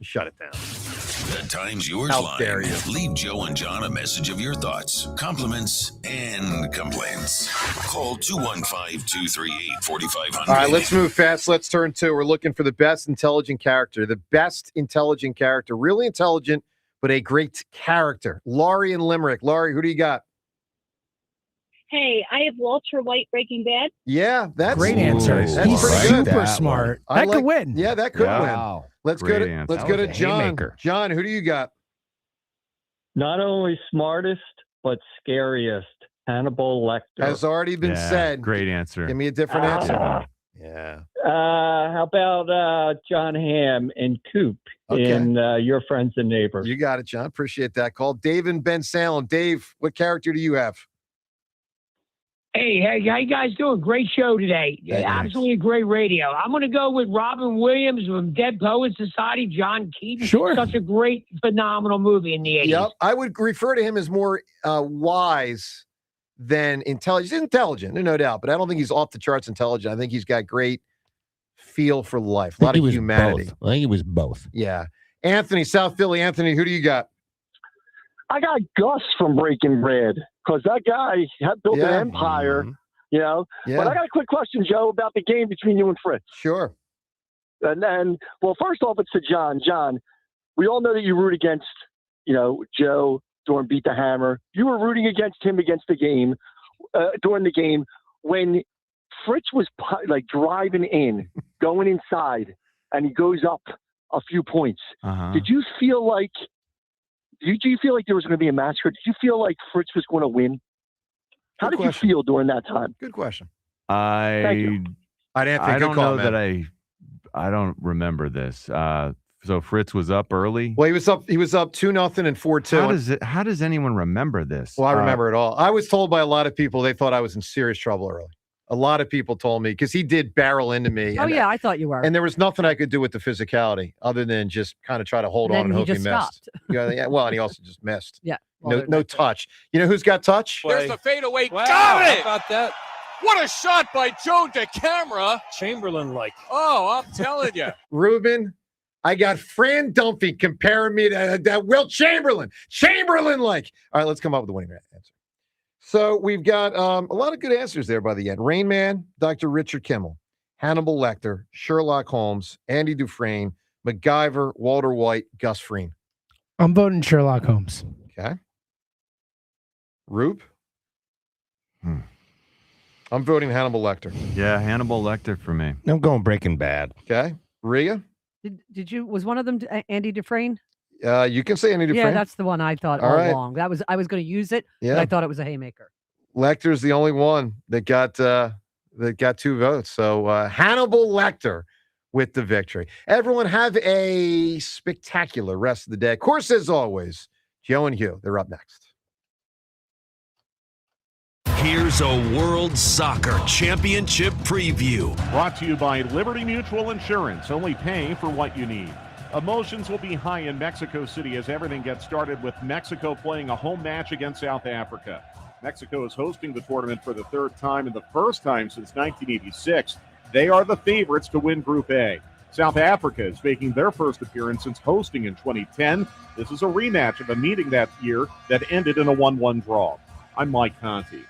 Shut it down. The Time's Yours How line. dare you. Leave Joe and John a message of your thoughts, compliments, and complaints. Call 215-238-4500. All right, let's move fast. Let's turn to, we're looking for the best intelligent character. The best intelligent character. Really intelligent, but a great character. Laurie and Limerick. Laurie, who do you got? Hey, I have Walter White, Breaking Bad. Yeah, that's Great answer. That's He's pretty super good. smart. I That could win. Yeah, that could Wow. win. Let's Great go to answer. let's go That to was a John. haymaker. John, who do you got? Not only smartest, but scariest. Hannibal Lecter. Has already been said. Great answer. Give me a different answer. Yeah. How about John Hamm and Coop in Your Friends and Neighbors? You got it, John. Appreciate that call. Dave and Ben Salem. Dave, what character do you have? Hey, how you guys doing? Great show today. Absolutely great radio. I'm going to go with Robin Williams from Dead Poets Society, John Keaton. Sure. Such a great, phenomenal movie in the 80s. Yep. I would refer to him as more wise than intelligent. He's intelligent, no doubt, but I don't think he's off the charts intelligent. I think he's got great feel for life, a lot of humanity. I think he was both. Yeah. Anthony, South Philly. Anthony, who do you got? I got Gus from Breaking Bad because that guy had built an empire, you know. Yeah. But I got a quick question, Joe, about the game between you and Fritz. Sure. And then, well, first off, it's to John. John, we all know that you root against, you know, Joe during Beat the Hammer. You were rooting against him against the game during the game when Fritz was like driving in, going inside, and he goes up a few points. Did you feel like? Do you feel like there was going to be a massacre? Did you feel like Fritz was going to win? How did you feel during that time? Good question. I don't know that I don't remember this. So Fritz was up early. Well, he was up 2-0 and 4-2. How does anyone remember this? Well, I remember it all. I was told by a lot of people they thought I was in serious trouble early. A lot of people told me because he did barrel into me. Oh, yeah, I thought you were. And there was nothing I could do with the physicality other than just kind of try to hold on and hope he missed. Yeah, well, and he also just missed. Yeah. No touch. You know who's got touch? There's the fadeaway. Wow, Got it! how about that? What a shot by Joe DeCamera. Chamberlain-like. Oh, I'm telling you. Ruben, I got Fran Dunphy comparing me to that Will Chamberlain. Chamberlain-like. All right, let's come up with a winning answer. So we've got a lot of good answers there by the end. Rain Man, Dr. Richard Kimmel, Hannibal Lecter, Sherlock Holmes, Andy Dufresne, MacGyver, Walter White, Gus Fring. I'm voting Sherlock Holmes. Okay. Rube? I'm voting Hannibal Lecter. Yeah, Hannibal Lecter for me. I'm going Breaking Bad. Okay. Rhea? Was one of them Andy Dufresne? You can say Andy Dufresne. Yeah, that's the one I thought all along. I was going to use it, but I thought it was a haymaker. Lecter's the only one that got 2 votes. So Hannibal Lecter with the victory. Everyone have a spectacular rest of the day. Of course, as always, Joe and Hugh, they're up next. Here's a World Soccer Championship preview. Brought to you by Liberty Mutual Insurance, only pay for what you need. Emotions will be high in Mexico City as everything gets started with Mexico playing a home match against South Africa. Mexico is hosting the tournament for the third time and the first time since 1986. They are the favorites to win Group A. South Africa is making their first appearance since hosting in 2010. This is a rematch of a meeting that year that ended in a 1-1 draw. I'm Mike Conti.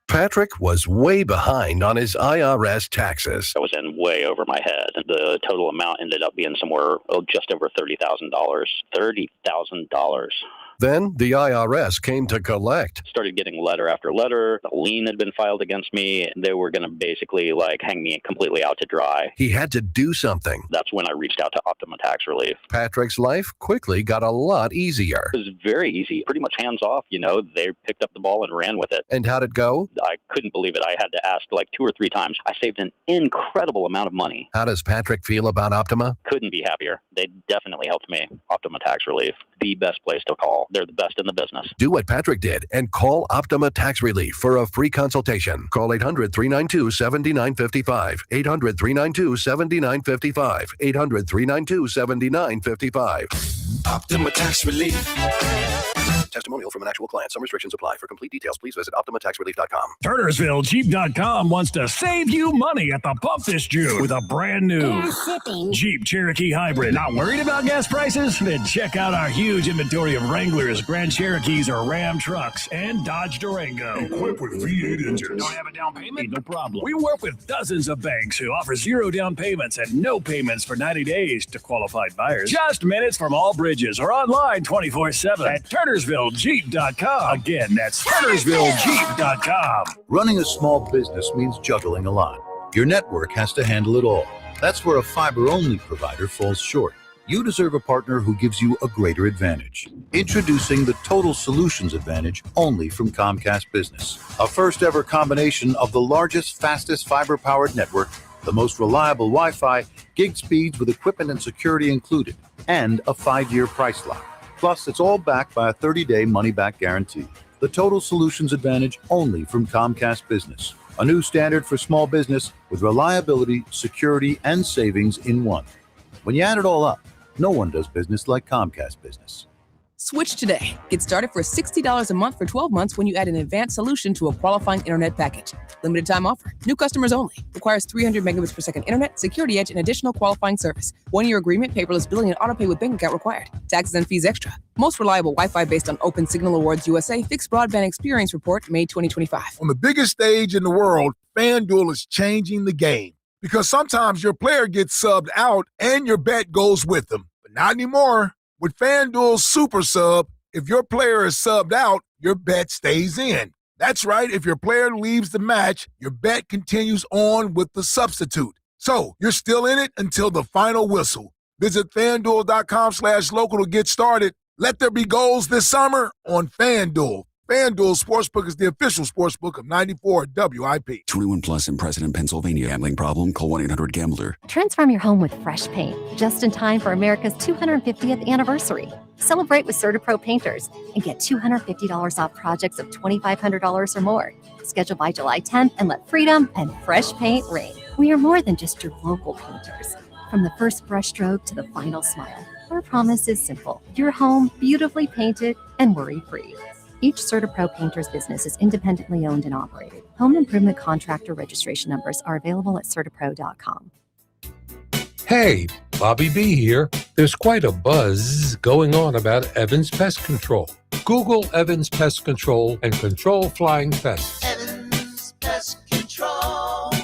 Patrick was way behind on his IRS taxes. I was in way over my head. The total amount ended up being somewhere just over $30,000. $30,000. Then the IRS came to collect. Started getting letter after letter. A lien had been filed against me. They were going to basically hang me completely out to dry. He had to do something. That's when I reached out to Optima Tax Relief. Patrick's life quickly got a lot easier. It was very easy, pretty much hands off. They picked up the ball and ran with it. And how'd it go? I couldn't believe it. I had to ask 2 or 3 times. I saved an incredible amount of money. How does Patrick feel about Optima? Couldn't be happier. They definitely helped me. Optima Tax Relief, the best place to call. They're the best in the business. Do what Patrick did and call Optima Tax Relief for a free consultation. Call 800-392-7955. 800-392-7955. 800-392-7955. Optima Tax Relief. Testimonial from an actual client. Some restrictions apply. For complete details, please visit OptimaTaxRelief.com. TurnersvilleJeep.com wants to save you money at the pump this June with a brand new Jeep Cherokee Hybrid. Not worried about gas prices? Then check out our huge inventory of Wranglers, Grand Cherokees, or Ram trucks, and Dodge Durango. Equipped with V8 engines. Don't have a down payment? No problem. We work with dozens of banks who offer 0 down payments and no payments for 90 days to qualified buyers. Just minutes from all bridges or online 24/7 at TurnersvilleJeep.com. Again, that's TurnersvilleJeep.com. Running a small business means juggling a lot. Your network has to handle it all. That's where a fiber-only provider falls short. You deserve a partner who gives you a greater advantage. Introducing the Total Solutions Advantage only from Comcast Business. A first-ever combination of the largest, fastest fiber-powered network, the most reliable Wi-Fi, gig speeds with equipment and security included, and a 5-year price lock. Plus, it's all backed by a 30-day money-back guarantee. The Total Solutions Advantage only from Comcast Business. A new standard for small business with reliability, security, and savings in one. When you add it all up, no one does business like Comcast Business. Switch today. Get started for $60 a month for 12 months when you add an advanced solution to a qualifying internet package. Limited time offer. New customers only. Requires 300 megabits per second internet, security edge, and additional qualifying service. 1-year agreement, paperless billing, and autopay with bank account required. Taxes and fees extra. Most reliable Wi-Fi based on Open Signal Awards USA Fixed Broadband Experience Report, May 2025. On the biggest stage in the world, FanDuel is changing the game. Because sometimes your player gets subbed out and your bet goes with them. But not anymore. With FanDuel's Super Sub, if your player is subbed out, your bet stays in. That's right. If your player leaves the match, your bet continues on with the substitute. So you're still in it until the final whistle. Visit FanDuel.com/local to get started. Let there be goals this summer on FanDuel. FanDuel Sportsbook is the official sportsbook of 94 WIP. 21 plus in President, Pennsylvania. Gambling problem? Call 1-800-GAMBLER. Transform your home with fresh paint, just in time for America's 250th anniversary. Celebrate with CertaPro Painters and get $250 off projects of $2,500 or more. Schedule by July 10th and let freedom and fresh paint reign. We are more than just your local painters. From the first brushstroke to the final smile, our promise is simple. Your home beautifully painted and worry-free. Each CertaPro Painters business is independently owned and operated. Home improvement contractor registration numbers are available at CertaPro.com. Hey, Bobby B here. There's quite a buzz going on about Evans Pest Control. Google Evans Pest Control and control flying pests. Evans Pest Control.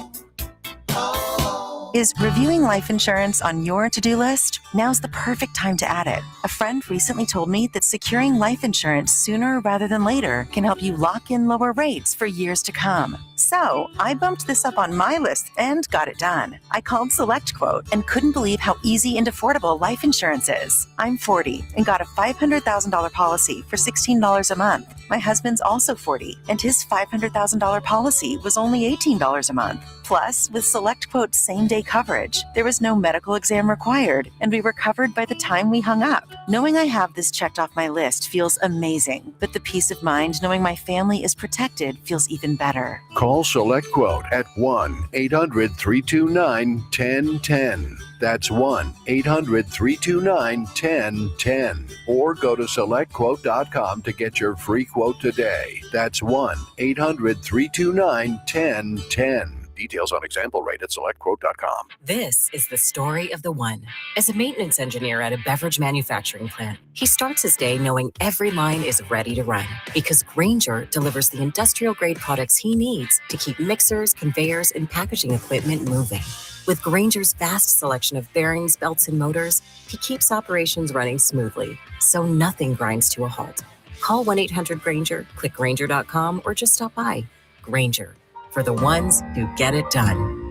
Is reviewing life insurance on your to-do list? Now's the perfect time to add it. A friend recently told me that securing life insurance sooner rather than later can help you lock in lower rates for years to come. So I bumped this up on my list and got it done. I called SelectQuote and couldn't believe how easy and affordable life insurance is. I'm 40 and got a $500,000 policy for $16 a month. My husband's also 40 and his $500,000 policy was only $18 a month. Plus, with SelectQuote's same-day coverage, there was no medical exam required, and we were covered by the time we hung up. Knowing I have this checked off my list feels amazing, but the peace of mind knowing my family is protected feels even better. Call SelectQuote at 1-800-329-1010. That's 1-800-329-1010. Or go to SelectQuote.com to get your free quote today. That's 1-800-329-1010. Details on example rate at SelectQuote.com. This is the story of the one. As a maintenance engineer at a beverage manufacturing plant, he starts his day knowing every line is ready to run because Grainger delivers the industrial-grade products he needs to keep mixers, conveyors, and packaging equipment moving. With Grainger's vast selection of bearings, belts, and motors, he keeps operations running smoothly, so nothing grinds to a halt. Call 1-800-GRAINGER, click Grainger.com, or just stop by. Grainger, for the ones who get it done.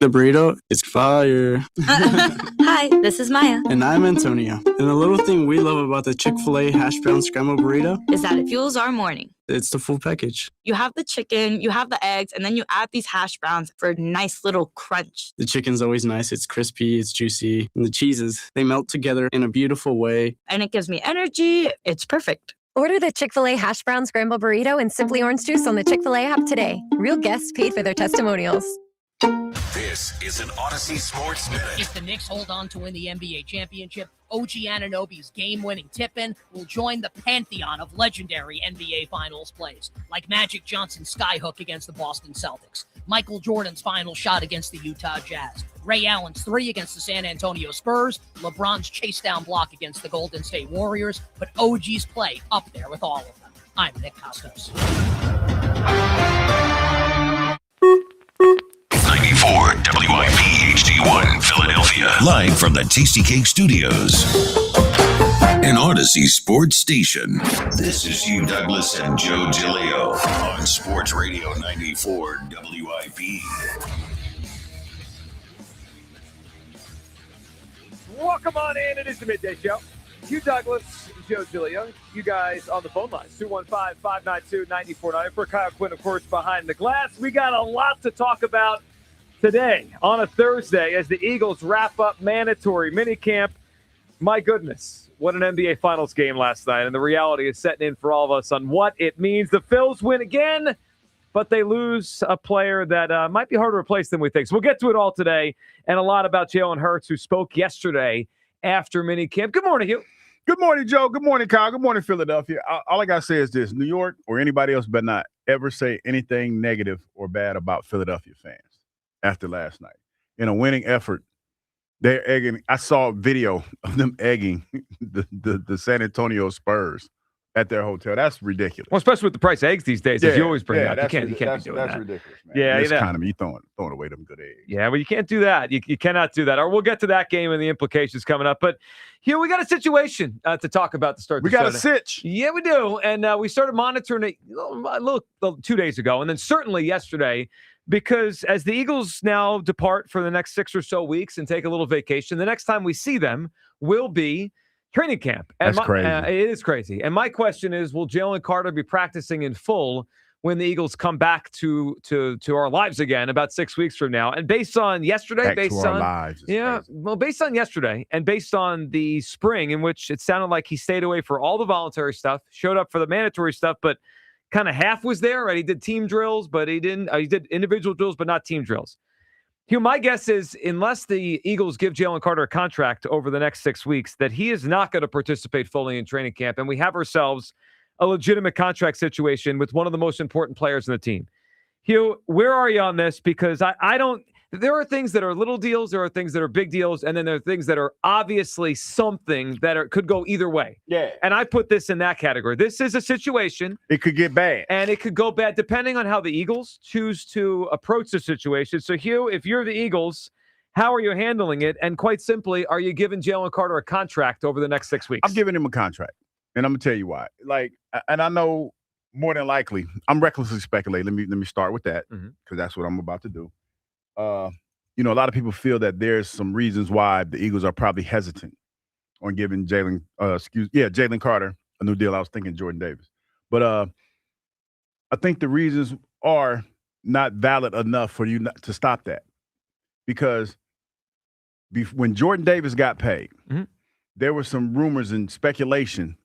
The burrito is fire. Hi, this is Maya. And I'm Antonio. And the little thing we love about the Chick-fil-A hash brown scrambled burrito is that it fuels our morning. It's the full package. You have the chicken, you have the eggs, and then you add these hash browns for a nice little crunch. The chicken's always nice. It's crispy, it's juicy. And the cheeses, they melt together in a beautiful way. And it gives me energy. It's perfect. Order the Chick-fil-A hash brown scramble burrito and Simply Orange Juice on the Chick-fil-A app today. Real guests paid for their testimonials. This is an Odyssey Sports Minute. If the Knicks hold on to win the NBA championship, OG Anunoby's game-winning tip-in will join the pantheon of legendary NBA Finals plays, like Magic Johnson's skyhook against the Boston Celtics, Michael Jordan's final shot against the Utah Jazz, Ray Allen's three against the San Antonio Spurs, LeBron's chase-down block against the Golden State Warriors, but OG's play up there with all of them. I'm Nick Costos. 94 WIP HD1 Philadelphia. Live from the Tasty Cake Studios. An Odyssey Sports Station. This is Hugh Douglas and Joe Giglio on Sports Radio 94 WIP. Welcome on in. It is the Midday Show. Hugh Douglas, Joe Giglio. You guys on the phone lines. 215-592-9490. For Kyle Quinn, of course, behind the glass. We got a lot to talk about today on a Thursday as the Eagles wrap up mandatory minicamp. My goodness, what an NBA Finals game last night. And the reality is setting in for all of us on what it means. The Phils win again, but they lose a player that might be harder to replace than we think. So we'll get to it all today and a lot about Jalen Hurts, who spoke yesterday after minicamp. Good morning, Hugh. Good morning, Joe. Good morning, Kyle. Good morning, Philadelphia. All I got to say is this. New York or anybody else better not ever say anything negative or bad about Philadelphia fans after last night. In a winning effort, they're egging. I saw a video of them egging the San Antonio Spurs at their hotel. That's ridiculous. Well, especially with the price of eggs these days, as you always bring up. You can't be doing that's that. ridiculous, man. Yeah, this economy, you throwing away them good eggs. Yeah, well, you can't do that. You cannot do that. Or we'll get to that game and the implications coming up. But here we got a situation to talk about to start. We got a sitch. Yeah, we do. And we started monitoring it a little 2 days ago, and then certainly yesterday. Because as the Eagles now depart for the next 6 or so weeks and take a little vacation, the next time we see them will be training camp. And That's crazy. It is crazy. And my question is, will Jalen Carter be practicing in full when the Eagles come back to our lives again about 6 weeks from now? And based on yesterday, based on yesterday and based on the spring in which it sounded like he stayed away for all the voluntary stuff, showed up for the mandatory stuff, but kind of half was there, right? He did team drills, but he didn't. He did individual drills, but not team drills. Hugh, my guess is unless the Eagles give Jalen Carter a contract over the next 6 weeks, that he is not going to participate fully in training camp, and we have ourselves a legitimate contract situation with one of the most important players in the team. Hugh, where are you on this? Because I don't. There are things that are little deals, there are things that are big deals, and then there are things that are obviously something that could go either way. Yeah. And I put this in that category. This is a situation. It could get bad. And it could go bad depending on how the Eagles choose to approach the situation. So, Hugh, if you're the Eagles, how are you handling it? And quite simply, are you giving Jalen Carter a contract over the next 6 weeks? I'm giving him a contract, and I'm going to tell you why. And I know more than likely, I'm recklessly speculating. Let me start with that because that's what I'm about to do. A lot of people feel that there's some reasons why the Eagles are probably hesitant on giving Jalen Carter a new deal. I was thinking Jordan Davis. But I think the reasons are not valid enough for you to stop that. Because when Jordan Davis got paid, there were some rumors and speculation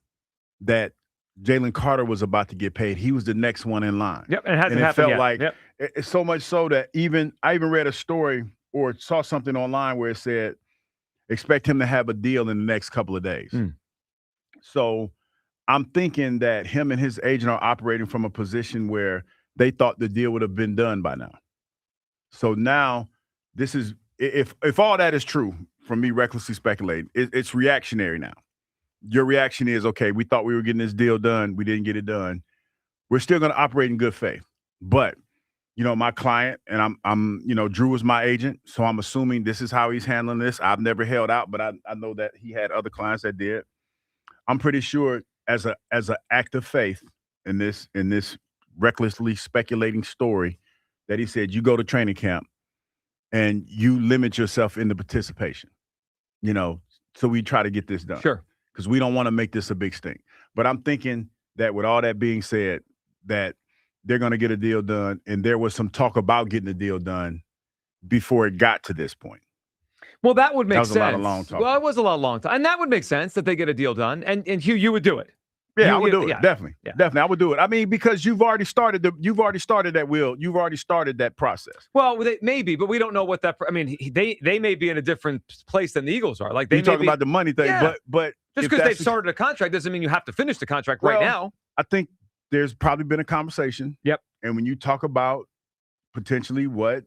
that Jalen Carter was about to get paid. He was the next one in line. Yep, and it hasn't and it happened felt yet. like Yep. it's so much so that I even read a story or saw something online where it said expect him to have a deal in the next couple of days. So I'm thinking that him and his agent are operating from a position where they thought the deal would have been done by now. So now this is if all that is true from me recklessly speculating, it's reactionary now. Your reaction is, okay, we thought we were getting this deal done. We didn't get it done. We're still going to operate in good faith. But, my client, and I'm Drew was my agent, so I'm assuming this is how he's handling this. I've never held out, but I know that he had other clients that did. I'm pretty sure as an act of faith in this recklessly speculating story that he said, you go to training camp and you limit yourself in the participation, so we try to get this done. Sure. Because we don't want to make this a big stink. But I'm thinking that with all that being said, that they're going to get a deal done, and there was some talk about getting a deal done before it got to this point. Well, that would make sense. That was a lot of long talk. Well, it was a lot of long talk. And that would make sense that they get a deal done. And Hugh, you would do it. Yeah, I would do it. Definitely. Definitely. I would do it. I mean, because you've already started that wheel. You've already started that process. Well, maybe, but we don't know what that. I mean, they may be in a different place than the Eagles are. Like You're talking about the money thing, but just because they've started a contract doesn't mean you have to finish the contract right now. I think there's probably been a conversation. Yep. And when you talk about potentially what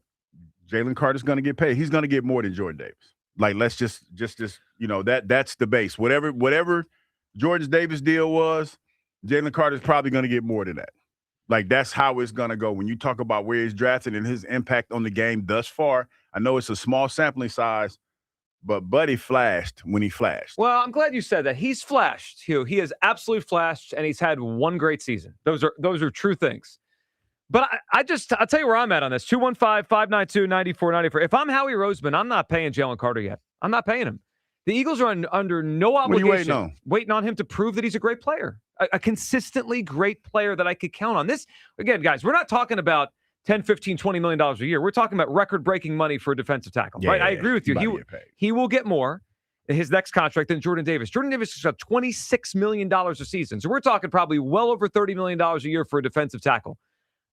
Jalen Carter's going to get paid, he's going to get more than Jordan Davis. Like, let's just that's the base. Whatever Jordan Davis deal was, Jalen Carter's probably going to get more than that. Like, that's how it's going to go. When you talk about where he's drafted and his impact on the game thus far, I know it's a small sampling size, but Buddy flashed when he flashed. Well, I'm glad you said that. He's flashed, Hugh. He has absolutely flashed, and he's had one great season. Those are true things. But I'll tell you where I'm at on this. 215-592-9494. If I'm Howie Roseman, I'm not paying Jalen Carter yet. I'm not paying him. The Eagles are under no obligation. What are you waiting on him to prove that he's a great player, a consistently great player that I could count on. This, again, guys, we're not talking about $10, $15, $20 million a year. We're talking about record-breaking money for a defensive tackle, right? I agree with you. He will get more in his next contract than Jordan Davis. Jordan Davis has got $26 million a season. So we're talking probably well over $30 million a year for a defensive tackle.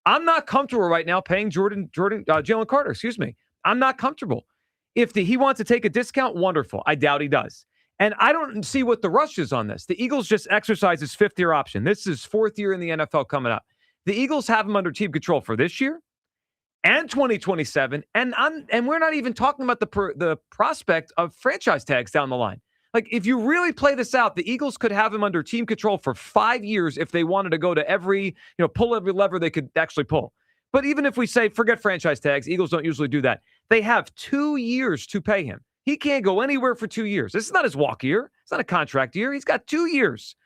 I'm not comfortable right now paying Jalen Carter. Excuse me. I'm not comfortable. If he wants to take a discount, wonderful. I doubt he does. And I don't see what the rush is on this. The Eagles just exercised his fifth-year option. This is fourth year in the NFL coming up. The Eagles have him under team control for this year and 2027. And we're not even talking about the prospect of franchise tags down the line. Like, if you really play this out, the Eagles could have him under team control for 5 years if they wanted to go to pull every lever they could actually pull. But even if we say, forget franchise tags, Eagles don't usually do that. They have 2 years to pay him. He can't go anywhere for 2 years. This is not his walk year. It's not a contract year. He's got 2 years.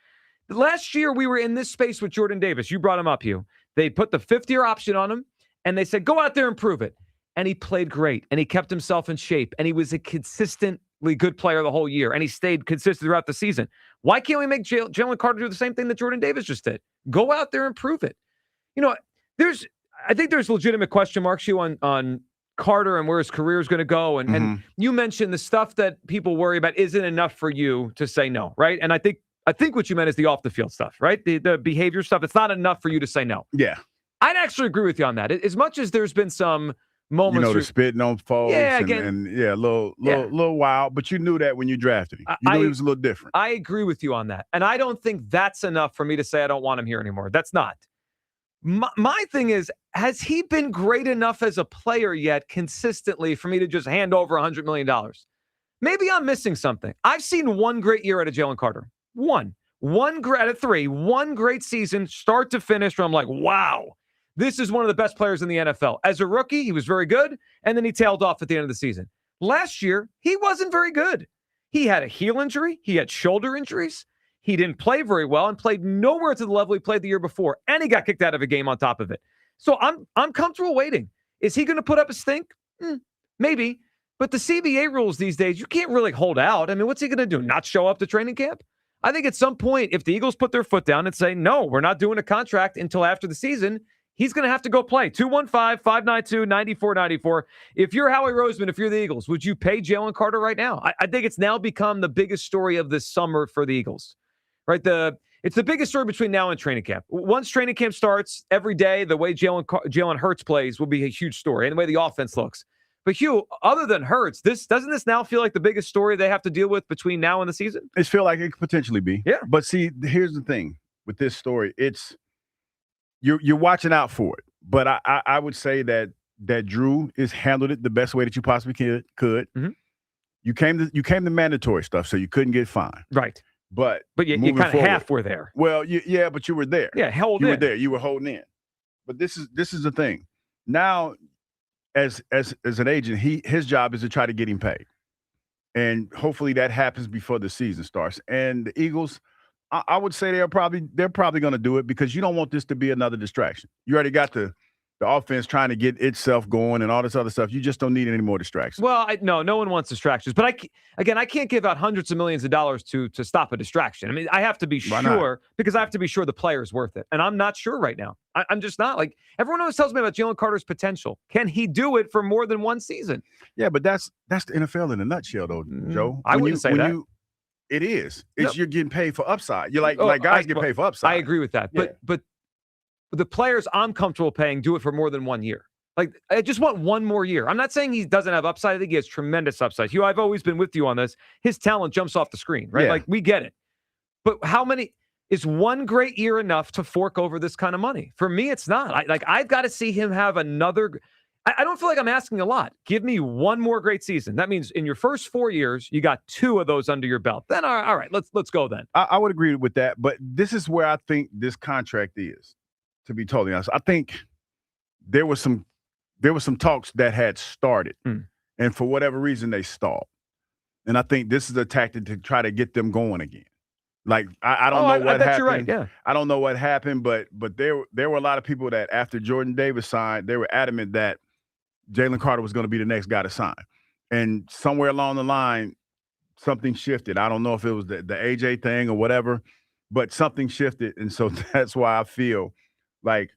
Last year, we were in this space with Jordan Davis. You brought him up, Hugh. They put the fifth-year option on him, and they said, go out there and prove it. And he played great, and he kept himself in shape, and he was a consistently good player the whole year, and he stayed consistent throughout the season. Why can't we make Jalen Carter do the same thing that Jordan Davis just did? Go out there and prove it. I think there's legitimate question marks, Hugh, on Carter and where his career is going to go. And you mentioned the stuff that people worry about isn't enough for you to say no, right? And I think what you meant is the off-the-field stuff, right? The behavior stuff. It's not enough for you to say no. Yeah. I'd actually agree with you on that. As much as there's been some moments. The spitting on folks a little wild, but you knew that when you drafted him. You knew he was a little different. I agree with you on that. And I don't think that's enough for me to say I don't want him here anymore. That's not. My thing is, has he been great enough as a player yet consistently for me to just hand over $100 million? Maybe I'm missing something. I've seen one great year out of Jalen Carter. One out of 3. One great season, start to finish, where I'm like, wow, this is one of the best players in the NFL. As a rookie, he was very good, and then he tailed off at the end of the season. Last year, he wasn't very good. He had a heel injury. He had shoulder injuries. He didn't play very well and played nowhere to the level he played the year before. And he got kicked out of a game on top of it. So I'm comfortable waiting. Is he going to put up a stink? Maybe. But the CBA rules these days, you can't really hold out. I mean, what's he going to do? Not show up to training camp? I think at some point, if the Eagles put their foot down and say, no, we're not doing a contract until after the season, he's going to have to go play. 215-592-9494. If you're Howie Roseman, if you're the Eagles, would you pay Jalen Carter right now? I think it's now become the biggest story of this summer for the Eagles. Right, it's the biggest story between now and training camp. Once training camp starts, every day, the way Jalen Hurts plays will be a huge story, and the way the offense looks. But Hugh, other than Hurts, doesn't this now feel like the biggest story they have to deal with between now and the season? It feels like it could potentially be. Yeah. But see, here's the thing with this story: it's you're watching out for it. But I would say that Drew has handled it the best way that you possibly could. Mm-hmm. You came to mandatory stuff, so you couldn't get fined. Right. But you kind of half were there. Well, but you were there. Yeah, you were there. You were holding in. But this is the thing. Now, as an agent, his job is to try to get him paid, and hopefully that happens before the season starts. And the Eagles, I would say they're probably going to do it because you don't want this to be another distraction. You already got the offense trying to get itself going and all this other stuff. You just don't need any more distractions. Well, no one wants distractions. But I can't give out hundreds of millions of dollars to stop a distraction. I mean, I have to be sure because I have to be sure the player's worth it. And I'm not sure right now. I'm just not. Like, everyone always tells me about Jalen Carter's potential. Can he do it for more than one season? Yeah, but that's the NFL in a nutshell, though, Joe. I wouldn't say that. It is. No. You're getting paid for upside. You're like guys get paid for upside. I agree with that. But the players I'm comfortable paying do it for more than 1 year. Like, I just want one more year. I'm not saying he doesn't have upside. I think he has tremendous upside. Hugh, I've always been with you on this. His talent jumps off the screen, right? Yeah. Like, we get it. But how many is one great year enough to fork over this kind of money? For me, it's not. I've got to see him have another. I don't feel like I'm asking a lot. Give me one more great season. That means in your first 4 years, you got 2 of those under your belt. Then, all right, let's go then. I would agree with that. But this is where I think this contract is, to be totally honest. I think there was some talks that had started, and for whatever reason, they stalled. And I think this is a tactic to try to get them going again. Like, I don't know what happened. You're right. Yeah. I don't know what happened, but there were a lot of people that after Jordan Davis signed, they were adamant that Jalen Carter was going to be the next guy to sign. And somewhere along the line, something shifted. I don't know if it was the AJ thing or whatever, but something shifted. And so that's why I feel like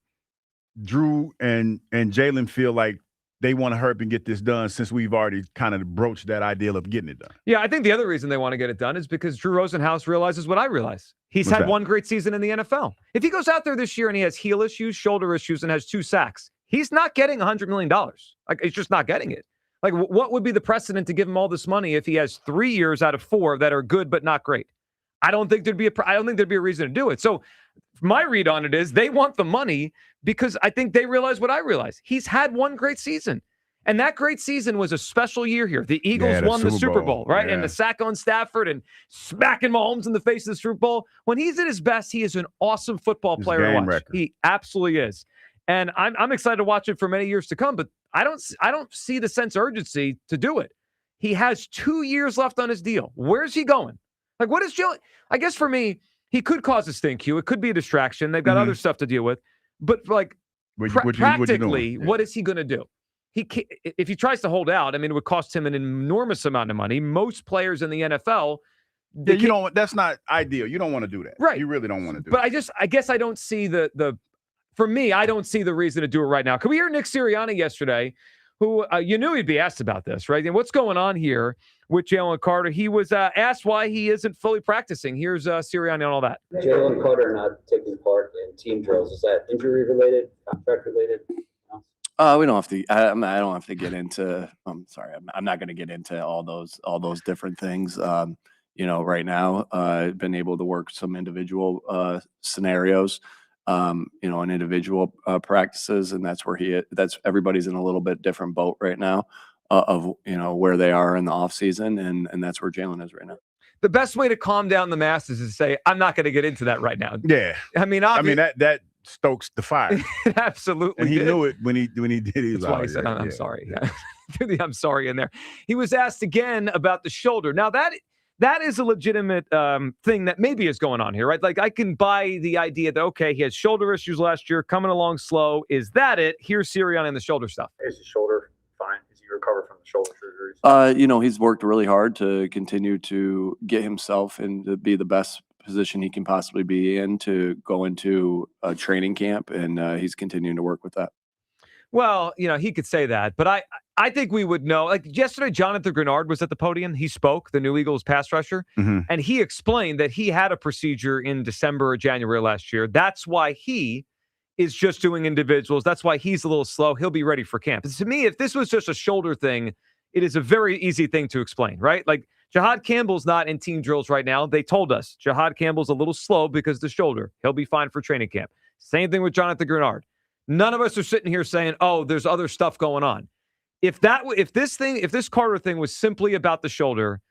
Drew and Jalen feel like they want to hurry up and get this done, since we've already kind of broached that ideal of getting it done. Yeah, I think the other reason they want to get it done is because Drew Rosenhaus realizes what I realize. He's had one great season in the NFL. If he goes out there this year and he has heel issues, shoulder issues, and has 2 sacks, he's not getting $100 million. Like, he's just not getting it. Like, what would be the precedent to give him all this money if he has 3 years out of 4 that are good but not great? I don't think there'd be a reason to do it. So my read on it is they want the money because I think they realize what I realize. He's had one great season. And that great season was a special year here. The Eagles won the Super Bowl, right? Yeah. And the sack on Stafford and smacking Mahomes in the face of the Super Bowl. When he's at his best, he is an awesome football player to watch. Record. He absolutely is. And I'm excited to watch it for many years to come, but I don't see the sense of urgency to do it. He has 2 years left on his deal. Where's he going? Like, what is Joe? I guess for me, he could cause a stink, Hugh. It could be a distraction. They've got other stuff to deal with. But, like, practically, what is he going to do? If he tries to hold out, I mean, it would cost him an enormous amount of money. Most players in the NFL, that's not ideal. You don't want to do that. Right. You really don't want to do but it. But I guess I don't see for me, I don't see the reason to do it right now. Can we hear Nick Sirianni yesterday, who you knew he'd be asked about this, right? And what's going on here with Jalen Carter? He was asked why he isn't fully practicing. Here's Sirianni on all that. Jalen Carter not taking part in team drills. Is that injury related, contract related? We don't have to. I don't have to get into. I'm sorry. I'm not going to get into all those different things. Right now, I've been able to work some individual scenarios. And individual practices, and that's where everybody's in a little bit different boat right now of where they are in the off season, and that's where Jalen is right now. The best way to calm down the masses is to say, I'm not going to get into that right now. Yeah. I mean, that stokes the fire. It absolutely and he did. knew it when he did it. That's why he said, I'm sorry. Yeah. Threw the I'm sorry in there. He was asked again about the shoulder. Now, that is a legitimate thing that maybe is going on here, right? Like, I can buy the idea that, okay, he had shoulder issues last year, coming along slow. Is that it? Here's Sirianni and the shoulder stuff. Is the shoulder fine? Is he recovered from the shoulder surgeries? He's worked really hard to continue to get himself and to be the best position he can possibly be in to go into a training camp, and he's continuing to work with that. Well, he could say that, but I think we would know. Like yesterday, Jonathan Grenard was at the podium. He spoke, the new Eagles pass rusher, and he explained that he had a procedure in December or January last year. That's why he is just doing individuals. That's why he's a little slow. He'll be ready for camp. To me, if this was just a shoulder thing, it is a very easy thing to explain, right? Like, Jahad Campbell's not in team drills right now. They told us Jahad Campbell's a little slow because of the shoulder. He'll be fine for training camp. Same thing with Jonathan Grenard. None of us are sitting here saying, oh, there's other stuff going on. If this Carter thing was simply about the shoulder,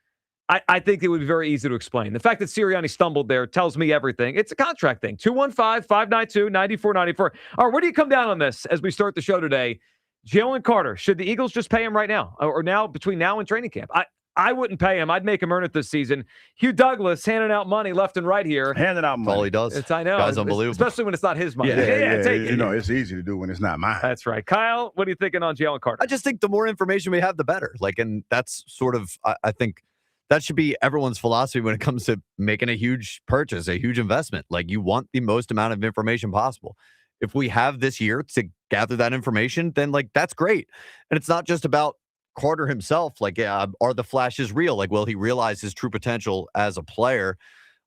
I think it would be very easy to explain. The fact that Sirianni stumbled there tells me everything. It's a contract thing. 215-592-9494. All right, where do you come down on this as we start the show today? Jalen Carter, should the Eagles just pay him right now or now between now and training camp? I wouldn't pay him. I'd make him earn it this season. Hugh Douglas handing out money left and right here. Handing out money. That's all he does. I know. Guy's unbelievable. Especially when it's not his money. Yeah, take it. It's easy to do when it's not mine. That's right. Kyle, what are you thinking on Jalen Carter? I just think the more information we have, the better. And that's sort of, I think that should be everyone's philosophy when it comes to making a huge purchase, a huge investment. You want the most amount of information possible. If we have this year to gather that information, then that's great. And it's not just about Carter himself, like, are the flashes real? Like, will he realize his true potential as a player?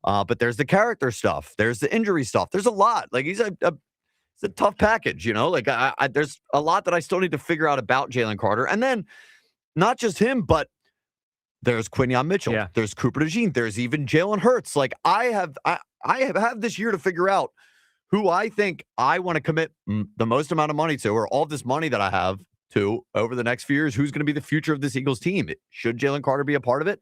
But there's the character stuff. There's the injury stuff. There's a lot. Like, it's a tough package, Like, there's a lot that I still need to figure out about Jalen Carter. And then not just him, but there's Quinyon Mitchell. Yeah. There's Cooper DeJean. There's even Jalen Hurts. Like, I have this year to figure out who I think I want to commit the most amount of money to, or all this money that I have to over the next few years. Who's going to be the future of this Eagles team? Should Jalen Carter be a part of it?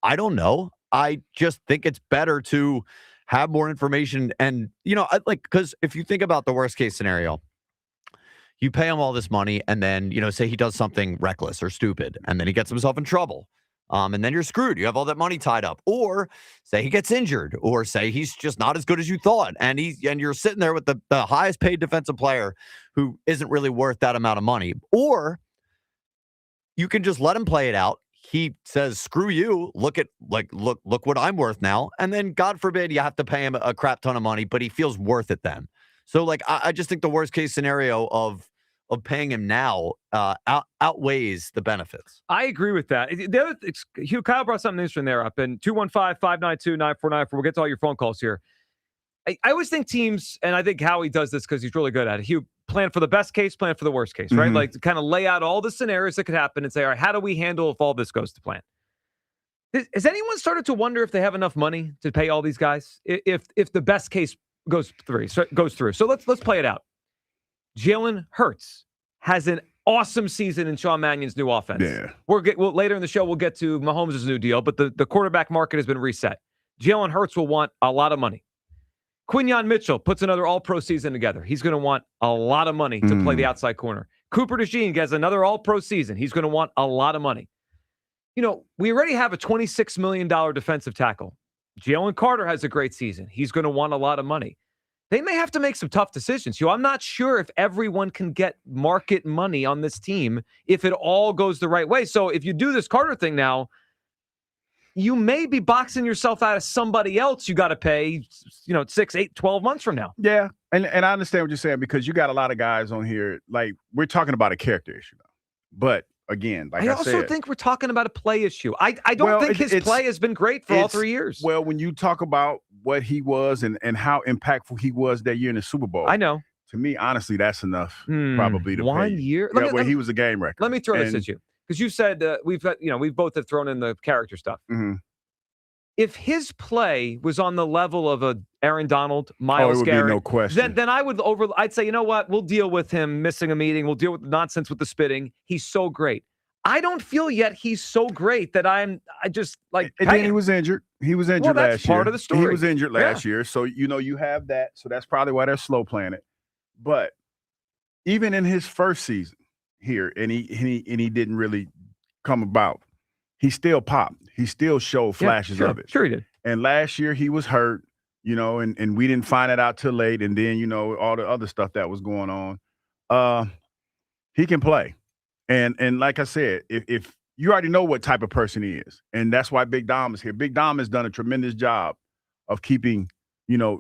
I don't know. I just think it's better to have more information. And, because if you think about the worst case scenario, you pay him all this money and then, say he does something reckless or stupid and then he gets himself in trouble. And then you're screwed. You have all that money tied up. Or say he gets injured, or say he's just not as good as you thought. And you're sitting there with the highest paid defensive player who isn't really worth that amount of money. Or you can just let him play it out. He says, screw you. Look what I'm worth now. And then God forbid you have to pay him a crap ton of money, but he feels worth it then. So I just think the worst case scenario of paying him now outweighs the benefits. I agree with that. Hugh, Kyle brought something interesting there up in 215-592-9494. We'll get to all your phone calls here. I always think teams, and I think Howie does this because he's really good at it. Hugh, plan for the best case, plan for the worst case, right? Like, to kind of lay out all the scenarios that could happen and say, all right, how do we handle if all this goes to plan? Has anyone started to wonder if they have enough money to pay all these guys? If the best case goes through. So let's play it out. Jalen Hurts has an awesome season in Sean Mannion's new offense. Yeah. Later in the show, we'll get to Mahomes' new deal, but the quarterback market has been reset. Jalen Hurts will want a lot of money. Quinyon Mitchell puts another all-pro season together. He's going to want a lot of money to play the outside corner. Cooper DeJean gets another all-pro season. He's going to want a lot of money. We already have a $26 million defensive tackle. Jalen Carter has a great season. He's going to want a lot of money. They may have to make some tough decisions. I'm not sure if everyone can get market money on this team if it all goes the right way. So if you do this Carter thing now, you may be boxing yourself out of somebody else you got to pay, 6, 8, 12 months from now. Yeah, and I understand what you're saying because you got a lot of guys on here. Like, we're talking about a character issue now. But again, like I also think we're talking about a play issue. I don't think his play has been great for all 3 years. Well, when you talk about what he was and how impactful he was that year in the Super Bowl. I know. To me, honestly, that's enough probably to 1 year. He was a game record. Let me throw this at you because you said we've both have thrown in the character stuff. Mm-hmm. If his play was on the level of a Aaron Donald, Myles Garrett, no question. Then I'd say, you know what? We'll deal with him missing a meeting. We'll deal with the nonsense with the spitting. He's so great. I don't feel yet he's so great that I just like. And then he was injured. He was injured last year. That's part of the story. He was injured last year, so you have that. So that's probably why they're slow playing it. But even in his first season here, and he didn't really come about. He still popped. He still showed flashes of it. Sure he did. And last year he was hurt, and we didn't find it out till late. And then all the other stuff that was going on. He can play. And like I said, if you already know what type of person he is, and that's why Big Dom is here. Big Dom has done a tremendous job of keeping,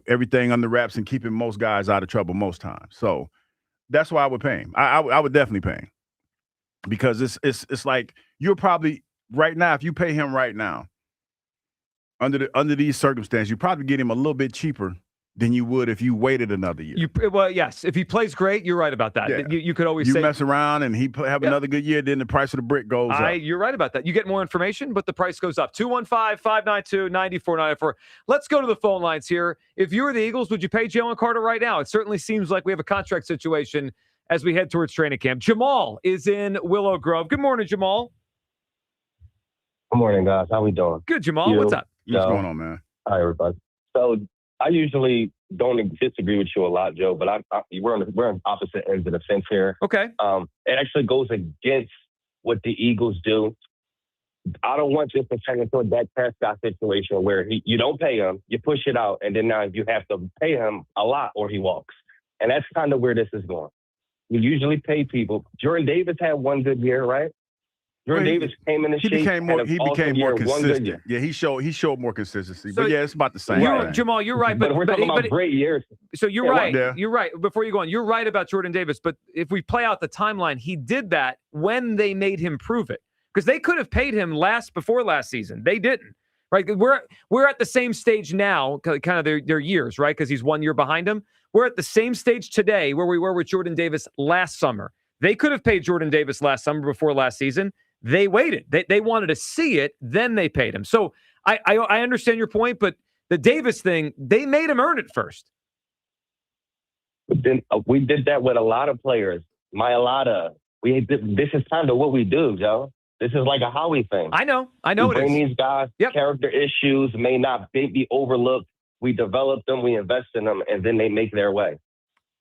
everything under wraps and keeping most guys out of trouble most times. So that's why I would pay him. I would definitely pay him because it's like you're probably right now, if you pay him right now, under these circumstances, you probably get him a little bit cheaper than you would if you waited another year. Well, yes. If he plays great, you're right about that. Yeah. You could always say... You mess around and he have another good year, then the price of the brick goes up. You're right about that. You get more information, but the price goes up. 215-592-9494. Let's go to the phone lines here. If you were the Eagles, would you pay Jalen Carter right now? It certainly seems like we have a contract situation as we head towards training camp. Jamal is in Willow Grove. Good morning, Jamal. Good morning, guys. How we doing? Good, Jamal. What's up? What's going on, man? Hi, everybody. So I usually don't disagree with you a lot, Joe, but we're on opposite ends of the fence here. Okay. It actually goes against what the Eagles do. I don't want this to turn into a Dak Prescott situation where you don't pay him, you push it out, and then now you have to pay him a lot or he walks. And that's kind of where this is going. We usually pay people. Jordan Davis had one good year, right? Jordan Davis came in the He shape. became more One good consistent. year. Yeah, he showed more consistency. So but yeah, it's about the same. thing. Jamal, you're right. But we're talking about great years. So you're Yeah, right. yeah. You're right. Before you go on, you're right about Jordan Davis. But if we play out the timeline, he did that when they made him prove it. Because they could have paid him before last season. They didn't. Right? We're at the same stage now, kind of their years, right? Because he's 1 year behind him. We're at the same stage today where we were with Jordan Davis last summer. They could have paid Jordan Davis last summer before last season. They waited. They wanted to see it, then they paid him. So I understand your point, but the Davis thing, they made him earn it first. But then we did that with a lot of players. This is kind of what we do, Joe. This is like a Howie thing. I know We it bring is. these guys, character issues may not be overlooked. We develop them, we invest in them, and then they make their way.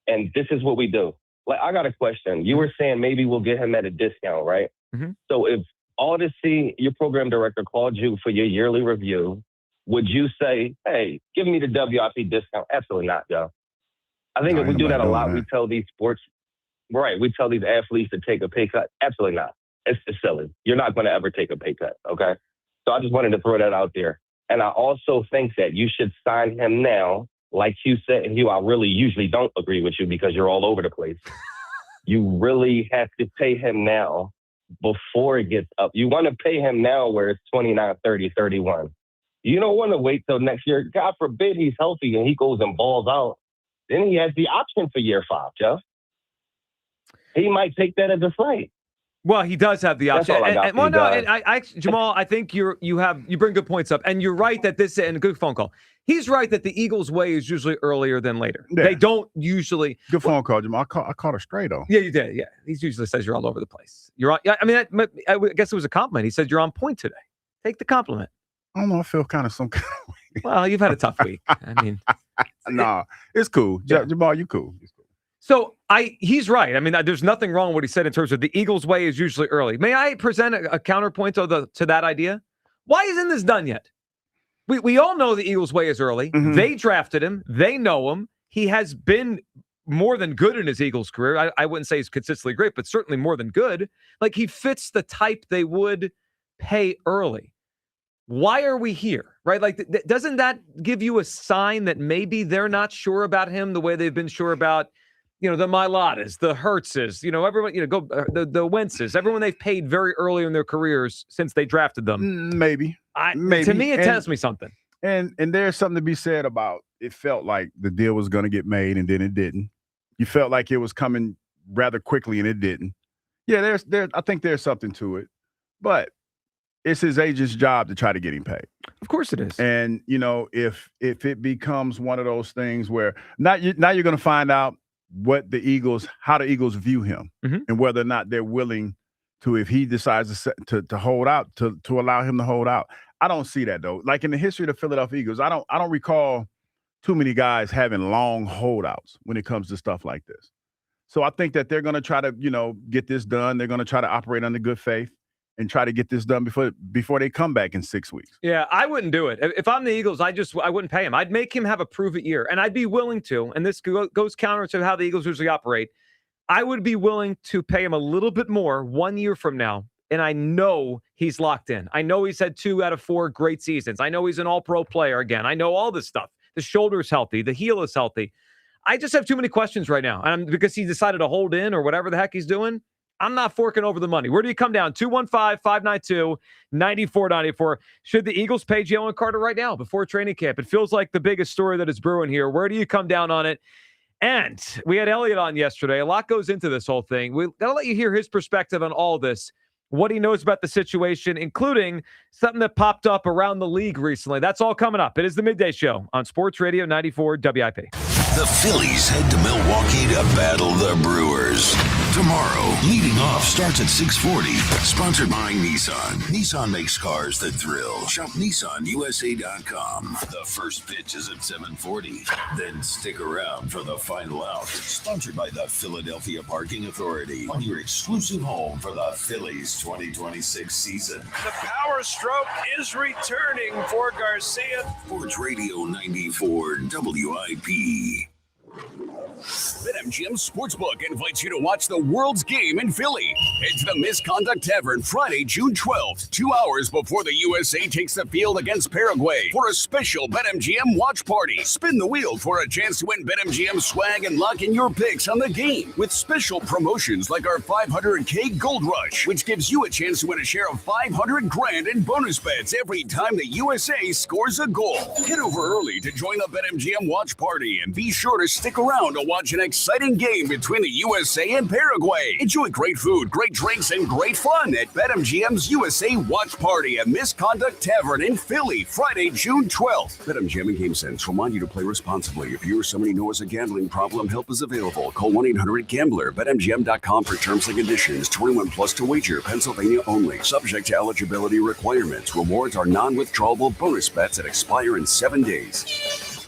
And this is what we do. Like, I got a question. You were saying maybe we'll get him at a discount, right? Mm-hmm. So if Odyssey, your program director, called you for your yearly review, would you say, hey, give me the WIP discount? Absolutely not, Joe. I think if we do that a lot, we tell these we tell these athletes to take a pay cut. Absolutely not. It's silly. You're not going to ever take a pay cut, okay? So I just wanted to throw that out there. And I also think that you should sign him now. Like you said, Hugh, I really usually don't agree with you because you're all over the place. You really have to pay him now before it gets up. You want to pay him now where it's 29, 30, 31. You don't want to wait till next year. God forbid he's healthy and he goes and balls out. Then he has the option for year 5, Jeff. He might take that as a fight. Well, he does have the option. Jamal, I think you bring good points up, and you're right that this and a good phone call. He's right that the Eagles' way is usually earlier than later. Yeah. They don't usually. Good phone call, Jamal. I caught her straight though. Yeah, you did. Yeah, he usually says you're all over the place. You're on. Yeah, I mean, I guess it was a compliment. He said you're on point today. Take the compliment. I don't know. I feel kind of some kind of way. Well, you've had a tough week. I mean, nah, it's cool. Yeah. Jamal, you cool. So he's right. I mean, there's nothing wrong with what he said in terms of the Eagles' way is usually early. May I present a counterpoint to that idea? Why isn't this done yet? We all know the Eagles' way is early. Mm-hmm. They drafted him. They know him. He has been more than good in his Eagles career. I wouldn't say he's consistently great, but certainly more than good. Like, he fits the type they would pay early. Why are we here, right? Like, doesn't that give you a sign that maybe they're not sure about him the way they've been sure about, the Mailatas, the Hertzes, everyone, the Wentzes, everyone they've paid very early in their careers since they drafted them. Maybe. To me, it tells me something. And there's something to be said about it felt like the deal was going to get made and then it didn't. You felt like it was coming rather quickly and it didn't. Yeah, I think there's something to it. But it's his agent's job to try to get him paid. Of course it is. And, if it becomes one of those things where now you're going to find out how the Eagles view him and whether or not they're willing to, if he decides to hold out, to allow him to hold out. I don't see that though. Like in the history of the Philadelphia Eagles, I don't recall too many guys having long holdouts when it comes to stuff like this. So I think that they're going to try to, get this done. They're going to try to operate under good faith and try to get this done before they come back in 6 weeks. Yeah, I wouldn't do it. If I'm the Eagles, I wouldn't pay him. I'd make him have a prove-it year, and I'd be willing to, and this goes counter to how the Eagles usually operate, I would be willing to pay him a little bit more 1 year from now, and I know he's locked in. I know he's had 2 out of 4 great seasons. I know he's an all-pro player again. I know all this stuff. The shoulder's healthy. The heel is healthy. I just have too many questions right now, and because he decided to hold in or whatever the heck he's doing, I'm not forking over the money. Where do you come down? 215-592-9494. Should the Eagles pay Jalen Carter right now before training camp? It feels like the biggest story that is brewing here. Where do you come down on it? And we had Elliot on yesterday. A lot goes into this whole thing. We'll let you hear his perspective on all this, what he knows about the situation, including something that popped up around the league recently. That's all coming up. It is the Midday Show on Sports Radio 94 WIP. The Phillies head to Milwaukee to battle the Brewers. Tomorrow, leading off starts at 6:40. Sponsored by Nissan. Nissan makes cars that thrill. Shop NissanUSA.com. The first pitch is at 7:40. Then stick around for the final out. Sponsored by the Philadelphia Parking Authority. On your exclusive home for the Phillies 2026 season. The power stroke is returning for Garcia. Sports Radio 94 WIP. Been a BetMGM Sportsbook invites you to watch the world's game in Philly. Head to the Misconduct Tavern Friday, June 12th, 2 hours before the USA takes the field against Paraguay for a special BetMGM watch party. Spin the wheel for a chance to win BetMGM swag and lock in your picks on the game with special promotions like our $500K Gold Rush, which gives you a chance to win a share of $500,000 in bonus bets every time the USA scores a goal. Head over early to join the BetMGM watch party and be sure to stick around to watch an exciting game between the USA and Paraguay. Enjoy great food, great drinks, and great fun at BetMGM's USA Watch Party at Misconduct Tavern in Philly, Friday, June 12th. BetMGM and GameSense remind you to play responsibly. If you or somebody knows a gambling problem, help is available. Call 1-800-GAMBLER. BetMGM.com for terms and conditions. 21 plus to wager. Pennsylvania only. Subject to eligibility requirements. Rewards are non-withdrawable bonus bets that expire in 7 days.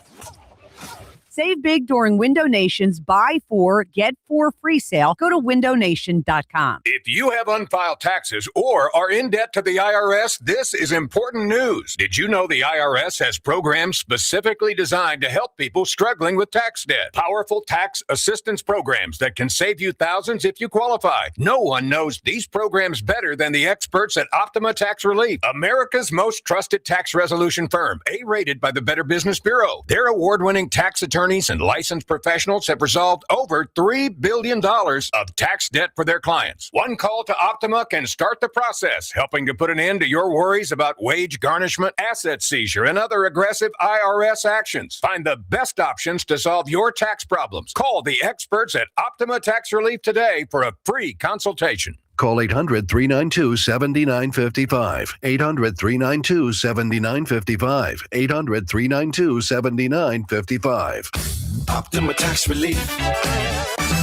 Save big during Window Nation's Buy 4, Get 4 free sale. Go to windownation.com. If you have unfiled taxes or are in debt to the IRS, this is important news. Did you know the IRS has programs specifically designed to help people struggling with tax debt? Powerful tax assistance programs that can save you thousands if you qualify. No one knows these programs better than the experts at Optima Tax Relief, America's most trusted tax resolution firm, A-rated by the Better Business Bureau. Their award-winning tax attorneys and licensed professionals have resolved over $3 billion of tax debt for their clients. One call to Optima can start the process, helping to put an end to your worries about wage garnishment, asset seizure, and other aggressive IRS actions. Find the best options to solve your tax problems. Call the experts at Optima Tax Relief today for a free consultation. Call 800-392-7955. 800-392-7955. 800-392-7955. Optima Tax Relief.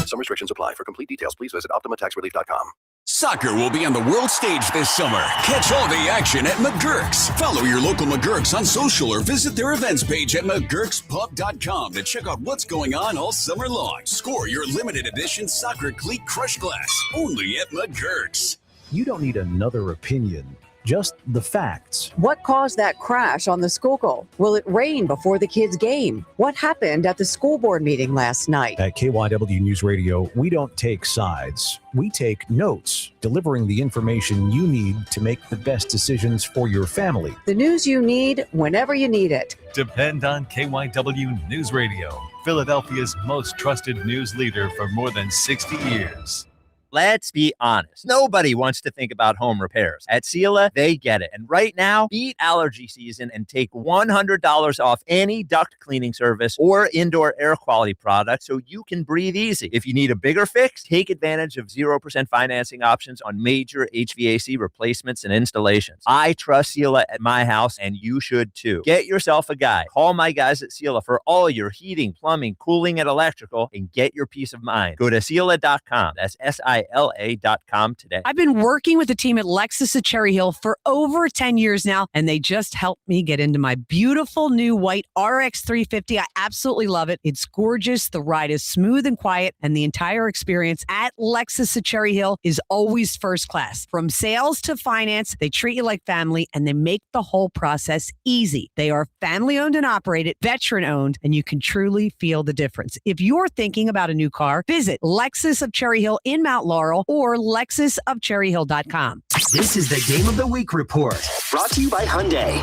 Some restrictions apply. For complete details, please visit OptimaTaxRelief.com. Soccer will be on the world stage this summer. Catch all the action at McGurk's. Follow your local McGurk's on social or visit their events page at McGurk'sPub.com to check out what's going on all summer long. Score your limited edition soccer cleat crush glass only at McGurk's. You don't need another opinion. Just the facts. What caused that crash on the Schuylkill? Will it rain before the kids' game? What happened at the school board meeting last night? At KYW News Radio, we don't take sides. We take notes, delivering the information you need to make the best decisions for your family. The news you need whenever you need it. Depend on KYW News Radio, Philadelphia's most trusted news leader for more than 60 years. Let's be honest. Nobody wants to think about home repairs. At Seala, they get it. And right now, beat allergy season and take $100 off any duct cleaning service or indoor air quality product so you can breathe easy. If you need a bigger fix, take advantage of 0% financing options on major HVAC replacements and installations. I trust Seala at my house, and you should too. Get yourself a guy. Call my guys at Seala for all your heating, plumbing, cooling, and electrical, and get your peace of mind. Go to Seala.com. That's SILA.com today. I've been working with the team at Lexus at Cherry Hill for over 10 years now, and they just helped me get into my beautiful new white RX 350. I absolutely love it. It's gorgeous. The ride is smooth and quiet, and the entire experience at Lexus at Cherry Hill is always first class. From sales to finance, they treat you like family, and they make the whole process easy. They are family-owned and operated, veteran-owned, and you can truly feel the difference. If you're thinking about a new car, visit Lexus of Cherry Hill in Mount Laurel or lexusofcherryhill.com. This is the Game of the Week report, brought to you by Hyundai.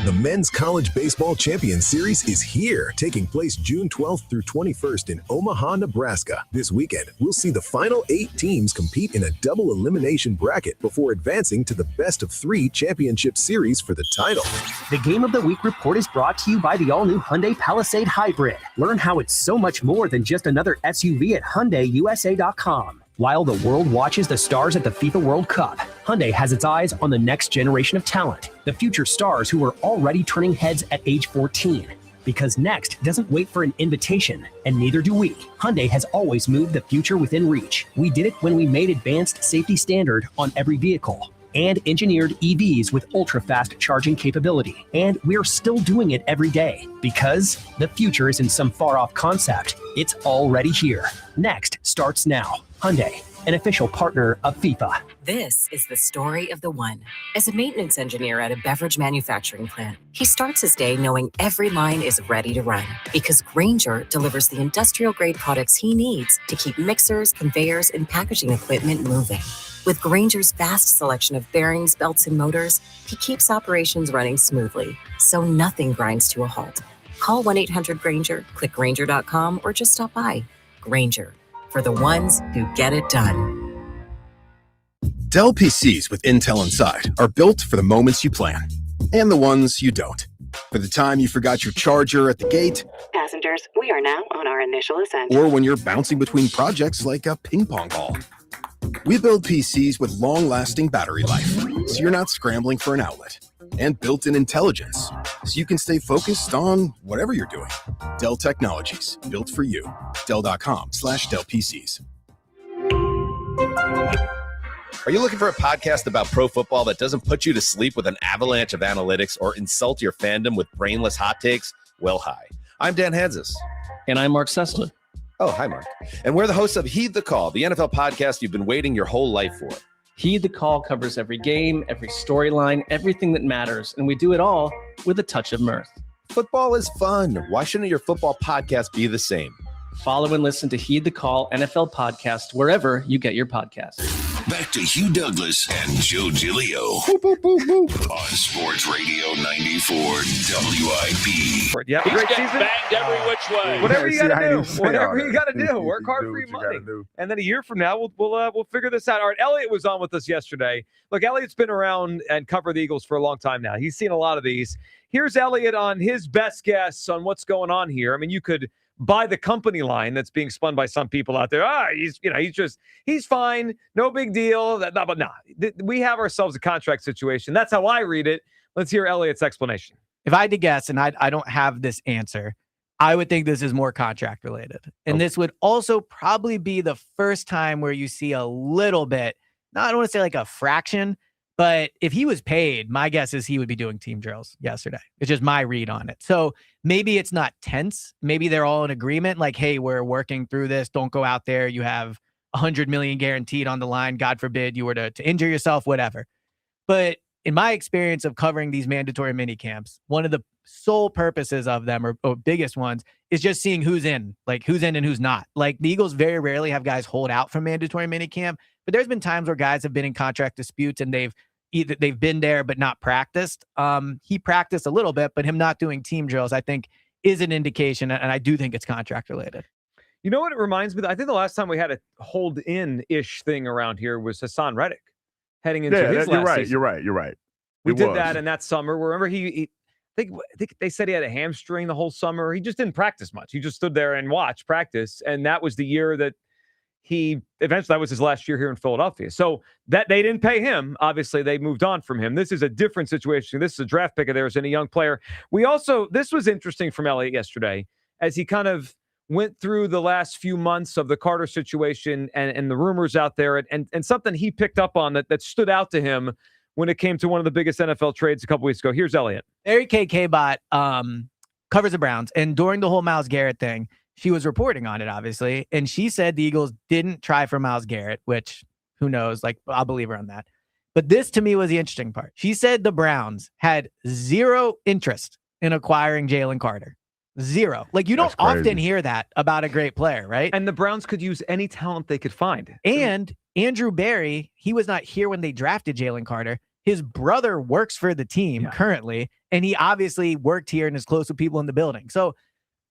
The Men's College Baseball Champion Series is here, taking place June 12th through 21st in Omaha, Nebraska. This weekend, we'll see the final 8 teams compete in a double elimination bracket before advancing to the best-of-3 championship series for the title. The Game of the Week report is brought to you by the all-new Hyundai Palisade Hybrid. Learn how it's so much more than just another SUV at HyundaiUSA.com. While the world watches the stars at the FIFA World Cup, Hyundai has its eyes on the next generation of talent, the future stars who are already turning heads at age 14. Because next doesn't wait for an invitation, and neither do we. Hyundai has always moved the future within reach. We did it when we made advanced safety standard on every vehicle and engineered EVs with ultra-fast charging capability. And we're still doing it every day because the future isn't some far-off concept. It's already here. Next starts now. Hyundai, an official partner of FIFA. This is the story of the one. As a maintenance engineer at a beverage manufacturing plant, he starts his day knowing every line is ready to run because Grainger delivers the industrial-grade products he needs to keep mixers, conveyors, and packaging equipment moving. With Grainger's vast selection of bearings, belts, and motors, he keeps operations running smoothly, so nothing grinds to a halt. Call 1-800-GRAINGER, click Grainger.com, or just stop by. Grainger, for the ones who get it done. Dell PCs with Intel inside are built for the moments you plan and the ones you don't. For the time you forgot your charger at the gate, Passengers, we are now on our initial ascent. or when you're bouncing between projects like a ping pong ball. We build PCs with long-lasting battery life, so you're not scrambling for an outlet. And built-in intelligence, so you can stay focused on whatever you're doing. Dell Technologies, built for you. Dell.com/Dell PCs. Are you looking for a podcast about pro football that doesn't put you to sleep with an avalanche of analytics or insult your fandom with brainless hot takes? Well, hi. I'm Dan Hansis. And I'm Mark Sessler. Oh, hi, Mark. And we're the hosts of Heed the Call, the NFL podcast you've been waiting your whole life for. Heed the Call covers every game, every storyline, everything that matters, and we do it all with a touch of mirth. Football is fun. Why shouldn't your football podcast be the same? Follow and listen to Heed the Call NFL podcast wherever you get your podcasts. Back to Hugh Douglas and Joe Giglio on Sports Radio 94 WIP. Yeah, great season. Banged every which way. Whatever you got to do. say Whatever all you that. got to do. Work hard for your money. And then a year from now, we'll figure this out. All right, Elliot was on with us yesterday. Look, Elliot's been around and covered the Eagles for a long time now. He's seen a lot of these. Here's Elliot on his best guess on what's going on here. I mean, you could buy the company line that's being spun by some people out there. He's fine, no big deal. But we have ourselves a contract situation. That's how I read it. Let's hear Elliot's explanation. If I had to guess, and I don't have this answer, I would think this is more contract related. And this would also probably be the first time where you see a little bit, I don't want to say like a fraction, but if he was paid, my guess is he would be doing team drills yesterday. It's just my read on it. So maybe it's not tense. Maybe they're all in agreement. Like, hey, we're working through this. Don't go out there. You have $100 million guaranteed on the line. God forbid you were to injure yourself, whatever. But in my experience of covering these mandatory mini camps, one of the sole purposes of them or biggest ones is just seeing who's in and who's not. Like the Eagles very rarely have guys hold out from mandatory mini camp, but there's been times where guys have been in contract disputes and they've been there but not practiced. He practiced a little bit, but him not doing team drills, I think, is an indication, and I do think it's contract related. You know what it reminds me of? I think the last time we had a hold in-ish thing around here was Hassan Reddick heading into his last season. You're right. We did that in that summer. Remember, I think they said he had a hamstring the whole summer. He just didn't practice much. He just stood there and watched practice, and that was the year that that was his last year here in Philadelphia. So that they didn't pay him. Obviously, they moved on from him. This is a different situation. This is a draft pick of theirs and a young player. This was interesting from Elliot yesterday as he kind of went through the last few months of the Carter situation and the rumors out there and something he picked up on that stood out to him when it came to one of the biggest NFL trades a couple weeks ago. Here's Elliot. Mary Kay K-Bot covers the Browns, and during the whole Myles Garrett thing, she was reporting on it, obviously, and she said the Eagles didn't try for Myles Garrett, which, who knows, like, I'll believe her on that. But this, to me, was the interesting part. She said the Browns had zero interest in acquiring Jalen Carter. Zero. Like, you don't often hear that about a great player, right? And the Browns could use any talent they could find. And Andrew Berry, he was not here when they drafted Jalen Carter. His brother works for the team currently, and he obviously worked here and is close to people in the building. So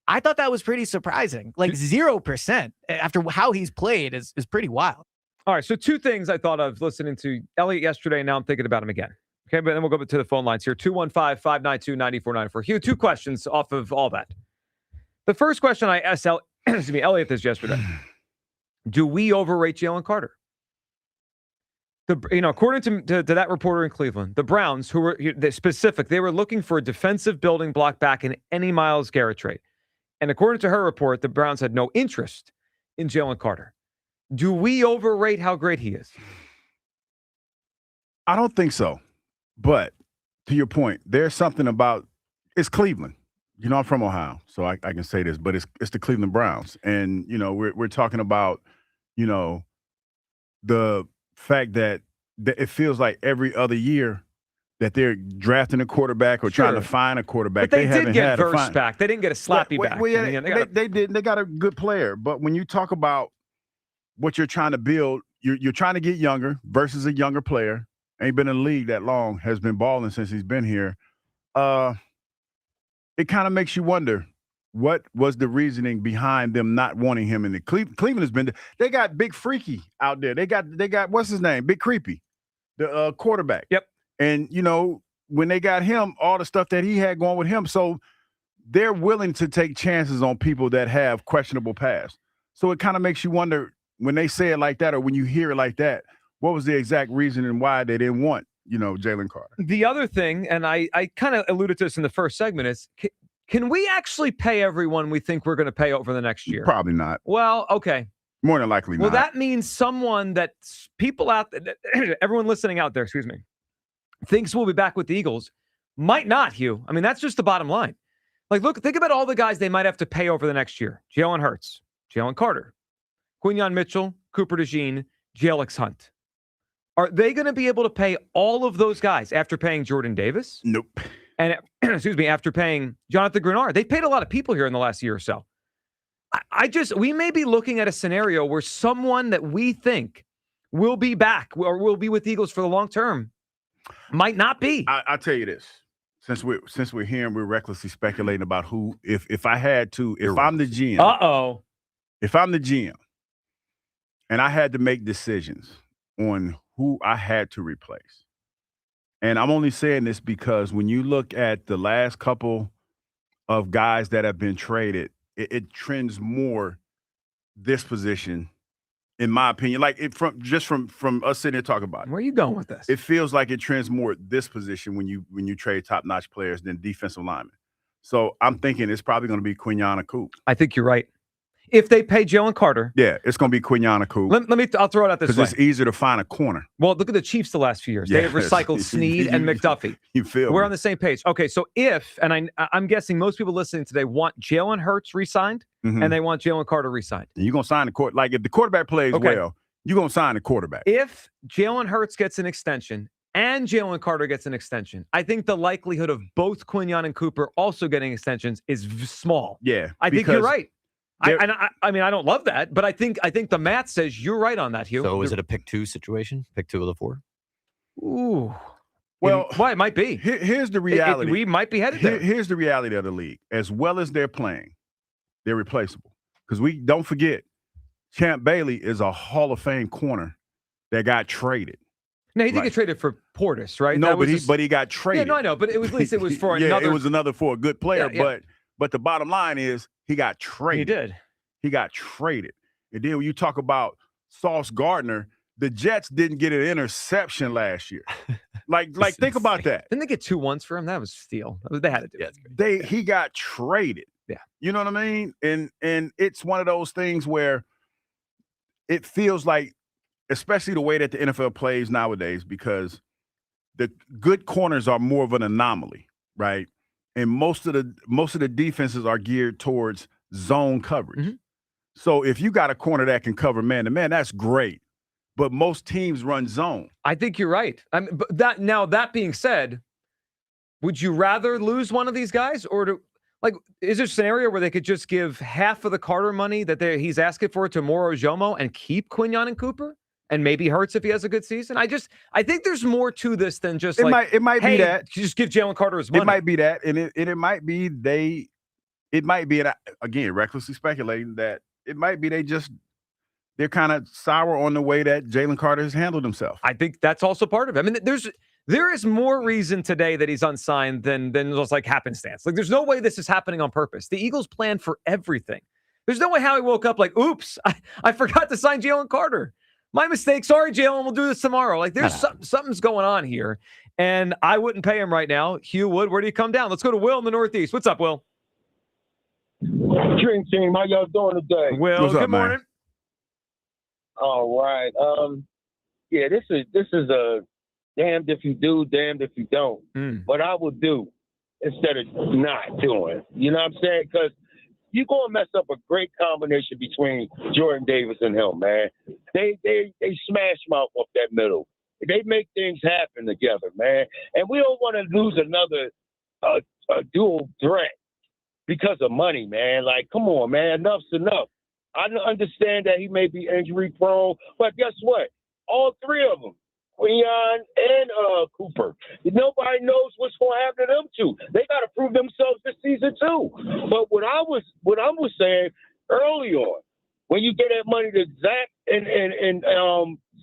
I thought that was pretty surprising. Like 0% after how he's played is pretty wild. All right, so two things I thought of listening to Elliot yesterday, and now I'm thinking about him again. Okay, but then we'll go to the phone lines here. 215-592-9494. Hugh, two questions off of all that. The first question I asked Elliot this yesterday. Do we overrate Jalen Carter? According to that reporter in Cleveland, the Browns, who were they were looking for a defensive building block back in any Myles Garrett trade. And according to her report, the Browns had no interest in Jalen Carter. Do we overrate how great he is? I don't think so. But to your point, there's something about it's Cleveland. I'm from Ohio, so I can say this, but it's the Cleveland Browns. And, we're talking about, the fact that it feels like every other year that they're drafting a quarterback or trying to find a quarterback. But they did haven't get had Verse back. They didn't get a Slappy back. Well, yeah, they did. They got a good player. But when you talk about what you're trying to build, you're trying to get younger versus a younger player. Ain't been in the league that long, has been balling since he's been here. It kind of makes you wonder, what was the reasoning behind them not wanting him in the Cleveland has been. They got Big Freaky out there. They got what's his name? Big Creepy, the quarterback. Yep. And when they got him, all the stuff that he had going with him, so they're willing to take chances on people that have questionable past. So it kind of makes you wonder when they say it like that, or when you hear it like that, what was the exact reason and why they didn't want Jalen Carter? The other thing, and I kind of alluded to this in the first segment, is can we actually pay everyone we think we're going to pay over the next year? Probably not. Well, okay. More than likely not. Well, that means someone that people out there, everyone listening out there, excuse me, thinks we'll be back with the Eagles might not, Hugh. I mean, that's just the bottom line. Like, look, think about all the guys they might have to pay over the next year. Jalen Hurts, Jalen Carter, Quinyon Mitchell, Cooper DeJean, Jalix Hunt. Are they going to be able to pay all of those guys after paying Jordan Davis? Nope. And, excuse me, after paying Jonathan Grenard? They paid a lot of people here in the last year or so. We may be looking at a scenario where someone that we think will be back or will be with the Eagles for the long term might not be. I'll tell you this. Since we're here and we're recklessly speculating about who, if I had to, if I'm the GM. If I'm the GM and I had to make decisions on who I had to replace. And I'm only saying this because when you look at the last couple of guys that have been traded, it trends more this position, in my opinion. Like from us sitting here talking about it. Where are you going with this? It feels like it trends more this position when you trade top-notch players than defensive linemen. So I'm thinking it's probably going to be Quinyon Coop. I think you're right. If they pay Jalen Carter. Yeah, it's going to be Quinyon Coop. I'll throw it out this way. Because it's easier to find a corner. Well, look at the Chiefs the last few years. They have recycled Snead and McDuffie. You feel We're me? on the same page. Okay, so I'm guessing most people listening today want Jalen Hurts re-signed and they want Jalen Carter re-signed. You're going to sign the quarterback. Like if the quarterback plays well, you're going to sign the quarterback. If Jalen Hurts gets an extension and Jalen Carter gets an extension, I think the likelihood of both Quinyon and Cooper also getting extensions is small. Yeah. I think you're right. I mean, I don't love that, but I think the math says you're right on that, Hugh. So is it a pick two situation? Pick two of the four? Ooh. Well, it might be. Here's the reality. We might be headed there. Here's the reality of the league. As well as they're playing, they're replaceable. Because we don't forget, Champ Bailey is a Hall of Fame corner that got traded. No, he didn't get traded for Portis, right? No, but he got traded. Yeah, no, I know, but at least it was for another. It was another for a good player. Yeah. But the bottom line is he got traded. He did. He got traded. And then when you talk about Sauce Gardner, the Jets didn't get an interception last year. Like think about that. Didn't they get 2 1s for him? That was steal. They had to do it. He got traded. Yeah. You know what I mean? And it's one of those things where it feels like, especially the way that the NFL plays nowadays, because the good corners are more of an anomaly, right? And most of the defenses are geared towards zone coverage. Mm-hmm. So if you got a corner that can cover man to man, that's great. But most teams run zone. I think you're right. But that being said, would you rather lose one of these guys, or is there a scenario where they could just give half of the Carter money that he's asking for to Moro Jomo and keep Quinyon and Cooper? And maybe Hurts if he has a good season. I think there's more to this than just it might be that. Just give Jalen Carter his money. It might be that, and it might be again, recklessly speculating that it might be they're kind of sour on the way that Jalen Carter has handled himself. I think that's also part of it. I mean, there is more reason today that he's unsigned than just like happenstance. Like, there's no way this is happening on purpose. The Eagles plan for everything. There's no way Howie woke up like, oops, I forgot to sign Jalen Carter. My mistake. Sorry, Jalen. We'll do this tomorrow. Like, there's something's going on here, and I wouldn't pay him right now. Hugh Wood, where do you come down? Let's go to Will in the Northeast. What's up, Will? Dream team, how y'all doing today? Will, good morning. All right. Yeah, this is a damned if you do, damned if you don't. What I would do instead of not doing. You know what I'm saying? Because you're going to mess up a great combination between Jordan Davis and him, man. They smash mouth up that middle. they make things happen together, man. And we don't want to lose another a dual threat because of money, man. Like, come on, man, enough's enough. I understand that he may be injury prone, but guess what? All three of them, Quinyon and Cooper, nobody knows what's going to happen to them two. They got to prove themselves this season too. But what I was saying early on, when you get that money to Zach and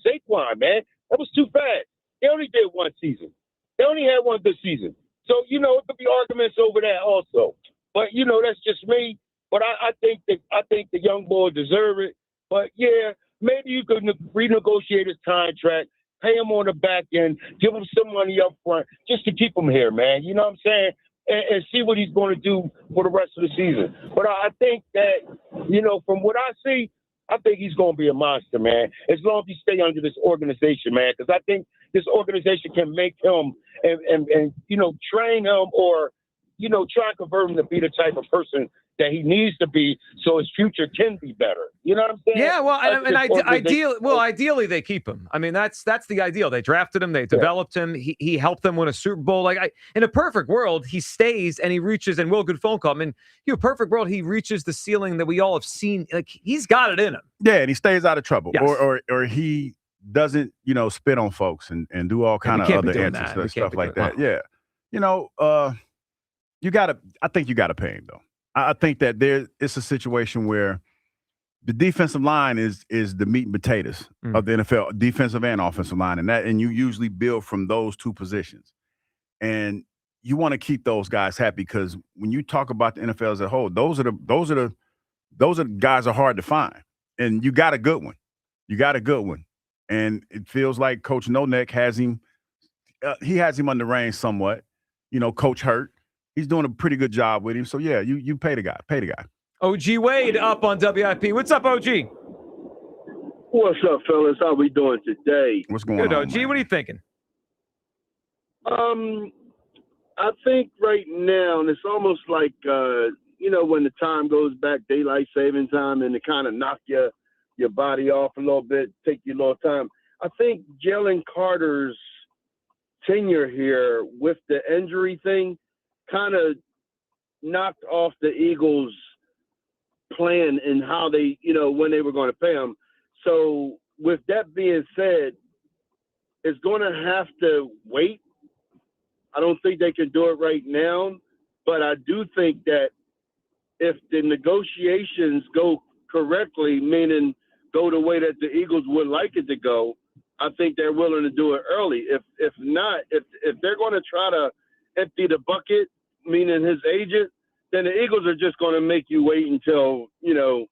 Saquon, man, that was too fast. They only did one season. They only had one good season. So, it could be arguments over that also. But, that's just me. But I think the young boy deserve it. But, yeah, maybe you could renegotiate his contract, pay him on the back end, give him some money up front just to keep him here, man. You know what I'm saying? And see what he's going to do for the rest of the season. But I think that, from what I see, I think he's going to be a monster, man, as long as he stay under this organization, man, because I think this organization can make him and train him or, try and convert him to be the type of person that he needs to be so his future can be better. You know what I'm saying? Yeah, well, ideally they keep him. I mean, that's the ideal. They drafted him, they developed him, he helped them win a Super Bowl. In a perfect world, he stays and he reaches, and Will, good phone call. I mean, perfect world, he reaches the ceiling that we all have seen. Like, he's got it in him. Yeah, and he stays out of trouble. Yes. Or he doesn't, spit on folks and do all kind of other answers and stuff like that. Yeah. I think you gotta pay him though. I think that it's a situation where the defensive line is the meat and potatoes of the NFL, defensive and offensive line, and you usually build from those two positions. And you want to keep those guys happy because when you talk about the NFL as a whole, those are the guys are hard to find. And you got a good one. And it feels like Coach No Neck has him. He has him under rein somewhat. Coach Hurt. He's doing a pretty good job with him. So, yeah, you pay the guy. OG Wade up on WIP. What's up, OG? What's up, fellas? How we doing today? What's going on, Good, OG. Man? What are you thinking? I think right now, and it's almost like, when the time goes back, daylight saving time, and it kind of knock your body off a little bit, take you a little time. I think Jalen Carter's tenure here with the injury thing kind of knocked off the Eagles' plan and how they, when they were going to pay him. So with that being said, it's going to have to wait. I don't think they can do it right now, but I do think that if the negotiations go correctly, meaning go the way that the Eagles would like it to go, I think they're willing to do it early. If not, if they're going to try to empty the bucket, meaning his agent, then the Eagles are just going to make you wait until the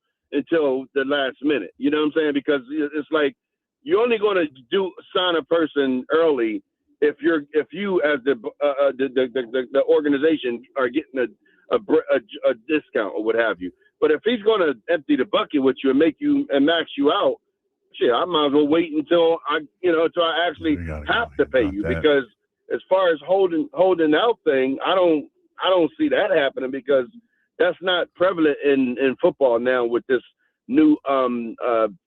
last minute. You know what I'm saying? Because it's like you're only going to sign a person early if you as the organization are getting a discount or what have you. But if he's going to empty the bucket with you and make you and max you out, shit, I might as well wait until I actually have to pay you because as far as holding out thing, I don't see that happening because that's not prevalent in football now with this new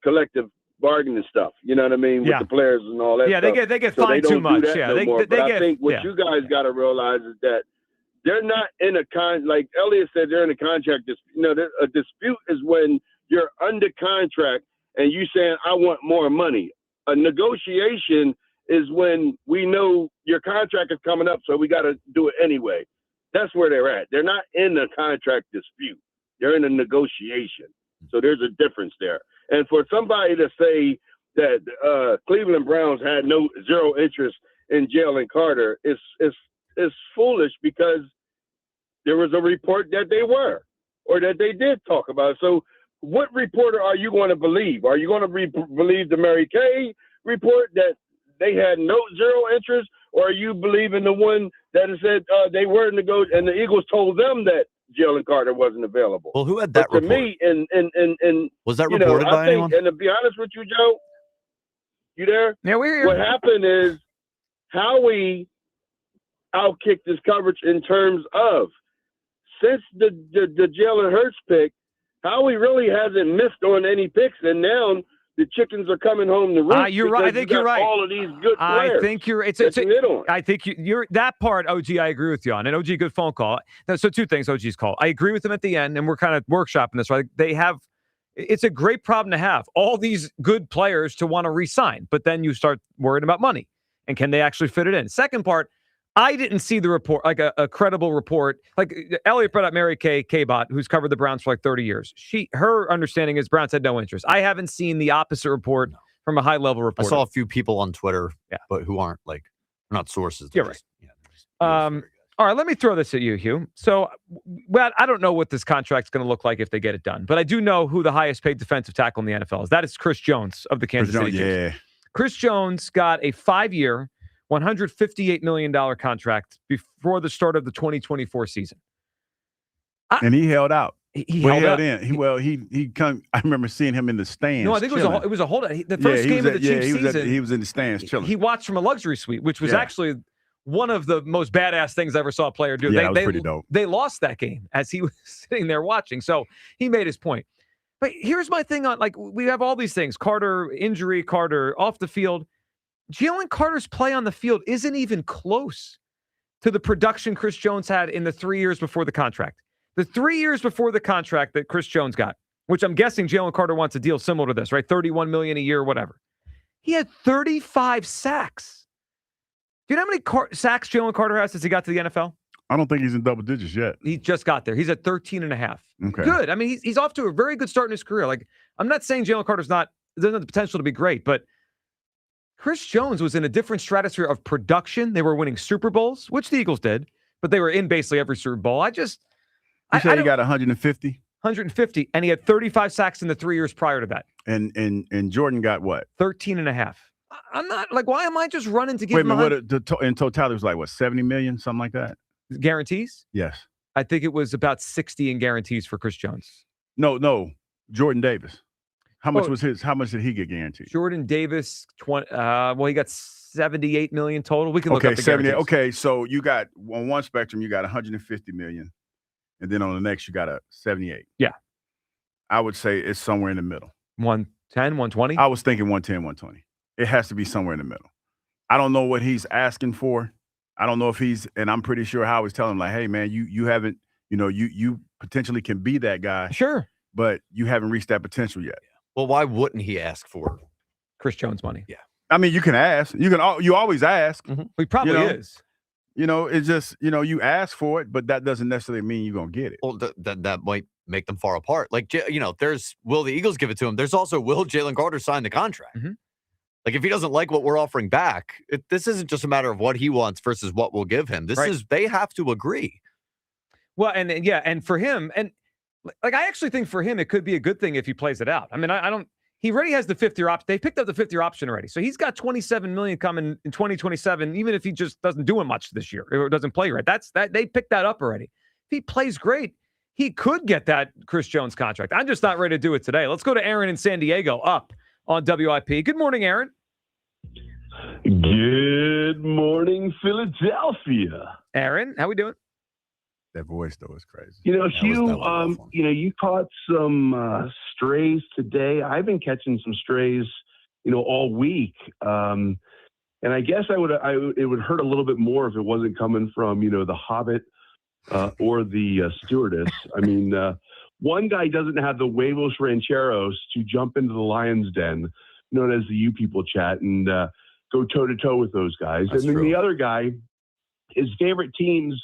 collective bargaining stuff. You know what I mean? With the players and all that. Yeah, stuff. they get fined too much. Yeah, I think what you guys got to realize is that they're not in a like Elliot said, they're in a contract. A dispute is when you're under contract and you saying I want more money. A negotiation is when we know your contract is coming up, so we got to do it anyway. That's where they're at. They're not in a contract dispute. They're in a negotiation. So there's a difference there. And for somebody to say that Cleveland Browns had zero interest in Jalen Carter is foolish because there was a report that they were or that they did talk about it. So what reporter are you going to believe? Are you going to believe the Mary Kay report that they had zero interest, or are you believing the one that said they were negotiating and the Eagles told them that Jalen Carter wasn't available? Well, who had that report? To me, and was that reported by anyone? And to be honest with you, Joe, you there? Yeah, we're here. What happened is Howie outkicked his coverage in terms of since the Jalen Hurts pick, Howie really hasn't missed on any picks, and now the chickens are coming home to roost. You're right. I think you're right. All of these good players. I think you're. I think you're that part. OG, I agree with you on. And OG, good phone call. Now, so two things. OG's call. I agree with him at the end, and we're kind of workshopping this. Right? They have. It's a great problem to have. All these good players to want to re-sign, but then you start worrying about money and can they actually fit it in. Second part. I didn't see the report, like a credible report. Like Elliot brought up Mary Kay Kabot, who's covered the Browns for like 30 years. Her understanding is Browns had no interest. I haven't seen the opposite report from a high-level reporter. I saw a few people on Twitter, but who aren't not sources. You're right. All right, let me throw this at you, Hugh. So, I don't know what this contract's going to look like if they get it done, but I do know who the highest-paid defensive tackle in the NFL is. That is Chris Jones of the Kansas City Chiefs. Yeah. Chris Jones got a 5-year, $158 million contract before the start of the 2024 season. And he held out. He held in. He come. I remember seeing him in the stands. No, I think it was a holdout. The first game of the Chiefs season, he was in the stands chilling. He watched from a luxury suite, which was actually one of the most badass things I ever saw a player do. Yeah, that was pretty dope. They lost that game as he was sitting there watching. So he made his point. But here's my thing on, we have all these things. Carter, injury, Carter off the field. Jalen Carter's play on the field isn't even close to the production Chris Jones had in the 3 years before the contract. The 3 years before the contract that Chris Jones got, which I'm guessing Jalen Carter wants a deal similar to this, right? $31 million a year, whatever. He had 35 sacks. Do you know how many sacks Jalen Carter has since he got to the NFL? I don't think he's in double digits yet. He just got there. He's at 13.5. Okay. Good. I mean, he's off to a very good start in his career. I'm not saying Jalen Carter's doesn't have the potential to be great, but Chris Jones was in a different stratosphere of production. They were winning Super Bowls, which the Eagles did, but they were in basically every Super Bowl. You said he got 150? 150, and he had 35 sacks in the 3 years prior to that. And Jordan got what? 13.5. I'm not, why am I just running to give him in totality, it was 70 million, something like that? Guarantees? Yes. I think it was about 60 in guarantees for Chris Jones. No. Jordan Davis. How much was his? How much did he get guaranteed? Jordan Davis, he got 78 million total. We can look up the 78. Okay, so you got on one spectrum, you got 150 million, and then on the next, you got a 78. Yeah, I would say it's somewhere in the middle. 110, 120. I was thinking 110, 120. It has to be somewhere in the middle. I don't know what he's asking for. I don't know if and I'm pretty sure Howard's telling him hey man, you haven't, you potentially can be that guy. Sure, but you haven't reached that potential yet. Well, why wouldn't he ask for Chris Jones money? Yeah. I mean, you can ask. You always ask. Mm-hmm. He probably is. It's just, you ask for it, but that doesn't necessarily mean you're going to get it. Well, that might make them far apart. There's will the Eagles give it to him? There's also will Jalen Carter sign the contract? Mm-hmm. If he doesn't like what we're offering back, this isn't just a matter of what he wants versus what we'll give him. They have to agree. Well, and for him, and I actually think for him, it could be a good thing if he plays it out. I mean, he already has the 5th-year option. They picked up the 5th-year option already. So he's got $27 million coming in 2027, even if he just doesn't do much this year or doesn't play right. They picked that up already. If he plays great, he could get that Chris Jones contract. I'm just not ready to do it today. Let's go to Aaron in San Diego up on WIP. Good morning, Aaron. Good morning, Philadelphia. Aaron, how we doing? That voice, though, is crazy. Hugh, you caught some strays today. I've been catching some strays, all week. And I guess it would hurt a little bit more if it wasn't coming from, the Hobbit or the stewardess. I mean, one guy doesn't have the huevos rancheros to jump into the lion's den, known as the You People chat, and go toe-to-toe with those guys. That's and then true. the other guy, his favorite teams,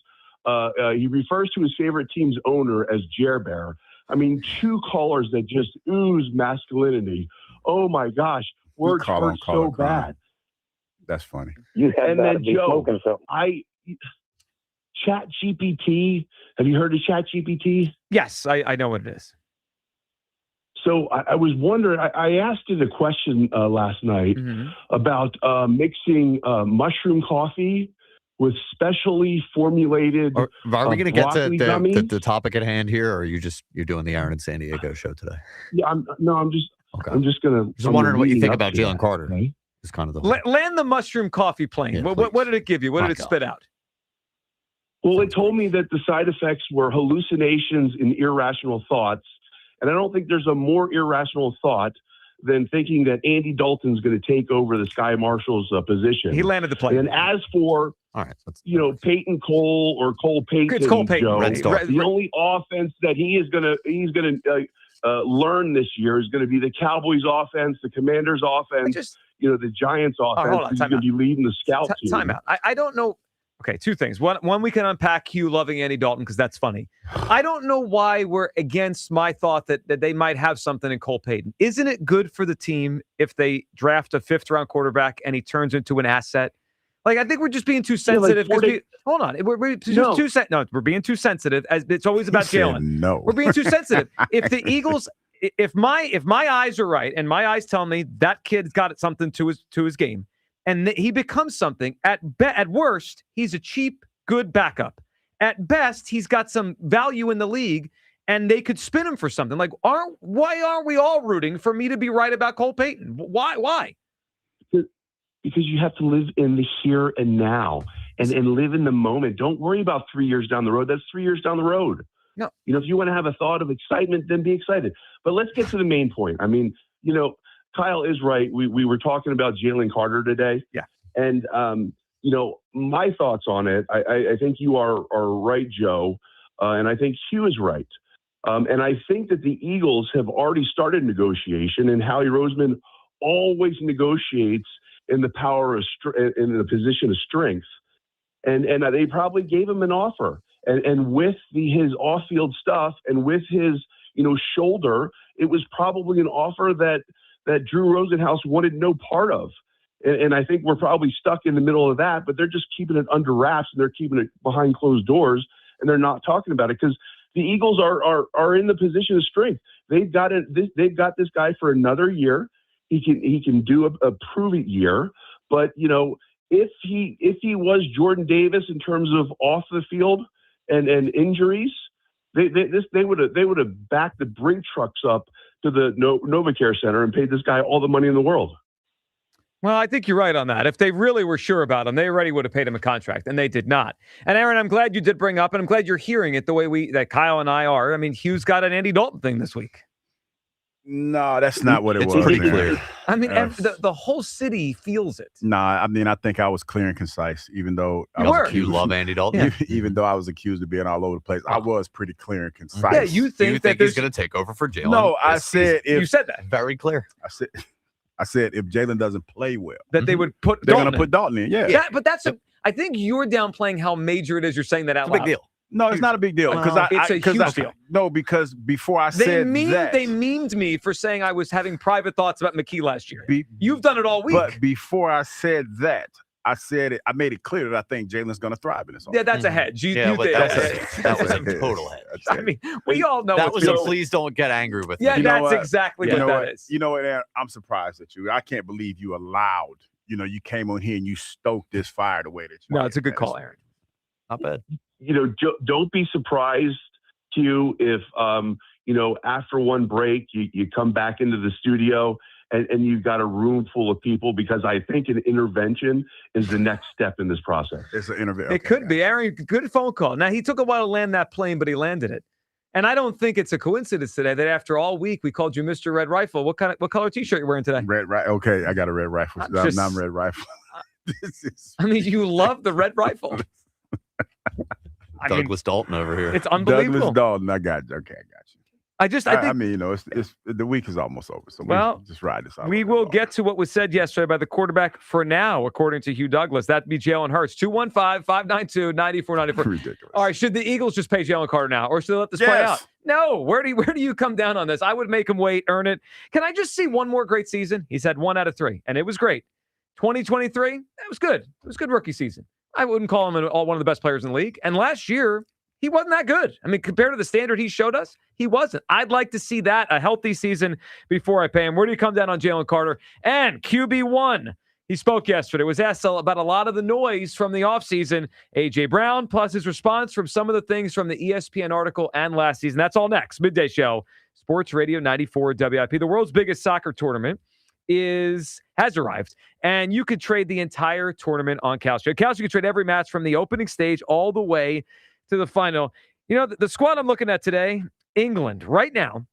he refers to his favorite team's owner as Jer Bear. I mean, two callers that just ooze masculinity. Oh, my gosh. Words hurt so bad. That's funny. And then, Joe, ChatGPT. Have you heard of ChatGPT? Yes, I know what it is. So I was wondering, I asked it a question last night about mixing mushroom coffee with specially formulated Are we going to get to gummies. the topic at hand here, or are you're doing the Aaron in San Diego show today? Yeah, I'm just going to. Just wondering what you think about Jalen Carter. Right? Is kind of the land the mushroom coffee plane. Yeah, what did it give you? What did it spit out? Well, it told me that the side effects were hallucinations and irrational thoughts. And I don't think there's a more irrational thought than thinking that Andy Dalton's going to take over the Sky Marshall's position. He landed the plane. And as for Peyton Cole or Cole Payton, it's Cole Payton. Joe, the only offense that he's going to learn this year is going to be the Cowboys' offense, the Commanders' offense, the Giants' offense. He's going to be leading the scout team. Time out. I don't know. Okay, two things. One, we can unpack Hugh loving Andy Dalton because that's funny. I don't know why we're against my thought that they might have something in Cole Payton. Isn't it good for the team if they draft a 5th-round quarterback and he turns into an asset? Like, I think we're just being too sensitive. Hold on. We're being too sensitive. As it's always about Jalen. No. We're being too sensitive. If the Eagles, if my eyes are right and my eyes tell me that kid's got something to his game, and he becomes something, at worst, he's a cheap, good backup. At best, he's got some value in the league, and they could spin him for something. Like, why aren't we all rooting for me to be right about Cole Payton? Why? Because you have to live in the here and now and live in the moment. Don't worry about 3 years down the road. That's 3 years down the road. No. If you want to have a thought of excitement, then be excited. But let's get to the main point. I mean, Kyle is right. We were talking about Jalen Carter today. Yeah. And, my thoughts on it, I think you are right, Joe. And I think Hugh is right. And I think that the Eagles have already started negotiation, and Howie Roseman always negotiates in the in the position of strength. And they probably gave him an offer. And with his off-field stuff and with his, shoulder, it was probably an offer that Drew Rosenhaus wanted no part of. And I think we're probably stuck in the middle of that, but they're just keeping it under wraps and they're keeping it behind closed doors and they're not talking about it because the Eagles are in the position of strength. They've got this guy for another year. He can do a prove-it year, but if he was Jordan Davis in terms of off the field and injuries, they would have backed the Brink trucks up to the NovaCare Center and paid this guy all the money in the world. Well, I think you're right on that. If they really were sure about him, they already would have paid him a contract, and they did not. And Aaron, I'm glad you did bring up, and I'm glad you're hearing it the way that Kyle and I are. I mean, Hugh's got an Andy Dalton thing this week. No, that's not what it was. It's pretty clear. I mean, the whole city feels it. Nah, I mean, I think I was clear and concise, even though you love Andy Dalton. Even though I was accused of being all over the place, I was pretty clear and concise. Yeah, you think he's going to take over for Jalen? No, I said you said that very clear. I said if Jalen doesn't play well, that they would put they're going to put Dalton in. Yeah, but I think you're downplaying how major it is. You're saying that out loud. Big deal. No, it's not a big deal because it's a huge deal. No, because before I said that, they memed me for saying I was having private thoughts about McKee last year. You've done it all week. But before I said that, I said it. I made it clear that I think Jalen's going to thrive in this. Yeah, that's a hedge. That was a total hedge. I mean, we all know that was a please don't get angry with me. Yeah, that's exactly what that is. You know what, Aaron? I'm surprised at you. I can't believe you allowed. You came on here and you stoked this fire the way that you. No, it's a good call, Aaron. Not bad. Don't be surprised, Q, if after one break you come back into the studio and you've got a room full of people, because I think an intervention is the next step in this process. It's an intervention. It could be. Aaron, good phone call. Now, he took a while to land that plane, but he landed it. And I don't think it's a coincidence today that after all week we called you Mr. Red Rifle. What color T-shirt you wearing today? Red Rifle. Okay, I got a Red Rifle. I'm Red Rifle. I mean, you love the Red Rifle. Douglas Dalton over here. It's unbelievable. Douglas Dalton. I got you. Okay, I got you. I think. I mean, it's the week is almost over, so we just ride this out. We will get to what was said yesterday by the quarterback for now, according to Hugh Douglas. That'd be Jalen Hurts. 215-592-9494. Ridiculous. All right, should the Eagles just pay Jalen Carter now, or should they let this play out? No. Where do you come down on this? I would make him wait, earn it. Can I just see one more great season? He's had 1 out of 3, and it was great. 2023, that was good. It was a good rookie season. I wouldn't call him one of the best players in the league. And last year, he wasn't that good. I mean, compared to the standard he showed us, he wasn't. I'd like to see that, a healthy season, before I pay him. Where do you come down on Jalen Carter? And QB1, he spoke yesterday, was asked about a lot of the noise from the offseason. A.J. Brown, plus his response from some of the things from the ESPN article and last season. That's all next. Midday Show, Sports Radio 94 WIP. The world's biggest soccer tournament has arrived, and you could trade the entire tournament on Kalshi. At Kalshi, you could trade every match from the opening stage all the way to the final. The squad I'm looking at today, England, right now,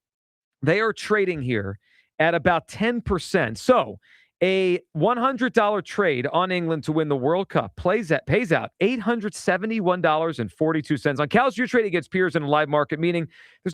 they are trading here at about 10%. So a $100 trade on England to win the World Cup pays out $871.42. On Cal's, you're trading against peers in a live market, meaning there's